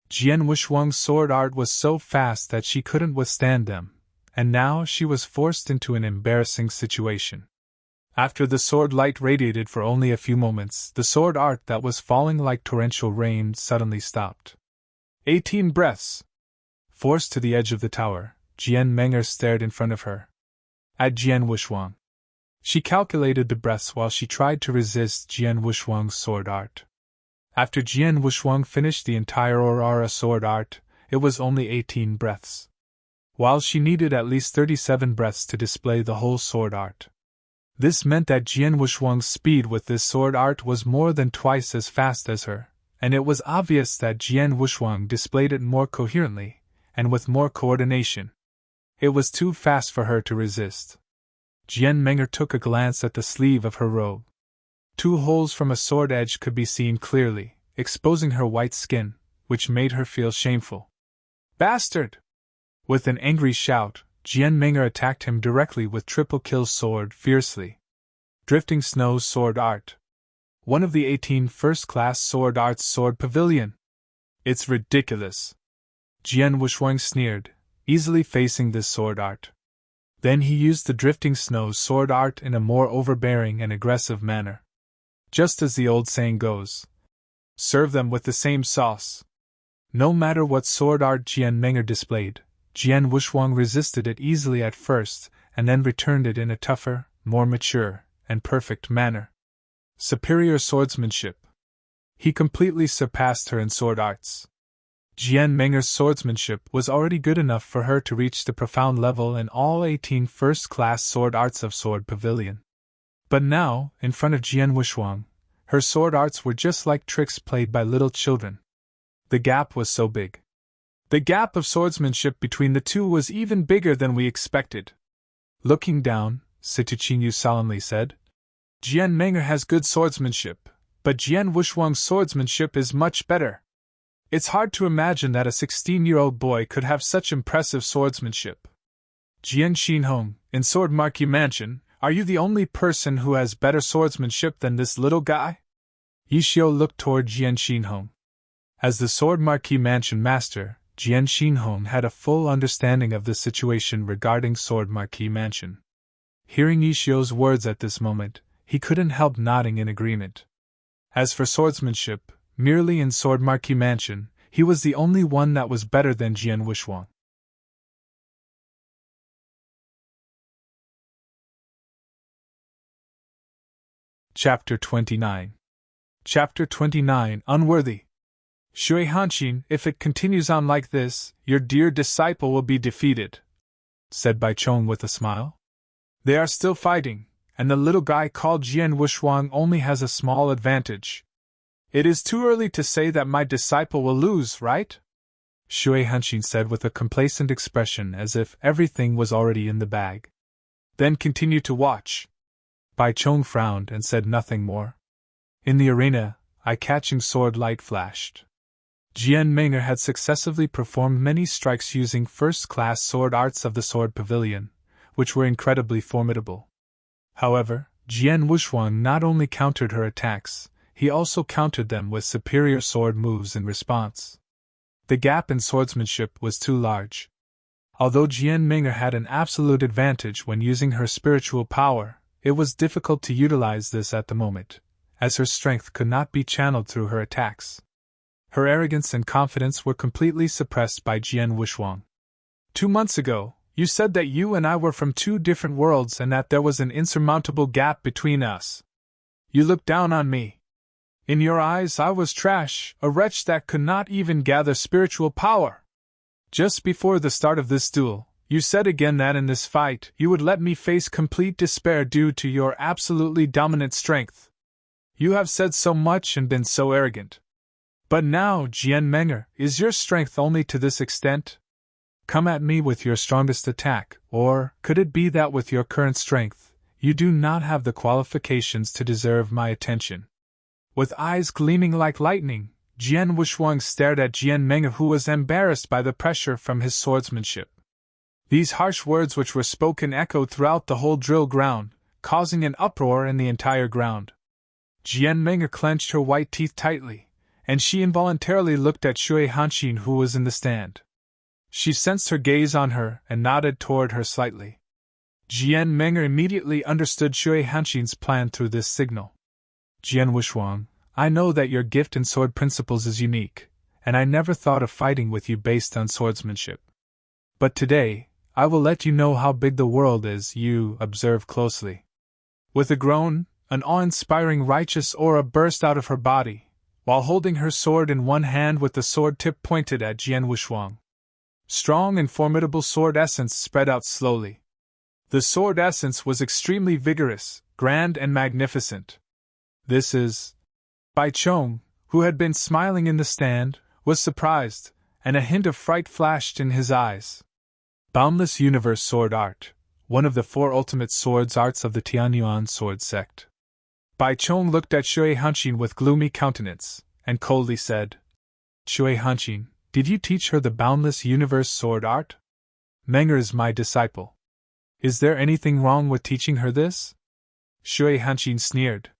Jian Wushuang's sword art was so fast that she couldn't withstand them, and now she was forced into an embarrassing situation. After the sword light radiated for only a few moments, the sword art that was falling like torrential rain suddenly stopped. 18 breaths! Forced to the edge of the tower, Jian Meng'er stared in front of her at Jian Wushuang. She calculated the breaths while she tried to resist Jian Wushuang's sword art. After Jian Wushuang finished the entire Aurora sword art, it was only 18 breaths, while she needed at least 37 breaths to display the whole sword art. This meant that Jian Wushuang's speed with this sword art was more than twice as fast as her, and it was obvious that Jian Wushuang displayed it more coherently, and with more coordination. It was too fast for her to resist. Jian Meng'er took a glance at the sleeve of her robe. 2 holes from a sword edge could be seen clearly, exposing her white skin, which made her feel shameful. Bastard! With an angry shout, Jian Meng'er attacked him directly with Triple Kill's sword fiercely. Drifting Snow's sword art. One of the 18 first-class sword arts Sword Pavilion. It's ridiculous. Jian Wushuang sneered, easily facing this sword art. Then he used the Drifting Snow's sword art in a more overbearing and aggressive manner. Just as the old saying goes, serve them with the same sauce. No matter what sword art Jian Meng'er displayed, Jian Wushuang resisted it easily at first, and then returned it in a tougher, more mature, and perfect manner. Superior swordsmanship. He completely surpassed her in sword arts. Jian Meng'er's swordsmanship was already good enough for her to reach the profound level in all 18 first-class sword arts of Sword Pavilion. But now, in front of Jian Wushuang, her sword arts were just like tricks played by little children. The gap was so big. The gap of swordsmanship between the two was even bigger than we expected. Looking down, Situchinyu solemnly said, Jian Meng'er has good swordsmanship, but Jian Wushuang's swordsmanship is much better. It's hard to imagine that a 16-year-old boy could have such impressive swordsmanship. Jian Xinhong, in Sword Marquee Mansion, are you the only person who has better swordsmanship than this little guy? Yishio looked toward Jian Xinhong. As the Sword Marquee Mansion master, Jian Xinhong had a full understanding of the situation regarding Sword Marquee Mansion. Hearing Yishio's words at this moment, he couldn't help nodding in agreement. As for swordsmanship, merely in Sword Marquee Mansion, he was the only one that was better than Jian Wushuang. Chapter 29. Chapter 29, Unworthy. Shui Hanqin, if it continues on like this, your dear disciple will be defeated, said Bai Chong with a smile. They are still fighting, and the little guy called Jian Wushuang only has a small advantage. It is too early to say that my disciple will lose, right? Shui Hanqin said with a complacent expression as if everything was already in the bag. Then continue to watch. Bai Chong frowned and said nothing more. In the arena, eye-catching sword light flashed. Jian Meng'er had successively performed many strikes using first-class sword arts of the Sword Pavilion, which were incredibly formidable. However, Jian Wushuang not only countered her attacks, he also countered them with superior sword moves in response. The gap in swordsmanship was too large. Although Jian Meng'er had an absolute advantage when using her spiritual power, it was difficult to utilize this at the moment, as her strength could not be channeled through her attacks. Her arrogance and confidence were completely suppressed by Jian Wushuang. 2 months ago, you said that you and I were from 2 different worlds and that there was an insurmountable gap between us. You looked down on me. In your eyes I was trash, a wretch that could not even gather spiritual power. Just before the start of this duel, you said again that in this fight you would let me face complete despair due to your absolutely dominant strength. You have said so much and been so arrogant. But now, Jian Meng'er, is your strength only to this extent? Come at me with your strongest attack, or could it be that with your current strength, you do not have the qualifications to deserve my attention." With eyes gleaming like lightning, Jian Wushuang stared at Jian Meng'er, who was embarrassed by the pressure from his swordsmanship. These harsh words which were spoken echoed throughout the whole drill ground, causing an uproar in the entire ground. Jian Meng'er clenched her white teeth tightly, and she involuntarily looked at Shui Hanqin, who was in the stand. She sensed her gaze on her and nodded toward her slightly. Jian Meng'er immediately understood Shui Hanqin's plan through this signal. "Jian Wushuang, I know that your gift in sword principles is unique, and I never thought of fighting with you based on swordsmanship. But today, I will let you know how big the world is. You observe closely." With a groan, an awe-inspiring righteous aura burst out of her body, while holding her sword in one hand with the sword tip pointed at Jian Wushuang. Strong and formidable sword essence spread out slowly. The sword essence was extremely vigorous, grand and magnificent. "This is..." Bai Chong, who had been smiling in the stand, was surprised, and a hint of fright flashed in his eyes. "Boundless Universe Sword Art, one of the 4 ultimate swords arts of the Tianyuan sword sect." Bai Chong looked at Shui Hanqin with gloomy countenance, and coldly said, "Shui Hanqin, did you teach her the Boundless Universe Sword Art?" "Meng'er is my disciple. Is there anything wrong with teaching her this?" Shui Hanqin sneered.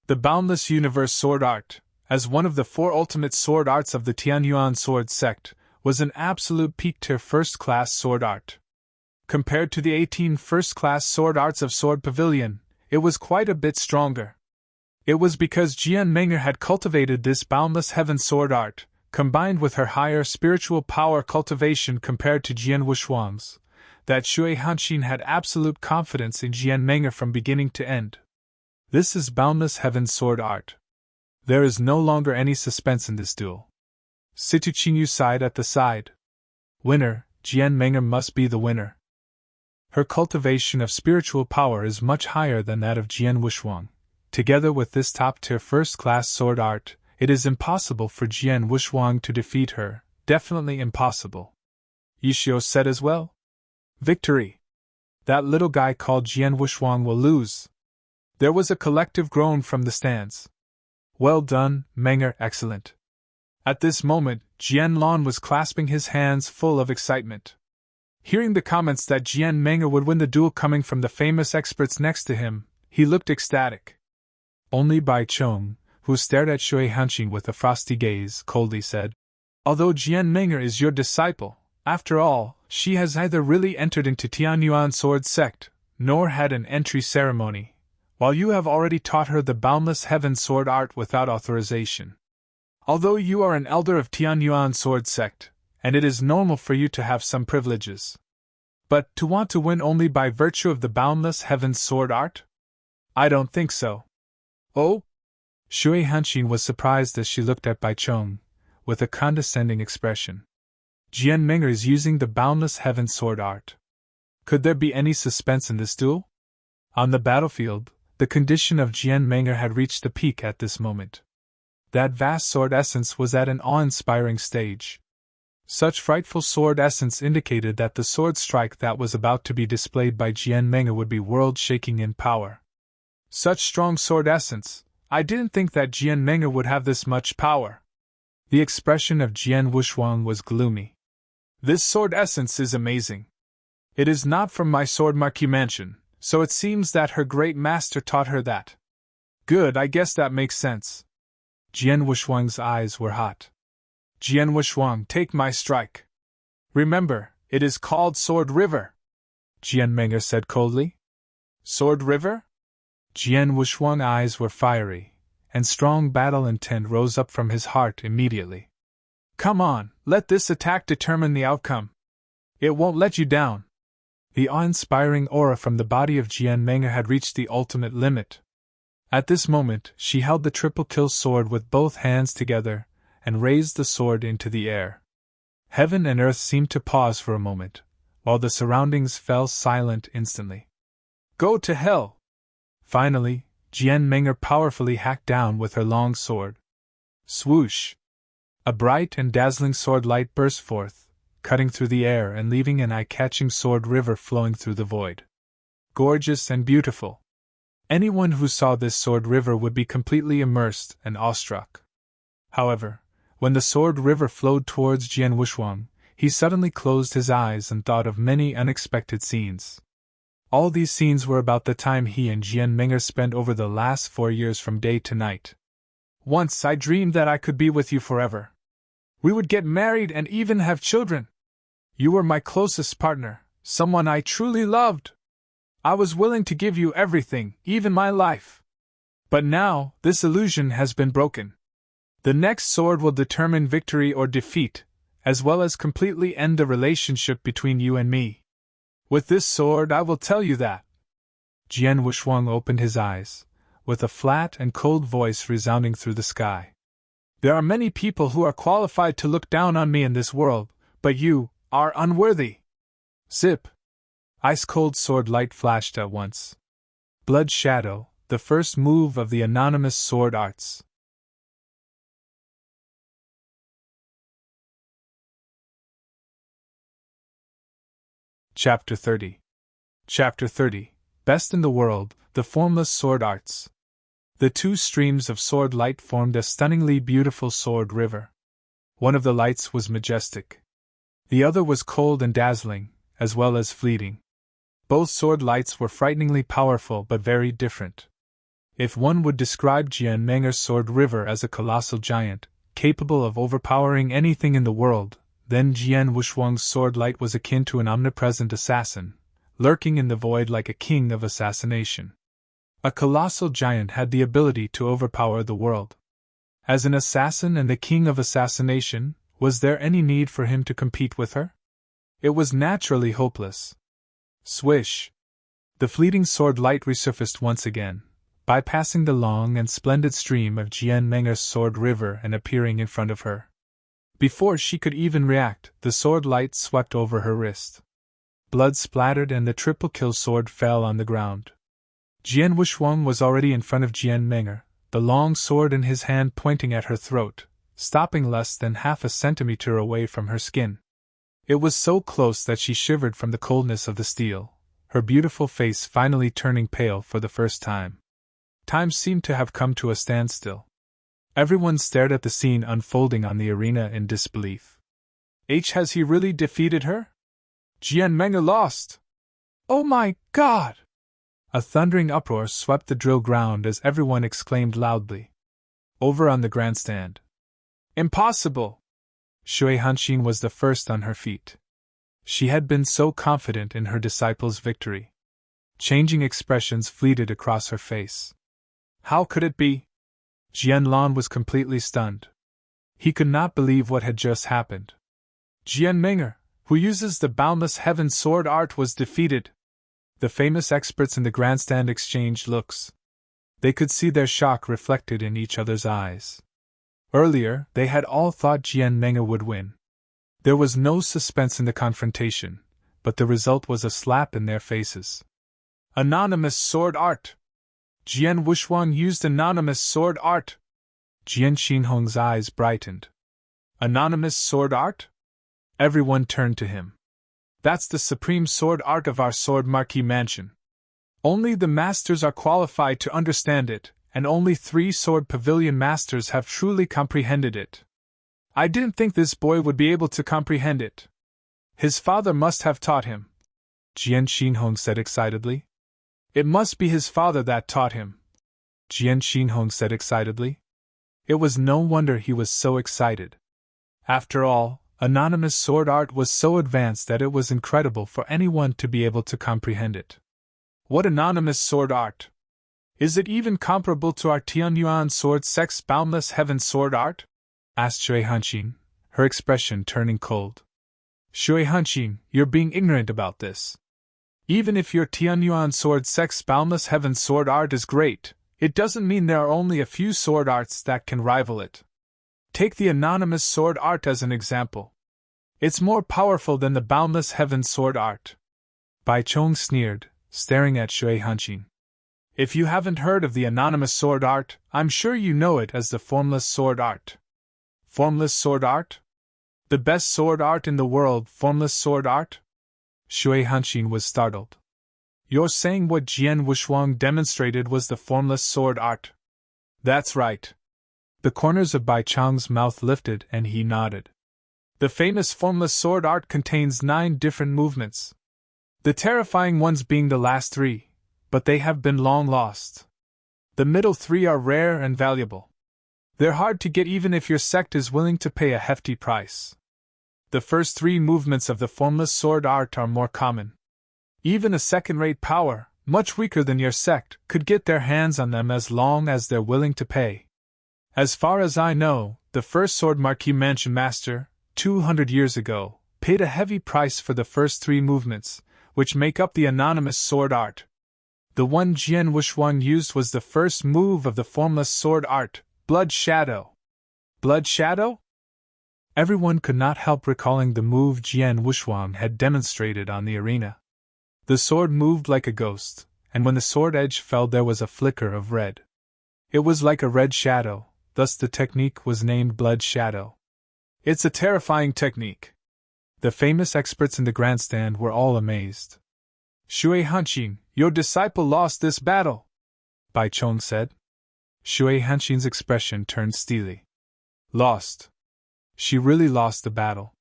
The Boundless Universe Sword Art, as one of the 4 ultimate sword arts of the Tianyuan sword sect, was an absolute peak-tier first-class sword art. Compared to the 18 first-class sword arts of Sword Pavilion, it was quite a bit stronger. It was because Jian Meng'er had cultivated this boundless heaven sword art, combined with her higher spiritual power cultivation compared to Jian Wushuang's, that Shui Hanqin had absolute confidence in Jian Meng'er from beginning to end. This is boundless heaven sword art. There is no longer any suspense in this duel. Situ Qingyu sighed at the side. Winner, Jian Meng'er must be the winner. Her cultivation of spiritual power is much higher than that of Jian Wushuang. Together with this top-tier first-class sword art, it is impossible for Jian Wushuang to defeat her, definitely impossible. Yishio said as well. Victory! That little guy called Jian Wushuang will lose. There was a collective groan from the stands. Well done, Meng'er, excellent. At this moment, Jian Lan was clasping his hands full of excitement. Hearing the comments that Jian Meng'er would win the duel coming from the famous experts next to him, he looked ecstatic. Only Bai Chong, who stared at Shui Hanqin with a frosty gaze, coldly said, "Although Jian Meng'er is your disciple, after all, she has neither really entered into Tianyuan sword sect, nor had an entry ceremony, while you have already taught her the boundless heaven sword art without authorization. Although you are an elder of Tianyuan sword sect, and it is normal for you to have some privileges. But to want to win only by virtue of the boundless heaven sword art? I don't think so." "Oh?" Shui Hanqin was surprised as she looked at Bai Chong, with a condescending expression. Jian Meng'er is using the boundless heaven sword art. Could there be any suspense in this duel? On the battlefield, the condition of Jian Meng'er had reached the peak at this moment. That vast sword essence was at an awe-inspiring stage. Such frightful sword essence indicated that the sword strike that was about to be displayed by Jian Meng'er would be world-shaking in power. Such strong sword essence, I didn't think that Jian Meng'er would have this much power. The expression of Jian Wushuang was gloomy. This sword essence is amazing. It is not from my sword marquee mansion, so it seems that her great master taught her that. Good, I guess that makes sense. Jian Wushuang's eyes were hot. Jian Wushuang, take my strike. Remember, it is called Sword River. Jian Meng'er said coldly. Sword River? Jian Wushuang's eyes were fiery, and strong battle intent rose up from his heart immediately. Come on, let this attack determine the outcome. It won't let you down. The awe-inspiring aura from the body of Jian Meng'er had reached the ultimate limit. At this moment, she held the triple-kill sword with both hands together, and raised the sword into the air. Heaven and earth seemed to pause for a moment, while the surroundings fell silent instantly. Go to hell! Finally, Jian Meng'er powerfully hacked down with her long sword. Swoosh! A bright and dazzling sword light burst forth, cutting through the air and leaving an eye-catching sword river flowing through the void. gorgeous and beautiful. Anyone who saw this sword river would be completely immersed and awestruck. However, when the sword river flowed towards Jian Wushuang, he suddenly closed his eyes and thought of many unexpected scenes. All these scenes were about the time he and Jian Meng'er spent over the last 4 years from day to night. Once I dreamed that I could be with you forever. We would get married and even have children. You were my closest partner, someone I truly loved. I was willing to give you everything, even my life. But now, this illusion has been broken. The next sword will determine victory or defeat, as well as completely end the relationship between you and me. With this sword, I will tell you that. Jian Wushuang opened his eyes, with a flat and cold voice resounding through the sky. There are many people who are qualified to look down on me in this world, but you are unworthy. Zip! Ice-cold sword light flashed at once. Blood Shadow, the first move of the anonymous sword arts. Chapter 30. Chapter 30. Best in the world, the formless sword arts. The two streams of sword light formed a stunningly beautiful sword river. One of the lights was majestic. The other was cold and dazzling, as well as fleeting. Both sword lights were frighteningly powerful but very different. If one would describe Jian Meng'er's sword river as a colossal giant, capable of overpowering anything in the world, then Jian Wushuang's sword light was akin to an omnipresent assassin, lurking in the void like a king of assassination. A colossal giant had the ability to overpower the world. As an assassin and the king of assassination, was there any need for him to compete with her? It was naturally hopeless. Swish! The fleeting sword light resurfaced once again, bypassing the long and splendid stream of Jian Meng'er's sword river and appearing in front of her. Before she could even react, the sword light swept over her wrist. Blood splattered and the triple-kill sword fell on the ground. Jian Wushuang was already in front of Jian Meng'er, the long sword in his hand pointing at her throat, stopping less than half a centimeter away from her skin. It was so close that she shivered from the coldness of the steel, her beautiful face finally turning pale for the first time. Time seemed to have come to a standstill. Everyone stared at the scene unfolding on the arena in disbelief. Has he really defeated her? Jian Meng'er lost! Oh my God! A thundering uproar swept the drill ground as everyone exclaimed loudly. Over on the grandstand. Impossible! Shui Hanxin was the first on her feet. She had been so confident in her disciple's victory. Changing expressions fleeted across her face. How could it be? Jian Lan was completely stunned. He could not believe what had just happened. Jian Meng'er, who uses the boundless heaven sword art, was defeated. The famous experts in the grandstand exchanged looks. They could see their shock reflected in each other's eyes. Earlier, they had all thought Jian Meng'er would win. There was no suspense in the confrontation, but the result was a slap in their faces. Anonymous sword art! Jian Wushuang used anonymous sword art! Jian Xinhong's eyes brightened. Anonymous sword art? Everyone turned to him. That's the supreme sword art of our Sword Marquis Mansion. Only the masters are qualified to understand it, and only 3 sword pavilion masters have truly comprehended it. I didn't think this boy would be able to comprehend it. His father must have taught him, Jian Xinhong said excitedly. It must be his father that taught him, Jian Xinhong said excitedly. It was no wonder he was so excited. After all, anonymous sword art was so advanced that it was incredible for anyone to be able to comprehend it. What anonymous sword art? Is it even comparable to our Tianyuan sword sex boundless heaven sword art? Asked Shui Hanxin, her expression turning cold. Shui Hanxin, you're being ignorant about this. Even if your Tianyuan sword sex boundless heaven sword art is great, it doesn't mean there are only a few sword arts that can rival it. Take the anonymous sword art as an example. It's more powerful than the boundless heaven sword art. Bai Chong sneered, staring at Shui Hanxin. If you haven't heard of the anonymous sword art, I'm sure you know it as the formless sword art. Formless sword art? The best sword art in the world, formless sword art? Shui Hanxin was startled. You're saying what Jian Wushuang demonstrated was the formless sword art? That's right. The corners of Bai Chang's mouth lifted and he nodded. The famous formless sword art contains 9 different movements. The terrifying ones being the last 3, but they have been long lost. The middle 3 are rare and valuable. They're hard to get even if your sect is willing to pay a hefty price. The first 3 movements of the formless sword art are more common. Even a second-rate power, much weaker than your sect, could get their hands on them as long as they're willing to pay. As far as I know, the first Sword Marquis Mansion Master, 200 years ago, paid a heavy price for the first 3 movements, which make up the anonymous sword art. The one Jian Wushuang used was the first move of the formless sword art, Blood Shadow. Blood Shadow? Everyone could not help recalling the move Jian Wushuang had demonstrated on the arena. The sword moved like a ghost, and when the sword edge fell there was a flicker of red. It was like a red shadow, thus the technique was named Blood Shadow. It's a terrifying technique. The famous experts in the grandstand were all amazed. Shui Hanqin, your disciple lost this battle, Bai Chong said. Shui Hanqin's expression turned steely. Lost. She really lost the battle.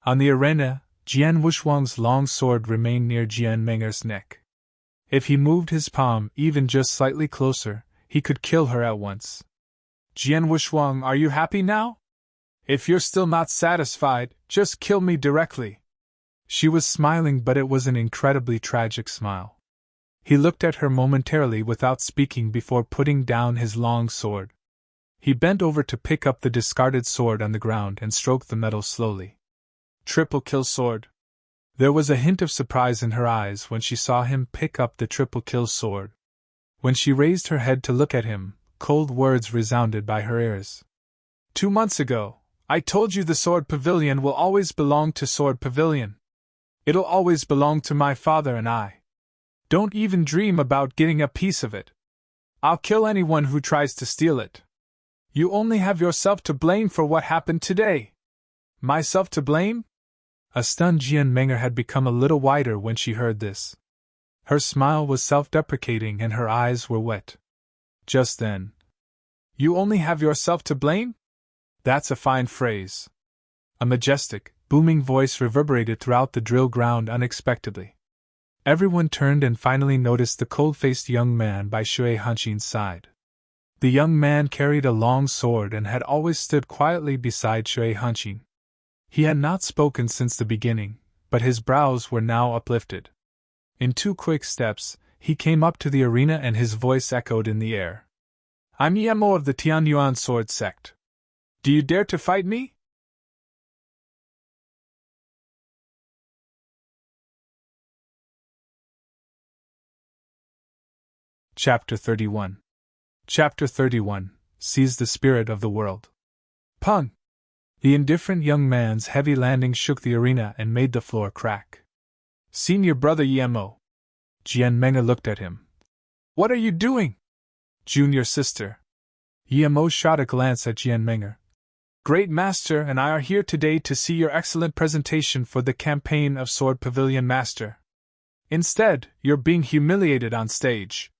On the arena, Jian Wushuang's long sword remained near Jian Menger's neck. If he moved his palm even just slightly closer, he could kill her at once. Jian Wushuang, are you happy now? If you're still not satisfied, just kill me directly. She was smiling, but it was an incredibly tragic smile. He looked at her momentarily without speaking before putting down his long sword. He bent over to pick up the discarded sword on the ground and stroked the metal slowly. Triple kill sword. There was a hint of surprise in her eyes when she saw him pick up the triple kill sword. When she raised her head to look at him, cold words resounded by her ears. 2 months ago, I told you the Sword Pavilion will always belong to Sword Pavilion. It'll always belong to my father and I. Don't even dream about getting a piece of it. I'll kill anyone who tries to steal it. You only have yourself to blame for what happened today. Myself to blame? A stunned Jian Menger had become a little whiter when she heard this. Her smile was self-deprecating and her eyes were wet. Just then. You only have yourself to blame? That's a fine phrase. A majestic, booming voice reverberated throughout the drill ground unexpectedly. Everyone turned and finally noticed the cold-faced young man by Shui Hanqin's side. The young man carried a long sword and had always stood quietly beside Shui Hanqin. He had not spoken since the beginning, but his brows were now uplifted. In 2 quick steps, he came up to the arena and his voice echoed in the air. I'm Yemo of the Tianyuan Sword Sect. Do you dare to fight me? Chapter 31. Chapter 31. Seize the Spirit of the World. Pung! The indifferent young man's heavy landing shook the arena and made the floor crack. Senior brother Yemo. Jian Menger looked at him. What are you doing? Junior sister. Yemo shot a glance at Jian Menger. Great Master and I are here today to see your excellent presentation for the campaign of Sword Pavilion Master. Instead, you're being humiliated on stage.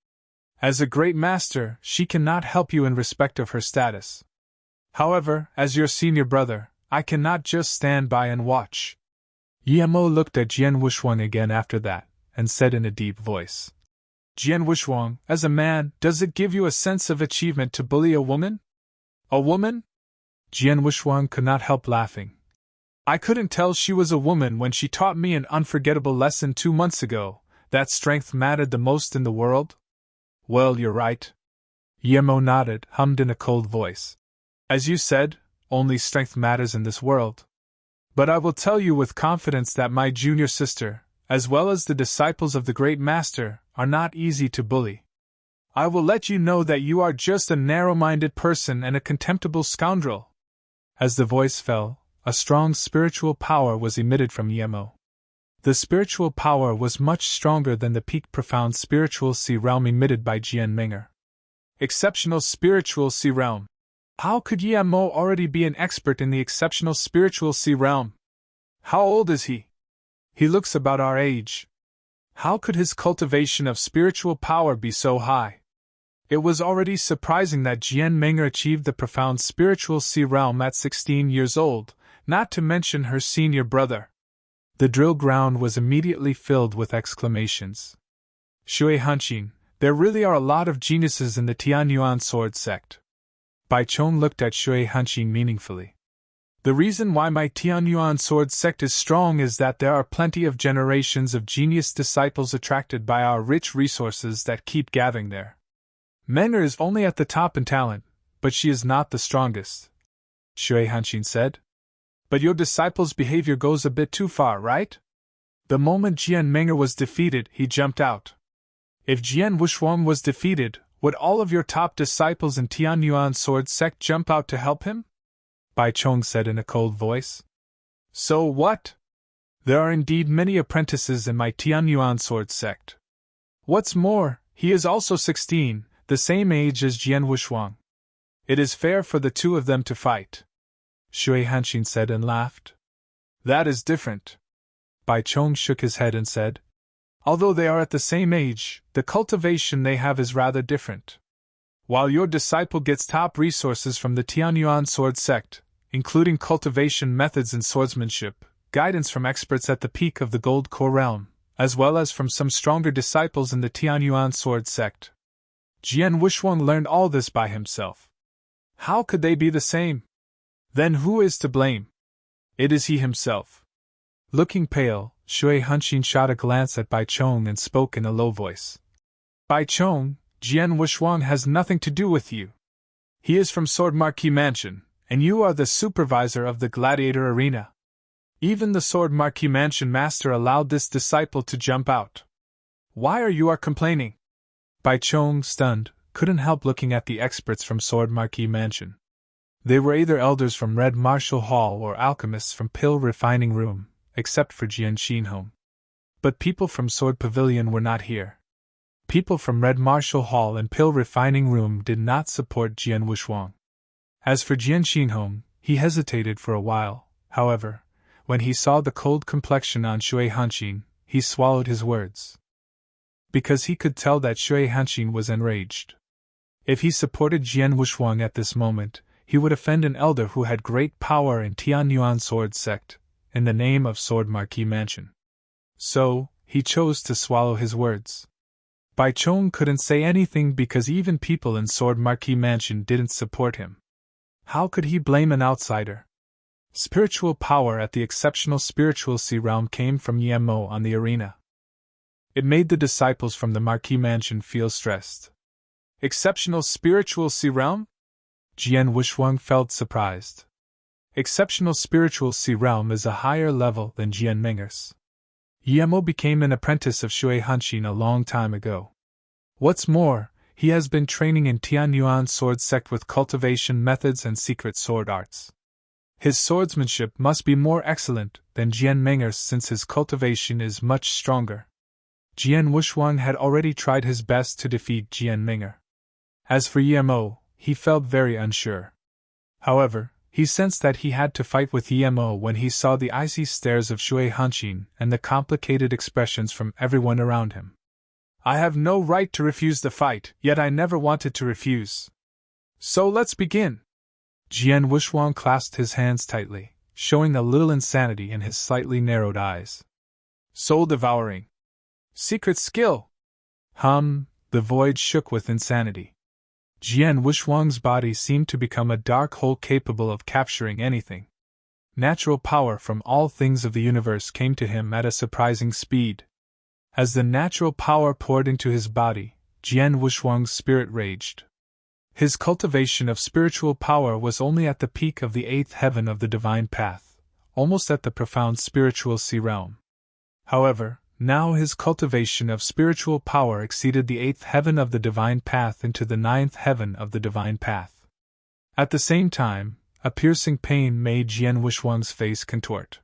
As a great master, she cannot help you in respect of her status. However, as your senior brother, I cannot just stand by and watch. Yemo looked at Jian Wushuang again after that, and said in a deep voice. Jian Wushuang, as a man, does it give you a sense of achievement to bully a woman? A woman? Jian Wushuang could not help laughing. I couldn't tell she was a woman when she taught me an unforgettable lesson 2 months ago, that strength mattered the most in the world. Well, you're right. Yemo nodded, hummed in a cold voice. As you said, only strength matters in this world. But I will tell you with confidence that my junior sister, as well as the disciples of the great master, are not easy to bully. I will let you know that you are just a narrow-minded person and a contemptible scoundrel. As the voice fell, a strong spiritual power was emitted from Yemo. The spiritual power was much stronger than the peak profound spiritual sea realm emitted by Jian Menger. Exceptional spiritual sea realm. How could Yemo already be an expert in the exceptional spiritual sea realm? How old is he? He looks about our age. How could his cultivation of spiritual power be so high? It was already surprising that Jian Meng'er achieved the profound spiritual sea realm at 16 years old, not to mention her senior brother. The drill ground was immediately filled with exclamations. Shui Hanqin, there really are a lot of geniuses in the Tianyuan sword sect. Bai Chong looked at Shui Hanqin meaningfully. The reason why my Tianyuan sword sect is strong is that there are plenty of generations of genius disciples attracted by our rich resources that keep gathering there. Meng'er is only at the top in talent, but she is not the strongest, Shui Hanqin said. But your disciple's behavior goes a bit too far, right? The moment Jian Meng'er was defeated, he jumped out. If Jian Wushuang was defeated, would all of your top disciples in Tianyuan sword sect jump out to help him? Bai Chong said in a cold voice. So what? There are indeed many apprentices in my Tianyuan sword sect. What's more, he is also 16, the same age as Jian Wushuang. It is fair for the two of them to fight, Shui Hanqin said and laughed. That is different. Bai Chong shook his head and said, although they are at the same age, the cultivation they have is rather different. While your disciple gets top resources from the Tianyuan sword sect, including cultivation methods and swordsmanship, guidance from experts at the peak of the Gold Core realm, as well as from some stronger disciples in the Tianyuan sword sect. Jian Wushuang learned all this by himself. How could they be the same? Then who is to blame? It is he himself. Looking pale, Shui Hanqin shot a glance at Bai Chong and spoke in a low voice. Bai Chong, Jian Wushuang has nothing to do with you. He is from Sword Marquis Mansion, and you are the supervisor of the gladiator arena. Even the Sword Marquis Mansion master allowed this disciple to jump out. Why are you complaining? Bai Chong, stunned, couldn't help looking at the experts from Sword Marquis Mansion. They were either elders from Red Martial Hall or alchemists from Pill Refining Room, except for Jian Xinhong. But people from Sword Pavilion were not here. People from Red Martial Hall and Pill Refining Room did not support Jian Wushuang. As for Jian Xinhong, he hesitated for a while. However, when he saw the cold complexion on Shui Hanqin, he swallowed his words. Because he could tell that Shui Hanqin was enraged. If he supported Jian Wushuang at this moment, he would offend an elder who had great power in Tianyuan sword sect, in the name of Sword Marquis Mansion. So, he chose to swallow his words. Bai Chong couldn't say anything because even people in Sword Marquis Mansion didn't support him. How could he blame an outsider? Spiritual power at the exceptional spiritual sea realm came from Yemo on the arena. It made the disciples from the Marquis Mansion feel stressed. Exceptional spiritual sea realm? Jian Wushuang felt surprised. Exceptional spiritual sea realm is a higher level than Jian Meng'er's. Yemo became an apprentice of Shui Hanqin a long time ago. What's more, he has been training in Tianyuan sword sect with cultivation methods and secret sword arts. His swordsmanship must be more excellent than Jian Meng'er's since his cultivation is much stronger. Jian Wushuang had already tried his best to defeat Jian Meng'er. As for Yemo, he felt very unsure. However, he sensed that he had to fight with Yemo when he saw the icy stares of Shui Hanqin and the complicated expressions from everyone around him. I have no right to refuse the fight, yet I never wanted to refuse. So let's begin. Jian Wushuang clasped his hands tightly, showing a little insanity in his slightly narrowed eyes. Soul devouring. Secret skill. The void shook with insanity. Jian Wushuang's body seemed to become a dark hole capable of capturing anything. Natural power from all things of the universe came to him at a surprising speed. As the natural power poured into his body, Jian Wushuang's spirit raged. His cultivation of spiritual power was only at the peak of the 8th heaven of the divine path, almost at the profound spiritual sea realm. However, now his cultivation of spiritual power exceeded the 8th heaven of the divine path into the 9th heaven of the divine path. At the same time, a piercing pain made Jian Wushuang's face contort.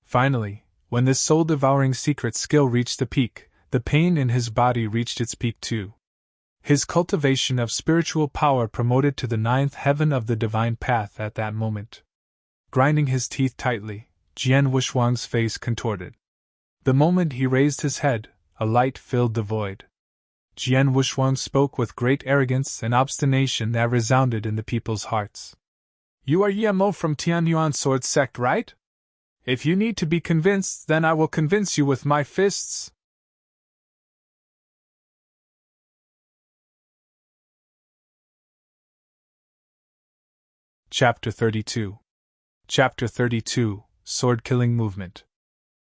Finally, when this soul-devouring secret skill reached the peak, the pain in his body reached its peak too. His cultivation of spiritual power promoted to the 9th heaven of the divine path at that moment. Grinding his teeth tightly, Jian Wushuang's face contorted. The moment he raised his head, a light filled the void. Jian Wushuang spoke with great arrogance and obstination that resounded in the people's hearts. You are Yemo from Tianyuan Sword Sect, right? If you need to be convinced, then I will convince you with my fists. Chapter 32. Chapter 32, Sword-Killing Movement.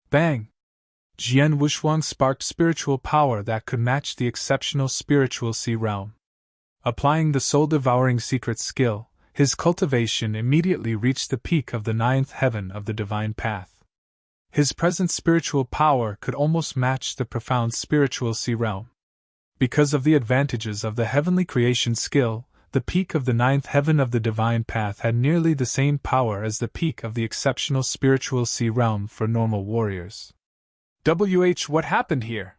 Bang! Jian Wushuang sparked spiritual power that could match the exceptional spiritual sea realm. Applying the soul-devouring secret skill, his cultivation immediately reached the peak of the 9th heaven of the divine path. His present spiritual power could almost match the profound spiritual sea realm. Because of the advantages of the heavenly creation skill, the peak of the 9th heaven of the divine path had nearly the same power as the peak of the exceptional spiritual sea realm for normal warriors. What happened here?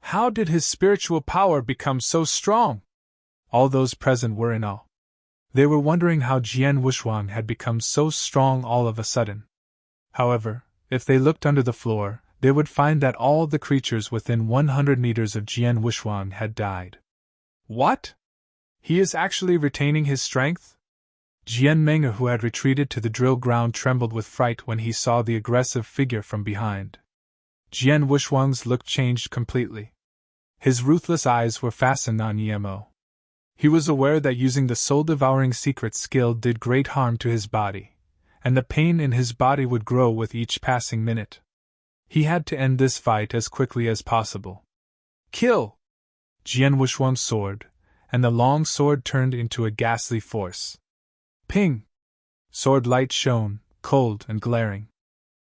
How did his spiritual power become so strong? All those present were in awe. They were wondering how Jian Wushuang had become so strong all of a sudden. However, if they looked under the floor, they would find that all the creatures within 100 meters of Jian Wushuang had died. What? He is actually retaining his strength? Jian Meng'er, who had retreated to the drill ground, trembled with fright when he saw the aggressive figure from behind. Jian Wushuang's look changed completely. His ruthless eyes were fastened on Yemo. He was aware that using the soul-devouring secret skill did great harm to his body, and the pain in his body would grow with each passing minute. He had to end this fight as quickly as possible. Kill! Jian Wushuang's sword, and the long sword turned into a ghastly force. Ping! Sword light shone, cold and glaring.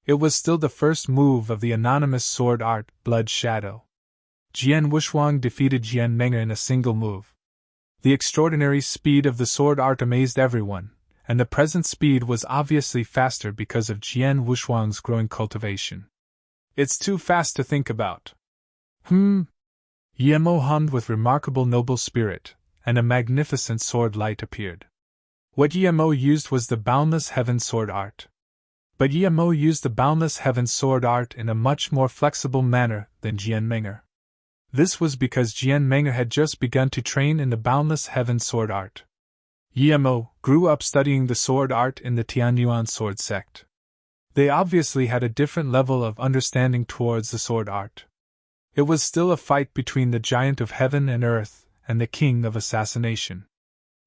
It was still the first move of the anonymous sword art, Blood Shadow. Jian Wushuang defeated Jian Meng'er in a single move. The extraordinary speed of the sword art amazed everyone, and the present speed was obviously faster because of Jian Wushuang's growing cultivation. It's too fast to think about. Yemo hummed with remarkable noble spirit, and a magnificent sword light appeared. What Yemo used was the Boundless Heaven sword art. But Yemo used the Boundless Heaven sword art in a much more flexible manner than Jian Meng'er. This was because Jian Meng'er had just begun to train in the Boundless Heaven sword art. Yemo grew up studying the sword art in the Tianyuan sword sect. They obviously had a different level of understanding towards the sword art. It was still a fight between the giant of heaven and earth and the king of assassination.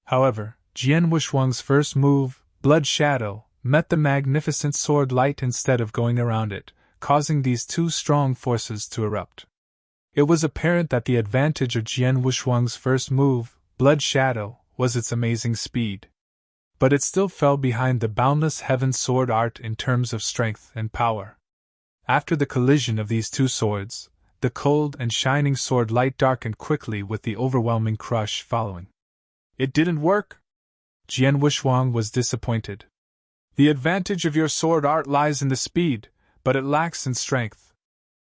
However, Jian Wushuang's first move, Blood Shadow, met the magnificent sword light instead of going around it, causing these two strong forces to erupt. It was apparent that the advantage of Jian Wushuang's first move, Blood Shadow, was its amazing speed. But it still fell behind the Boundless Heaven sword art in terms of strength and power. After the collision of these two swords, the cold and shining sword light darkened quickly with the overwhelming crush following. It didn't work? Jian Wushuang was disappointed. The advantage of your sword art lies in the speed, but it lacks in strength.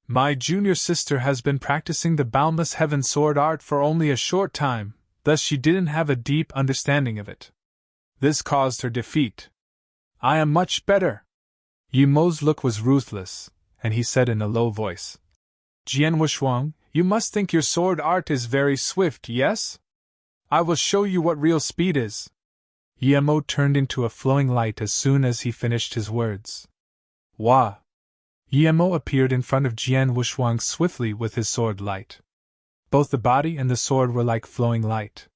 My junior sister has been practicing the Boundless Heaven sword art for only a short time, thus she didn't have a deep understanding of it. This caused her defeat. I am much better. Yemo's look was ruthless, and he said in a low voice, Jian Wushuang, you must think your sword art is very swift, yes? I will show you what real speed is. Yemo turned into a flowing light as soon as he finished his words. Wah! Yemo appeared in front of Jian Wushuang swiftly with his sword light. Both the body and the sword were like flowing light.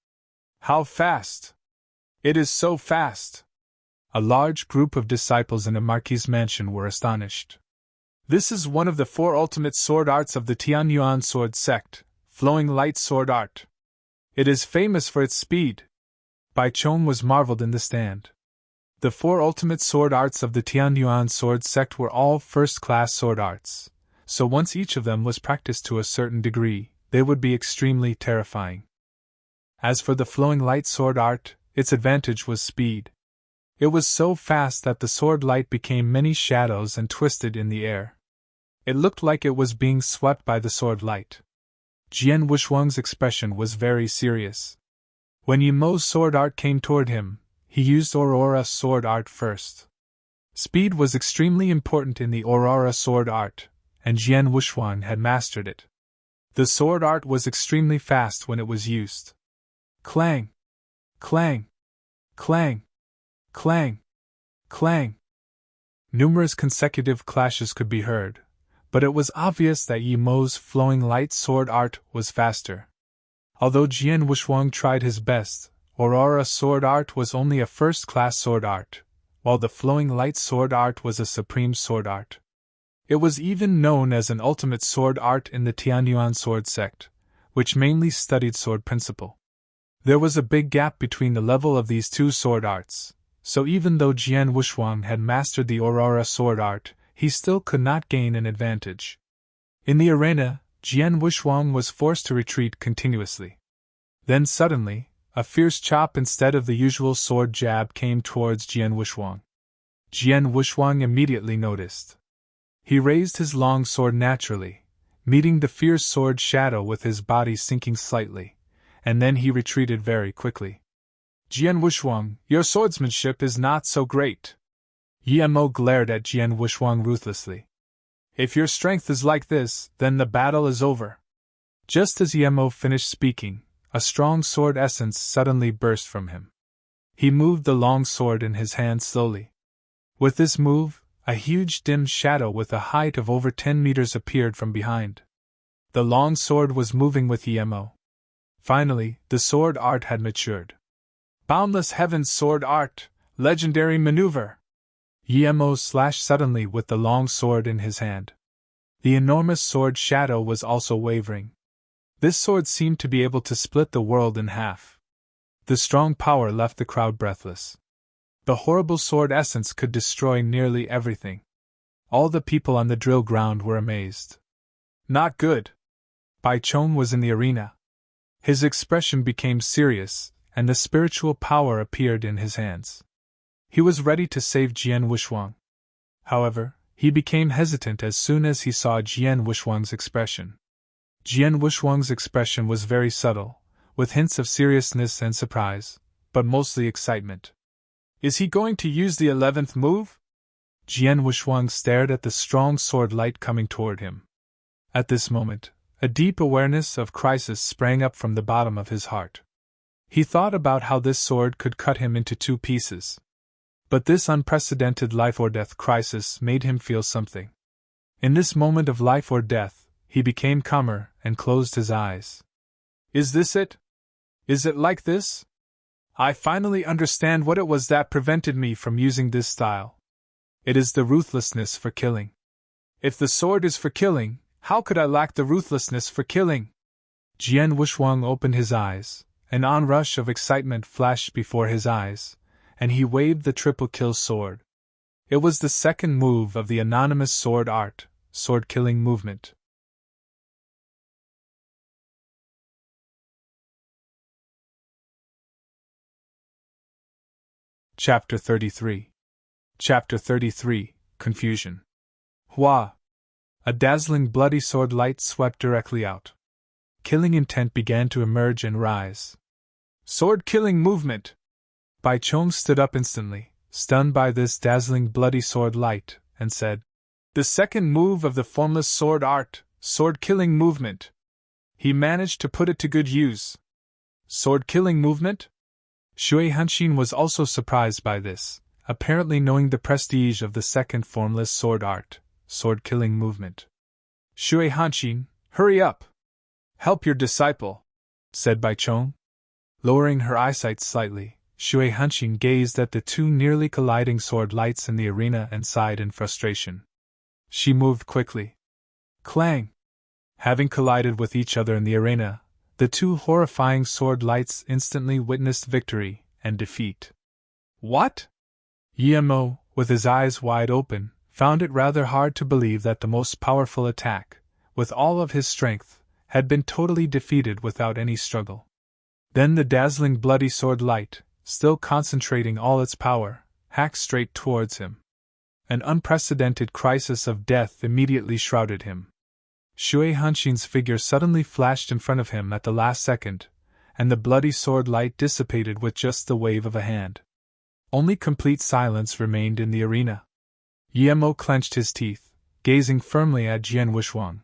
How fast! It is so fast! A large group of disciples in a marquis's mansion were astonished. This is one of the 4 ultimate sword arts of the Tianyuan sword sect, flowing light sword art. It is famous for its speed. Bai Chong was marveled in the stand. The 4 ultimate sword arts of the Tianyuan sword sect were all first-class sword arts, so once each of them was practiced to a certain degree, they would be extremely terrifying. As for the flowing light sword art, its advantage was speed. It was so fast that the sword light became many shadows and twisted in the air. It looked like it was being swept by the sword light. Jian Wushuang's expression was very serious. When Yemo's sword art came toward him, he used Aurora sword art first. Speed was extremely important in the Aurora sword art, and Jian Wushuang had mastered it. The sword art was extremely fast when it was used. Clang! Clang! Clang! Clang! Clang! Numerous consecutive clashes could be heard, but it was obvious that Yi Mo's flowing light sword art was faster. Although Jian Wuxuang tried his best, Aurora sword art was only a first-class sword art, while the flowing light sword art was a supreme sword art. It was even known as an ultimate sword art in the Tianyuan sword sect, which mainly studied sword principle. There was a big gap between the level of these two sword arts, so even though Jian Wuxuang had mastered the Aurora sword art, he still could not gain an advantage. In the arena, Jian Wuxuang was forced to retreat continuously. Then suddenly, a fierce chop instead of the usual sword jab came towards Jian Wuxuang. Jian Wuxuang immediately noticed. He raised his long sword naturally, meeting the fierce sword shadow with his body sinking slightly, and then he retreated very quickly. Jian Wuxuang, your swordsmanship is not so great. Yi Mo glared at Jian Wuxuang ruthlessly. If your strength is like this, then the battle is over. Just as Yi Mo finished speaking, a strong sword essence suddenly burst from him. He moved the long sword in his hand slowly. With this move, a huge dim shadow with a height of over 10 meters appeared from behind. The long sword was moving with Yi Mo. Finally, the sword art had matured. Boundless Heaven's sword art, legendary maneuver! Yi Mo slashed suddenly with the long sword in his hand. The enormous sword shadow was also wavering. This sword seemed to be able to split the world in half. The strong power left the crowd breathless. The horrible sword essence could destroy nearly everything. All the people on the drill ground were amazed. Not good. Bai Chong was in the arena. His expression became serious, and the spiritual power appeared in his hands. He was ready to save Jian Wuxuang. However, he became hesitant as soon as he saw Jian Wuxuang's expression. Jian Wuxuang's expression was very subtle, with hints of seriousness and surprise, but mostly excitement. Is he going to use the 11th move? Jian Wuxuang stared at the strong sword light coming toward him. At this moment, a deep awareness of crisis sprang up from the bottom of his heart. He thought about how this sword could cut him into two pieces. But this unprecedented life-or-death crisis made him feel something. In this moment of life or death, he became calmer and closed his eyes. Is this it? Is it like this? I finally understand what it was that prevented me from using this style. It is the ruthlessness for killing. If the sword is for killing, how could I lack the ruthlessness for killing? Jian Wuxuang opened his eyes. An onrush of excitement flashed before his eyes, and he waved the triple kill sword. It was the second move of the anonymous sword art, sword-killing movement. Chapter 33. Chapter 33, Confusion. Hua! A dazzling bloody sword light swept directly out. Killing intent began to emerge and rise. Sword-killing movement! Bai Chong stood up instantly, stunned by this dazzling bloody sword light, and said, The second move of the formless sword art, sword-killing movement. He managed to put it to good use. Sword-killing movement? Shui Hanxin was also surprised by this, apparently knowing the prestige of the second formless sword art, sword-killing movement. Shui Hanxin, hurry up! Help your disciple, said Bai Chong. Lowering her eyesight slightly, Shui Hanxin gazed at the two nearly colliding sword lights in the arena and sighed in frustration. She moved quickly. Clang! Having collided with each other in the arena, the two horrifying sword lights instantly witnessed victory and defeat. What? Yi Mo, with his eyes wide open, found it rather hard to believe that the most powerful attack, with all of his strength, had been totally defeated without any struggle. Then the dazzling bloody sword light, still concentrating all its power, hacked straight towards him. An unprecedented crisis of death immediately shrouded him. Shui Hanxin's figure suddenly flashed in front of him at the last second, and the bloody sword light dissipated with just the wave of a hand. Only complete silence remained in the arena. Yi Mo clenched his teeth, gazing firmly at Jian Wuxuang,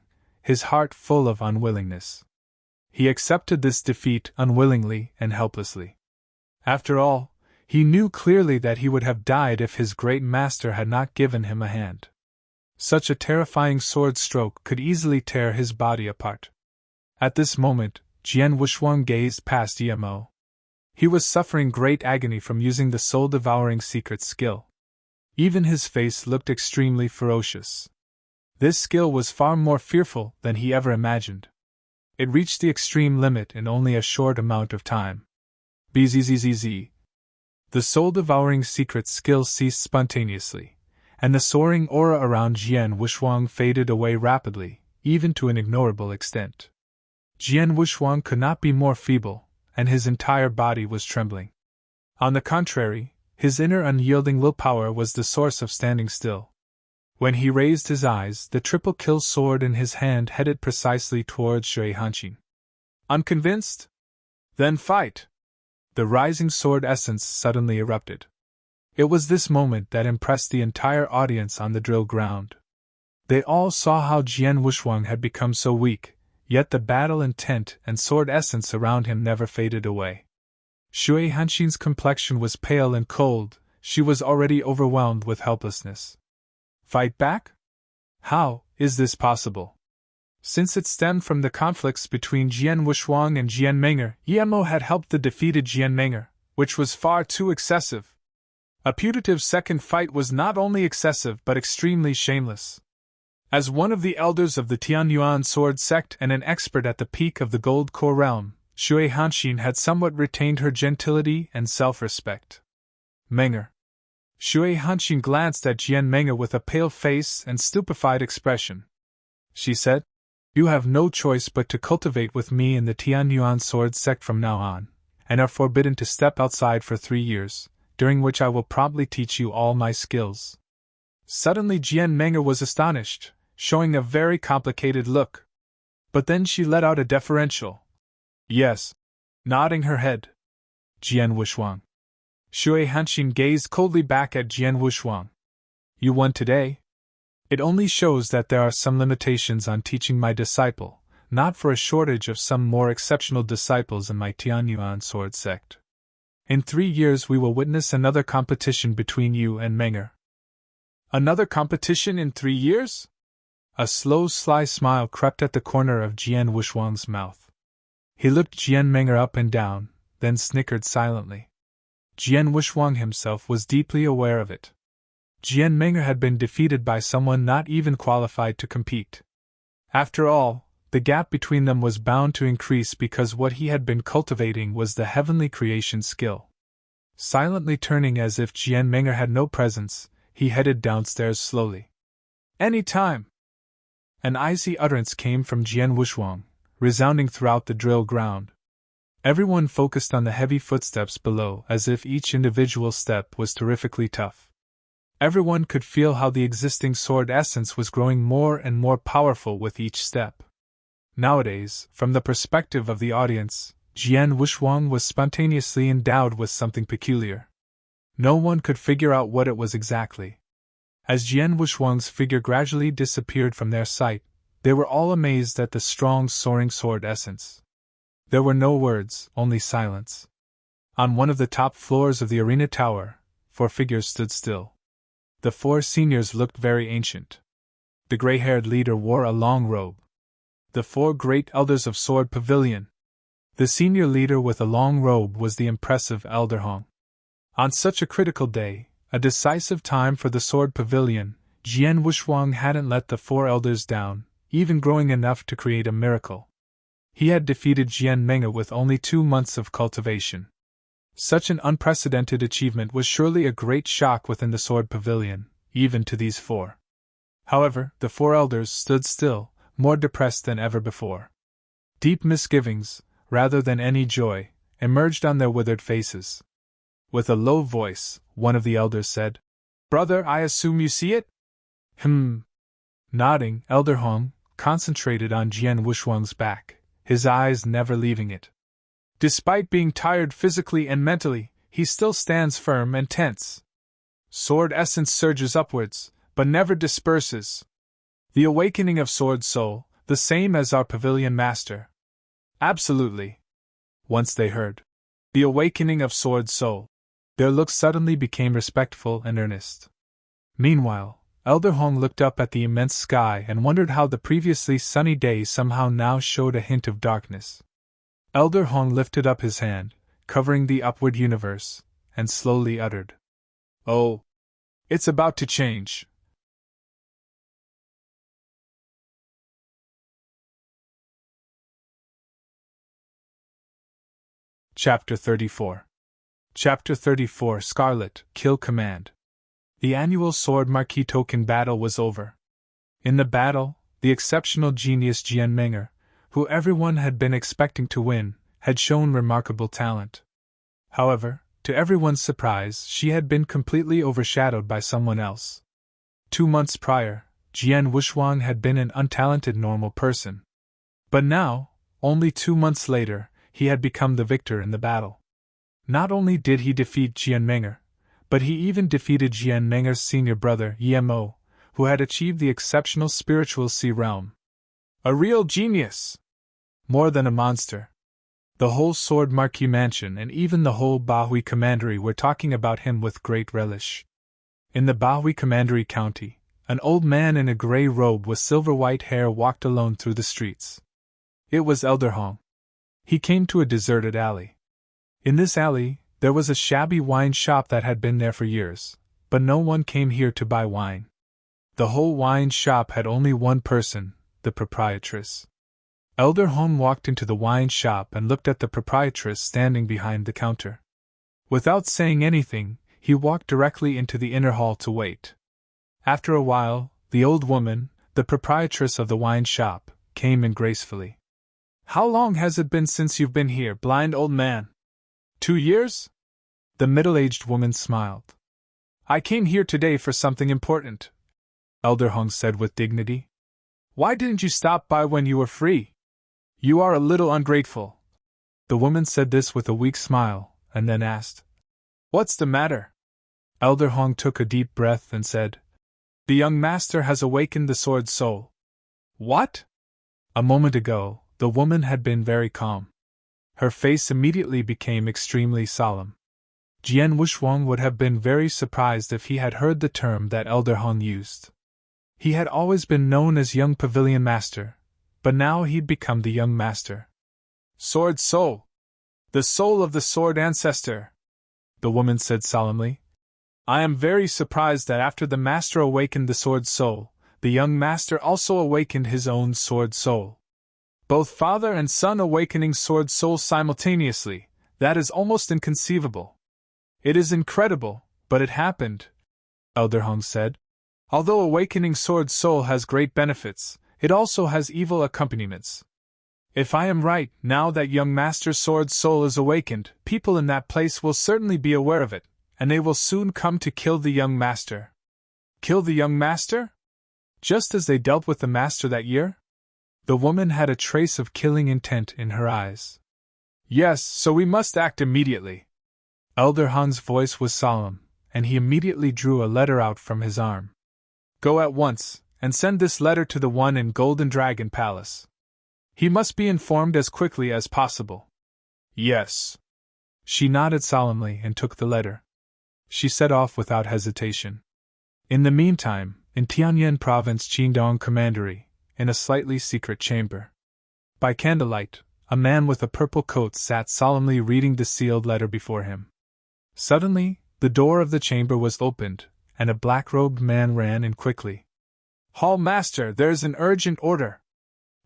his heart full of unwillingness. He accepted this defeat unwillingly and helplessly. After all, he knew clearly that he would have died if his great master had not given him a hand. Such a terrifying sword stroke could easily tear his body apart. At this moment, Jian Wushuang gazed past Emo. He was suffering great agony from using the soul-devouring secret skill. Even his face looked extremely ferocious. This skill was far more fearful than he ever imagined. It reached the extreme limit in only a short amount of time. Bzzz. The soul-devouring secret skill ceased spontaneously, and the soaring aura around Jian Wushuang faded away rapidly, even to an ignorable extent. Jian Wushuang could not be more feeble, and his entire body was trembling. On the contrary, his inner unyielding willpower was the source of standing still. When he raised his eyes, the triple-kill sword in his hand headed precisely towards Shui Hanqin. Unconvinced? Then fight! The rising sword essence suddenly erupted. It was this moment that impressed the entire audience on the drill ground. They all saw how Jian Wushuang had become so weak, yet the battle intent and sword essence around him never faded away. Shui Hanqin's complexion was pale and cold, she was already overwhelmed with helplessness. Fight back? How is this possible? Since it stemmed from the conflicts between Jian Wushuang and Jian Meng'er, Emo had helped the defeated Jian Meng'er, which was far too excessive. A putative second fight was not only excessive but extremely shameless. As one of the elders of the Tianyuan sword sect and an expert at the peak of the Gold Core realm, Shui Hanqin had somewhat retained her gentility and self-respect. Meng'er. Shui Hanqin glanced at Jian Meng'er with a pale face and stupefied expression. She said, "You have no choice but to cultivate with me in the Tianyuan sword sect from now on, and are forbidden to step outside for 3 years, during which I will promptly teach you all my skills." Suddenly Jian Meng'er was astonished, showing a very complicated look. But then she let out a deferential "Yes," nodding her head. Jian Wushuang. Shui Hanqin gazed coldly back at Jian Wushuang. "You won today?" It only shows that there are some limitations on teaching my disciple, not for a shortage of some more exceptional disciples in my Tianyuan sword sect. In 3 years we will witness another competition between you and Meng'er. Another competition in 3 years? A slow, sly smile crept at the corner of Jian Wushuang's mouth. He looked Jian Meng'er up and down, then snickered silently. Jian Wushuang himself was deeply aware of it. Jian Meng'er had been defeated by someone not even qualified to compete. After all, the gap between them was bound to increase because what he had been cultivating was the heavenly creation skill. Silently turning as if Jian Meng'er had no presence, he headed downstairs slowly. "Any time!" An icy utterance came from Jian Wushuang, resounding throughout the drill ground. Everyone focused on the heavy footsteps below as if each individual step was terrifically tough. Everyone could feel how the existing sword essence was growing more and more powerful with each step. Nowadays, from the perspective of the audience, Jian Wushuang was spontaneously endowed with something peculiar. No one could figure out what it was exactly. As Jian Wushuang's figure gradually disappeared from their sight, they were all amazed at the strong soaring sword essence. There were no words, only silence. On one of the top floors of the arena tower, 4 figures stood still. The 4 seniors looked very ancient. The gray-haired leader wore a long robe. The 4 great elders of Sword Pavilion. The senior leader with a long robe was the impressive Elder Hong. On such a critical day, a decisive time for the Sword Pavilion, Jian Wushuang hadn't let the 4 elders down, even growing enough to create a miracle. He had defeated Jian Meng'er with only 2 months of cultivation. Such an unprecedented achievement was surely a great shock within the Sword Pavilion, even to these 4. However, the 4 elders stood still, more depressed than ever before. Deep misgivings, rather than any joy, emerged on their withered faces. With a low voice, one of the elders said, "Brother, I assume you see it?" Nodding, Elder Hong concentrated on Jian Wushuang's back, his eyes never leaving it. Despite being tired physically and mentally, he still stands firm and tense. Sword essence surges upwards, but never disperses. The awakening of sword soul, The same as our pavilion master. Absolutely. Once they heard the awakening of Sword Soul, their looks suddenly became respectful and earnest. Meanwhile, Elder Hong looked up at the immense sky and wondered how the previously sunny day somehow now showed a hint of darkness. Elder Hong lifted up his hand, covering the upward universe, and slowly uttered, "Oh, it's about to change." Chapter 34. Chapter 34 Scarlet Kill Command. The annual Sword Marquis Token battle was over. In the battle, the exceptional genius Jian Meng'er, who everyone had been expecting to win, had shown remarkable talent. However, to everyone's surprise, she had been completely overshadowed by someone else. 2 months prior, Jian Wushuang had been an untalented normal person. But now, only 2 months later, he had become the victor in the battle. Not only did he defeat Jian Meng'er, but he even defeated Jian Meng'er's senior brother, Yemo, who had achieved the exceptional spiritual sea realm. A real genius! More than a monster. The whole Sword Marquis mansion and even the whole Bahui Commandery were talking about him with great relish. In the Bahui Commandery County, an old man in a grey robe with silver-white hair walked alone through the streets. It was Elder Hong. He came to a deserted alley. In this alley, there was a shabby wine shop that had been there for years, but no one came here to buy wine. The whole wine shop had only one person, the proprietress. Elder Hong walked into the wine shop and looked at the proprietress standing behind the counter. Without saying anything, he walked directly into the inner hall to wait. After a while, the old woman, the proprietress of the wine shop, came in gracefully. "How long has it been since you've been here, blind old man?" 2 years? The middle-aged woman smiled. "I came here today for something important," Elder Hong said with dignity. "Why didn't you stop by when you were free? You are a little ungrateful." The woman said this with a weak smile, and then asked, "What's the matter?" Elder Hong took a deep breath and said, "The young master has awakened the sword soul." "What?" A moment ago, the woman had been very calm. Her face immediately became extremely solemn. Jian Wushuang would have been very surprised if he had heard the term that Elder Hong used. He had always been known as Young Pavilion Master, but now he'd become the Young Master. "Sword soul! The soul of the sword ancestor!" the woman said solemnly. "I am very surprised that after the master awakened the sword soul, the young master also awakened his own sword soul. Both father and son awakening sword soul simultaneously, that is almost inconceivable." "It is incredible, but it happened," Elder Hong said. "Although awakening sword soul has great benefits, it also has evil accompaniments. If I am right, now that young master's sword soul is awakened, people in that place will certainly be aware of it, and they will soon come to kill the young master." "Kill the young master? Just as they dealt with the master that year?" The woman had a trace of killing intent in her eyes. "Yes, so we must act immediately." Elder Hong's voice was solemn, and he immediately drew a letter out from his arm. "Go at once, and send this letter to the one in Golden Dragon Palace. He must be informed as quickly as possible." "Yes." She nodded solemnly and took the letter. She set off without hesitation. In the meantime, in Tianyan Province Qingdong Commandery, in a slightly secret chamber, by candlelight, a man with a purple coat sat solemnly reading the sealed letter before him. Suddenly, the door of the chamber was opened, and a black-robed man ran in quickly. "Hall Master, there's an urgent order."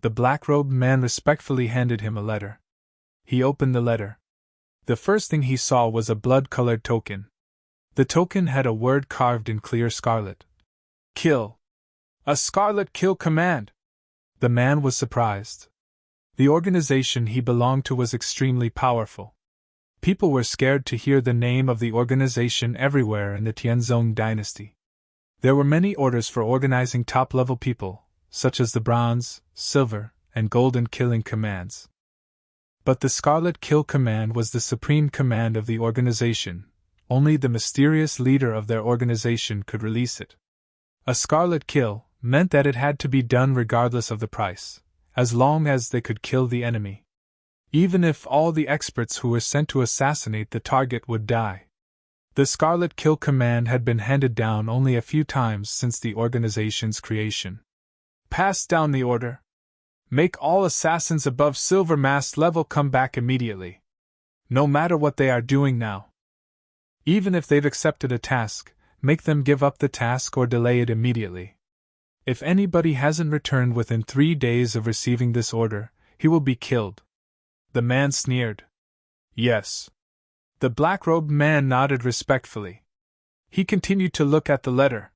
The black-robed man respectfully handed him a letter. He opened the letter. The first thing he saw was a blood-colored token. The token had a word carved in clear scarlet. "Kill." "A scarlet kill command!" The man was surprised. The organization he belonged to was extremely powerful. People were scared to hear the name of the organization everywhere in the Tianzong dynasty. There were many orders for organizing top-level people, such as the bronze, silver, and golden killing commands. But the Scarlet Kill Command was the supreme command of the organization. Only the mysterious leader of their organization could release it. A Scarlet Kill meant that it had to be done regardless of the price, as long as they could kill the enemy. Even if all the experts who were sent to assassinate the target would die. The Scarlet Kill command had been handed down only a few times since the organization's creation. Pass down the order. Make all assassins above Silver Mask level come back immediately. No matter what they are doing now. Even if they've accepted a task, make them give up the task or delay it immediately. If anybody hasn't returned within 3 days of receiving this order, he will be killed. The man sneered. Yes. The black-robed man nodded respectfully. He continued to look at the letter.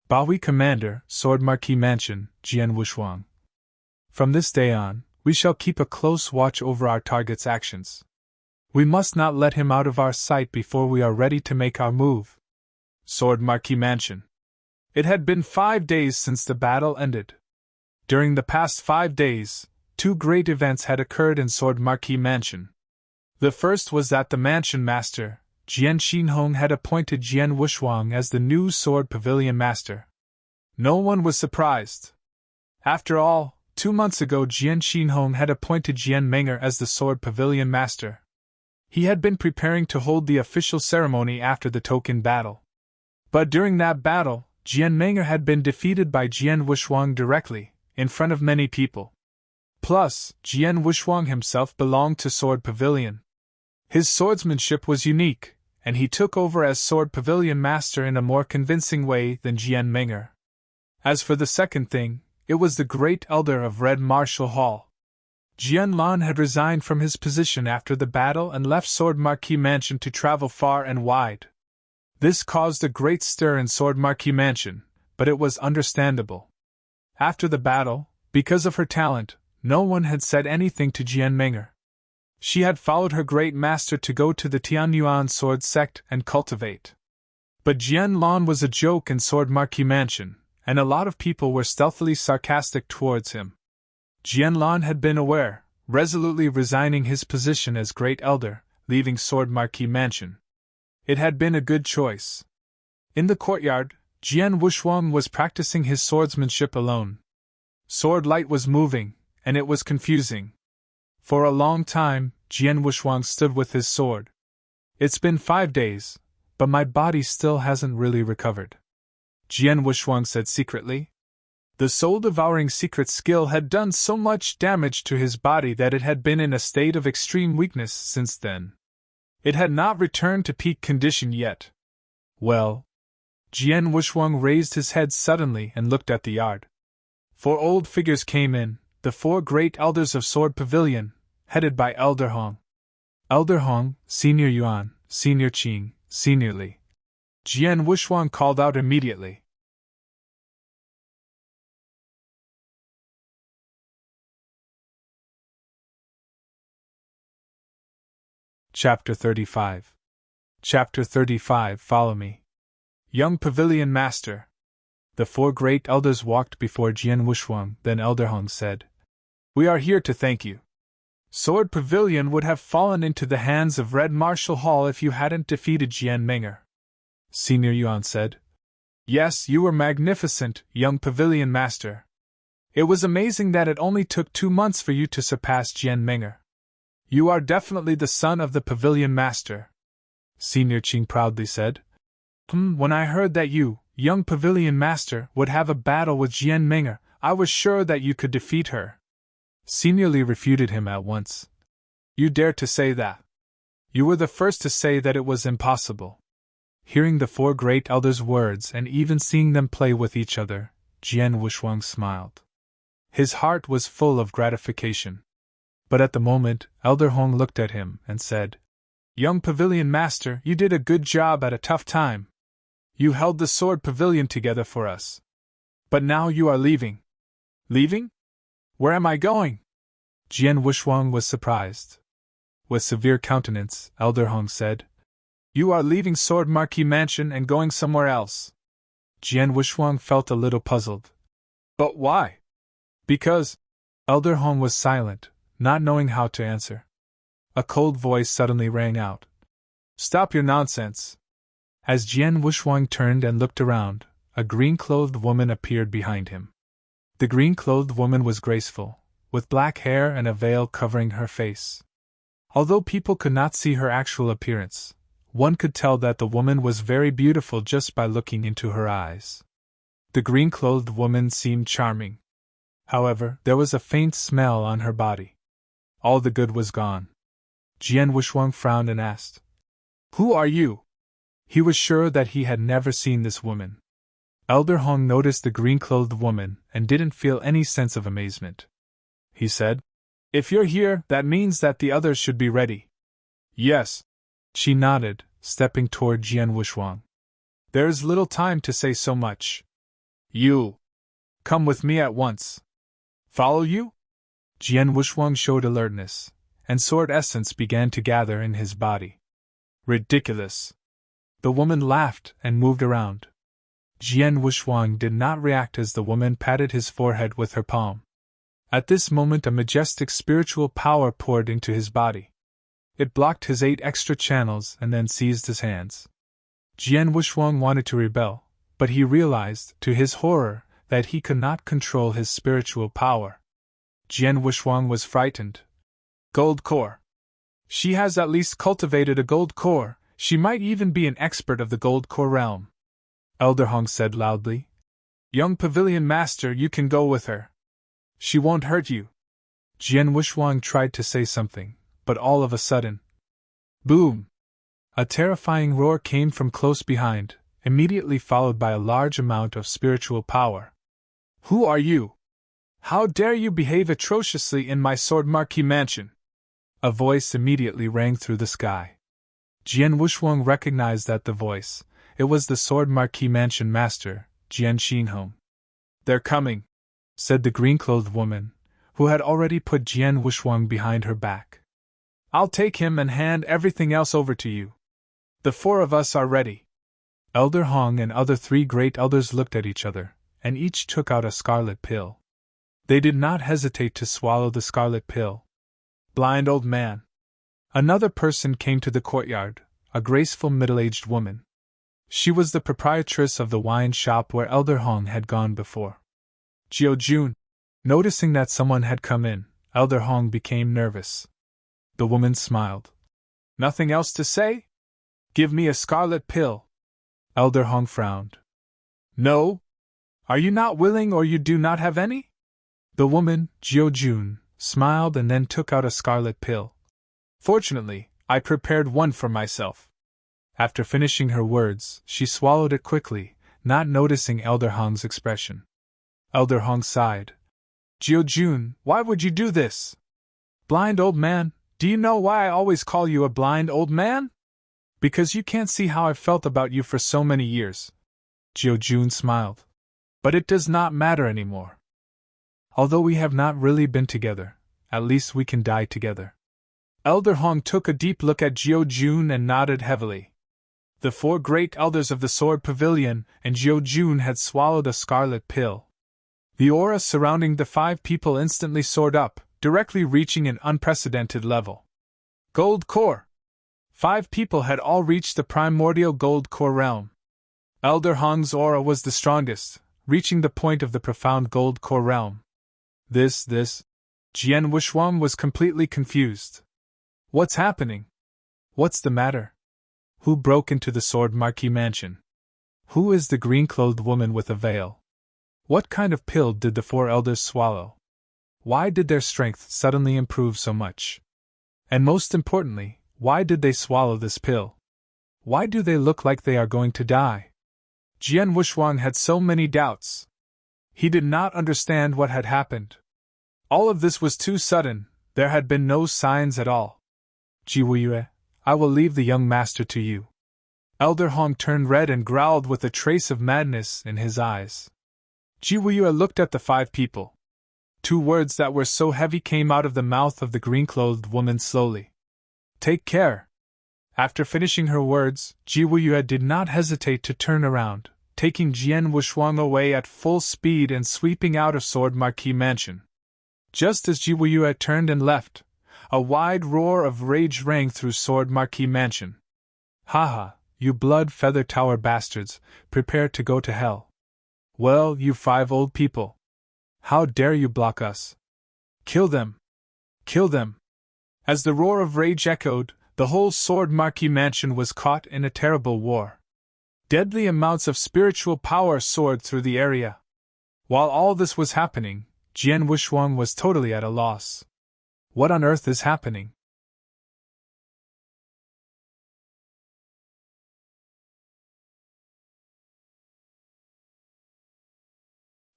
Baohui Commander, Sword Marquis Mansion, Jian Wushuang. From this day on, we shall keep a close watch over our target's actions. We must not let him out of our sight before we are ready to make our move. Sword Marquis Mansion. It had been 5 days since the battle ended. During the past 5 days, 2 great events had occurred in Sword Marquis Mansion. The first was that the mansion master, Jian Xinhong, had appointed Jian Wushuang as the new Sword Pavilion Master. No one was surprised. After all, 2 months ago Jian Xinhong had appointed Jian Menger as the Sword Pavilion Master. He had been preparing to hold the official ceremony after the token battle. But during that battle, Jian Menger had been defeated by Jian Wushuang directly, in front of many people. Plus, Jian Wushuang himself belonged to Sword Pavilion. His swordsmanship was unique, and he took over as Sword Pavilion Master in a more convincing way than Jian Menger. As for the second thing, it was the Great Elder of Red Martial Hall. Jian Lan had resigned from his position after the battle and left Sword Marquis Mansion to travel far and wide. This caused a great stir in Sword Marquis Mansion, but it was understandable. After the battle, because of her talent, no one had said anything to Jian Menger. She had followed her great master to go to the Tianyuan sword sect and cultivate. But Jian Lan was a joke in Sword Marquis Mansion, and a lot of people were stealthily sarcastic towards him. Jian Lan had been aware, resolutely resigning his position as Great Elder, leaving Sword Marquis Mansion. It had been a good choice. In the courtyard, Jian Wushuang was practicing his swordsmanship alone. Sword light was moving, and it was confusing. For a long time, Jian Wushuang stood with his sword. It's been 5 days, but my body still hasn't really recovered. Jian Wushuang said secretly. The soul-devouring secret skill had done so much damage to his body that it had been in a state of extreme weakness since then. It had not returned to peak condition yet. Well. Jian Wushuang raised his head suddenly and looked at the yard. 4 old figures came in, the 4 great elders of Sword Pavilion, headed by Elder Hong. Elder Hong, Senior Yuan, Senior Qing, Senior Li. Jian Wushuang called out immediately. Chapter 35. Chapter 35. Follow me. Young Pavilion Master. The 4 great elders walked before Jian Wushuang, then Elder Hong said, We are here to thank you. Sword Pavilion would have fallen into the hands of Red Martial Hall if you hadn't defeated Jian Menger. Senior Yuan said, Yes, you were magnificent, young Pavilion Master. It was amazing that it only took 2 months for you to surpass Jian Menger. You are definitely the son of the Pavilion Master. Senior Qing proudly said, When I heard that you, young Pavilion Master, would have a battle with Jian Menger, I was sure that you could defeat her. Senior Li refuted him at once. You dare to say that? You were the first to say that it was impossible. Hearing the 4 great elders' words and even seeing them play with each other, Jian Wushuang smiled. His heart was full of gratification. But at the moment, Elder Hong looked at him and said, Young Pavilion Master, you did a good job at a tough time. You held the Sword Pavilion together for us. But now you are leaving. Leaving? Where am I going? Jian Wushuang was surprised. With severe countenance, Elder Hong said, You are leaving Sword Marquis Mansion and going somewhere else. Jian Wushuang felt a little puzzled. But why? Because. Elder Hong was silent, not knowing how to answer. A cold voice suddenly rang out. Stop your nonsense. As Jian Wushuang turned and looked around, a green-clothed woman appeared behind him. The green-clothed woman was graceful, with black hair and a veil covering her face. Although people could not see her actual appearance, one could tell that the woman was very beautiful just by looking into her eyes. The green-clothed woman seemed charming. However, there was a faint smell on her body. All the good was gone. Jian Wushuang frowned and asked, "Who are you?" He was sure that he had never seen this woman. Elder Hong noticed the green-clothed woman and didn't feel any sense of amazement. He said, "If you're here, that means that the others should be ready." "Yes." She nodded, stepping toward Jian Wushuang. "There's little time to say so much. You come with me at once." "Follow you?" Jian Wushuang showed alertness, and sword essence began to gather in his body. "Ridiculous." The woman laughed and moved around. Jian Wushuang did not react as the woman patted his forehead with her palm. At this moment a majestic spiritual power poured into his body. It blocked his 8 extra channels and then seized his hands. Jian Wushuang wanted to rebel, but he realized, to his horror, that he could not control his spiritual power. Jian Wushuang was frightened. Gold core. She has at least cultivated a gold core. She might even be an expert of the gold core realm. Elder Hong said loudly. "Young Pavilion Master, you can go with her. She won't hurt you." Jian Wushuang tried to say something, but all of a sudden, boom! A terrifying roar came from close behind, immediately followed by a large amount of spiritual power. "Who are you? How dare you behave atrociously in my Sword Marquis mansion?" A voice immediately rang through the sky. Jian Wushuang recognized that the voice. It was the Sword Marquis mansion master, Jian Xinhong. "They're coming," said the green-clothed woman, who had already put Jian Wushuang behind her back. "I'll take him and hand everything else over to you. The 4 of us are ready." Elder Hong and other 3 great elders looked at each other, and each took out a scarlet pill. They did not hesitate to swallow the scarlet pill. "Blind old man." Another person came to the courtyard, a graceful middle-aged woman. She was the proprietress of the wine shop where Elder Hong had gone before. Jiao Jun. Noticing that someone had come in, Elder Hong became nervous. The woman smiled. "Nothing else to say? Give me a scarlet pill." Elder Hong frowned. "No? Are you not willing or you do not have any?" The woman, Jiao Jun, smiled and then took out a scarlet pill. "Fortunately, I prepared one for myself." After finishing her words, she swallowed it quickly, not noticing Elder Hong's expression. Elder Hong sighed. "Jiao Jun, why would you do this? Blind old man, do you know why I always call you a blind old man? Because you can't see how I've felt about you for so many years." Jiao Jun smiled. "But it does not matter anymore. Although we have not really been together, at least we can die together." Elder Hong took a deep look at Jiao Jun and nodded heavily. The 4 great elders of the Sword Pavilion and Jiao Jun had swallowed a scarlet pill. The aura surrounding the 5 people instantly soared up, directly reaching an unprecedented level. Gold core! 5 people had all reached the primordial gold core realm. Elder Hong's aura was the strongest, reaching the point of the profound gold core realm. This. Jian Wushuang was completely confused. What's happening? What's the matter? Who broke into the Sword Marquis mansion? Who is the green-clothed woman with a veil? What kind of pill did the 4 elders swallow? Why did their strength suddenly improve so much? And most importantly, why did they swallow this pill? Why do they look like they are going to die? Jian Wushuang had so many doubts. He did not understand what had happened. All of this was too sudden, there had been no signs at all. "Ji Wuyue, I will leave the young master to you." Elder Hong turned red and growled with a trace of madness in his eyes. Ji Wuyue looked at the 5 people. 2 words that were so heavy came out of the mouth of the green-clothed woman slowly. "Take care." After finishing her words, Ji Wuyue did not hesitate to turn around, taking Jian Wushuang away at full speed and sweeping out of Sword Marquis mansion. Just as Ji Wuyue turned and left, a wide roar of rage rang through Sword Marquis mansion. "Haha, you blood feather tower bastards, prepare to go to hell. Well, you 5 old people. How dare you block us? Kill them! Kill them! As the roar of rage echoed, the whole Sword Marquis mansion was caught in a terrible war. Deadly amounts of spiritual power soared through the area. While all this was happening, Jian Wuxuang was totally at a loss. What on earth is happening?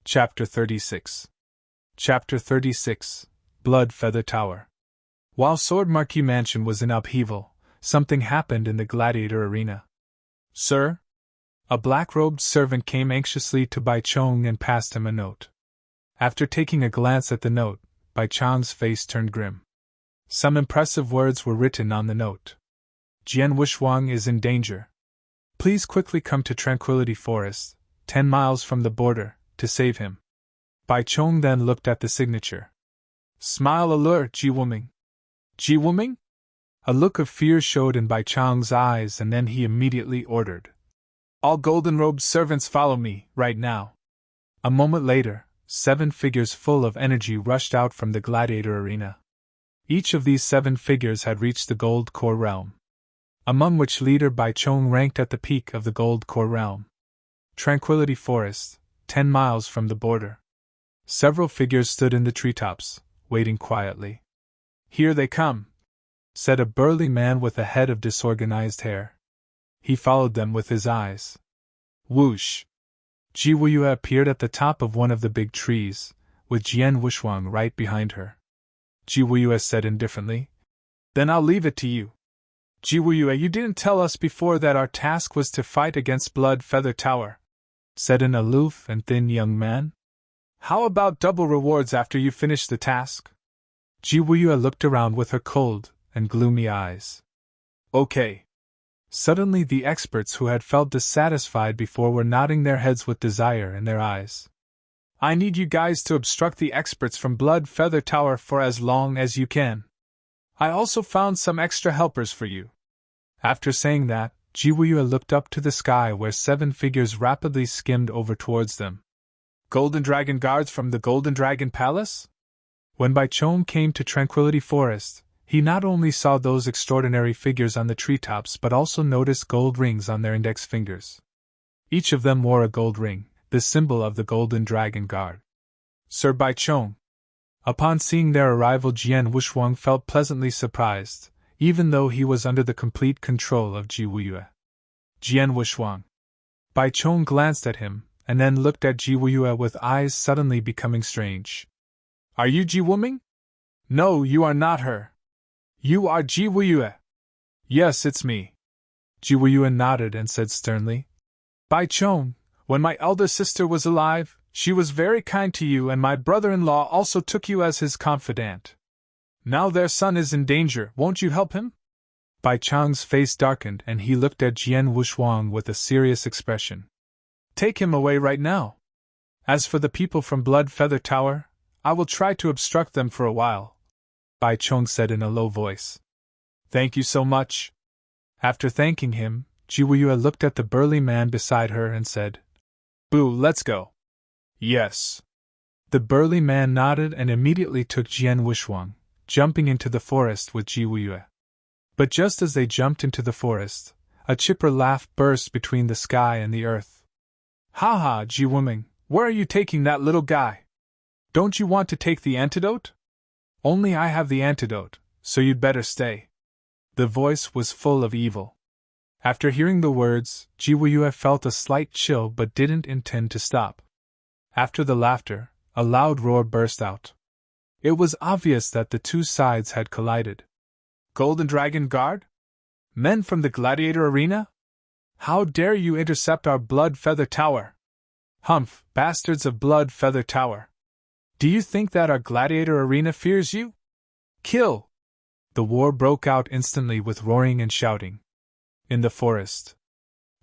Chapter 36. Chapter 36. Blood Feather Tower. While Sword Marquis Mansion was in upheaval, something happened in the gladiator arena. Sir? A black-robed servant came anxiously to Bai Chong and passed him a note. After taking a glance at the note, Bai Chong's face turned grim. Some impressive words were written on the note. Jian Wuxuang is in danger. Please quickly come to Tranquility Forest, 10 miles from the border, to save him. Bai Chong then looked at the signature. Smile allure, Ji Wuming. Ji Wuming? A look of fear showed in Bai Chong's eyes, and then he immediately ordered. All golden-robed servants follow me, right now. A moment later, 7 figures full of energy rushed out from the gladiator arena. Each of these 7 figures had reached the Gold Core Realm, among which leader Bai Chong ranked at the peak of the Gold Core Realm. Tranquility Forest, 10 miles from the border. Several figures stood in the treetops, waiting quietly. Here they come, said a burly man with a head of disorganized hair. He followed them with his eyes. Whoosh! Ji Wuyue appeared at the top of one of the big trees, with Jian Wuxuang right behind her. Ji Wuyue said indifferently, Then I'll leave it to you. Ji Wuyue, you didn't tell us before that our task was to fight against Blood Feather Tower, said an aloof and thin young man. How about double rewards after you finish the task? Ji Wuyue looked around with her cold and gloomy eyes. Okay. Suddenly the experts who had felt dissatisfied before were nodding their heads with desire in their eyes. I need you guys to obstruct the experts from Blood Feather Tower for as long as you can. I also found some extra helpers for you. After saying that, Ji Wuyue looked up to the sky where 7 figures rapidly skimmed over towards them. Golden Dragon Guards from the Golden Dragon Palace? When Bai Chong came to Tranquility Forest, he not only saw those extraordinary figures on the treetops but also noticed gold rings on their index fingers. Each of them wore a gold ring, the symbol of the Golden Dragon Guard. Sir Bai Chong. Upon seeing their arrival, Jian Wuxuang felt pleasantly surprised, even though he was under the complete control of Ji Wuyue. Jian Wuxuang. Bai Chong glanced at him, and then looked at Ji Wuyue with eyes suddenly becoming strange. Are you Ji Wuming? No, you are not her. You are Ji Wuyue. Yes, it's me. Ji Wuyue nodded and said sternly. Bai Chong, when my elder sister was alive, she was very kind to you, and my brother-in-law also took you as his confidant. Now their son is in danger, won't you help him? Bai Chong's face darkened and he looked at Jian Wuxuang with a serious expression. Take him away right now. As for the people from Blood Feather Tower, I will try to obstruct them for a while, Bai Chong said in a low voice. Thank you so much. After thanking him, Ji Wuyue looked at the burly man beside her and said, Boo, let's go. Yes. The burly man nodded and immediately took Jian Wuxuang, jumping into the forest with Ji Wuyue. But just as they jumped into the forest, a chipper laugh burst between the sky and the earth. Ha ha, Ji Wuming, where are you taking that little guy? Don't you want to take the antidote? Only I have the antidote, so you'd better stay. The voice was full of evil. After hearing the words, Ji Wuyue felt a slight chill but didn't intend to stop. After the laughter, a loud roar burst out. It was obvious that the two sides had collided. Golden Dragon Guard? Men from the Gladiator Arena? How dare you intercept our Blood Feather Tower? Humph, bastards of Blood Feather Tower! Do you think that our Gladiator Arena fears you? Kill! The war broke out instantly with roaring and shouting. In the forest.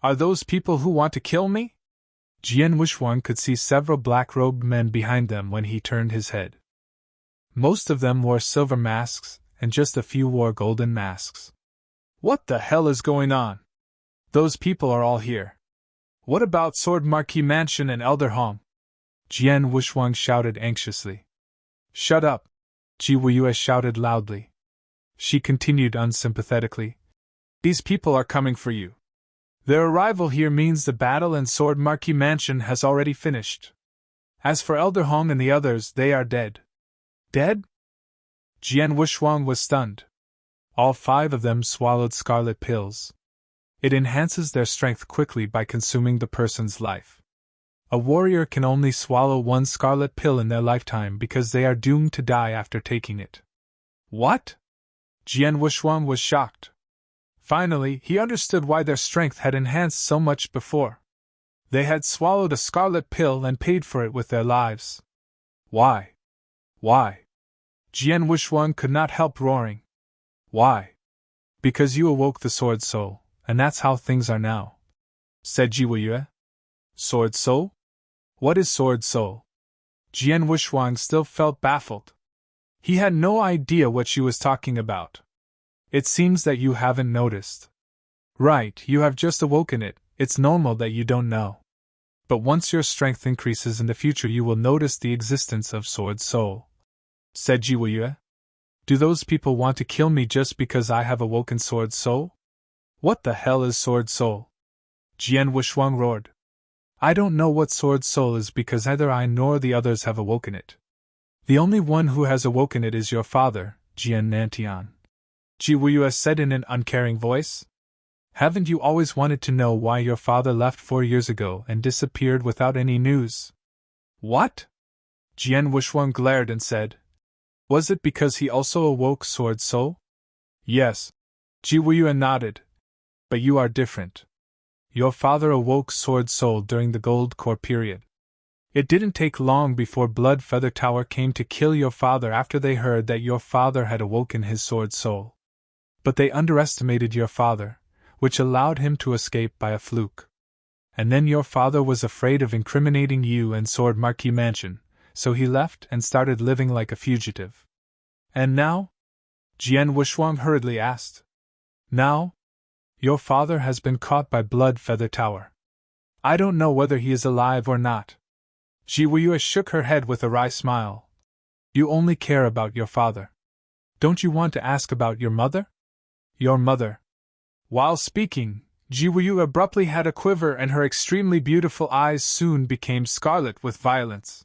Are those people who want to kill me? Jian Wuxuang could see several black-robed men behind them when he turned his head. Most of them wore silver masks, and just a few wore golden masks. What the hell is going on? Those people are all here. What about Sword Marquis Mansion and Elder Hong? Jian Wuxuang shouted anxiously. Shut up! Ji Wuyue shouted loudly. She continued unsympathetically. These people are coming for you. Their arrival here means the battle in Sword Marquee Mansion has already finished. As for Elder Hong and the others, they are dead. Dead? Jian Wushuang was stunned. All 5 of them swallowed scarlet pills. It enhances their strength quickly by consuming the person's life. A warrior can only swallow 1 scarlet pill in their lifetime because they are doomed to die after taking it. What? Jian Wushuang was shocked. Finally, he understood why their strength had enhanced so much before. They had swallowed a scarlet pill and paid for it with their lives. Why? Why? Jian Wushuang could not help roaring. Why? Because you awoke the sword soul, and that's how things are now, said Ji Wuyue. Sword soul? What is sword soul? Jian Wushuang still felt baffled. He had no idea what she was talking about. It seems that you haven't noticed. Right, you have just awoken it, it's normal that you don't know. But once your strength increases in the future you will notice the existence of Sword Soul, said Ji Wuyue. Do those people want to kill me just because I have awoken Sword Soul? What the hell is Sword Soul? Jian Wushuang roared. I don't know what Sword Soul is because neither I nor the others have awoken it. The only one who has awoken it is your father, Jian Nantian. Ji Wuyue said in an uncaring voice. Haven't you always wanted to know why your father left 4 years ago and disappeared without any news? What? Jian Wushuang glared and said. Was it because he also awoke Sword Soul? Yes. Ji Wuyue nodded. But you are different. Your father awoke Sword Soul during the Gold Core period. It didn't take long before Blood Feather Tower came to kill your father after they heard that your father had awoken his Sword Soul. But they underestimated your father, which allowed him to escape by a fluke. And then your father was afraid of incriminating you and Sword Marquee Mansion, so he left and started living like a fugitive. And now? Jian Wushuang hurriedly asked. Now? Your father has been caught by Blood Feather Tower. I don't know whether he is alive or not. Ji Wuyue shook her head with a wry smile. You only care about your father. Don't you want to ask about your mother? Your mother. While speaking, Ji Wuyue abruptly had a quiver and her extremely beautiful eyes soon became scarlet with violence.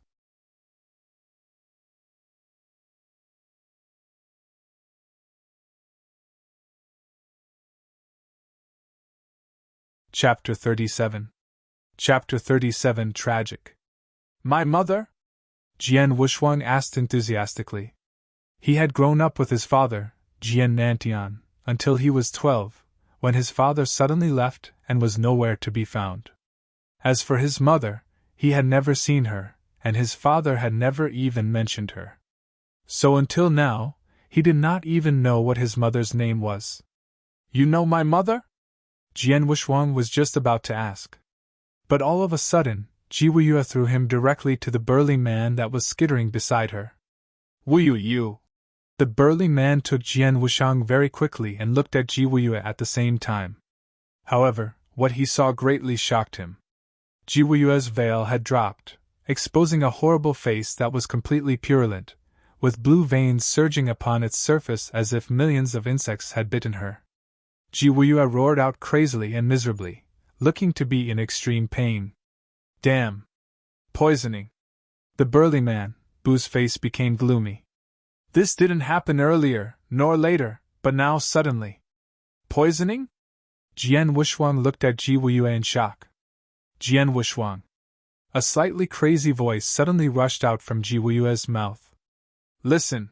Chapter 37. Chapter 37 Tragic. My mother? Jian Wushuang asked enthusiastically. He had grown up with his father, Jian Nantian, until he was 12, when his father suddenly left and was nowhere to be found. As for his mother, he had never seen her, and his father had never even mentioned her. So until now, he did not even know what his mother's name was. You know my mother? Jian Wushuang was just about to ask. But all of a sudden, Ji Wuyue threw him directly to the burly man that was skittering beside her. Wuyue, you! The burly man took Jian Wushuang very quickly and looked at Ji Wuyue at the same time. However, what he saw greatly shocked him. Ji Wuyue's veil had dropped, exposing a horrible face that was completely purulent, with blue veins surging upon its surface as if millions of insects had bitten her. Ji Wuyue roared out crazily and miserably, looking to be in extreme pain. Damn! Poisoning! The burly man, Bu's face became gloomy. This didn't happen earlier, nor later, but now suddenly. Poisoning? Jian Wushuang looked at Ji Wuyue in shock. Jian Wushuang. A slightly crazy voice suddenly rushed out from Ji Wuyue's mouth. Listen.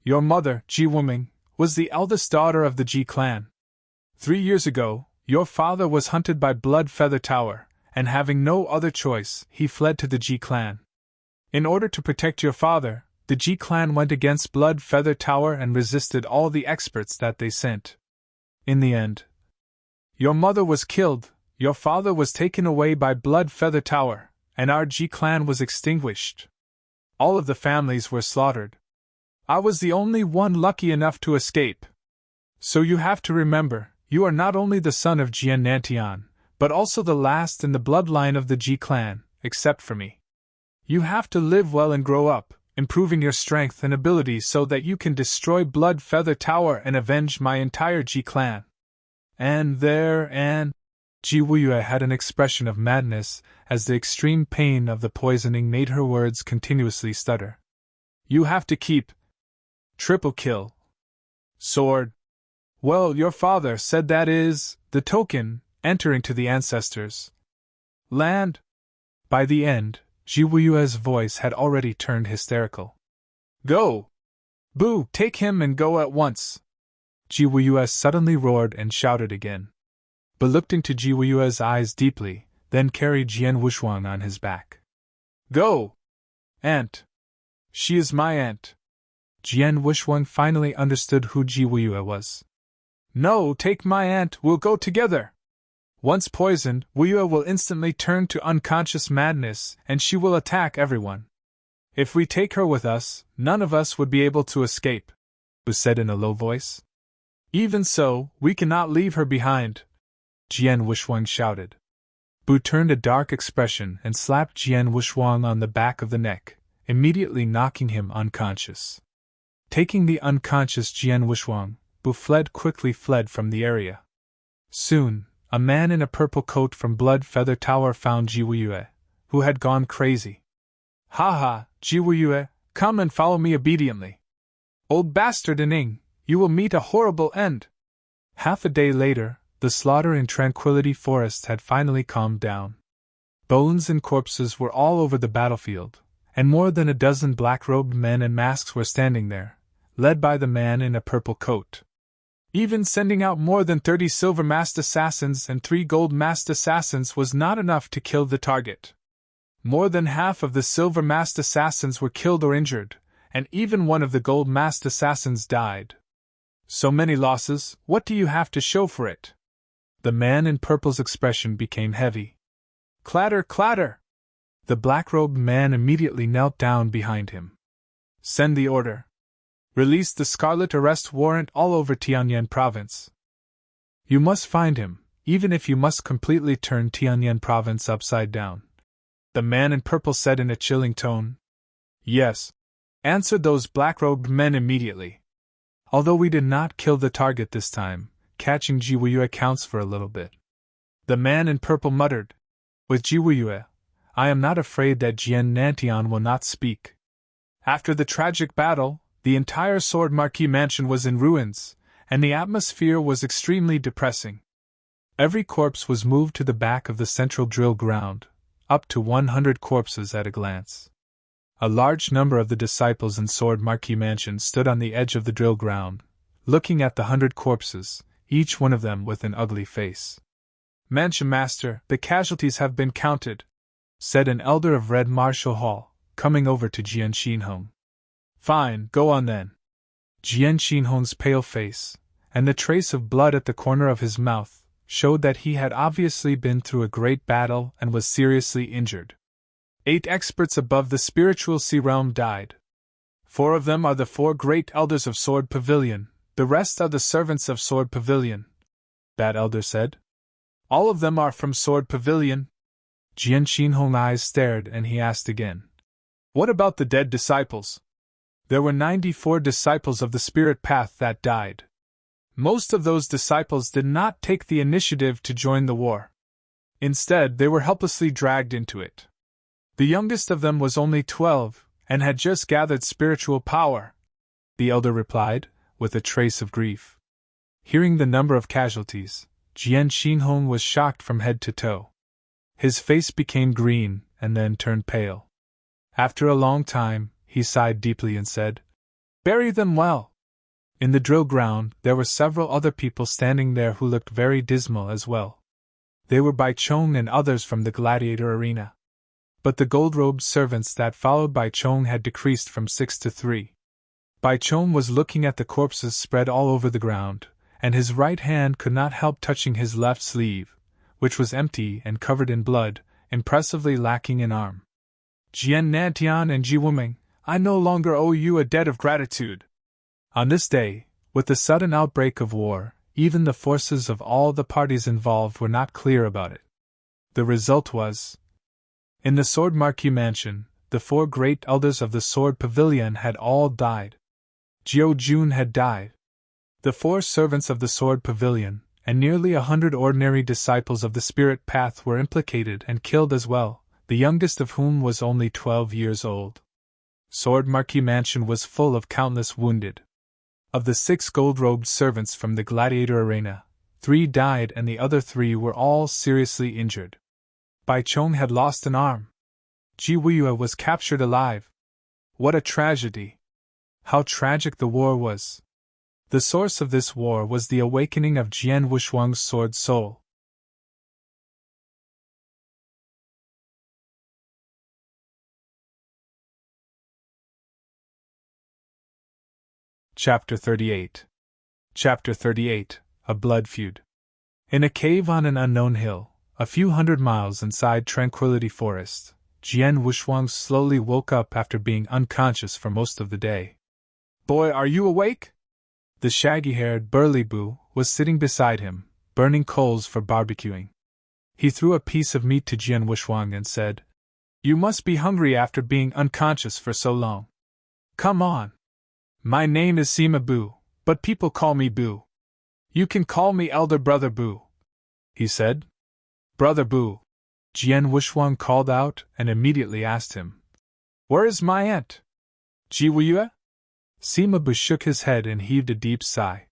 Your mother, Ji Wuming, was the eldest daughter of the Ji clan. 3 years ago, your father was hunted by Blood Feather Tower, and having no other choice, he fled to the Ji clan. In order to protect your father, the Ji clan went against Blood Feather Tower and resisted all the experts that they sent. In the end, your mother was killed, your father was taken away by Blood Feather Tower, and our Ji clan was extinguished. All of the families were slaughtered. I was the only one lucky enough to escape. So you have to remember, you are not only the son of Jian Nantian, but also the last in the bloodline of the Ji clan, except for me. You have to live well and grow up, improving your strength and ability so that you can destroy Blood Feather Tower and avenge my entire Ji clan. And Ji Wuyue had an expression of madness as the extreme pain of the poisoning made her words continuously stutter. You have to keep. Triple kill. Sword. Well, your father said that is the token, entering to the ancestors' land. By the end, Ji Wuyue's voice had already turned hysterical. Go! Boo, take him and go at once! Ji Wuyue suddenly roared and shouted again. But looked into Ji Wuyue's eyes deeply, then carried Jian Wushuang on his back. Go! Aunt! She is my aunt! Jian Wushuang finally understood who Ji Wuyue was. No, take my aunt, we'll go together! Once poisoned, Wuyue will instantly turn to unconscious madness and she will attack everyone. If we take her with us, none of us would be able to escape, Bu said in a low voice. Even so, we cannot leave her behind, Jian Wushuang shouted. Bu turned a dark expression and slapped Jian Wushuang on the back of the neck, immediately knocking him unconscious. Taking the unconscious Jian Wushuang, Bu quickly fled from the area. Soon, a man in a purple coat from Blood Feather Tower found Ji Wuyue, who had gone crazy. Ha ha, Ji Wuyue, come and follow me obediently. Old bastard Ning, you will meet a horrible end. Half a day later, the slaughter in Tranquility Forest had finally calmed down. Bones and corpses were all over the battlefield, and more than a dozen black-robed men in masks were standing there, led by the man in a purple coat. Even sending out more than 30 silver-masked assassins and 3 gold-masked assassins was not enough to kill the target. More than half of the silver-masked assassins were killed or injured, and even one of the gold-masked assassins died. So many losses, what do you have to show for it? The man in purple's expression became heavy. Clatter, clatter! The black-robed man immediately knelt down behind him. Send the order. Release the Scarlet Arrest Warrant all over Tianyan Province. You must find him, even if you must completely turn Tianyan Province upside down. The man in purple said in a chilling tone. Yes, answered those black-robed men immediately. Although we did not kill the target this time, catching Ji Wuyue counts for a little bit. The man in purple muttered. With Ji Wuyue, I am not afraid that Jian Nantian will not speak. After the tragic battle, the entire Sword Marquis mansion was in ruins, and the atmosphere was extremely depressing. Every corpse was moved to the back of the central drill ground, up to 100 corpses at a glance. A large number of the disciples in Sword Marquis mansion stood on the edge of the drill ground, looking at the 100 corpses, each one of them with an ugly face. Mansion Master, the casualties have been counted, said an elder of Red Martial Hall, coming over to Jian Xinhong. Fine, go on then. Jian Xinhong's pale face, and the trace of blood at the corner of his mouth, showed that he had obviously been through a great battle and was seriously injured. 8 experts above the spiritual sea realm died. 4 of them are the 4 great elders of Sword Pavilion, the rest are the servants of Sword Pavilion, that elder said. All of them are from Sword Pavilion? Jian Xinhong's eyes stared and he asked again. What about the dead disciples? There were 94 disciples of the Spirit Path that died. Most of those disciples did not take the initiative to join the war. Instead, they were helplessly dragged into it. The youngest of them was only 12, and had just gathered spiritual power, the elder replied, with a trace of grief. Hearing the number of casualties, Jian Xinhong was shocked from head to toe. His face became green, and then turned pale. After a long time, he sighed deeply and said, Bury them well. In the drill ground, there were several other people standing there who looked very dismal as well. They were Bai Chong and others from the gladiator arena. But the gold-robed servants that followed Bai Chong had decreased from 6 to 3. Bai Chong was looking at the corpses spread all over the ground, and his right hand could not help touching his left sleeve, which was empty and covered in blood, impressively lacking an arm. Jian Nantian and Ji Wuming, I no longer owe you a debt of gratitude. On this day, with the sudden outbreak of war, even the forces of all the parties involved were not clear about it. The result was, in the Sword Marquis mansion, the 4 great elders of the Sword Pavilion had all died. Jiao Jun had died. The 4 servants of the Sword Pavilion, and nearly 100 ordinary disciples of the Spirit Path were implicated and killed as well, the youngest of whom was only 12 years old. Sword Marquis Mansion was full of countless wounded. Of the 6 gold-robed servants from the gladiator arena, 3 died and the other 3 were all seriously injured. Bai Chong had lost an arm. Ji Weiyue was captured alive. What a tragedy! How tragic the war was! The source of this war was the awakening of Jian Wushuang's sword soul. Chapter 38. Chapter 38, A Blood Feud. In a cave on an unknown hill, a few hundred miles inside Tranquility Forest, Jian Wushuang slowly woke up after being unconscious for most of the day. "Boy, are you awake?" The shaggy-haired burly Boo was sitting beside him, burning coals for barbecuing. He threw a piece of meat to Jian Wushuang and said, "You must be hungry after being unconscious for so long. Come on. My name is Sima Boo, but people call me Boo. You can call me Elder Brother Boo," he said. "Brother Boo," Jian Wushuang called out and immediately asked him, "Where is my aunt? Ji Weiyue?" Sima Boo shook his head and heaved a deep sigh.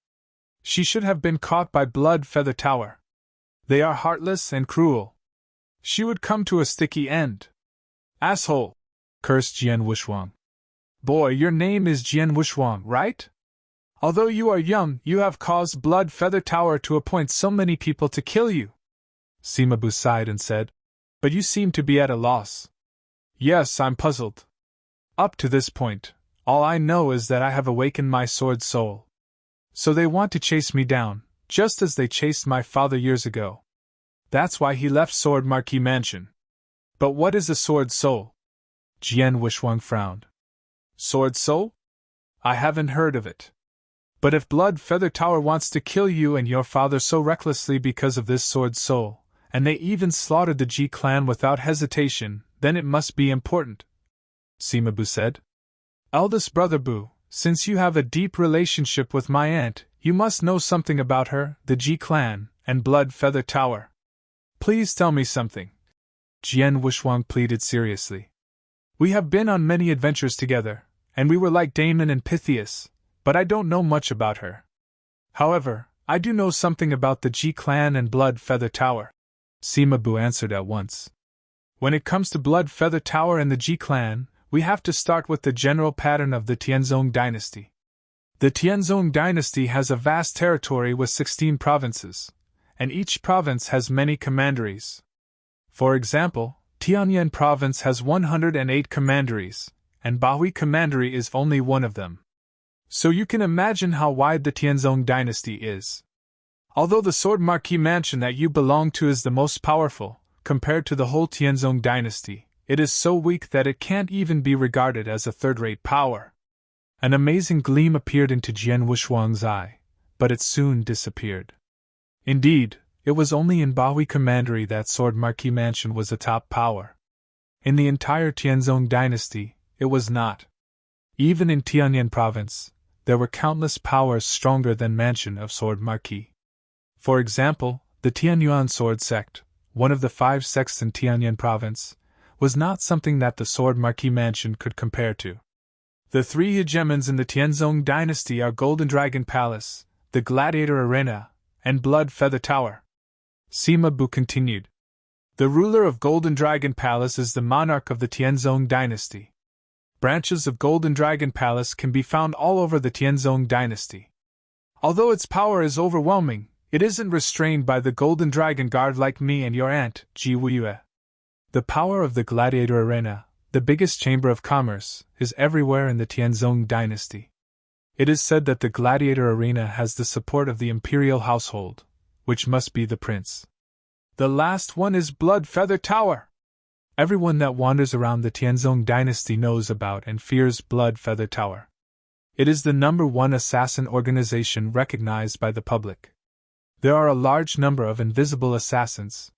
"She should have been caught by Blood Feather Tower. They are heartless and cruel. She would come to a sticky end." "Asshole!" cursed Jian Wushuang. "Boy, your name is Jian Wushuang, right? Although you are young, you have caused Blood Feather Tower to appoint so many people to kill you." Sima Boo sighed and said, "But you seem to be at a loss." "Yes, I'm puzzled. Up to this point, all I know is that I have awakened my sword soul. So they want to chase me down, just as they chased my father years ago. That's why he left Sword Marquis Mansion." "But what is a sword soul?" Jian Wushuang frowned. "Sword soul? I haven't heard of it. But if Blood Feather Tower wants to kill you and your father so recklessly because of this sword soul, and they even slaughtered the Ji clan without hesitation, then it must be important," Sima Boo said. "Eldest brother Boo, since you have a deep relationship with my aunt, you must know something about her, the Ji clan, and Blood Feather Tower. Please tell me something," Jian Wushuang pleaded seriously. "We have been on many adventures together, and we were like Damon and Pythias, but I don't know much about her. However, I do know something about the Ji clan and Blood Feather Tower," Sima Boo answered at once. "When it comes to Blood Feather Tower and the Ji clan, we have to start with the general pattern of the Tianzong dynasty. The Tianzong dynasty has a vast territory with 16 provinces, and each province has many commanderies. For example, Tianyan province has 108 commanderies, and Bahui commandery is only one of them. So you can imagine how wide the Tianzong dynasty is. Although the Sword Marquis Mansion that you belong to is the most powerful, compared to the whole Tianzong dynasty, it is so weak that it can't even be regarded as a third-rate power." An amazing gleam appeared into Jian Wushuang's eye, but it soon disappeared. Indeed, it was only in Bahui Commandery that Sword Marquis Mansion was a top power. In the entire Tianzong dynasty, it was not. Even in Tianyan province, there were countless powers stronger than Mansion of Sword Marquis. For example, the Tianyuan sword sect, one of the 5 sects in Tianyan province, was not something that the Sword Marquis Mansion could compare to. The 3 hegemons in the Tianzong dynasty are Golden Dragon Palace, the Gladiator Arena, and Blood Feather Tower. Sima Boo continued. The ruler of Golden Dragon Palace is the monarch of the Tianzong dynasty. Branches of Golden Dragon Palace can be found all over the Tianzong dynasty. Although its power is overwhelming, it isn't restrained by the Golden Dragon Guard like me and your aunt, Ji Weiyue. The power of the Gladiator Arena, the biggest chamber of commerce, is everywhere in the Tianzong dynasty. It is said that the Gladiator Arena has the support of the imperial household, which must be the prince. The last one is Blood Feather Tower. Everyone that wanders around the Tianzong dynasty knows about and fears Blood Feather Tower. It is the #1 assassin organization recognized by the public. There are a large number of invisible assassins.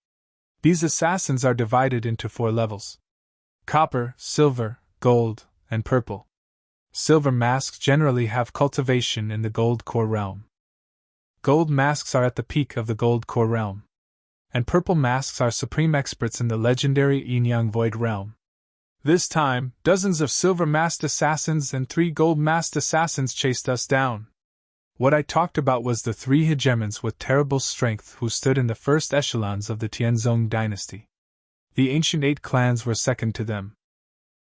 These assassins are divided into 4 levels. copper, silver, gold, and purple. Silver masks generally have cultivation in the gold core realm. Gold masks are at the peak of the gold core realm. And purple masks are supreme experts in the legendary yin-yang void realm. This time, dozens of silver-masked assassins and 3 gold-masked assassins chased us down. What I talked about was the 3 hegemons with terrible strength who stood in the first echelons of the Tianzong dynasty. The ancient 8 clans were second to them.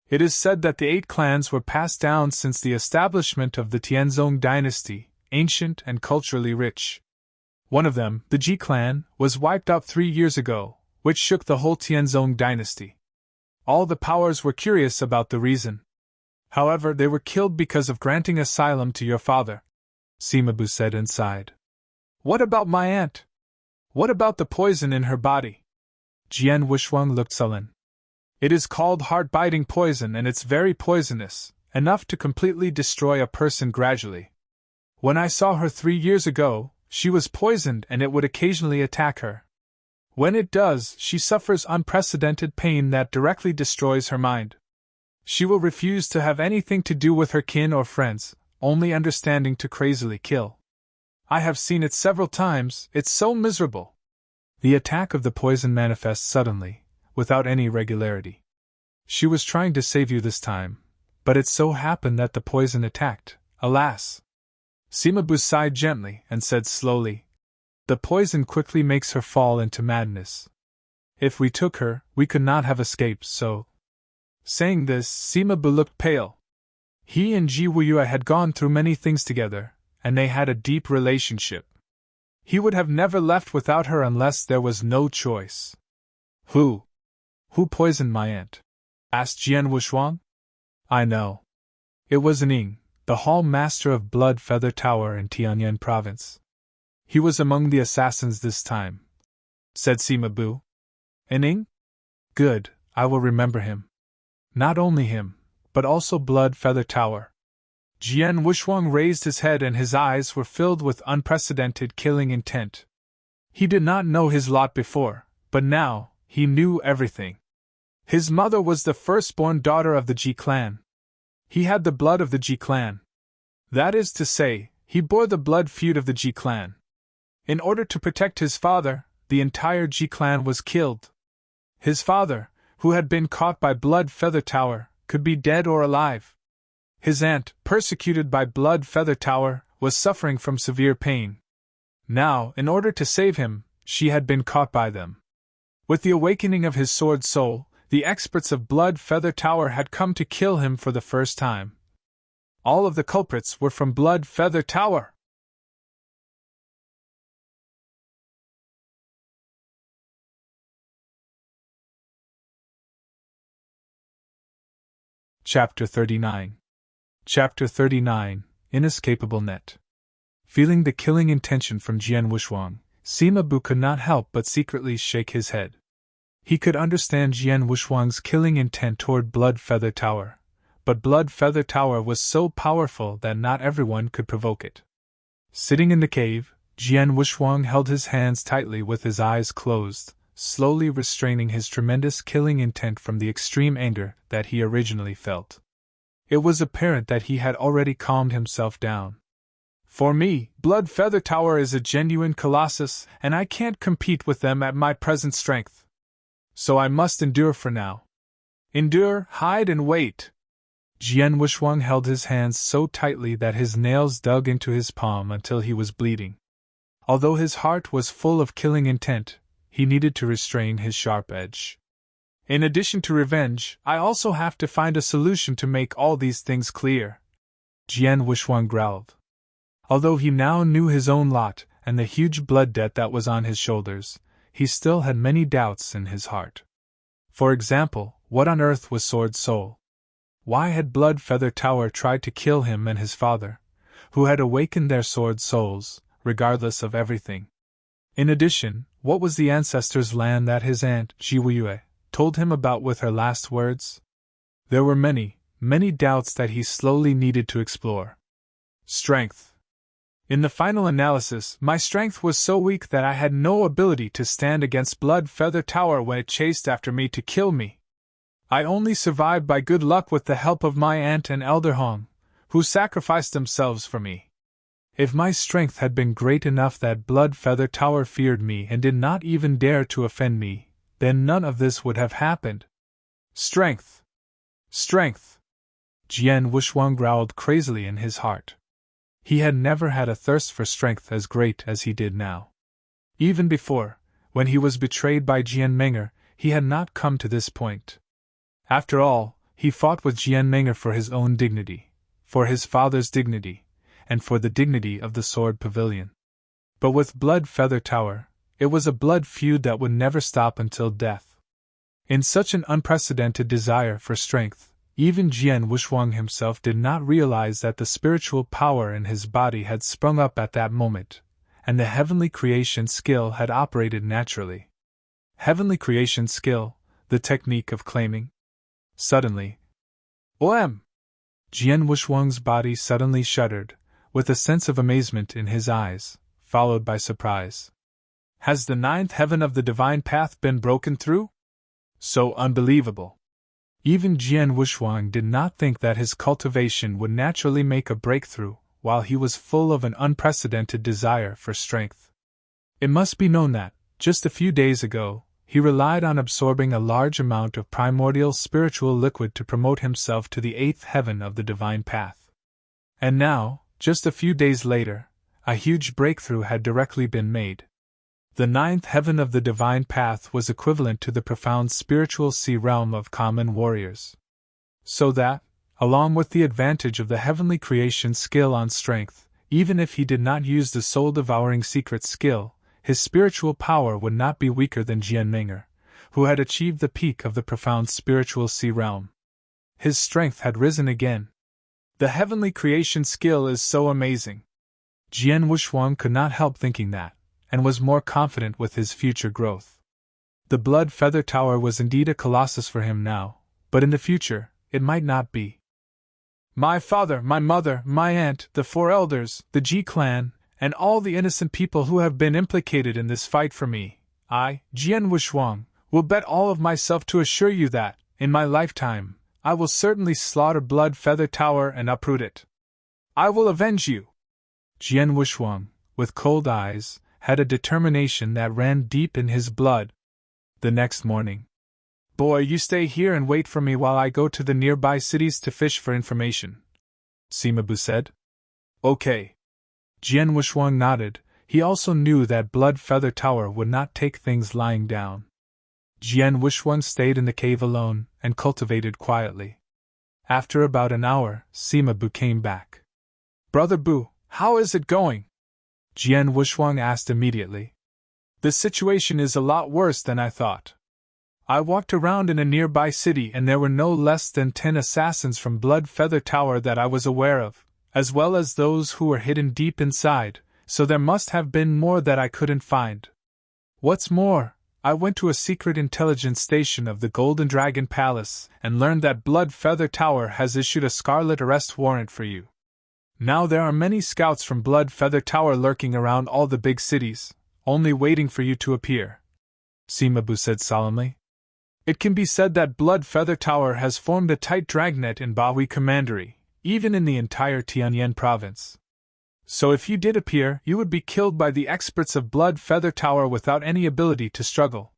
It is said that the 8 clans were passed down since the establishment of the Tianzong dynasty, ancient and culturally rich. One of them, the Ji clan, was wiped out 3 years ago, which shook the whole Tianzong dynasty. All the powers were curious about the reason. However, they were killed because of granting asylum to your father, Sima Bu said and sighed. What about my aunt? What about the poison in her body? Jian Wushuang looked sullen. It is called heart-biting poison and it's very poisonous, enough to completely destroy a person gradually. When I saw her 3 years ago, she was poisoned and it would occasionally attack her. When it does, she suffers unprecedented pain that directly destroys her mind. She will refuse to have anything to do with her kin or friends, only understanding to crazily kill. I have seen it several times, it's so miserable. The attack of the poison manifests suddenly, without any regularity. She was trying to save you this time, but it so happened that the poison attacked, alas. Sima Bu sighed gently and said slowly, the poison quickly makes her fall into madness. If we took her, we could not have escaped, so. Saying this, Sima Bu looked pale. He and Ji Wuyue had gone through many things together, and they had a deep relationship. He would have never left without her unless there was no choice. Who poisoned my aunt? Asked Jian Wushuang. I know. It was Ning, the hall master of Blood Feather Tower in Tianyan province. He was among the assassins this time, said Sima Bu. Ning? Good, I will remember him. Not only him, but also Blood Feather Tower. Jian Wushuang raised his head and his eyes were filled with unprecedented killing intent. He did not know his lot before, but now, he knew everything. His mother was the firstborn daughter of the Ji clan. He had the blood of the Ji clan. That is to say, he bore the blood feud of the Ji clan. In order to protect his father, the entire Ji clan was killed. His father, who had been caught by Blood Feather Tower, could be dead or alive. His aunt, persecuted by Blood Feather Tower, was suffering from severe pain. Now, in order to save him, she had been caught by them. With the awakening of his sword soul, the experts of Blood Feather Tower had come to kill him for the first time. All of the culprits were from Blood Feather Tower. Chapter 39. Chapter 39, Inescapable Net. Feeling the killing intention from Jian Wushuang, Sima Bu could not help but secretly shake his head. He could understand Jian Wushuang's killing intent toward Blood Feather Tower, but Blood Feather Tower was so powerful that not everyone could provoke it. Sitting in the cave, Jian Wushuang held his hands tightly with his eyes closed, slowly restraining his tremendous killing intent from the extreme anger that he originally felt. It was apparent that he had already calmed himself down. For me, Blood Feather Tower is a genuine colossus, and I can't compete with them at my present strength. So I must endure for now. Endure, hide and wait. Jian Wushuang held his hands so tightly that his nails dug into his palm until he was bleeding. Although his heart was full of killing intent, he needed to restrain his sharp edge. In addition to revenge, I also have to find a solution to make all these things clear. Jian Wushuang growled. Although he now knew his own lot and the huge blood debt that was on his shoulders, he still had many doubts in his heart. For example, what on earth was Sword Soul? Why had Blood Feather Tower tried to kill him and his father, who had awakened their sword souls, regardless of everything? In addition, what was the ancestor's land that his aunt, Ji Wuyue, told him about with her last words? There were many, many doubts that he slowly needed to explore. Strength. In the final analysis, my strength was so weak that I had no ability to stand against Blood Feather Tower when it chased after me to kill me. I only survived by good luck with the help of my aunt and elder Hong, who sacrificed themselves for me. If my strength had been great enough that Blood Feather Tower feared me and did not even dare to offend me, then none of this would have happened. Strength! Strength! Jian Wuxuang growled crazily in his heart. He had never had a thirst for strength as great as he did now. Even before, when he was betrayed by Jian Meng'er, he had not come to this point. After all, he fought with Jian Meng'er for his own dignity, for his father's dignity, and for the dignity of the Sword Pavilion. But with Blood Feather Tower, it was a blood feud that would never stop until death. In such an unprecedented desire for strength, even Jian Wuxuang himself did not realize that the spiritual power in his body had sprung up at that moment, and the heavenly creation skill had operated naturally. Heavenly creation skill, the technique of claiming. Suddenly, OM! Jian Wuxuang's body suddenly shuddered, with a sense of amazement in his eyes, followed by surprise. Has the ninth heaven of the divine path been broken through? So unbelievable! Even Jian Wuxuang did not think that his cultivation would naturally make a breakthrough, while he was full of an unprecedented desire for strength. It must be known that, just a few days ago, he relied on absorbing a large amount of primordial spiritual liquid to promote himself to the eighth heaven of the divine path. And now, just a few days later, a huge breakthrough had directly been made. The ninth heaven of the divine path was equivalent to the profound spiritual sea realm of common warriors. So that, along with the advantage of the heavenly creation skill on strength, even if he did not use the soul-devouring secret skill, his spiritual power would not be weaker than Jian Meng'er, who had achieved the peak of the profound spiritual sea realm. His strength had risen again. The heavenly creation skill is so amazing. Jian Wuxuang could not help thinking that, and was more confident with his future growth. The Blood Feather Tower was indeed a colossus for him now, but in the future, it might not be. My father, my mother, my aunt, the four elders, the Ji clan, and all the innocent people who have been implicated in this fight for me, I, Jian Wuxuang, will bet all of myself to assure you that, in my lifetime, I will certainly slaughter Blood Feather Tower and uproot it. I will avenge you! Jian Wuxuang, with cold eyes, had a determination that ran deep in his blood. The next morning. Boy, you stay here and wait for me while I go to the nearby cities to fish for information, Sima Bu said. Okay. Jian Wuxuang nodded. He also knew that Blood Feather Tower would not take things lying down. Jian Wuxuang stayed in the cave alone and cultivated quietly. After about an hour, Sima Bu came back. Brother Bu, how is it going? Jian Wuxuang asked immediately. The situation is a lot worse than I thought. I walked around in a nearby city and there were no less than 10 assassins from Blood Feather Tower that I was aware of, as well as those who were hidden deep inside, so there must have been more that I couldn't find. What's more, I went to a secret intelligence station of the Golden Dragon Palace and learned that Blood Feather Tower has issued a scarlet arrest warrant for you. Now there are many scouts from Blood Feather Tower lurking around all the big cities, only waiting for you to appear, Sima Bu said solemnly. It can be said that Blood Feather Tower has formed a tight dragnet in Bahui Commandery, even in the entire Tianyan province. So if you did appear, you would be killed by the experts of Blood Feather Tower without any ability to struggle.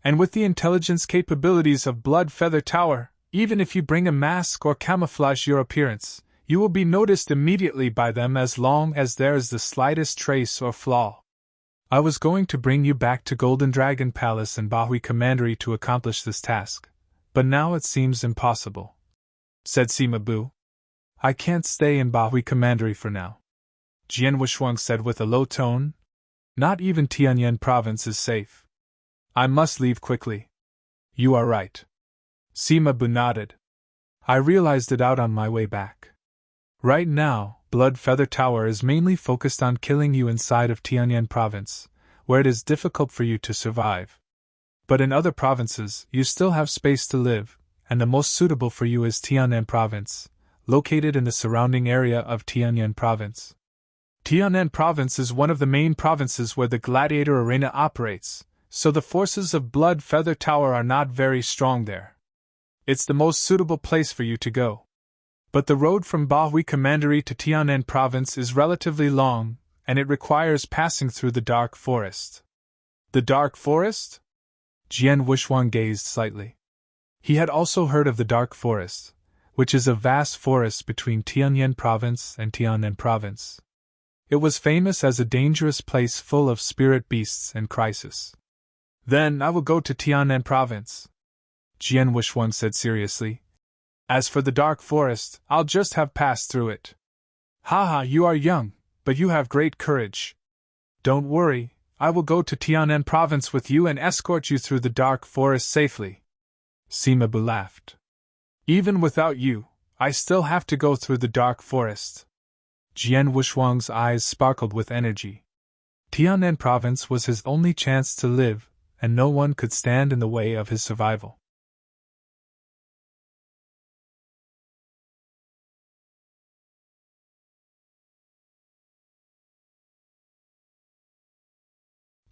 And with the intelligence capabilities of Blood Feather Tower, even if you bring a mask or camouflage your appearance, you will be noticed immediately by them as long as there is the slightest trace or flaw. I was going to bring you back to Golden Dragon Palace and Bahui Commandery to accomplish this task, but now it seems impossible, said Sima Bu. I can't stay in Bahui Commandery for now, Jian Wuxuang said with a low tone. Not even Tianyan province is safe. I must leave quickly. You are right. Sima Bu nodded. I realized it out on my way back. Right now, Blood Feather Tower is mainly focused on killing you inside of Tianyan province, where it is difficult for you to survive. But in other provinces, you still have space to live, and the most suitable for you is Tiannan province, located in the surrounding area of Tianyan province. Tiannan province is one of the main provinces where the gladiator arena operates, so the forces of Blood Feather Tower are not very strong there. It's the most suitable place for you to go. But the road from Bahui Commandery to Tianan Province is relatively long, and it requires passing through the dark forest. The dark forest? Jian Wushuang gazed slightly. He had also heard of the dark forest, which is a vast forest between Tianyan Province and Tianan Province. It was famous as a dangerous place full of spirit beasts and crisis. Then I will go to Tianan Province, Jian Wushuang said seriously. As for the dark forest, I'll just have passed through it. Haha, you are young, but you have great courage. Don't worry, I will go to Tianan Province with you and escort you through the dark forest safely. Sima Bu laughed. Even without you, I still have to go through the dark forest. Jian Wushuang's eyes sparkled with energy. Tianan Province was his only chance to live, and no one could stand in the way of his survival.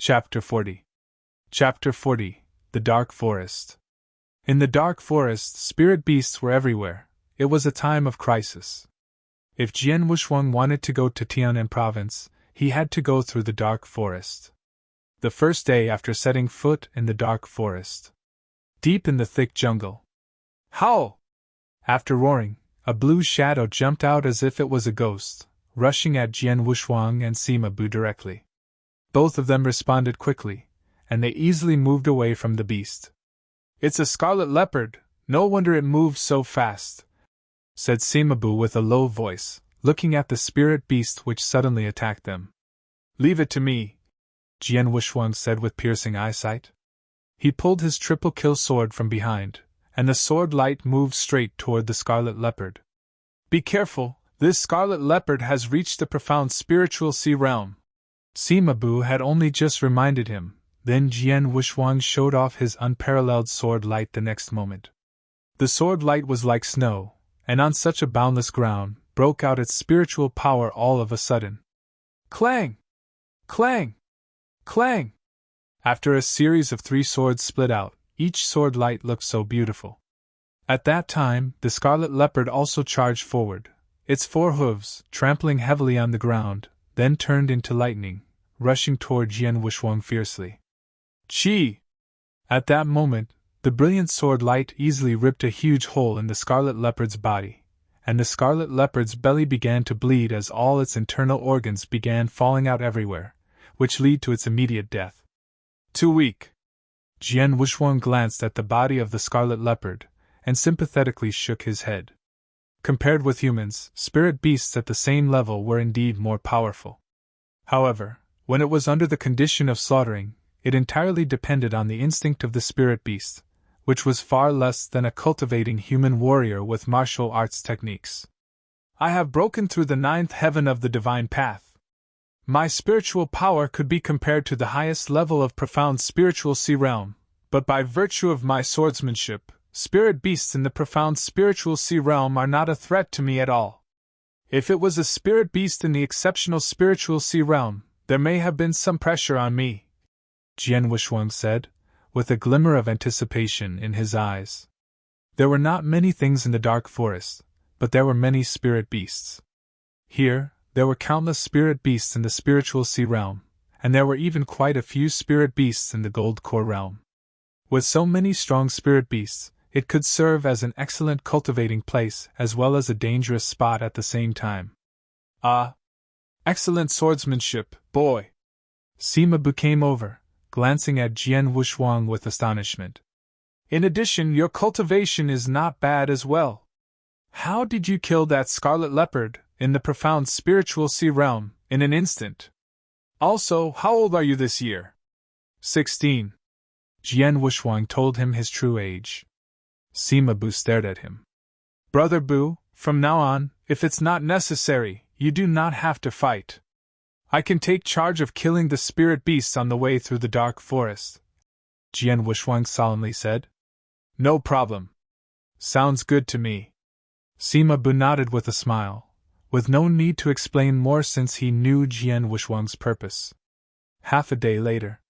Chapter 40. Chapter 40. The Dark Forest. In the dark forest, spirit beasts were everywhere. It was a time of crisis. If Jian Wushuang wanted to go to Tianan Province, he had to go through the dark forest. The first day after setting foot in the dark forest. Deep in the thick jungle. Howl! After roaring, a blue shadow jumped out as if it was a ghost, rushing at Jian Wushuang and Sima Bu directly. Both of them responded quickly, and they easily moved away from the beast. It's a scarlet leopard, no wonder it moves so fast, said Sima Bu with a low voice, looking at the spirit beast which suddenly attacked them. Leave it to me, Jian Wushuang said with piercing eyesight. He pulled his triple kill sword from behind, and the sword light moved straight toward the scarlet leopard. Be careful, this scarlet leopard has reached the profound spiritual sea realm. Sima Bu had only just reminded him, then Jian Wushuang showed off his unparalleled sword light the next moment. The sword light was like snow, and on such a boundless ground, broke out its spiritual power all of a sudden. Clang! Clang! Clang! After a series of 3 swords split out, each sword light looked so beautiful. At that time, the scarlet leopard also charged forward, its 4 hooves, trampling heavily on the ground, then turned into lightning, rushing toward Jian Wushuang fiercely. Chi! At that moment, the brilliant sword light easily ripped a huge hole in the scarlet leopard's body, and the scarlet leopard's belly began to bleed as all its internal organs began falling out everywhere, which led to its immediate death. Too weak. Jian Wushuang glanced at the body of the scarlet leopard, and sympathetically shook his head. Compared with humans, spirit beasts at the same level were indeed more powerful. However, when it was under the condition of slaughtering, it entirely depended on the instinct of the spirit beast, which was far less than a cultivating human warrior with martial arts techniques. I have broken through the 9th heaven of the divine path. My spiritual power could be compared to the highest level of profound spiritual sea realm, but by virtue of my swordsmanship, spirit beasts in the profound spiritual sea realm are not a threat to me at all. If it was a spirit beast in the exceptional spiritual sea realm, there may have been some pressure on me, Jian Wushuang said, with a glimmer of anticipation in his eyes. There were not many things in the dark forest, but there were many spirit beasts. Here, there were countless spirit beasts in the spiritual sea realm, and there were even quite a few spirit beasts in the gold core realm. With so many strong spirit beasts, it could serve as an excellent cultivating place as well as a dangerous spot at the same time. Ah! Excellent swordsmanship, boy! Sima Bu came over, glancing at Jian Wushuang with astonishment. In addition, your cultivation is not bad as well. How did you kill that scarlet leopard, in the profound spiritual sea realm, in an instant? Also, how old are you this year? 16. Jian Wushuang told him his true age. Sima Bu stared at him. Brother Bu, from now on, if it's not necessary, you do not have to fight. I can take charge of killing the spirit beasts on the way through the dark forest, Jian Wushuang solemnly said. No problem. Sounds good to me. Sima Bu nodded with a smile, with no need to explain more since he knew Jian Wushuang's purpose. Half a day later.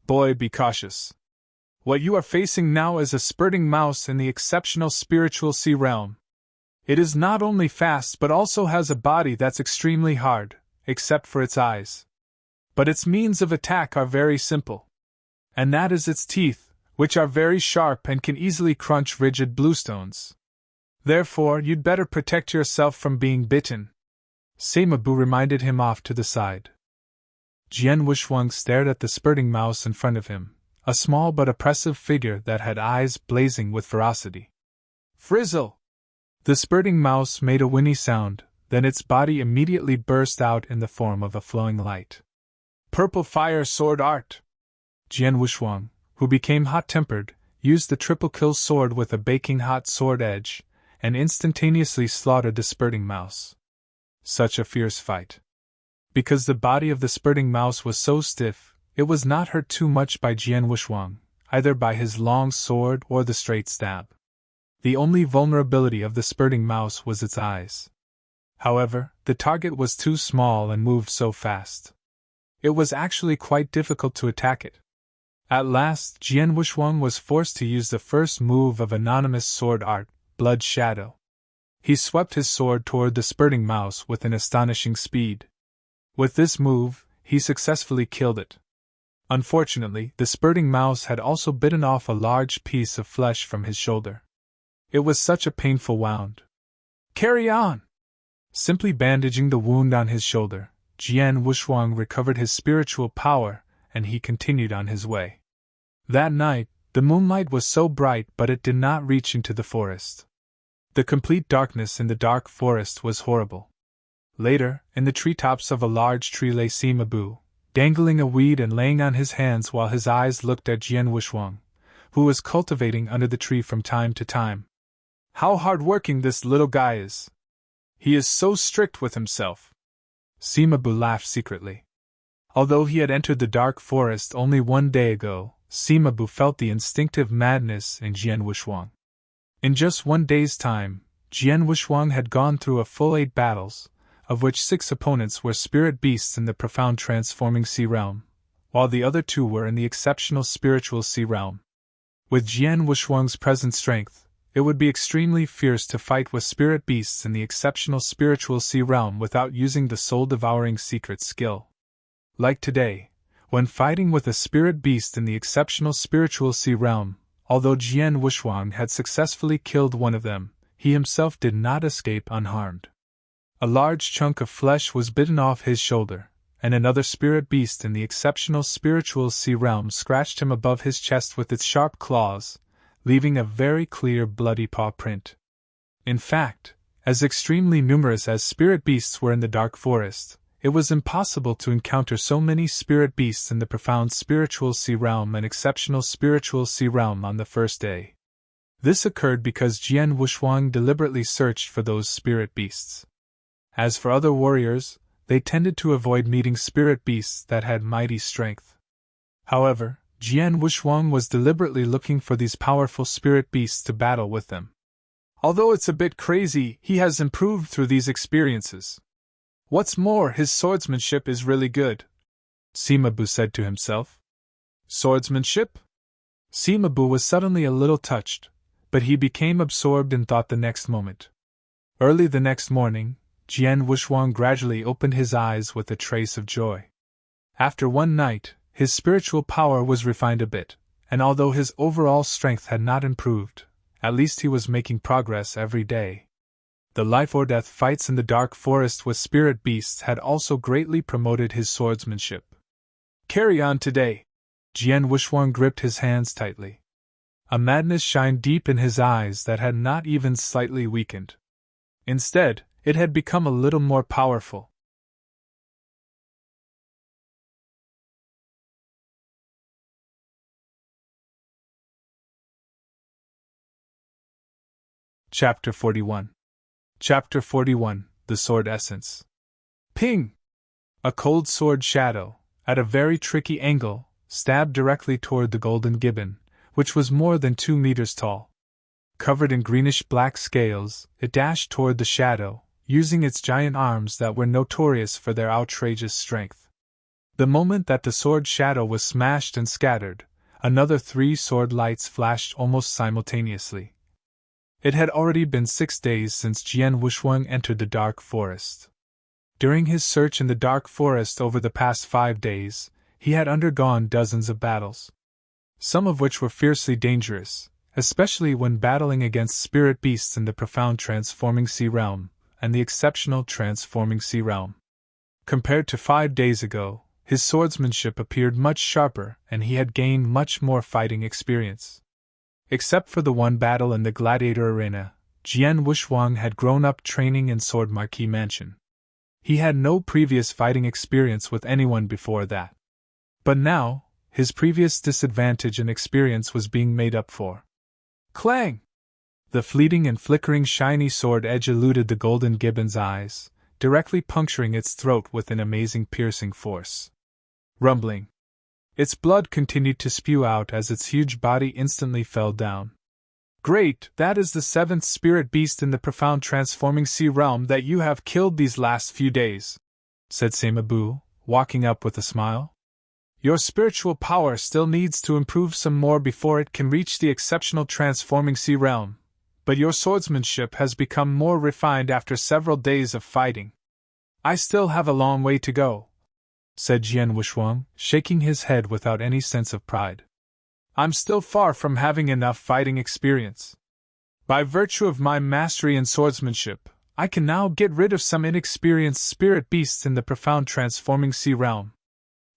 Boy, be cautious. What you are facing now is a spurting mouse in the exceptional spiritual sea realm. It is not only fast but also has a body that's extremely hard, except for its eyes. But its means of attack are very simple. And that is its teeth, which are very sharp and can easily crunch rigid bluestones. Therefore, you'd better protect yourself from being bitten. Seimabu reminded him off to the side. Jian Wuxuang stared at the spurting mouse in front of him, a small but oppressive figure that had eyes blazing with ferocity. Frizzle! The spurting mouse made a whinny sound, then its body immediately burst out in the form of a flowing light. Purple fire sword art! Jian Wuxuang, who became hot-tempered, used the triple-kill sword with a baking hot sword edge, and instantaneously slaughtered the spurting mouse. Such a fierce fight. Because the body of the spurting mouse was so stiff, it was not hurt too much by Jian Wuxuang, either by his long sword or the straight stab. The only vulnerability of the spurting mouse was its eyes. However, the target was too small and moved so fast. It was actually quite difficult to attack it. At last, Jian Wuxuang was forced to use the first move of anonymous sword art, Blood Shadow. He swept his sword toward the spurting mouse with an astonishing speed. With this move, he successfully killed it. Unfortunately, the spurting mouse had also bitten off a large piece of flesh from his shoulder. It was such a painful wound. Carry on! Simply bandaging the wound on his shoulder, Jian Wuxuang recovered his spiritual power, and he continued on his way. That night, the moonlight was so bright but it did not reach into the forest. The complete darkness in the dark forest was horrible. Later, in the treetops of a large tree lay Seimabu, dangling a weed and laying on his hands while his eyes looked at Jian Wuxuang, who was cultivating under the tree from time to time. How hard-working this little guy is! He is so strict with himself. Seimabu laughed secretly. Although he had entered the dark forest only one day ago, Seimabu felt the instinctive madness in Jian Wuxuang. In just 1 day's time, Jian Wuxuang had gone through a full 8 battles, of which 6 opponents were spirit beasts in the profound transforming sea realm, while the other 2 were in the exceptional spiritual sea realm. With Jian Wuxuang's present strength, it would be extremely fierce to fight with spirit beasts in the exceptional spiritual sea realm without using the soul-devouring secret skill. Like today, when fighting with a spirit beast in the exceptional spiritual sea realm, although Jian Wuxuang had successfully killed one of them, he himself did not escape unharmed. A large chunk of flesh was bitten off his shoulder, and another spirit beast in the exceptional spiritual sea realm scratched him above his chest with its sharp claws, leaving a very clear bloody paw print. In fact, as extremely numerous as spirit beasts were in the dark forest, it was impossible to encounter so many spirit beasts in the profound spiritual sea realm and exceptional spiritual sea realm on the first day. This occurred because Jian Wuxuang deliberately searched for those spirit beasts. As for other warriors, they tended to avoid meeting spirit beasts that had mighty strength. However, Jian Wuxuang was deliberately looking for these powerful spirit beasts to battle with them. Although it's a bit crazy, he has improved through these experiences. What's more, his swordsmanship is really good, Seimabu said to himself. Swordsmanship? Seimabu was suddenly a little touched, but he became absorbed in thought the next moment. Early the next morning, Jian Wuxuang gradually opened his eyes with a trace of joy. After one night, his spiritual power was refined a bit, and although his overall strength had not improved, at least he was making progress every day. The life-or-death fights in the dark forest with spirit beasts had also greatly promoted his swordsmanship. Carry on today! Jian Wuxuang gripped his hands tightly. A madness shined deep in his eyes that had not even slightly weakened. Instead, it had become a little more powerful. Chapter 41. Chapter 41, The Sword Essence. Ping! A cold sword shadow, at a very tricky angle, stabbed directly toward the golden gibbon, which was more than 2 meters tall. Covered in greenish-black scales, it dashed toward the shadow, using its giant arms that were notorious for their outrageous strength. The moment that the sword shadow was smashed and scattered, Another 3 sword lights flashed almost simultaneously. It had already been 6 days since Jian Wushuang entered the dark forest. During his search in the dark forest over the past 5 days, he had undergone dozens of battles, some of which were fiercely dangerous, especially when battling against spirit beasts in the profound transforming sea realm and the exceptional transforming sea realm. Compared to 5 days ago, his swordsmanship appeared much sharper and he had gained much more fighting experience. Except for the one battle in the gladiator arena, Jian Wushuang had grown up training in Sword Marquis Mansion. He had no previous fighting experience with anyone before that. But now, his previous disadvantage in experience was being made up for. Clang! The fleeting and flickering shiny sword edge eluded the golden gibbon's eyes, directly puncturing its throat with an amazing piercing force. Rumbling. Its blood continued to spew out as its huge body instantly fell down. Great, that is the 7th spirit beast in the profound transforming sea realm that you have killed these last few days, said Sima Bu, walking up with a smile. Your spiritual power still needs to improve some more before it can reach the exceptional transforming sea realm, but your swordsmanship has become more refined after several days of fighting. I still have a long way to go, said Jian Wushuang, shaking his head without any sense of pride. I'm still far from having enough fighting experience. By virtue of my mastery in swordsmanship, I can now get rid of some inexperienced spirit beasts in the profound transforming sea realm.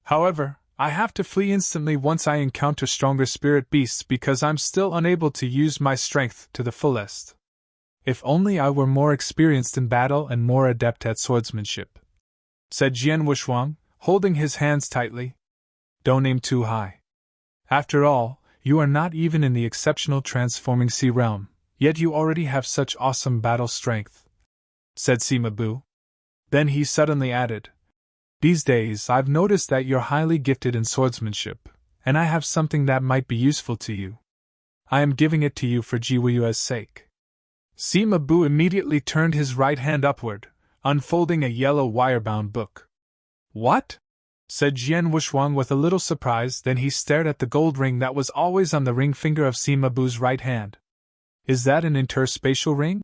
However, I have to flee instantly once I encounter stronger spirit beasts because I'm still unable to use my strength to the fullest. If only I were more experienced in battle and more adept at swordsmanship, said Jian Wushuang, holding his hands tightly. Don't aim too high. After all, you are not even in the exceptional transforming sea realm, yet you already have such awesome battle strength, said Sima Bu. Then he suddenly added, These days I've noticed that you're highly gifted in swordsmanship, and I have something that might be useful to you. I am giving it to you for Jiwuyue's sake. Sima Bu immediately turned his right hand upward, unfolding a yellow wire-bound book. What? Said Jian Wushuang with a little surprise, then he stared at the gold ring that was always on the ring finger of Sima Bu's right hand. Is that an interspatial ring?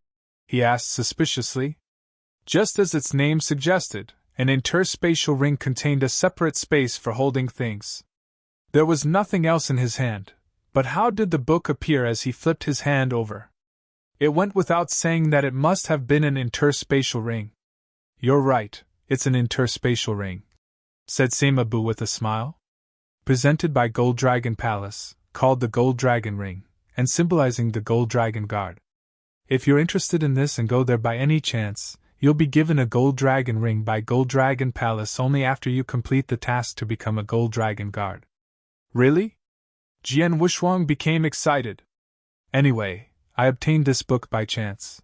He asked suspiciously. Just as its name suggested, an interspatial ring contained a separate space for holding things. There was nothing else in his hand, but how did the book appear as he flipped his hand over? It went without saying that it must have been an interspatial ring. You're right, it's an interspatial ring, said Sima Bu with a smile. Presented by Gold Dragon Palace, called the Gold Dragon Ring, and symbolizing the Gold Dragon Guard. If you're interested in this and go there by any chance, you'll be given a Gold Dragon Ring by Gold Dragon Palace only after you complete the task to become a Gold Dragon Guard. Really? Jian Wushuang became excited. Anyway, I obtained this book by chance.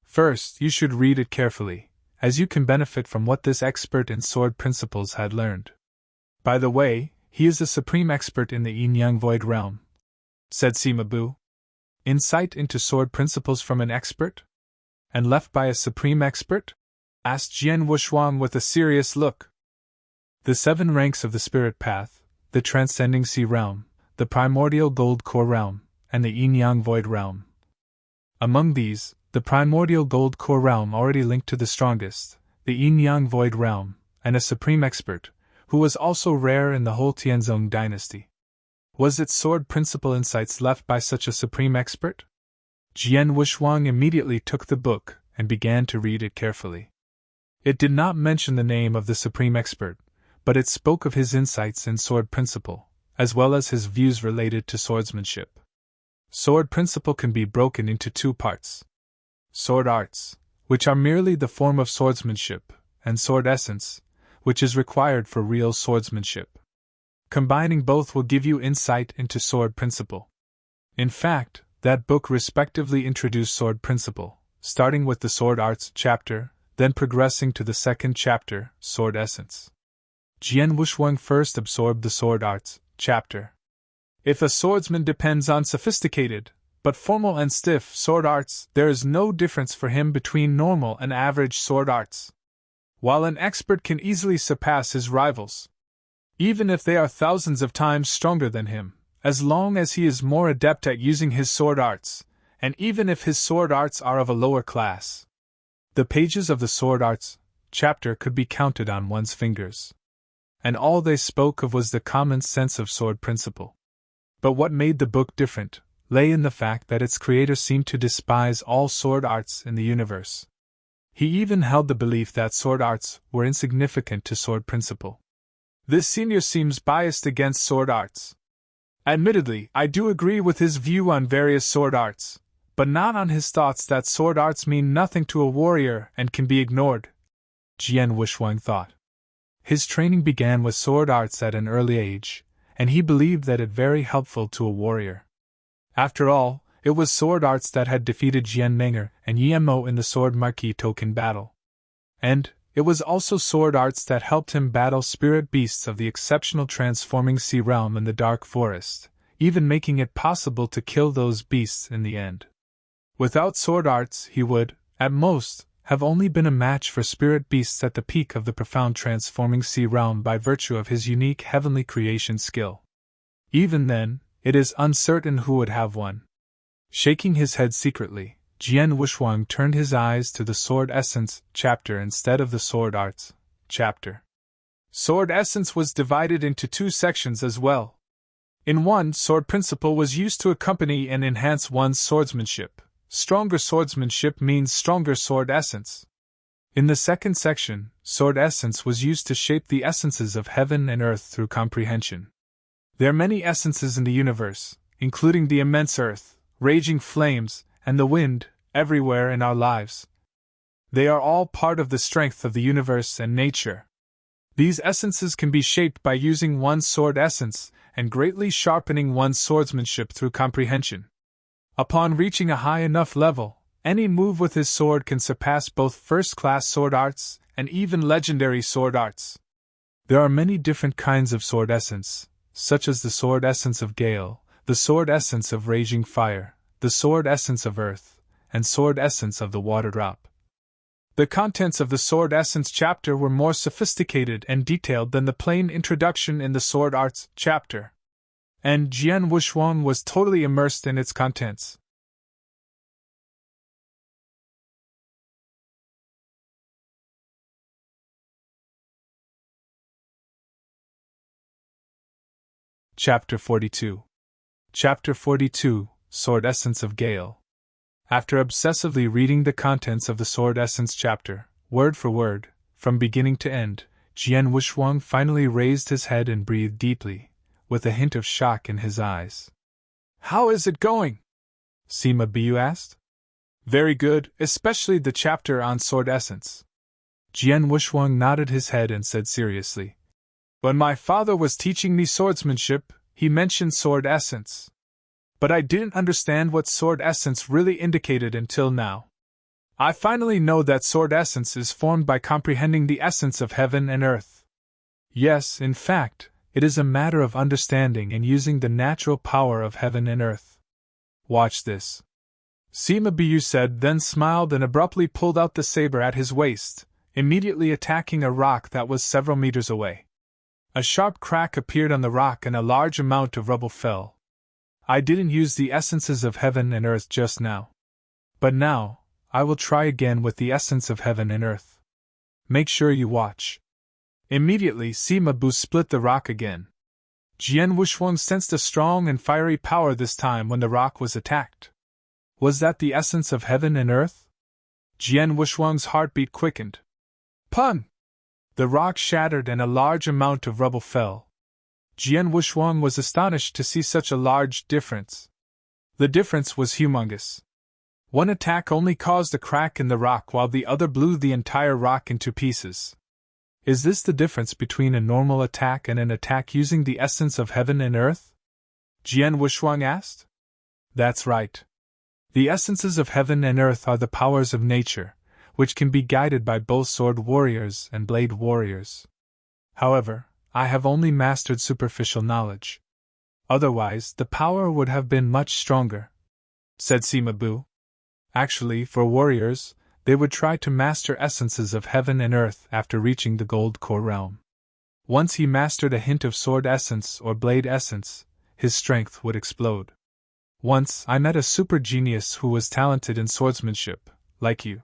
First, you should read it carefully, as you can benefit from what this expert in sword principles had learned. By the way, he is a supreme expert in the yin-yang void realm, said Sima Bu. Insight into sword principles from an expert? And left by a supreme expert? Asked Jian Wushuang with a serious look. The 7 ranks of the spirit path, the transcending sea realm, the primordial gold core realm, and the yin-yang void realm. Among these, the primordial gold core realm already linked to the strongest, the yin-yang void realm, and a supreme expert, who was also rare in the whole Tianzong dynasty. Was it sword principle insights left by such a supreme expert? Jian Wushuang immediately took the book and began to read it carefully. It did not mention the name of the supreme expert, but it spoke of his insights in sword principle, as well as his views related to swordsmanship. Sword principle can be broken into 2 parts. Sword arts, which are merely the form of swordsmanship, and sword essence, which is required for real swordsmanship. Combining both will give you insight into sword principle. In fact, that book respectively introduced sword principle, starting with the sword arts chapter, then progressing to the second chapter, sword essence. Jian Wushuang first absorbed the sword arts chapter. If a swordsman depends on sophisticated, but formal and stiff sword arts, there is no difference for him between normal and average sword arts. While an expert can easily surpass his rivals, even if they are thousands of times stronger than him, as long as he is more adept at using his sword arts, and even if his sword arts are of a lower class. The pages of the sword arts chapter could be counted on one's fingers. And all they spoke of was the common sense of sword principle. But what made the book different lay in the fact that its creator seemed to despise all sword arts in the universe. He even held the belief that sword arts were insignificant to sword principle. This senior seems biased against sword arts. Admittedly, I do agree with his view on various sword arts, but not on his thoughts that sword arts mean nothing to a warrior and can be ignored, Jian Wuxuang thought. His training began with sword arts at an early age, and he believed that it very helpful to a warrior. After all, it was sword arts that had defeated Jian Menger and Yemo in the Sword Marquis token battle. And it was also sword arts that helped him battle spirit beasts of the exceptional transforming sea realm in the dark forest, even making it possible to kill those beasts in the end. Without sword arts, he would, at most, have only been a match for spirit beasts at the peak of the profound transforming sea realm by virtue of his unique heavenly creation skill. Even then, it is uncertain who would have won. Shaking his head secretly, Jian Wuxuang turned his eyes to the Sword Essence chapter instead of the Sword Arts chapter. Sword Essence was divided into two sections as well. In one, sword principle was used to accompany and enhance one's swordsmanship. Stronger swordsmanship means stronger sword essence. In the second section, sword essence was used to shape the essences of heaven and earth through comprehension. There are many essences in the universe, including the immense earth, raging flames, and the wind, everywhere in our lives. They are all part of the strength of the universe and nature. These essences can be shaped by using one's sword essence and greatly sharpening one's swordsmanship through comprehension. Upon reaching a high enough level, any move with his sword can surpass both first-class sword arts and even legendary sword arts. There are many different kinds of sword essence, such as the sword essence of gale, the sword essence of raging fire, the sword essence of earth, and sword essence of the water drop. The contents of the Sword Essence chapter were more sophisticated and detailed than the plain introduction in the Sword Arts chapter, and Jian Wuxuang was totally immersed in its contents. Chapter 42. Chapter 42, Sword Essence of Gale. After obsessively reading the contents of the Sword Essence chapter, word for word, from beginning to end, Jian Wuxuang finally raised his head and breathed deeply, with a hint of shock in his eyes. "How is it going?" Sima Bu asked. "Very good, especially the chapter on Sword Essence." Jian Wuxuang nodded his head and said seriously, "When my father was teaching me swordsmanship, he mentioned Sword Essence. But I didn't understand what Sword Essence really indicated until now. I finally know that Sword Essence is formed by comprehending the essence of heaven and earth. Yes, in fact, it is a matter of understanding and using the natural power of heaven and earth. Watch this." Sima Bu said, then smiled and abruptly pulled out the saber at his waist, immediately attacking a rock that was several meters away. A sharp crack appeared on the rock and a large amount of rubble fell. I didn't use the essences of heaven and earth just now. But now, I will try again with the essence of heaven and earth. Make sure you watch. Immediately, Sima Bu split the rock again. Jian Wuxuang sensed a strong and fiery power this time when the rock was attacked. Was that the essence of heaven and earth? Jian Wuxuang's heartbeat quickened. Pun! The rock shattered and a large amount of rubble fell. Jian Wuxuang was astonished to see such a large difference. The difference was humongous. One attack only caused a crack in the rock while the other blew the entire rock into pieces. Is this the difference between a normal attack and an attack using the essence of heaven and earth? Jian Wuxuang asked. That's right. The essences of heaven and earth are the powers of nature, which can be guided by both sword warriors and blade warriors. However, I have only mastered superficial knowledge. Otherwise, the power would have been much stronger, said Sima Bu. Actually, for warriors, they would try to master essences of heaven and earth after reaching the gold core realm. Once he mastered a hint of sword essence or blade essence, his strength would explode. Once I met a super genius who was talented in swordsmanship, like you.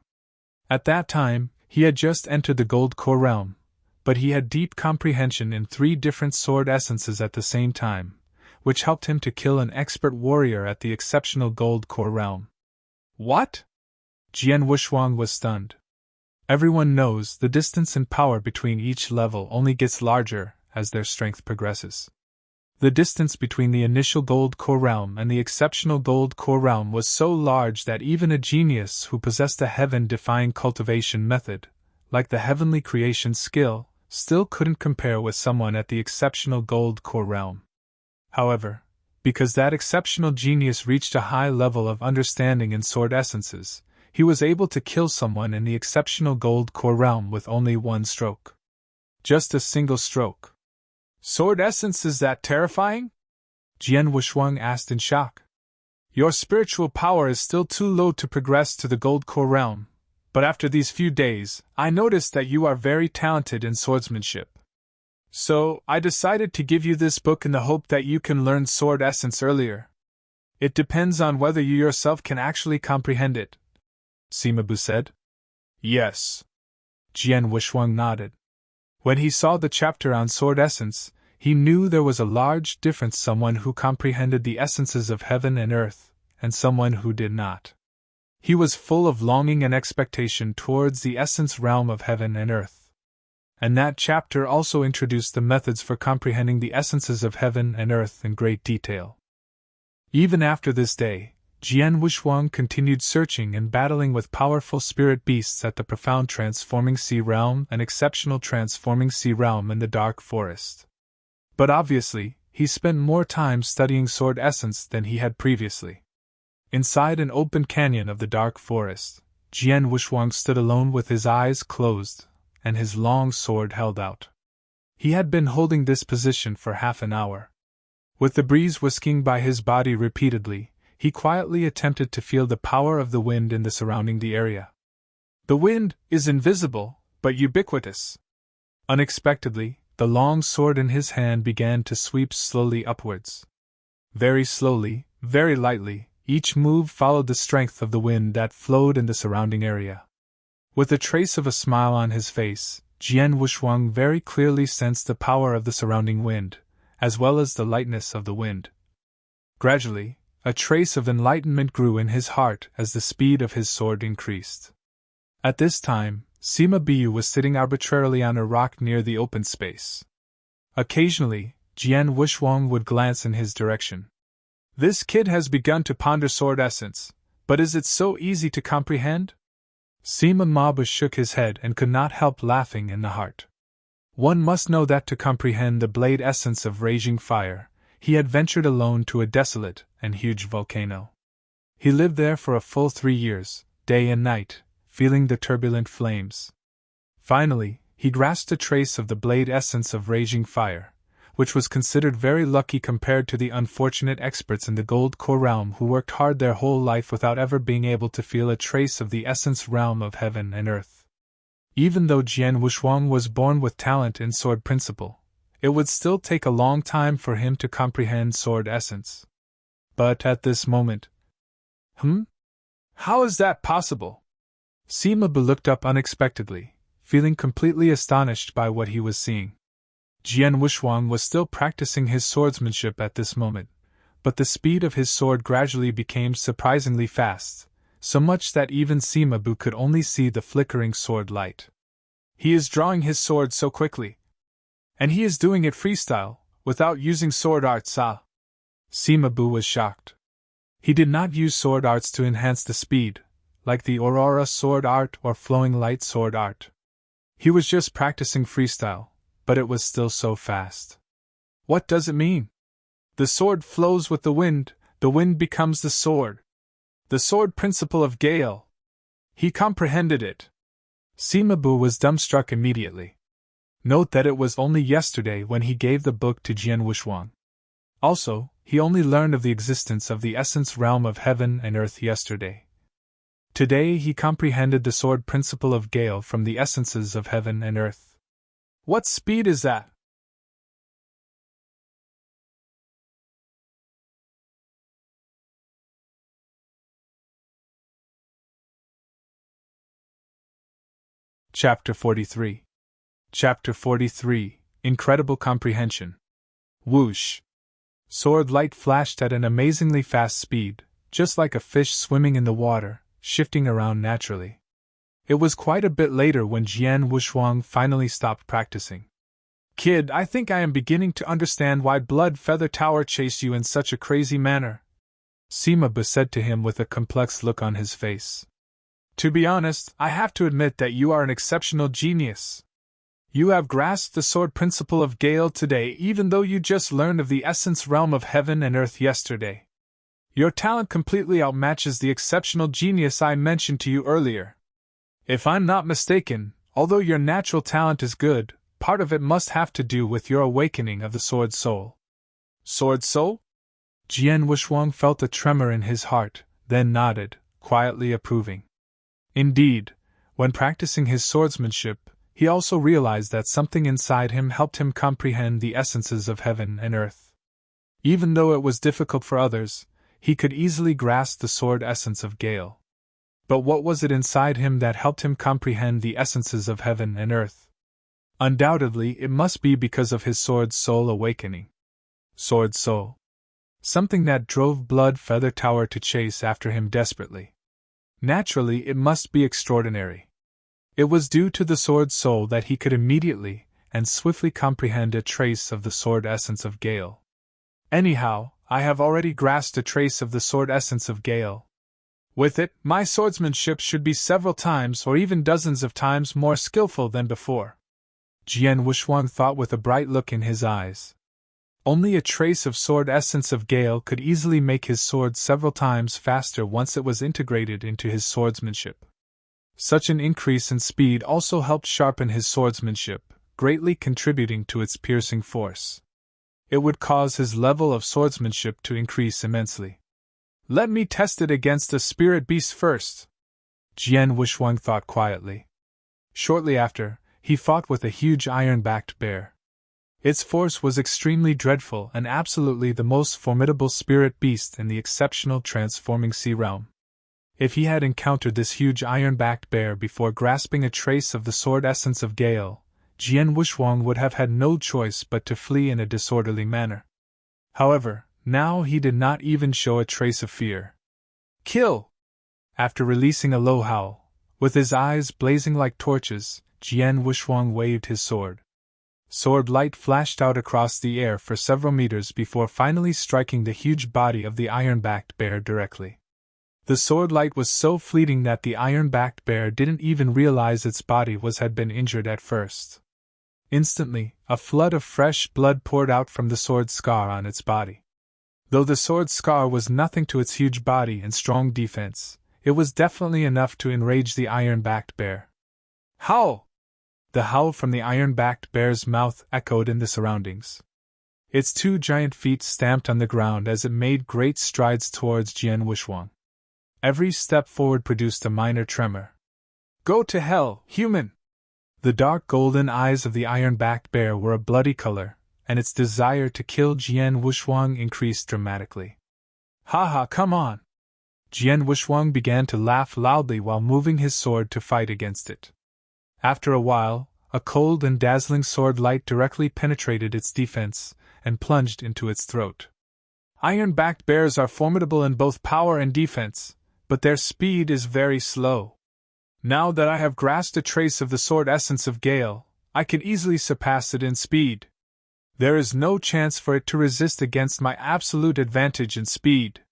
At that time, he had just entered the gold core realm, but he had deep comprehension in 3 different sword essences at the same time, which helped him to kill an expert warrior at the exceptional gold core realm. What? Jian Wushuang was stunned. Everyone knows the distance in power between each level only gets larger as their strength progresses. The distance between the initial gold core realm and the exceptional gold core realm was so large that even a genius who possessed a heaven-defying cultivation method, like the heavenly creation skill, still couldn't compare with someone at the exceptional gold core realm. However, because that exceptional genius reached a high level of understanding in sword essences, he was able to kill someone in the exceptional gold core realm with only 1 stroke. Just a single stroke. Sword essence is that terrifying? Jian Wushuang asked in shock. Your spiritual power is still too low to progress to the gold core realm, but after these few days, I noticed that you are very talented in swordsmanship. So, I decided to give you this book in the hope that you can learn sword essence earlier. It depends on whether you yourself can actually comprehend it, Sima Bu said. Yes. Jian Wushuang nodded. When he saw the chapter on sword essence, he knew there was a large difference: someone who comprehended the essences of heaven and earth, and someone who did not. He was full of longing and expectation towards the essence realm of heaven and earth. And that chapter also introduced the methods for comprehending the essences of heaven and earth in great detail. Even after this day, Jian Wushuang continued searching and battling with powerful spirit beasts at the profound transforming sea realm and exceptional transforming sea realm in the dark forest. But obviously, he spent more time studying sword essence than he had previously. Inside an open canyon of the dark forest, Jian Wushuang stood alone with his eyes closed and his long sword held out. He had been holding this position for half an hour. With the breeze whisking by his body repeatedly, he quietly attempted to feel the power of the wind in the surrounding area. The wind is invisible, but ubiquitous. Unexpectedly, the long sword in his hand began to sweep slowly upwards. Very slowly, very lightly, each move followed the strength of the wind that flowed in the surrounding area. With a trace of a smile on his face, Jian Wushuang very clearly sensed the power of the surrounding wind, as well as the lightness of the wind. Gradually, a trace of enlightenment grew in his heart as the speed of his sword increased. At this time, Sima Bu was sitting arbitrarily on a rock near the open space. Occasionally, Jian Wushuang would glance in his direction. This kid has begun to ponder sword essence, but is it so easy to comprehend? Sima Bu shook his head and could not help laughing in the heart. One must know that to comprehend the blade essence of raging fire, he had ventured alone to a desolate and huge volcano. He lived there for a full 3 years, day and night, feeling the turbulent flames. Finally, he grasped a trace of the blade essence of raging fire, which was considered very lucky compared to the unfortunate experts in the gold core realm who worked hard their whole life without ever being able to feel a trace of the essence realm of heaven and earth. Even though Jian Wushuang was born with talent in sword principle, it would still take a long time for him to comprehend sword essence. But at this moment... How is that possible? Sima Bu looked up unexpectedly, feeling completely astonished by what he was seeing. Jian Wushuang was still practicing his swordsmanship at this moment, but the speed of his sword gradually became surprisingly fast, so much that even Sima Bu could only see the flickering sword light. He is drawing his sword so quickly. And he is doing it freestyle, without using sword arts. Sima Bu was shocked. He did not use sword arts to enhance the speed, like the Aurora sword art or Flowing Light sword art. He was just practicing freestyle, but it was still so fast. What does it mean? The sword flows with the wind becomes the sword. The sword principle of Gale. He comprehended it. Sima Bu was dumbstruck immediately. Note that it was only yesterday when he gave the book to Jian Wushuang. Also, he only learned of the existence of the essence realm of heaven and earth yesterday. Today he comprehended the sword principle of Gale from the essences of heaven and earth. What speed is that? Chapter 43. Chapter 43. Incredible Comprehension. Whoosh! Sword light flashed at an amazingly fast speed, just like a fish swimming in the water, shifting around naturally. It was quite a bit later when Jian Wuxuang finally stopped practicing. "Kid, I think I am beginning to understand why Blood Feather Tower chased you in such a crazy manner," Sima Bu said to him with a complex look on his face. "To be honest, I have to admit that you are an exceptional genius. You have grasped the sword principle of Gale today even though you just learned of the essence realm of heaven and earth yesterday. Your talent completely outmatches the exceptional genius I mentioned to you earlier. If I'm not mistaken, although your natural talent is good, part of it must have to do with your awakening of the sword soul." "Sword soul?" Jian Wuxuang felt a tremor in his heart, then nodded, quietly approving. Indeed, when practicing his swordsmanship, he also realized that something inside him helped him comprehend the essences of heaven and earth. Even though it was difficult for others, he could easily grasp the sword essence of Gale. But what was it inside him that helped him comprehend the essences of heaven and earth? Undoubtedly, it must be because of his sword soul awakening. Sword soul. Something that drove Blood Feather Tower to chase after him desperately. Naturally, it must be extraordinary. It was due to the sword soul that he could immediately and swiftly comprehend a trace of the sword essence of Gale. Anyhow, I have already grasped a trace of the sword essence of Gale. With it, my swordsmanship should be several times or even dozens of times more skillful than before. Jian Wuxuang thought with a bright look in his eyes. Only a trace of sword essence of Gale could easily make his sword several times faster once it was integrated into his swordsmanship. Such an increase in speed also helped sharpen his swordsmanship, greatly contributing to its piercing force. It would cause his level of swordsmanship to increase immensely. "Let me test it against a spirit beast first," Jian Wuxuang thought quietly. Shortly after, he fought with a huge iron-backed bear. Its force was extremely dreadful and absolutely the most formidable spirit beast in the exceptional transforming sea realm. If he had encountered this huge iron-backed bear before grasping a trace of the sword essence of Gale, Jian Wuxuang would have had no choice but to flee in a disorderly manner. However, now he did not even show a trace of fear. "Kill!" After releasing a low howl, with his eyes blazing like torches, Jian Wuxuang waved his sword. Sword light flashed out across the air for several meters before finally striking the huge body of the iron-backed bear directly. The sword light was so fleeting that the iron-backed bear didn't even realize its body had been injured at first. Instantly, a flood of fresh blood poured out from the sword scar on its body. Though the sword scar was nothing to its huge body and strong defense, it was definitely enough to enrage the iron-backed bear. "Howl!" The howl from the iron-backed bear's mouth echoed in the surroundings. Its two giant feet stamped on the ground as it made great strides towards Jian Wuxuang. Every step forward produced a minor tremor. "Go to hell, human!" The dark golden eyes of the iron-backed bear were a bloody color, and its desire to kill Jian Wuxuang increased dramatically. "Ha ha, come on!" Jian Wuxuang began to laugh loudly while moving his sword to fight against it. After a while, a cold and dazzling sword light directly penetrated its defense and plunged into its throat. Iron-backed bears are formidable in both power and defense, but their speed is very slow. Now that I have grasped a trace of the sword essence of Gale, I can easily surpass it in speed. There is no chance for it to resist against my absolute advantage in speed.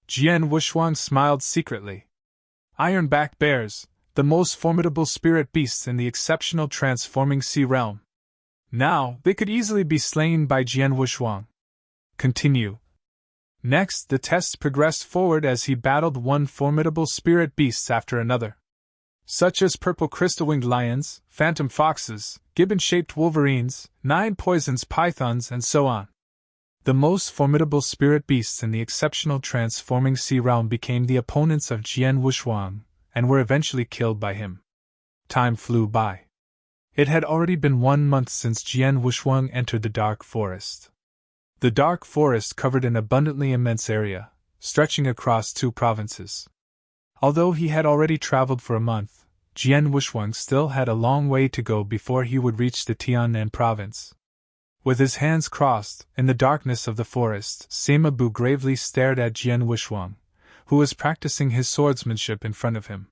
Jian Wuxuang smiled secretly. Iron-backed bears, the most formidable spirit beasts in the exceptional transforming sea realm. Now, they could easily be slain by Jian Wuxuang. Continue. Next, the tests progressed forward as he battled one formidable spirit beast after another, such as purple crystal-winged lions, phantom foxes, gibbon-shaped wolverines, 9 poisons pythons, and so on. The most formidable spirit beasts in the exceptional transforming sea realm became the opponents of Jian Wuxuang, and were eventually killed by him. Time flew by. It had already been 1 month since Jian Wuxuang entered the dark forest. The dark forest covered an abundantly immense area, stretching across 2 provinces. Although he had already traveled for a month, Jian Wushuang still had a long way to go before he would reach the Tiannan province. With his hands crossed, in the darkness of the forest, Sima Bu gravely stared at Jian Wushuang, who was practicing his swordsmanship in front of him.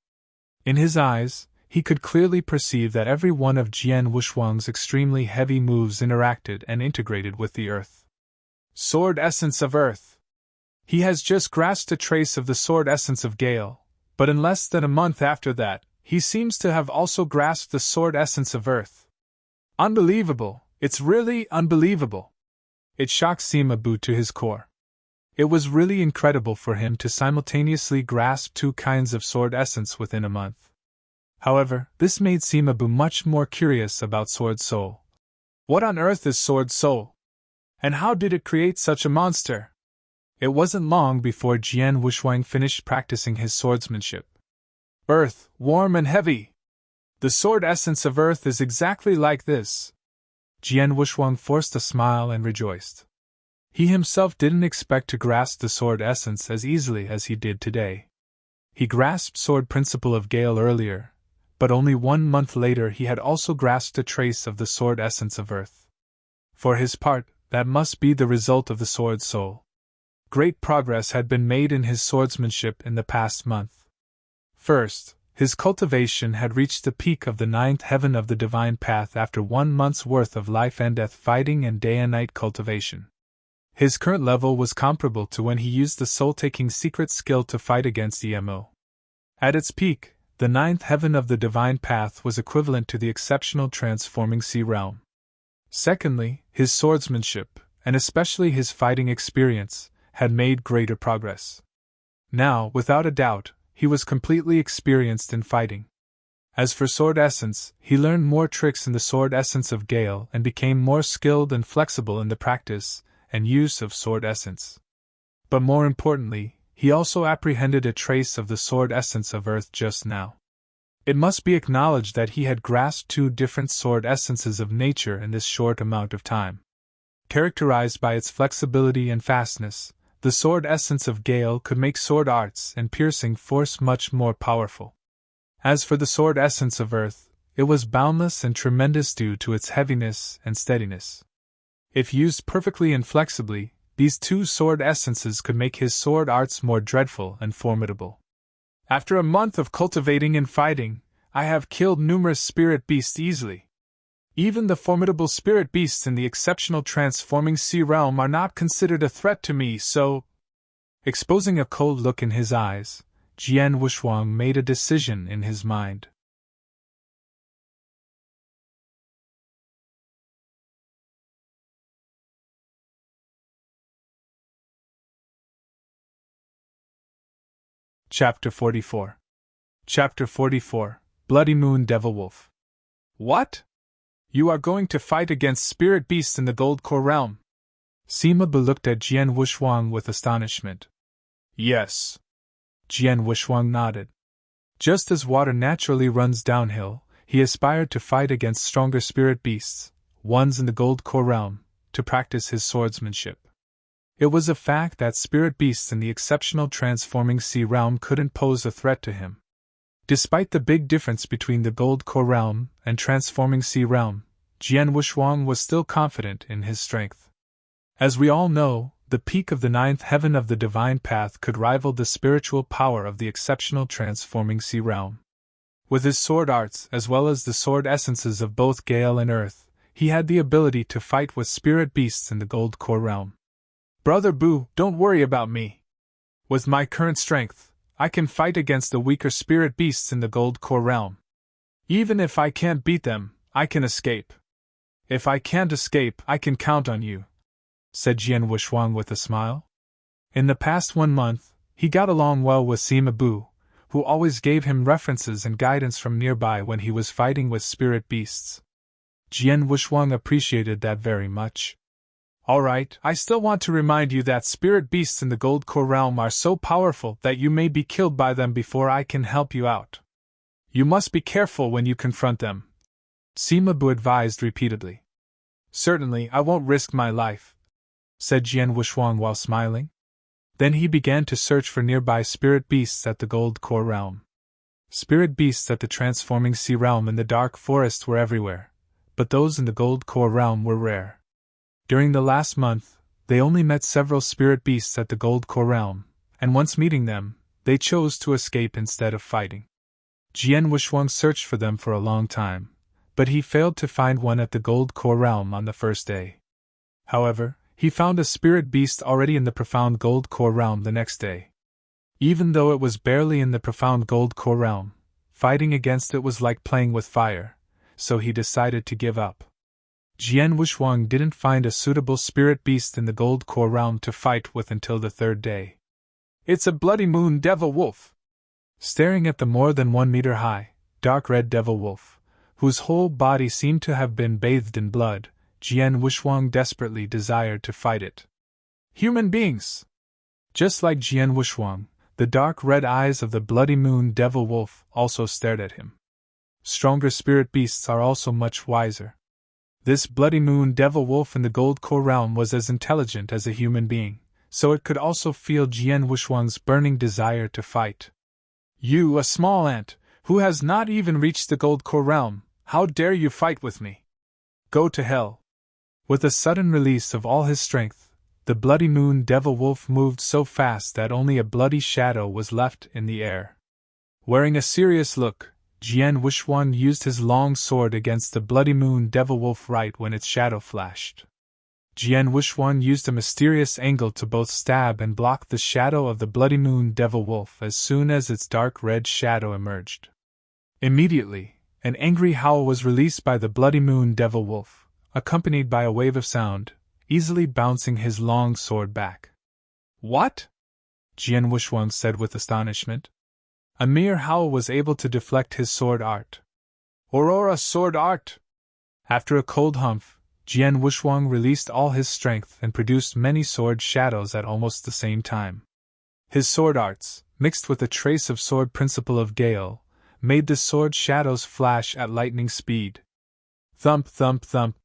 In his eyes, he could clearly perceive that every one of Jian Wushuang's extremely heavy moves interacted and integrated with the earth. Sword essence of earth. He has just grasped a trace of the sword essence of Gale, but in less than a month after that, he seems to have also grasped the sword essence of earth. Unbelievable! It's really unbelievable! It shocked Sima Bu to his core. It was really incredible for him to simultaneously grasp two kinds of sword essence within a month. However, this made Sima Bu much more curious about Sword Soul. What on earth is Sword Soul? And how did it create such a monster? It wasn't long before Jian Wushuang finished practicing his swordsmanship. Earth, warm and heavy. The sword essence of earth is exactly like this. Jian Wushuang forced a smile and rejoiced. He himself didn't expect to grasp the sword essence as easily as he did today. He grasped sword principle of Gale earlier, but only 1 month later he had also grasped a trace of the sword essence of earth. For his part, that must be the result of the sword soul. Great progress had been made in his swordsmanship in the past month. First, his cultivation had reached the peak of the 9th heaven of the divine path after 1 month's worth of life and death fighting and day and night cultivation. His current level was comparable to when he used the soul-taking secret skill to fight against EMO. At its peak, the 9th heaven of the divine path was equivalent to the exceptional transforming sea realm. Secondly, his swordsmanship, and especially his fighting experience, had made greater progress. Now, without a doubt, he was completely experienced in fighting. As for sword essence, he learned more tricks in the sword essence of Gale and became more skilled and flexible in the practice and use of sword essence. But more importantly, he also apprehended a trace of the sword essence of earth just now. It must be acknowledged that he had grasped 2 different sword essences of nature in this short amount of time. Characterized by its flexibility and fastness, the sword essence of Gale could make sword arts and piercing force much more powerful. As for the sword essence of earth, it was boundless and tremendous due to its heaviness and steadiness. If used perfectly and flexibly, these 2 sword essences could make his sword arts more dreadful and formidable. After a month of cultivating and fighting, I have killed numerous spirit beasts easily. Even the formidable spirit beasts in the exceptional transforming sea realm are not considered a threat to me, so... Exposing a cold look in his eyes, Jian Wushuang made a decision in his mind. Chapter 44. Chapter 44, Bloody Moon Devil Wolf. What? You are going to fight against spirit beasts in the Gold Core realm? Sima Bu looked at Jian Wushuang with astonishment. Yes. Jian Wushuang nodded. Just as water naturally runs downhill, he aspired to fight against stronger spirit beasts, ones in the Gold Core realm, to practice his swordsmanship. It was a fact that spirit beasts in the exceptional transforming sea realm couldn't pose a threat to him. Despite the big difference between the Gold Core realm and transforming sea realm, Jian Wushuang was still confident in his strength. As we all know, the peak of the 9th heaven of the divine path could rival the spiritual power of the exceptional transforming sea realm. With his sword arts as well as the sword essences of both Gale and Earth, he had the ability to fight with spirit beasts in the Gold Core realm. Brother Bu, don't worry about me. With my current strength, I can fight against the weaker spirit beasts in the Gold Core realm. Even if I can't beat them, I can escape. If I can't escape, I can count on you, said Jian Wushuang with a smile. In the past 1 month, he got along well with Sima Bu, who always gave him references and guidance from nearby when he was fighting with spirit beasts. Jian Wushuang appreciated that very much. Alright, I still want to remind you that spirit beasts in the Gold Core realm are so powerful that you may be killed by them before I can help you out. You must be careful when you confront them, Sima Bu advised repeatedly. Certainly, I won't risk my life, said Jian Wushuang while smiling. Then he began to search for nearby spirit beasts at the Gold Core realm. Spirit beasts at the transforming sea realm and the dark forest were everywhere, but those in the gold core realm were rare. During the last month, they only met several spirit beasts at the gold core realm, and once meeting them, they chose to escape instead of fighting. Jian Wushuang searched for them for a long time, but he failed to find one at the gold core realm on the first day. However, he found a spirit beast already in the profound gold core realm the next day. Even though it was barely in the profound gold core realm, fighting against it was like playing with fire, so he decided to give up. Jian Wushuang didn't find a suitable spirit beast in the gold core realm to fight with until the third day. It's a bloody moon devil wolf! Staring at the more than 1 meter high, dark red devil wolf, whose whole body seemed to have been bathed in blood, Jian Wushuang desperately desired to fight it. Human beings! Just like Jian Wushuang, the dark red eyes of the bloody moon devil wolf also stared at him. Stronger spirit beasts are also much wiser. This bloody moon devil wolf in the gold core realm was as intelligent as a human being, so it could also feel Jian Wushuang's burning desire to fight. You, a small ant, who has not even reached the gold core realm, how dare you fight with me? Go to hell! With a sudden release of all his strength, the bloody moon devil wolf moved so fast that only a bloody shadow was left in the air. Wearing a serious look, Jian Wushuang used his long sword against the bloody moon devil wolf right when its shadow flashed. Jian Wushuang used a mysterious angle to both stab and block the shadow of the bloody moon devil wolf as soon as its dark red shadow emerged. Immediately, an angry howl was released by the bloody moon devil wolf, accompanied by a wave of sound, easily bouncing his long sword back. What? Jian Wushuang said with astonishment. A mere howl was able to deflect his sword art. Aurora sword art! After a cold humph, Jian Wushuang released all his strength and produced many sword shadows at almost the same time. His sword arts, mixed with a trace of sword principle of gale, made the sword shadows flash at lightning speed. Thump, thump, thump.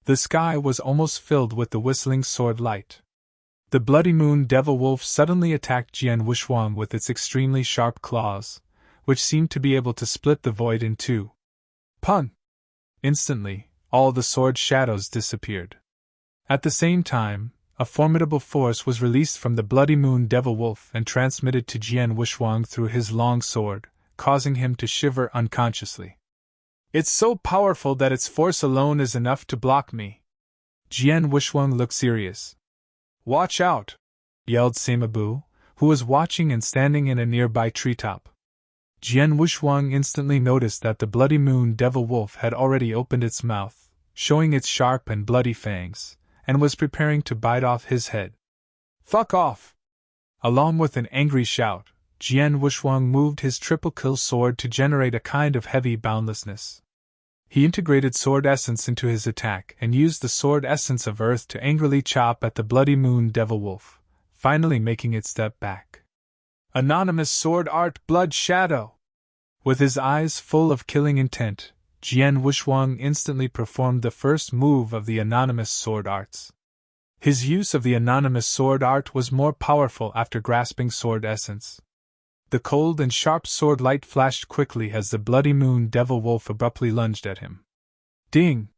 The sky was almost filled with the whistling sword light. The bloody moon devil wolf suddenly attacked Jian Wushuang with its extremely sharp claws, which seemed to be able to split the void in two. Pun! Instantly, all the sword shadows disappeared. At the same time, a formidable force was released from the bloody moon devil wolf and transmitted to Jian Wushuang through his long sword, causing him to shiver unconsciously. It's so powerful that its force alone is enough to block me. Jian Wushuang looked serious. Watch out! Yelled Semabu, who was watching and standing in a nearby treetop. Jian Wushuang instantly noticed that the bloody moon devil wolf had already opened its mouth, showing its sharp and bloody fangs, and was preparing to bite off his head. Fuck off! Along with an angry shout, Jian Wushuang moved his triple-kill sword to generate a kind of heavy boundlessness. He integrated sword essence into his attack and used the sword essence of earth to angrily chop at the bloody moon devil wolf, finally making it step back. Anonymous sword art blood shadow! With his eyes full of killing intent, Jian Wushuang instantly performed the first move of the anonymous sword arts. His use of the anonymous sword art was more powerful after grasping sword essence. The cold and sharp sword light flashed quickly as the bloody moon devil wolf abruptly lunged at him. Ding!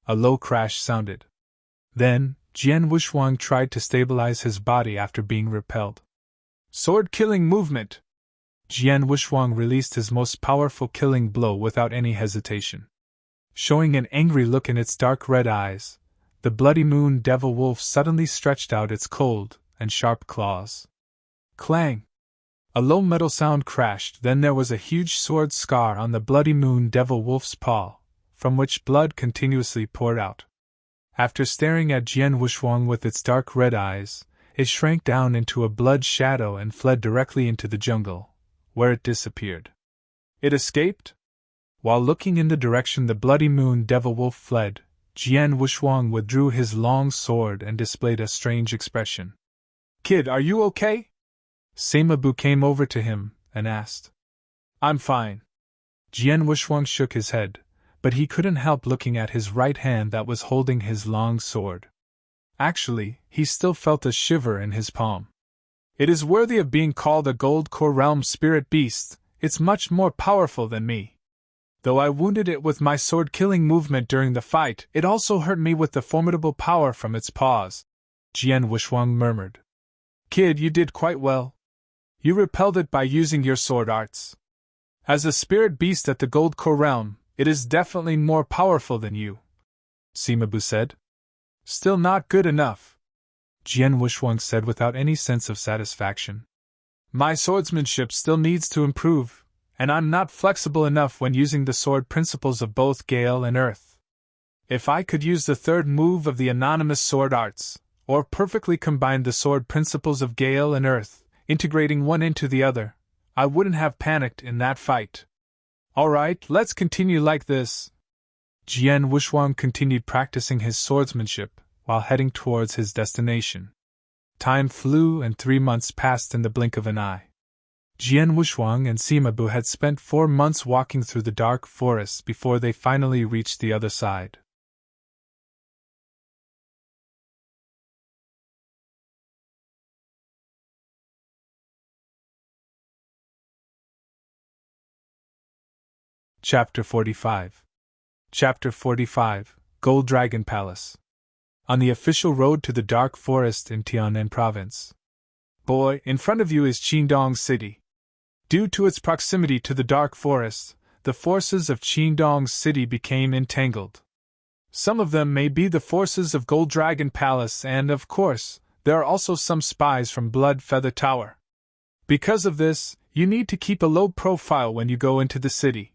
A low crash sounded. Then, Jian Wushuang tried to stabilize his body after being repelled. Sword-killing movement! Jian Wushuang released his most powerful killing blow without any hesitation. Showing an angry look in its dark red eyes, the bloody moon devil wolf suddenly stretched out its cold and sharp claws. Clang! A low metal sound crashed, then there was a huge sword scar on the bloody moon devil wolf's paw, from which blood continuously poured out. After staring at Jian Wushuang with its dark red eyes, it shrank down into a blood shadow and fled directly into the jungle, where it disappeared. It escaped? While looking in the direction the bloody moon devil wolf fled, Jian Wushuang withdrew his long sword and displayed a strange expression. Kid, are you okay? Semabu came over to him and asked. I'm fine. Jian Wushuang shook his head, but he couldn't help looking at his right hand that was holding his long sword. Actually, he still felt a shiver in his palm. It is worthy of being called a gold core realm spirit beast. it's much more powerful than me. Though I wounded it with my sword-killing movement during the fight, it also hurt me with the formidable power from its paws," Jian Wuxuang murmured. "Kid, you did quite well. You repelled it by using your sword arts. As a spirit beast at the Gold Core realm, it is definitely more powerful than you," Sima Bu said. "Still not good enough," Jian Wuxuang said without any sense of satisfaction. "My swordsmanship still needs to improve, and I'm not flexible enough when using the sword principles of both Gale and Earth. If I could use the third move of the anonymous sword arts, or perfectly combine the sword principles of Gale and Earth, integrating one into the other, I wouldn't have panicked in that fight. Alright, let's continue like this." Jian Wuxuang continued practicing his swordsmanship while heading towards his destination. Time flew and 3 months passed in the blink of an eye. Jian Wuxuang and Sima Bu had spent 4 months walking through the dark forests before they finally reached the other side. Chapter 45. Chapter 45, Gold Dragon Palace. On the official road to the dark forest in Tianan Province. Boy, in front of you is Qingdong City. Due to its proximity to the dark forest, the forces of Qingdong City became entangled. Some of them may be the forces of Gold Dragon Palace, and of course, there are also some spies from Blood Feather Tower. Because of this, you need to keep a low profile when you go into the city.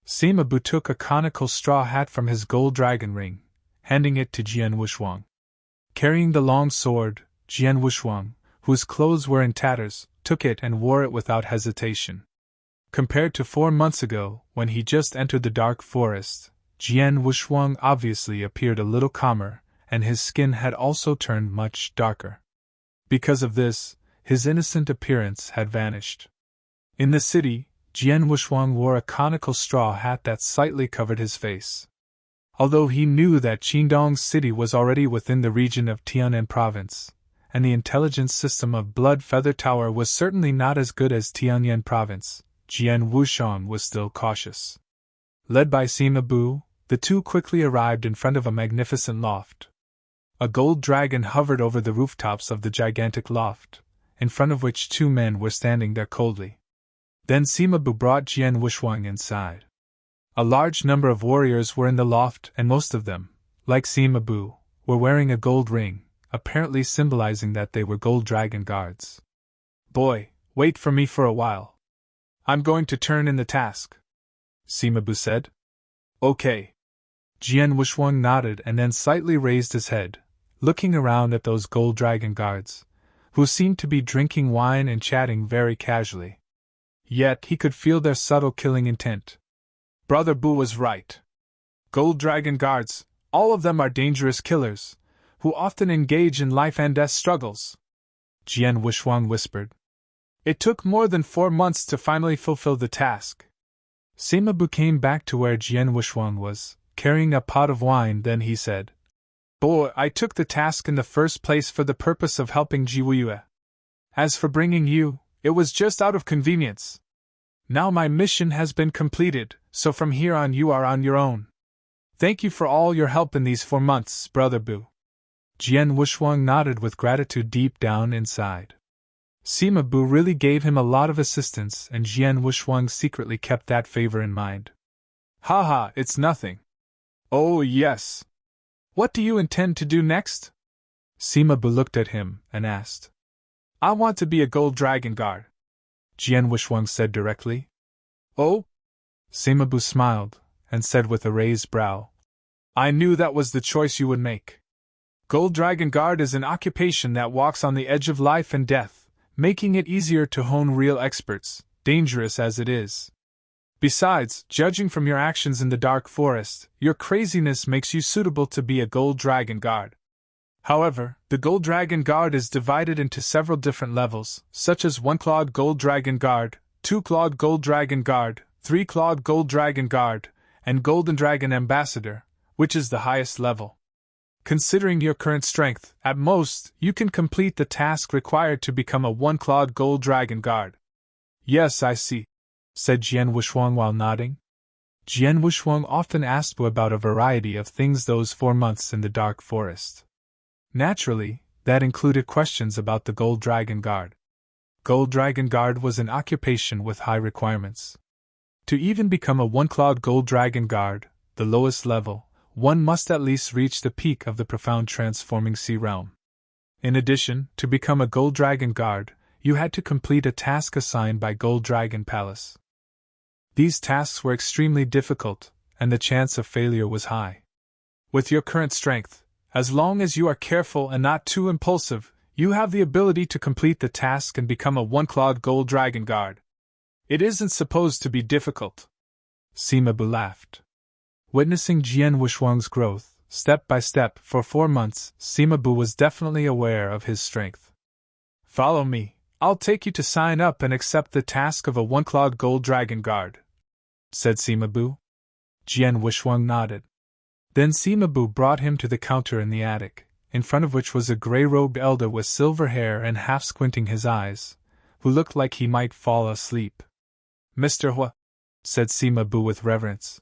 Sima Bu took a conical straw hat from his gold dragon ring, handing it to Jian Wuxuang. Carrying the long sword, Jian Wuxuang, whose clothes were in tatters, took it and wore it without hesitation. Compared to 4 months ago, when he just entered the dark forest, Jian Wuxuang obviously appeared a little calmer, and his skin had also turned much darker. Because of this, his innocent appearance had vanished. In the city, Jian Wuxuang wore a conical straw hat that slightly covered his face. Although he knew that Qingdong City was already within the region of Tianan Province, and the intelligence system of Blood Feather Tower was certainly not as good as Tianyan Province, Jian Wuxiang was still cautious. Led by Sima Bu, the two quickly arrived in front of a magnificent loft. A gold dragon hovered over the rooftops of the gigantic loft, in front of which 2 men were standing there coldly. Then Sima Bu brought Jian Wuxuang inside. A large number of warriors were in the loft, and most of them, like Sima Bu, were wearing a gold ring, apparently symbolizing that they were gold dragon guards. "Boy, wait for me for a while. I'm going to turn in the task," Sima Bu said. "Okay." Jian Wuxuang nodded and then slightly raised his head, looking around at those gold dragon guards, who seemed to be drinking wine and chatting very casually. Yet he could feel their subtle killing intent. Brother Bu was right. Gold dragon guards, all of them are dangerous killers, who often engage in life and death struggles, Jian Wuxuang whispered. It took more than 4 months to finally fulfill the task. Sima Bu came back to where Jian Wuxuang was, carrying a pot of wine. Then he said, "Boy, I took the task in the first place for the purpose of helping Jiwuyue. As for bringing you, it was just out of convenience. Now my mission has been completed, so from here on you are on your own. Thank you for all your help in these 4 months, Brother Bu." Jian Wuxuang nodded with gratitude deep down inside. Sima Bu really gave him a lot of assistance, and Jian Wuxuang secretly kept that favor in mind. "Haha, it's nothing." "Oh yes. What do you intend to do next?" Sima Bu looked at him and asked. "I want to be a gold dragon guard," Jian Wuxuang said directly. "Oh?" Sima Bu smiled and said with a raised brow, "I knew that was the choice you would make. Gold dragon guard is an occupation that walks on the edge of life and death, making it easier to hone real experts, dangerous as it is. Besides, judging from your actions in the dark forest, your craziness makes you suitable to be a gold dragon guard. However, the Gold Dragon Guard is divided into several different levels, such as 1-clawed Gold Dragon Guard, 2-clawed Gold Dragon Guard, 3-clawed Gold Dragon Guard, and Golden Dragon Ambassador, which is the highest level. Considering your current strength, at most, you can complete the task required to become a 1-clawed Gold Dragon Guard." "Yes, I see," said Jian Wushuang while nodding. Jian Wushuang often asked Bu about a variety of things those 4 months in the dark forest. Naturally, that included questions about the Gold Dragon Guard. Gold Dragon Guard was an occupation with high requirements. To even become a one-clawed Gold Dragon Guard, the lowest level, one must at least reach the peak of the profound transforming sea realm. In addition, to become a Gold Dragon Guard, you had to complete a task assigned by Gold Dragon Palace. These tasks were extremely difficult, and the chance of failure was high. With your current strength, as long as you are careful and not too impulsive, you have the ability to complete the task and become a one-clawed Gold Dragon Guard. It isn't supposed to be difficult. Sima Bu laughed. Witnessing Jian Wushuang's growth, step by step, for 4 months, Sima Bu was definitely aware of his strength. Follow me, I'll take you to sign up and accept the task of a one-clawed Gold Dragon Guard, said Sima Bu. Jian Wushuang nodded. Then Sima Bu brought him to the counter in the attic, in front of which was a gray-robed elder with silver hair and half squinting his eyes, who looked like he might fall asleep. Mr. Hua, said Sima Bu with reverence.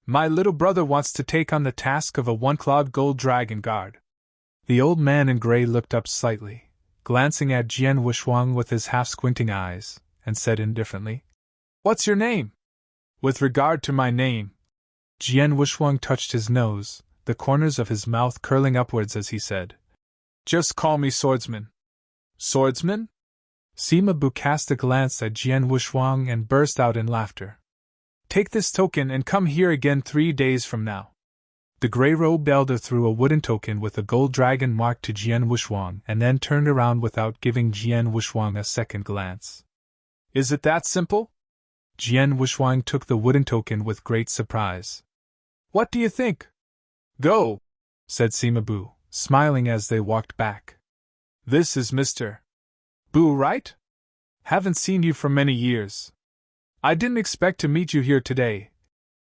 My little brother wants to take on the task of a one-clawed Gold Dragon Guard. The old man in gray looked up slightly, glancing at Jian Wushuang with his half-squinting eyes, and said indifferently, What's your name? With regard to my name, Jian Wushuang touched his nose, the corners of his mouth curling upwards as he said, Just call me Swordsman. Swordsman? Sima Bu cast a glance at Jian Wushuang and burst out in laughter. Take this token and come here again 3 days from now. The gray-robed elder threw a wooden token with a gold dragon mark to Jian Wushuang and then turned around without giving Jian Wushuang a second glance. Is it that simple? Jian Wushuang took the wooden token with great surprise. What do you think? Go, said Sima Bu, smiling as they walked back. This is Mr. Bu, right? Haven't seen you for many years. I didn't expect to meet you here today,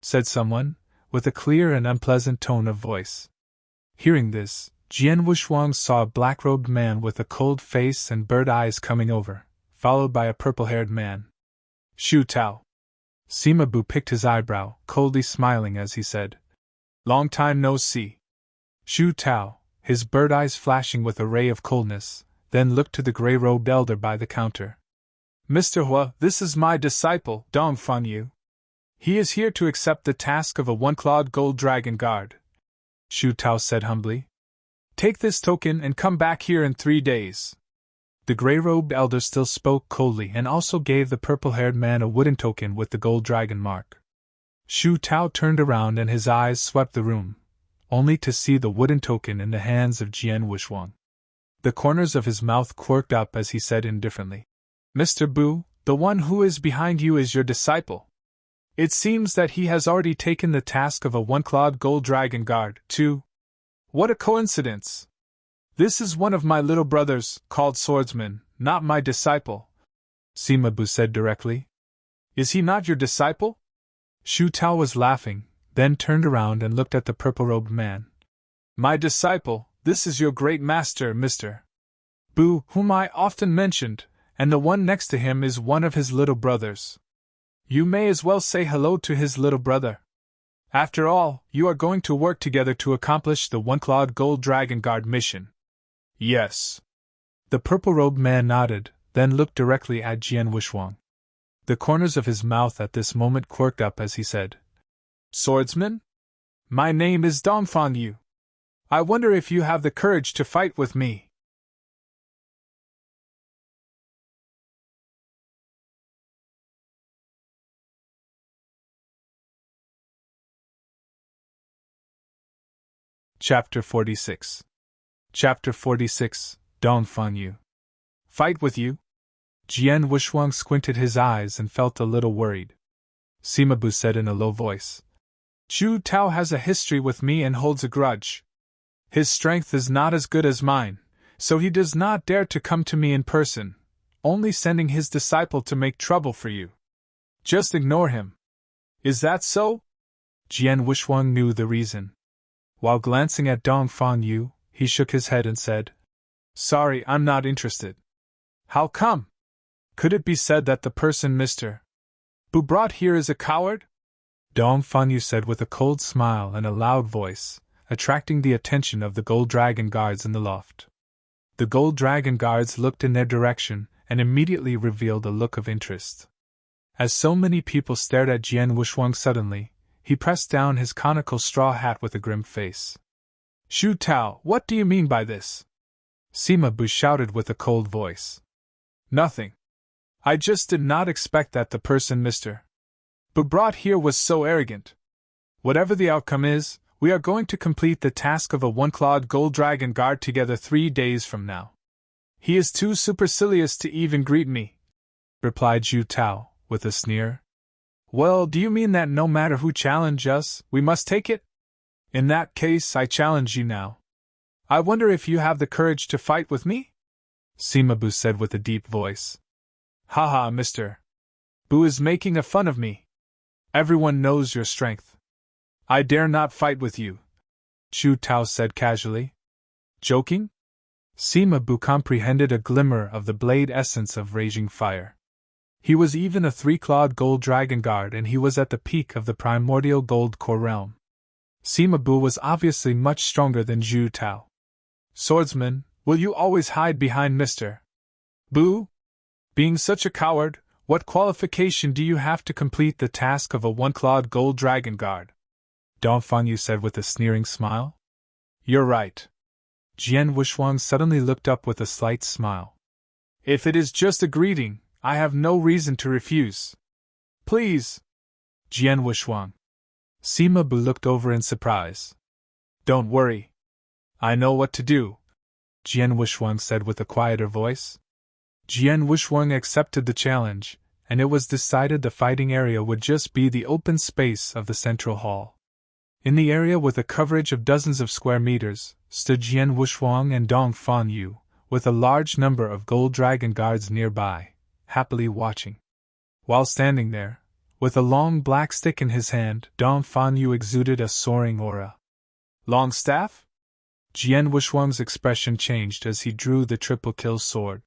said someone, with a clear and unpleasant tone of voice. Hearing this, Jian Wushuang saw a black-robed man with a cold face and bird eyes coming over, followed by a purple-haired man. Shu Tao. Sima Bu picked his eyebrow, coldly smiling as he said, Long time no see. Shu Tao, his bird eyes flashing with a ray of coldness, then looked to the gray-robed elder by the counter. Mr. Hua, this is my disciple, Dong Fanyu. He is here to accept the task of a one-clawed Gold Dragon Guard, Shu Tao said humbly. Take this token and come back here in 3 days. The gray-robed elder still spoke coldly and also gave the purple-haired man a wooden token with the gold dragon mark. Shu Tao turned around and his eyes swept the room, only to see the wooden token in the hands of Jian Wushuang. The corners of his mouth quirked up as he said indifferently, Mr. Bu, the one who is behind you is your disciple. It seems that he has already taken the task of a one-clawed Gold Dragon Guard, too. What a coincidence! This is one of my little brothers, called Swordsman, not my disciple, Sima Bu said directly. Is he not your disciple? Shu Tao was laughing, then turned around and looked at the purple-robed man. My disciple, this is your great master, Mr. Bu, whom I often mentioned, and the one next to him is one of his little brothers. You may as well say hello to his little brother. After all, you are going to work together to accomplish the one-clawed Gold Dragon Guard mission. Yes. The purple-robed man nodded, then looked directly at Jian Wushuang. The corners of his mouth at this moment quirked up as he said, Swordsman? My name is Dong Fanyu. I wonder if you have the courage to fight with me. Chapter 46. Chapter 46, Dong Fanyu. Fight with you? Jian Wushuang squinted his eyes and felt a little worried. Sima Bu said in a low voice, Shu Tao has a history with me and holds a grudge. His strength is not as good as mine, so he does not dare to come to me in person, only sending his disciple to make trouble for you. Just ignore him. Is that so? Jian Wushuang knew the reason. While glancing at Dong Fanyu, he shook his head and said, Sorry, I'm not interested. How come? Could it be said that the person Mr. Who brought here is a coward? Dong Fanyu said with a cold smile and a loud voice, attracting the attention of the gold dragon guards in the loft. The gold dragon guards looked in their direction and immediately revealed a look of interest. As so many people stared at Jian Wuxuang suddenly, he pressed down his conical straw hat with a grim face. Shu Tao, what do you mean by this? Sima Bu shouted with a cold voice. Nothing. I just did not expect that the person Mr. Bu brought here was so arrogant. Whatever the outcome is, we are going to complete the task of a one-clawed gold dragon guard together 3 days from now. He is too supercilious to even greet me, replied Zhu Tao, with a sneer. Well, do you mean that no matter who challenge us, we must take it? In that case, I challenge you now. I wonder if you have the courage to fight with me? Sima Bu said with a deep voice. Haha, Mr. Bu is making a fun of me. Everyone knows your strength. I dare not fight with you, Zhu Tao said casually. Joking? Sima Bu comprehended a glimmer of the blade essence of raging fire. He was even a 3-clawed gold dragon guard and he was at the peak of the primordial gold core realm. Sima Bu was obviously much stronger than Zhu Tao. Swordsman, will you always hide behind Mr. Bu? Being such a coward, what qualification do you have to complete the task of a one-clawed gold dragon guard? Dong Fanyu said with a sneering smile. You're right. Jian Wuxuang suddenly looked up with a slight smile. If it is just a greeting, I have no reason to refuse. Please. Jian Wuxuang. Sima Bu looked over in surprise. Don't worry. I know what to do, Jian Wuxuang said with a quieter voice. Jian Wuxuang accepted the challenge, and it was decided the fighting area would just be the open space of the central hall. In the area with a coverage of dozens of square meters, stood Jian Wuxuang and Dong Fanyu, with a large number of gold dragon guards nearby, happily watching. While standing there, with a long black stick in his hand, Dong Fanyu exuded a soaring aura. Long staff? Jian Wuxuang's expression changed as he drew the triple kill sword.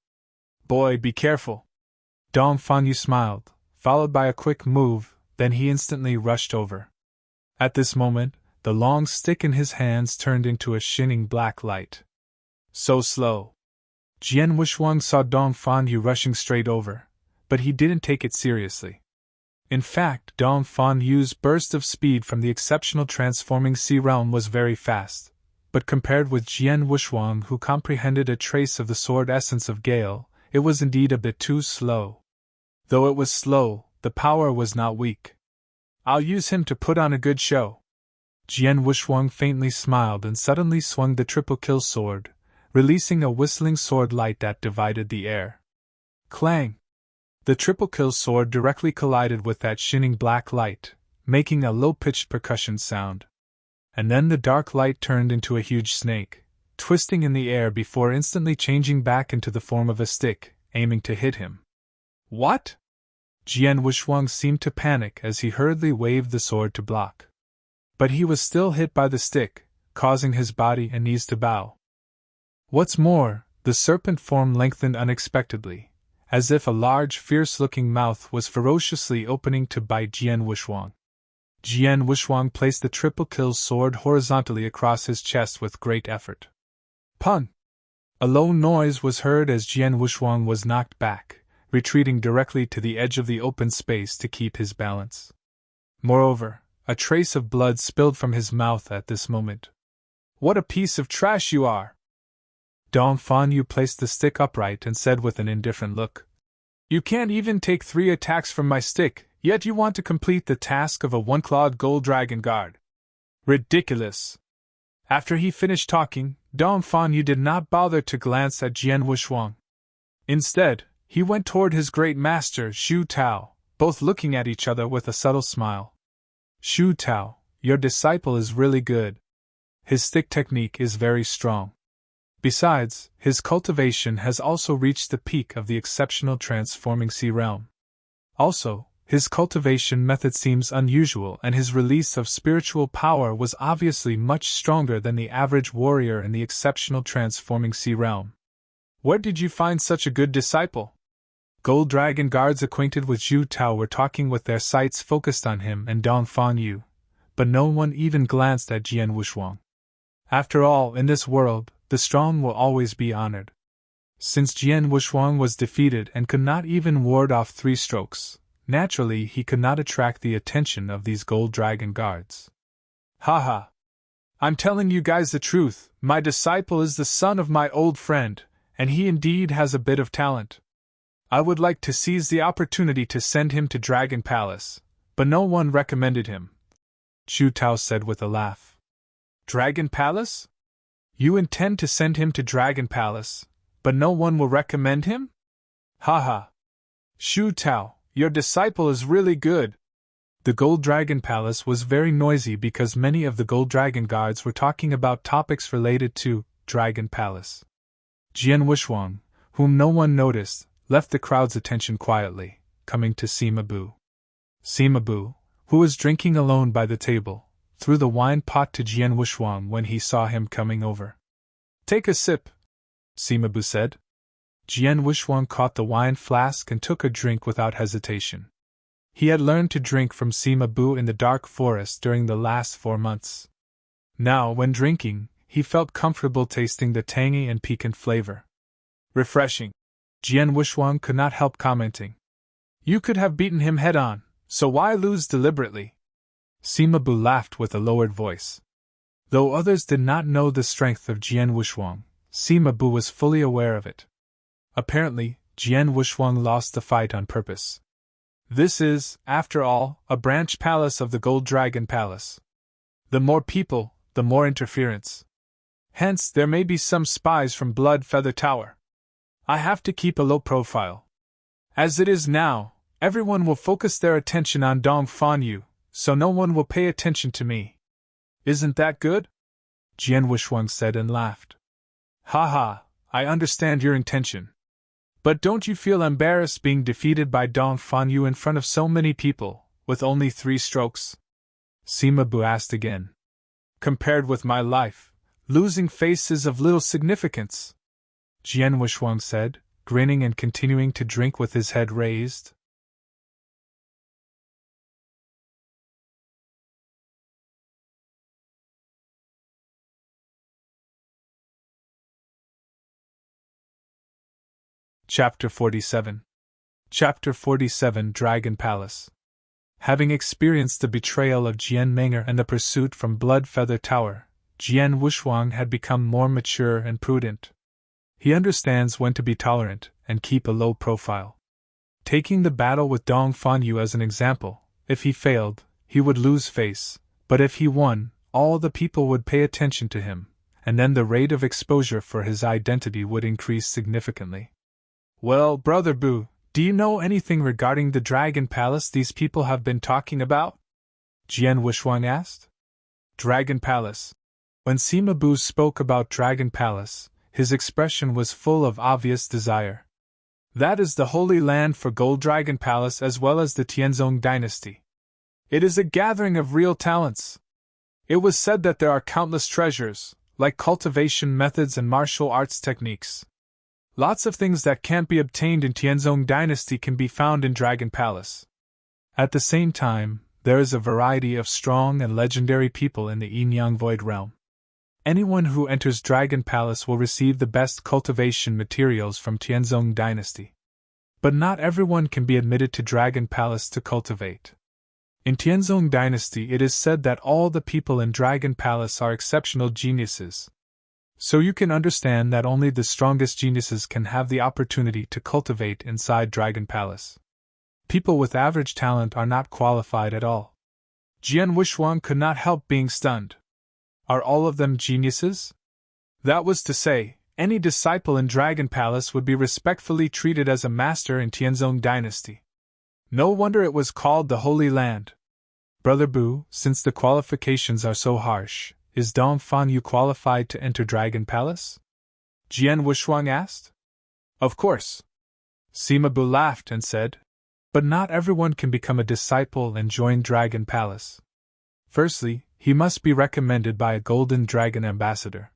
Boy, be careful. Dong Fanyu smiled, followed by a quick move, then he instantly rushed over. At this moment, the long stick in his hands turned into a shining black light. So slow. Jian Wuxuang saw Dong Fanyu rushing straight over, but he didn't take it seriously. In fact, Dong Fanyu's burst of speed from the exceptional transforming sea realm was very fast, but compared with Jian Wuxuang, who comprehended a trace of the sword essence of Gale, it was indeed a bit too slow. Though it was slow, the power was not weak. I'll use him to put on a good show. Jian Wuxuang faintly smiled and suddenly swung the triple kill sword, releasing a whistling sword light that divided the air. Clang! The triple kill sword directly collided with that shining black light, making a low-pitched percussion sound. And then the dark light turned into a huge snake, twisting in the air before instantly changing back into the form of a stick, aiming to hit him. What? Jian Wuxuang seemed to panic as he hurriedly waved the sword to block. But he was still hit by the stick, causing his body and knees to bow. What's more, the serpent form lengthened unexpectedly, as if a large, fierce-looking mouth was ferociously opening to bite Jian Wuxuang. Jian Wuxuang placed the triple kill sword horizontally across his chest with great effort. Pun! A low noise was heard as Jian Wuxuang was knocked back, retreating directly to the edge of the open space to keep his balance. Moreover, a trace of blood spilled from his mouth at this moment. What a piece of trash you are! Dong Fanyu placed the stick upright and said with an indifferent look, You can't even take 3 attacks from my stick, yet you want to complete the task of a one-clawed gold dragon guard. Ridiculous! After he finished talking, Dong Fanyu did not bother to glance at Jian Wuxuang. Instead, he went toward his great master, Zhu Tao, both looking at each other with a subtle smile. Zhu Tao, your disciple is really good. His stick technique is very strong. Besides, his cultivation has also reached the peak of the exceptional transforming sea realm. Also, his cultivation method seems unusual and his release of spiritual power was obviously much stronger than the average warrior in the exceptional transforming sea realm. Where did you find such a good disciple? Gold Dragon guards acquainted with Zhu Tao were talking with their sights focused on him and Dong Fanyu, but no one even glanced at Jian Wushuang. After all, in this world, the strong will always be honored. Since Jian Wushuang was defeated and could not even ward off 3 strokes, naturally he could not attract the attention of these Gold Dragon guards. Haha! I'm telling you guys the truth, my disciple is the son of my old friend, and he indeed has a bit of talent. I would like to seize the opportunity to send him to Dragon Palace, but no one recommended him, Zhu Tao said with a laugh. Dragon Palace? You intend to send him to Dragon Palace, but no one will recommend him? Haha! Zhu Tao, your disciple is really good. The Gold Dragon Palace was very noisy because many of the Gold Dragon guards were talking about topics related to Dragon Palace. Jian Wushuang, whom no one noticed, left the crowd's attention quietly, coming to Sima Bu. Sima Bu, who was drinking alone by the table, threw the wine pot to Jian Wushuang when he saw him coming over. Take a sip, Sima Bu said. Jian Wushuang caught the wine flask and took a drink without hesitation. He had learned to drink from Sima Bu in the dark forest during the last 4 months. Now, when drinking, he felt comfortable tasting the tangy and piquant flavor. Refreshing. Jian Wushuang could not help commenting. You could have beaten him head-on, so why lose deliberately? Sima Bu laughed with a lowered voice. Though others did not know the strength of Jian Wushuang, Sima Bu was fully aware of it. Apparently, Jian Wushuang lost the fight on purpose. This is, after all, a branch palace of the Gold Dragon Palace. The more people, the more interference. Hence, there may be some spies from Blood Feather Tower. I have to keep a low profile. As it is now, everyone will focus their attention on Dong Fanyu, so no one will pay attention to me. Isn't that good? Jian Wushuang said and laughed. Haha, I understand your intention. But don't you feel embarrassed being defeated by Dong Fanyu in front of so many people, with only 3 strokes? Sima Bu asked again. Compared with my life, losing face is of little significance, Jian Wushuang said, grinning and continuing to drink with his head raised. Chapter 47. Chapter 47 Dragon Palace. Having experienced the betrayal of Jian Meng'er and the pursuit from Blood Feather Tower, Jian Wushuang had become more mature and prudent. He understands when to be tolerant and keep a low profile. Taking the battle with Dong Fanyu as an example, if he failed, he would lose face, but if he won, all the people would pay attention to him, and then the rate of exposure for his identity would increase significantly. Well, Brother Bu, do you know anything regarding the Dragon Palace these people have been talking about? Jian Wushuang asked. Dragon Palace. When Sima Bu spoke about Dragon Palace, his expression was full of obvious desire. That is the Holy Land for Gold Dragon Palace as well as the Tianzong dynasty. It is a gathering of real talents. It was said that there are countless treasures, like cultivation methods and martial arts techniques. Lots of things that can't be obtained in Tianzong dynasty can be found in Dragon Palace. At the same time, there is a variety of strong and legendary people in the Yin-Yang Void realm. Anyone who enters Dragon Palace will receive the best cultivation materials from Tianzong dynasty. But not everyone can be admitted to Dragon Palace to cultivate. In Tianzong dynasty it is said that all the people in Dragon Palace are exceptional geniuses. So you can understand that only the strongest geniuses can have the opportunity to cultivate inside Dragon Palace. People with average talent are not qualified at all. Jian Wushuang could not help being stunned. Are all of them geniuses? That was to say, any disciple in Dragon Palace would be respectfully treated as a master in Tianzong dynasty. No wonder it was called the Holy Land. Brother Bu, since the qualifications are so harsh, is Dong Fanyu qualified to enter Dragon Palace? Jian Wushuang asked. Of course. Sima Bu laughed and said, but not everyone can become a disciple and join Dragon Palace. Firstly, he must be recommended by a Golden Dragon ambassador.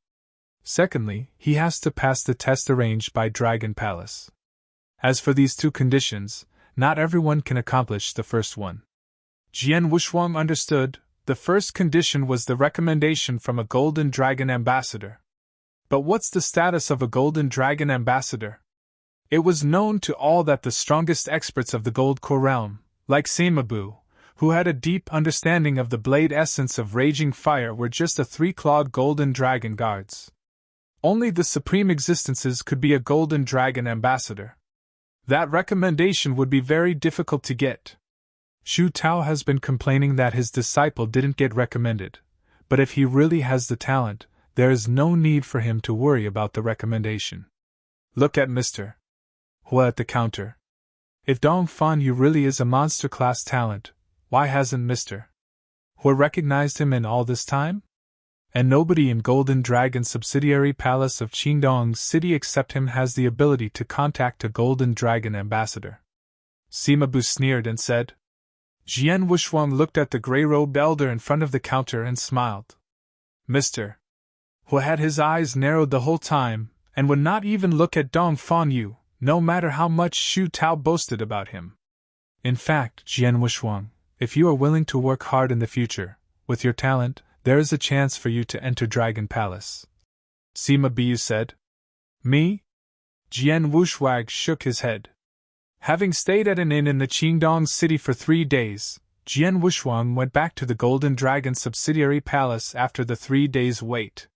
Secondly, he has to pass the test arranged by Dragon Palace. As for these two conditions, not everyone can accomplish the first one. Jian Wushuang understood. The first condition was the recommendation from a Golden Dragon ambassador. But what's the status of a Golden Dragon ambassador? It was known to all that the strongest experts of the Gold Core realm, like Sima-Bu, who had a deep understanding of the blade essence of raging fire, were just a three-clawed Golden Dragon guards. Only the supreme existences could be a Golden Dragon ambassador. That recommendation would be very difficult to get. Shu Tao has been complaining that his disciple didn't get recommended, but if he really has the talent, there is no need for him to worry about the recommendation. Look at Mr. Hua at the counter. If Dong Fan Yu really is a monster-class talent, why hasn't Mr. Hua recognized him in all this time? And nobody in Golden Dragon subsidiary palace of Qingdong City except him has the ability to contact a Golden Dragon ambassador. Sima-Bu sneered and said. Jian Wushuang looked at the gray-robed elder in front of the counter and smiled. Mr. Hua had his eyes narrowed the whole time, and would not even look at Dong Fan Yu, no matter how much Shu Tao boasted about him. In fact, Jian Wushuang, if you are willing to work hard in the future, with your talent, there is a chance for you to enter Dragon Palace. Sima-Bu said. Me? Jian Wushuang shook his head. Having stayed at an inn in the Qingdong City for 3 days, Jian Wushuang went back to the Golden Dragon subsidiary palace after the 3 days' wait.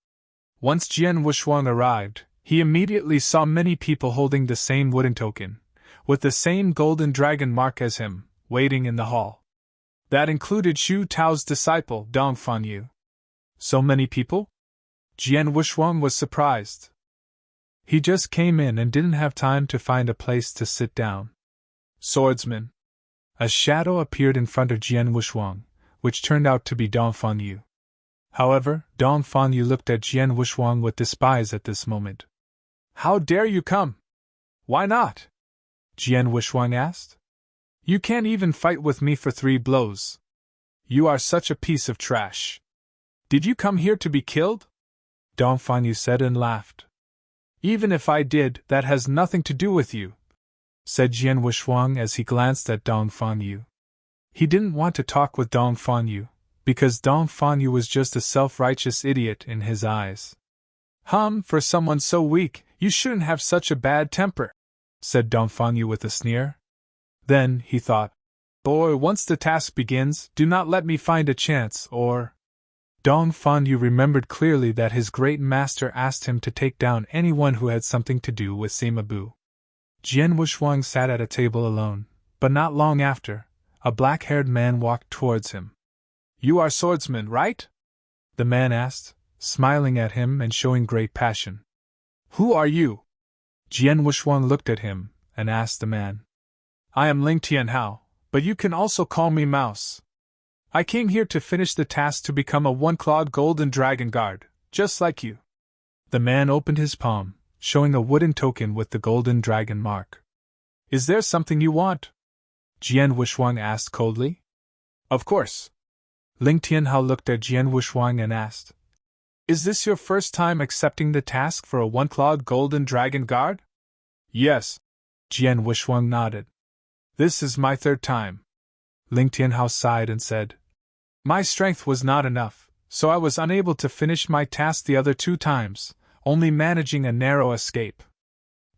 Once Jian Wushuang arrived, he immediately saw many people holding the same wooden token, with the same Golden Dragon mark as him, waiting in the hall. That included Shu Tao's disciple, Dong Fan Yu. So many people? Jian Wushuang was surprised. He just came in and didn't have time to find a place to sit down. Swordsman. A shadow appeared in front of Jian Wushuang, which turned out to be Dong Fan Yu. However, Dong Fan Yu looked at Jian Wushuang with despise at this moment. How dare you come? Why not? Jian Wushuang asked. You can't even fight with me for 3 blows. You are such a piece of trash. Did you come here to be killed? Dong Fan Yu said and laughed. Even if I did, that has nothing to do with you, said Jian Wushuang as he glanced at Dong Fan Yu. He didn't want to talk with Dong Fan Yu, because Dong Fan Yu was just a self-righteous idiot in his eyes. For someone so weak, you shouldn't have such a bad temper, said Dong Fan Yu with a sneer. Then, he thought, boy, once the task begins, do not let me find a chance, or... Dong Fan Yu remembered clearly that his great master asked him to take down anyone who had something to do with Sima-Bu. Jian Wushuang sat at a table alone, but not long after, a black-haired man walked towards him. You are Swordsman, right? The man asked, smiling at him and showing great passion. Who are you? Jian Wushuang looked at him and asked the man. I am Ling Tianhao, but you can also call me Mouse. I came here to finish the task to become a one-clawed Golden Dragon Guard, just like you. The man opened his palm, showing a wooden token with the Golden Dragon mark. Is there something you want? Jian Wushuang asked coldly. Of course. Ling Tianhao looked at Jian Wushuang and asked. Is this your first time accepting the task for a one-clawed Golden Dragon Guard? Yes. Jian Wushuang nodded. This is my 3rd time. Ling Tianhao sighed and said. My strength was not enough, so I was unable to finish my task the other 2 times, only managing a narrow escape.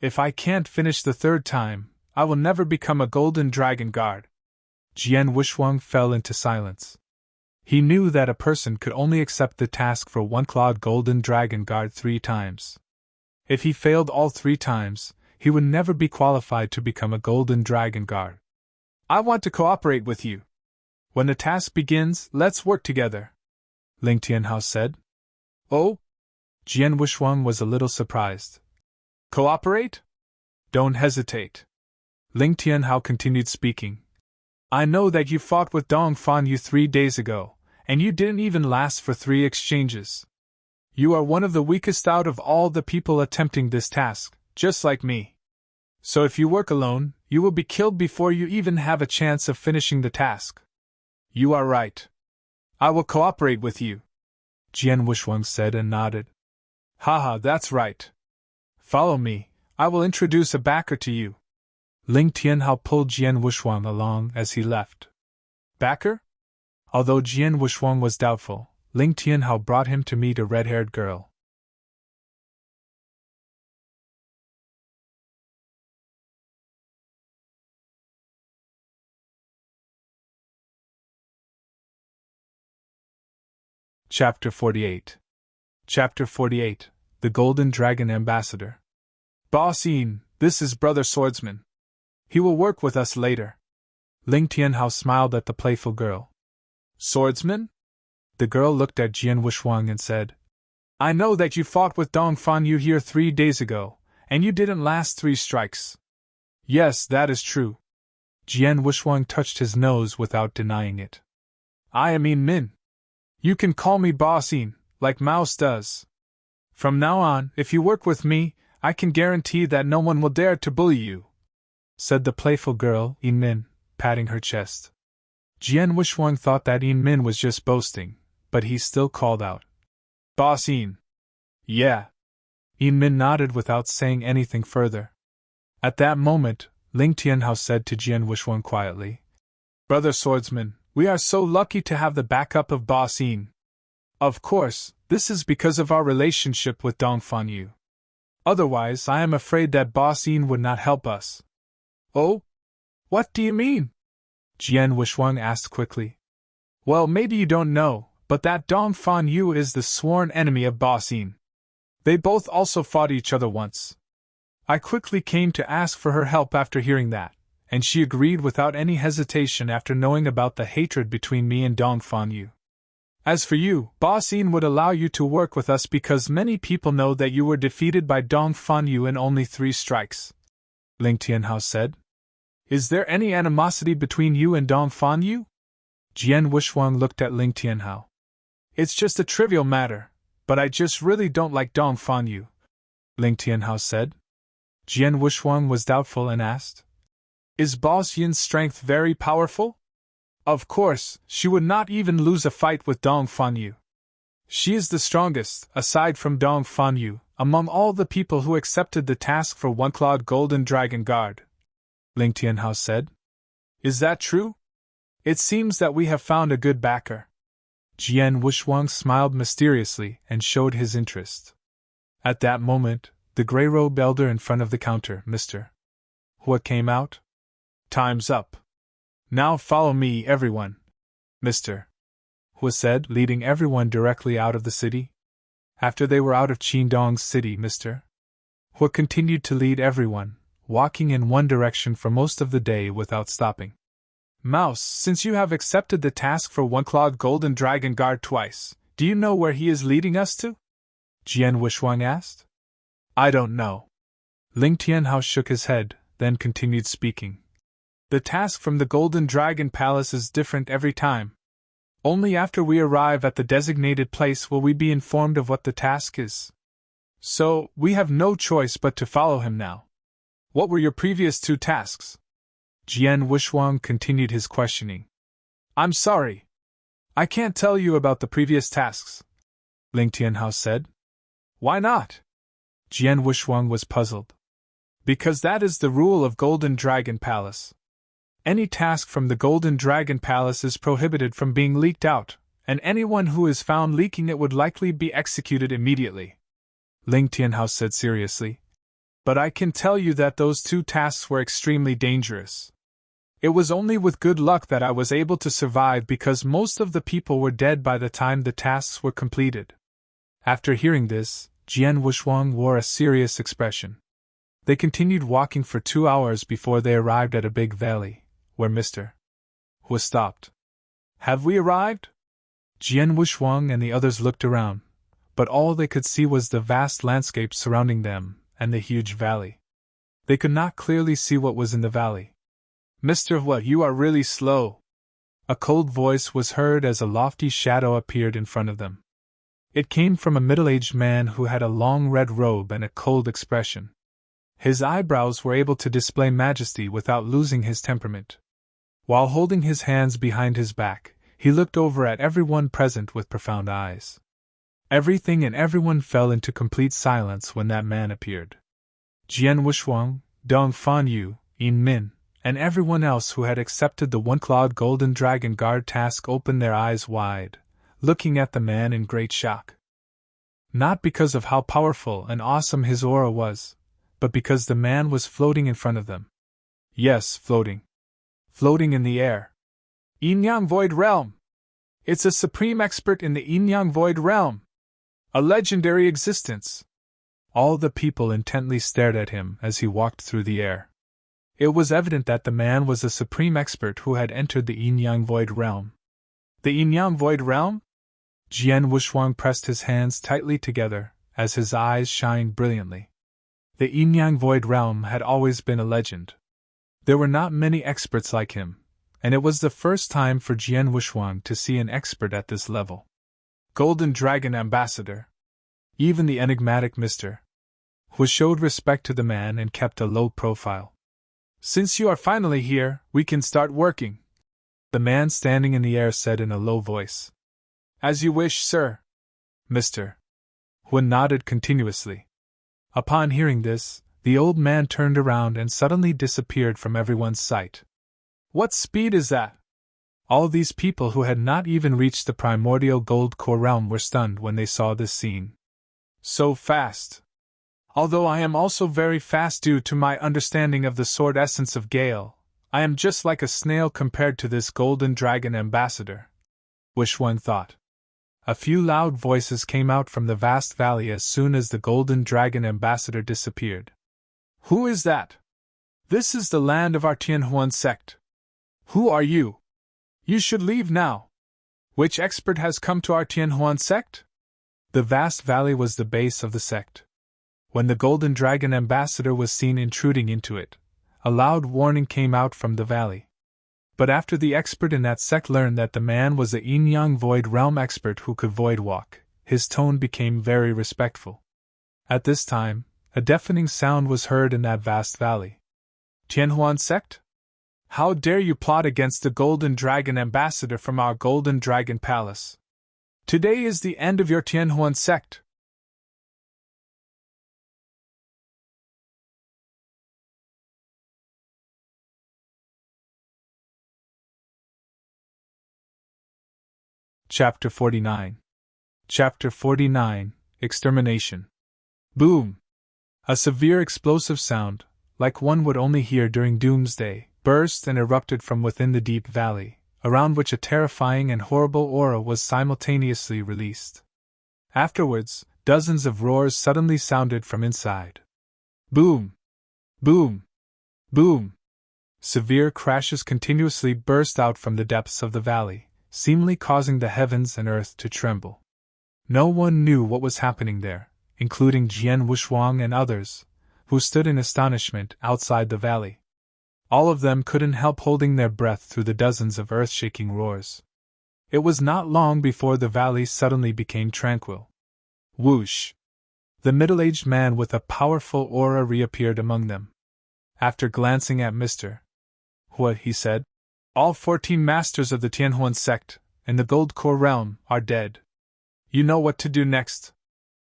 If I can't finish the 3rd time, I will never become a Golden Dragon Guard. Jian Wushuang fell into silence. He knew that a person could only accept the task for one-clawed Golden Dragon Guard 3 times. If he failed all 3 times, he would never be qualified to become a Golden Dragon Guard. I want to cooperate with you. When the task begins, let's work together, Ling Tianhao said. Oh? Jian Wushuang was a little surprised. Cooperate? Don't hesitate. Ling Tianhao continued speaking. I know that you fought with Dong Fan Yu 3 days ago, and you didn't even last for 3 exchanges. You are one of the weakest out of all the people attempting this task, just like me. So if you work alone, you will be killed before you even have a chance of finishing the task. You are right. I will cooperate with you, Jian Wushuang said and nodded. Haha, that's right. Follow me, I will introduce a backer to you. Ling Tianhao pulled Jian Wushuang along as he left. Backer? Although Jian Wushuang was doubtful, Ling Tianhao brought him to meet a red-haired girl. Chapter 48. Chapter 48. The Golden Dragon Ambassador. Boss Yin, this is Brother Swordsman. He will work with us later. Ling Tianhao smiled at the playful girl. Swordsman? The girl looked at Jian Wushuang and said, I know that you fought with Dong Fan Yu here 3 days ago, and you didn't last 3 strikes. Yes, that is true. Jian Wushuang touched his nose without denying it. I am Yin Min. You can call me Boss Yin, like Mouse does. From now on, if you work with me, I can guarantee that no one will dare to bully you, said the playful girl, Yin Min, patting her chest. Jian Wushuang thought that Yin Min was just boasting, but he still called out, Boss Yin. Yeah. Yin Min nodded without saying anything further. At that moment, Ling Tianhao said to Jian Wushuang quietly, Brother Swordsman, we are so lucky to have the backup of Boss Yin. Of course, this is because of our relationship with Dong Fan Yu. Otherwise, I am afraid that Boss Yin would not help us. Oh? What do you mean? Jian Wushuang asked quickly. Well, maybe you don't know, but that Dong Fan Yu is the sworn enemy of Boss Yin. They both also fought each other once. I quickly came to ask for her help after hearing that, and she agreed without any hesitation after knowing about the hatred between me and Dong Fan Yu. As for you, Boss Yin would allow you to work with us because many people know that you were defeated by Dong Fan Yu in only 3 strikes. Ling Tianhao said. Is there any animosity between you and Dong Fan Yu? Jian Wushuang looked at Ling Tianhao. It's just a trivial matter, but I just really don't like Dong Fan Yu, Ling Tianhao said. Jian Wushuang was doubtful and asked, Is Boss Yin's strength very powerful? Of course, she would not even lose a fight with Dong Fan Yu. She is the strongest, aside from Dong Fan Yu, among all the people who accepted the task for One-Clawed Golden Dragon Guard, Ling Tianhao said. Is that true? It seems that we have found a good backer. Jian Wushuang smiled mysteriously and showed his interest. At that moment, the gray-robed elder in front of the counter, Mr. Hua, came out. Time's up. Now follow me, everyone, Mr. Hua said, leading everyone directly out of the city. After they were out of Qingdong's city, Mr. Hua continued to lead everyone, walking in one direction for most of the day without stopping. Mouse, since you have accepted the task for One-Clawed Golden Dragon Guard twice, do you know where he is leading us to? Jian Wushuang asked. I don't know. Ling Tianhao shook his head, then continued speaking. The task from the Golden Dragon Palace is different every time. Only after we arrive at the designated place will we be informed of what the task is. So, we have no choice but to follow him now. What were your previous 2 tasks? Jian Wushuang continued his questioning. I'm sorry. I can't tell you about the previous tasks, Ling Tianhao said. Why not? Jian Wushuang was puzzled. Because that is the rule of Golden Dragon Palace. Any task from the Golden Dragon Palace is prohibited from being leaked out, and anyone who is found leaking it would likely be executed immediately, Ling Tianhao said seriously. But I can tell you that those 2 tasks were extremely dangerous. It was only with good luck that I was able to survive because most of the people were dead by the time the tasks were completed. After hearing this, Jian Wushuang wore a serious expression. They continued walking for 2 hours before they arrived at a big valley, where Mr. Hua stopped. Have we arrived? Jian Wushuang and the others looked around, but all they could see was the vast landscape surrounding them and the huge valley. They could not clearly see what was in the valley. Mr. Hua, you are really slow. A cold voice was heard as a lofty shadow appeared in front of them. It came from a middle-aged man who had a long red robe and a cold expression. His eyebrows were able to display majesty without losing his temperament. While holding his hands behind his back, he looked over at everyone present with profound eyes. Everything and everyone fell into complete silence when that man appeared. Jian Wushuang, Dong Fan Yu, Yin Min, and everyone else who had accepted the one-clawed golden dragon guard task opened their eyes wide, looking at the man in great shock. Not because of how powerful and awesome his aura was, but because the man was floating in front of them. Yes, floating. Floating in the air. Yin-Yang Void Realm! It's a supreme expert in the Yin-Yang Void Realm! A legendary existence! All the people intently stared at him as he walked through the air. It was evident that the man was a supreme expert who had entered the Yin-Yang Void Realm. The Yin-Yang Void Realm? Jian Wuxuang pressed his hands tightly together as his eyes shined brilliantly. The Yin-Yang Void Realm had always been a legend. There were not many experts like him, and it was the first time for Jian Wuxuang to see an expert at this level. Golden Dragon Ambassador. Even the enigmatic Mr. Hu showed respect to the man and kept a low profile. Since you are finally here, we can start working, the man standing in the air said in a low voice. As you wish, sir. Mr. Hu nodded continuously. Upon hearing this, the old man turned around and suddenly disappeared from everyone's sight. What speed is that? All these people who had not even reached the primordial gold core realm were stunned when they saw this scene. So fast. Although I am also very fast due to my understanding of the sword essence of Gale, I am just like a snail compared to this golden dragon ambassador. Wuxuan thought. A few loud voices came out from the vast valley as soon as the golden dragon ambassador disappeared. Who is that? This is the land of our Tianhuan sect. Who are you? You should leave now. Which expert has come to our Tianhuan sect? The vast valley was the base of the sect. When the golden dragon ambassador was seen intruding into it, a loud warning came out from the valley. But after the expert in that sect learned that the man was a Yin-Yang Void Realm expert who could void walk, his tone became very respectful. At this time, a deafening sound was heard in that vast valley. Tianhuan sect? How dare you plot against the golden dragon ambassador from our golden dragon palace? Today is the end of your Tianhuan sect. Chapter 49. Chapter 49, Extermination. Boom! A severe explosive sound, like one would only hear during doomsday, burst and erupted from within the deep valley, around which a terrifying and horrible aura was simultaneously released. Afterwards, dozens of roars suddenly sounded from inside. Boom! Boom! Boom! Severe crashes continuously burst out from the depths of the valley, seemingly causing the heavens and earth to tremble. No one knew what was happening there, including Jian Wuxuang and others, who stood in astonishment outside the valley. All of them couldn't help holding their breath through the dozens of earth-shaking roars. It was not long before the valley suddenly became tranquil. Whoosh! The middle-aged man with a powerful aura reappeared among them. After glancing at Mr. Hu, he said, All 14 masters of the Tianhuan sect, in the Gold Core realm, are dead. You know what to do next?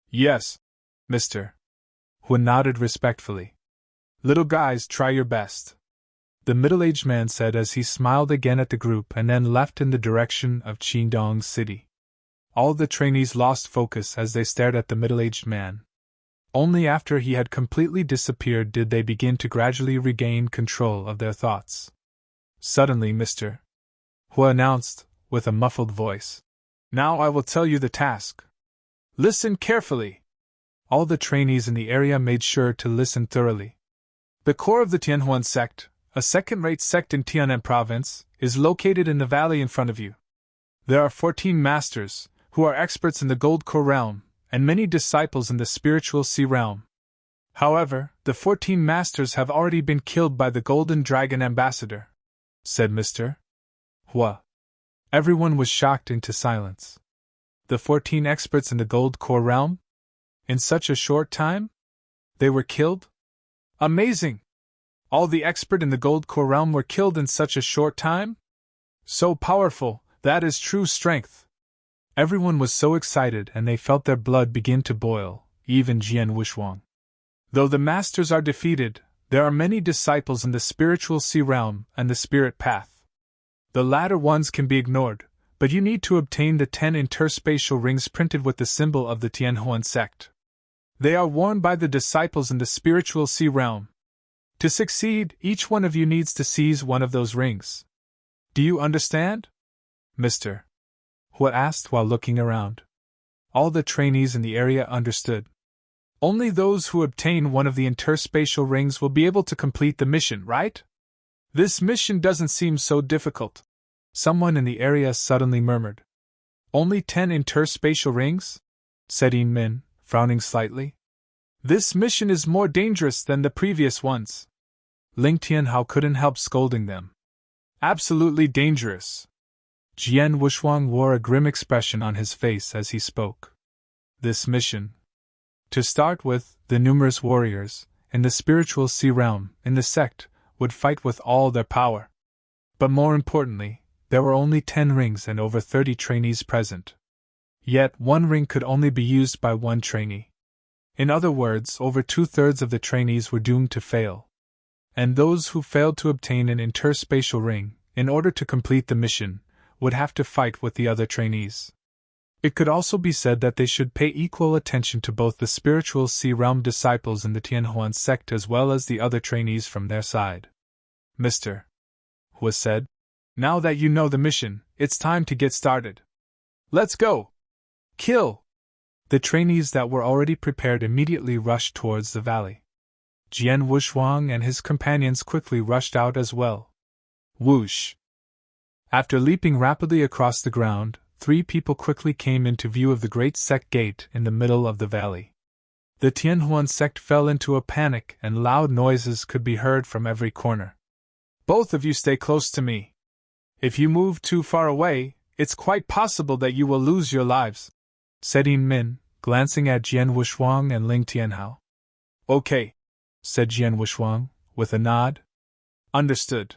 Yes, Mr. Hu nodded respectfully. Little guys, try your best. The middle-aged man said as he smiled again at the group and then left in the direction of Qingdong City. All the trainees lost focus as they stared at the middle-aged man. Only after he had completely disappeared did they begin to gradually regain control of their thoughts. Suddenly Mr. Hu announced, with a muffled voice, Now I will tell you the task. Listen carefully. All the trainees in the area made sure to listen thoroughly. The core of the Tianhuan sect, a second-rate sect in Tianan province, is located in the valley in front of you. There are 14 masters, who are experts in the Gold Core realm, and many disciples in the Spiritual Sea realm. However, the 14 masters have already been killed by the Golden Dragon Ambassador, said Mr. Hu. Everyone was shocked into silence. The 14 experts in the Gold Core realm? In such a short time? They were killed? Amazing! All the experts in the Gold Core realm were killed in such a short time? So powerful, that is true strength. Everyone was so excited and they felt their blood begin to boil, even Jian Wuxuang. Though the masters are defeated, There are many disciples in the spiritual sea realm and the spirit path. The latter ones can be ignored, but you need to obtain the 10 interspatial rings printed with the symbol of the Tianhuan sect. They are worn by the disciples in the spiritual sea realm. To succeed, each one of you needs to seize one of those rings. Do you understand? Mr. Hua asked while looking around. All the trainees in the area understood. Only those who obtain one of the interspatial rings will be able to complete the mission, right? This mission doesn't seem so difficult. Someone in the area suddenly murmured. Only 10 interspatial rings? Said Yin Min, frowning slightly. This mission is more dangerous than the previous ones. Ling Tianhao couldn't help scolding them. Absolutely dangerous. Jian Wushuang wore a grim expression on his face as he spoke. This mission. To start with, the numerous warriors, in the spiritual sea realm, in the sect, would fight with all their power. But more importantly, there were only 10 rings and over 30 trainees present. Yet, one ring could only be used by one trainee. In other words, over 2/3 of the trainees were doomed to fail. And those who failed to obtain an interspatial ring, in order to complete the mission, would have to fight with the other trainees. It could also be said that they should pay equal attention to both the spiritual sea realm disciples in the Tianhuan sect as well as the other trainees from their side. Mr. Hua said, now that you know the mission, it's time to get started. Let's go! Kill! The trainees that were already prepared immediately rushed towards the valley. Jian Wushuang and his companions quickly rushed out as well. Whoosh! After leaping rapidly across the ground, 3 people quickly came into view of the great sect gate in the middle of the valley. The Tianhuan sect fell into a panic and loud noises could be heard from every corner. Both of you stay close to me. If you move too far away, it's quite possible that you will lose your lives, said Yin Min, glancing at Jian Wushuang and Ling Tianhao. Okay, said Jian Wushuang, with a nod. Understood.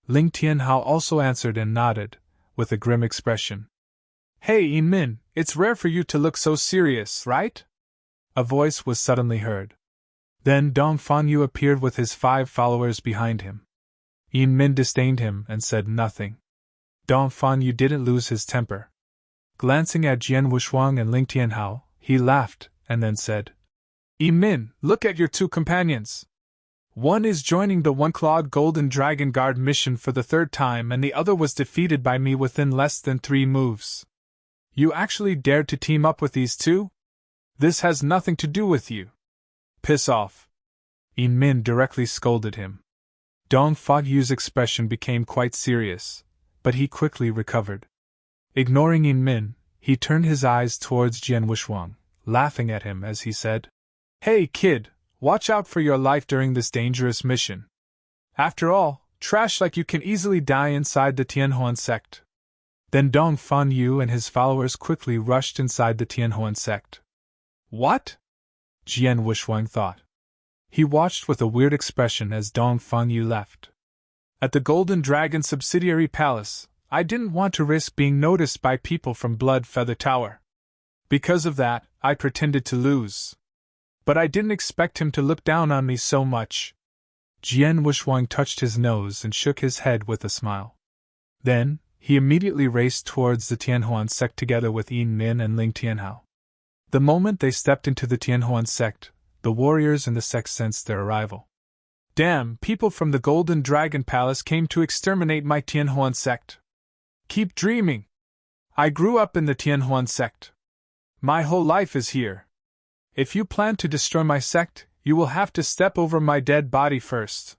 Ling Tianhao also answered and nodded, with a grim expression. Hey Yin Min, it's rare for you to look so serious, right? A voice was suddenly heard. Then Dong Fanyu appeared with his 5 followers behind him. Yin Min disdained him and said nothing. Dong Fanyu didn't lose his temper. Glancing at Jian Wushuang and Ling Tianhao, he laughed, and then said, Yin Min, look at your 2 companions. One is joining the One-Clawed Golden Dragon Guard mission for the 3rd time and the other was defeated by me within less than 3 moves. You actually dared to team up with these 2? This has nothing to do with you. Piss off. Yin Min directly scolded him. Dong Fagyu's expression became quite serious, but he quickly recovered. Ignoring Yin Min, he turned his eyes towards Jian Wushuang, laughing at him as he said, Hey kid, watch out for your life during this dangerous mission. After all, trash like you can easily die inside the Tianhuan sect. Then Dong Fanyu and his followers quickly rushed inside the Tianhuan sect. What? Jian Wushuang thought. He watched with a weird expression as Dong Fanyu left. At the Golden Dragon subsidiary palace, I didn't want to risk being noticed by people from Blood Feather Tower. Because of that, I pretended to lose. But I didn't expect him to look down on me so much. Jian Wushuang touched his nose and shook his head with a smile. Then, he immediately raced towards the Tianhuan sect together with Yin Min and Ling Tianhao. The moment they stepped into the Tianhuan sect, the warriors in the sect sensed their arrival. Damn, people from the Golden Dragon Palace came to exterminate my Tianhuan sect. Keep dreaming. I grew up in the Tianhuan sect. My whole life is here. If you plan to destroy my sect, you will have to step over my dead body first.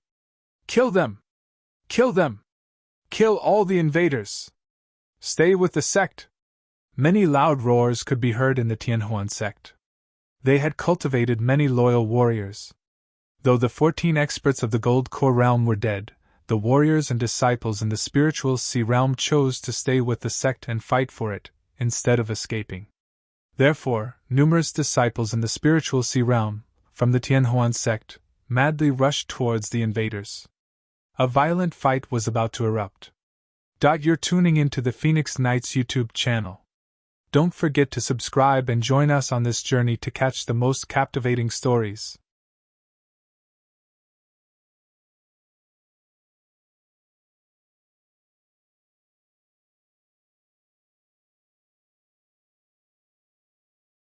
Kill them! Kill them! Kill all the invaders! Stay with the sect! Many loud roars could be heard in the Tianhuan sect. They had cultivated many loyal warriors. Though the 14 experts of the Gold Core realm were dead, the warriors and disciples in the spiritual sea realm chose to stay with the sect and fight for it, instead of escaping. Therefore, numerous disciples in the spiritual sea realm, from the Tianhuan sect, madly rushed towards the invaders. A violent fight was about to erupt. You're tuning into the Phoenix Knights YouTube channel. Don't forget to subscribe and join us on this journey to catch the most captivating stories.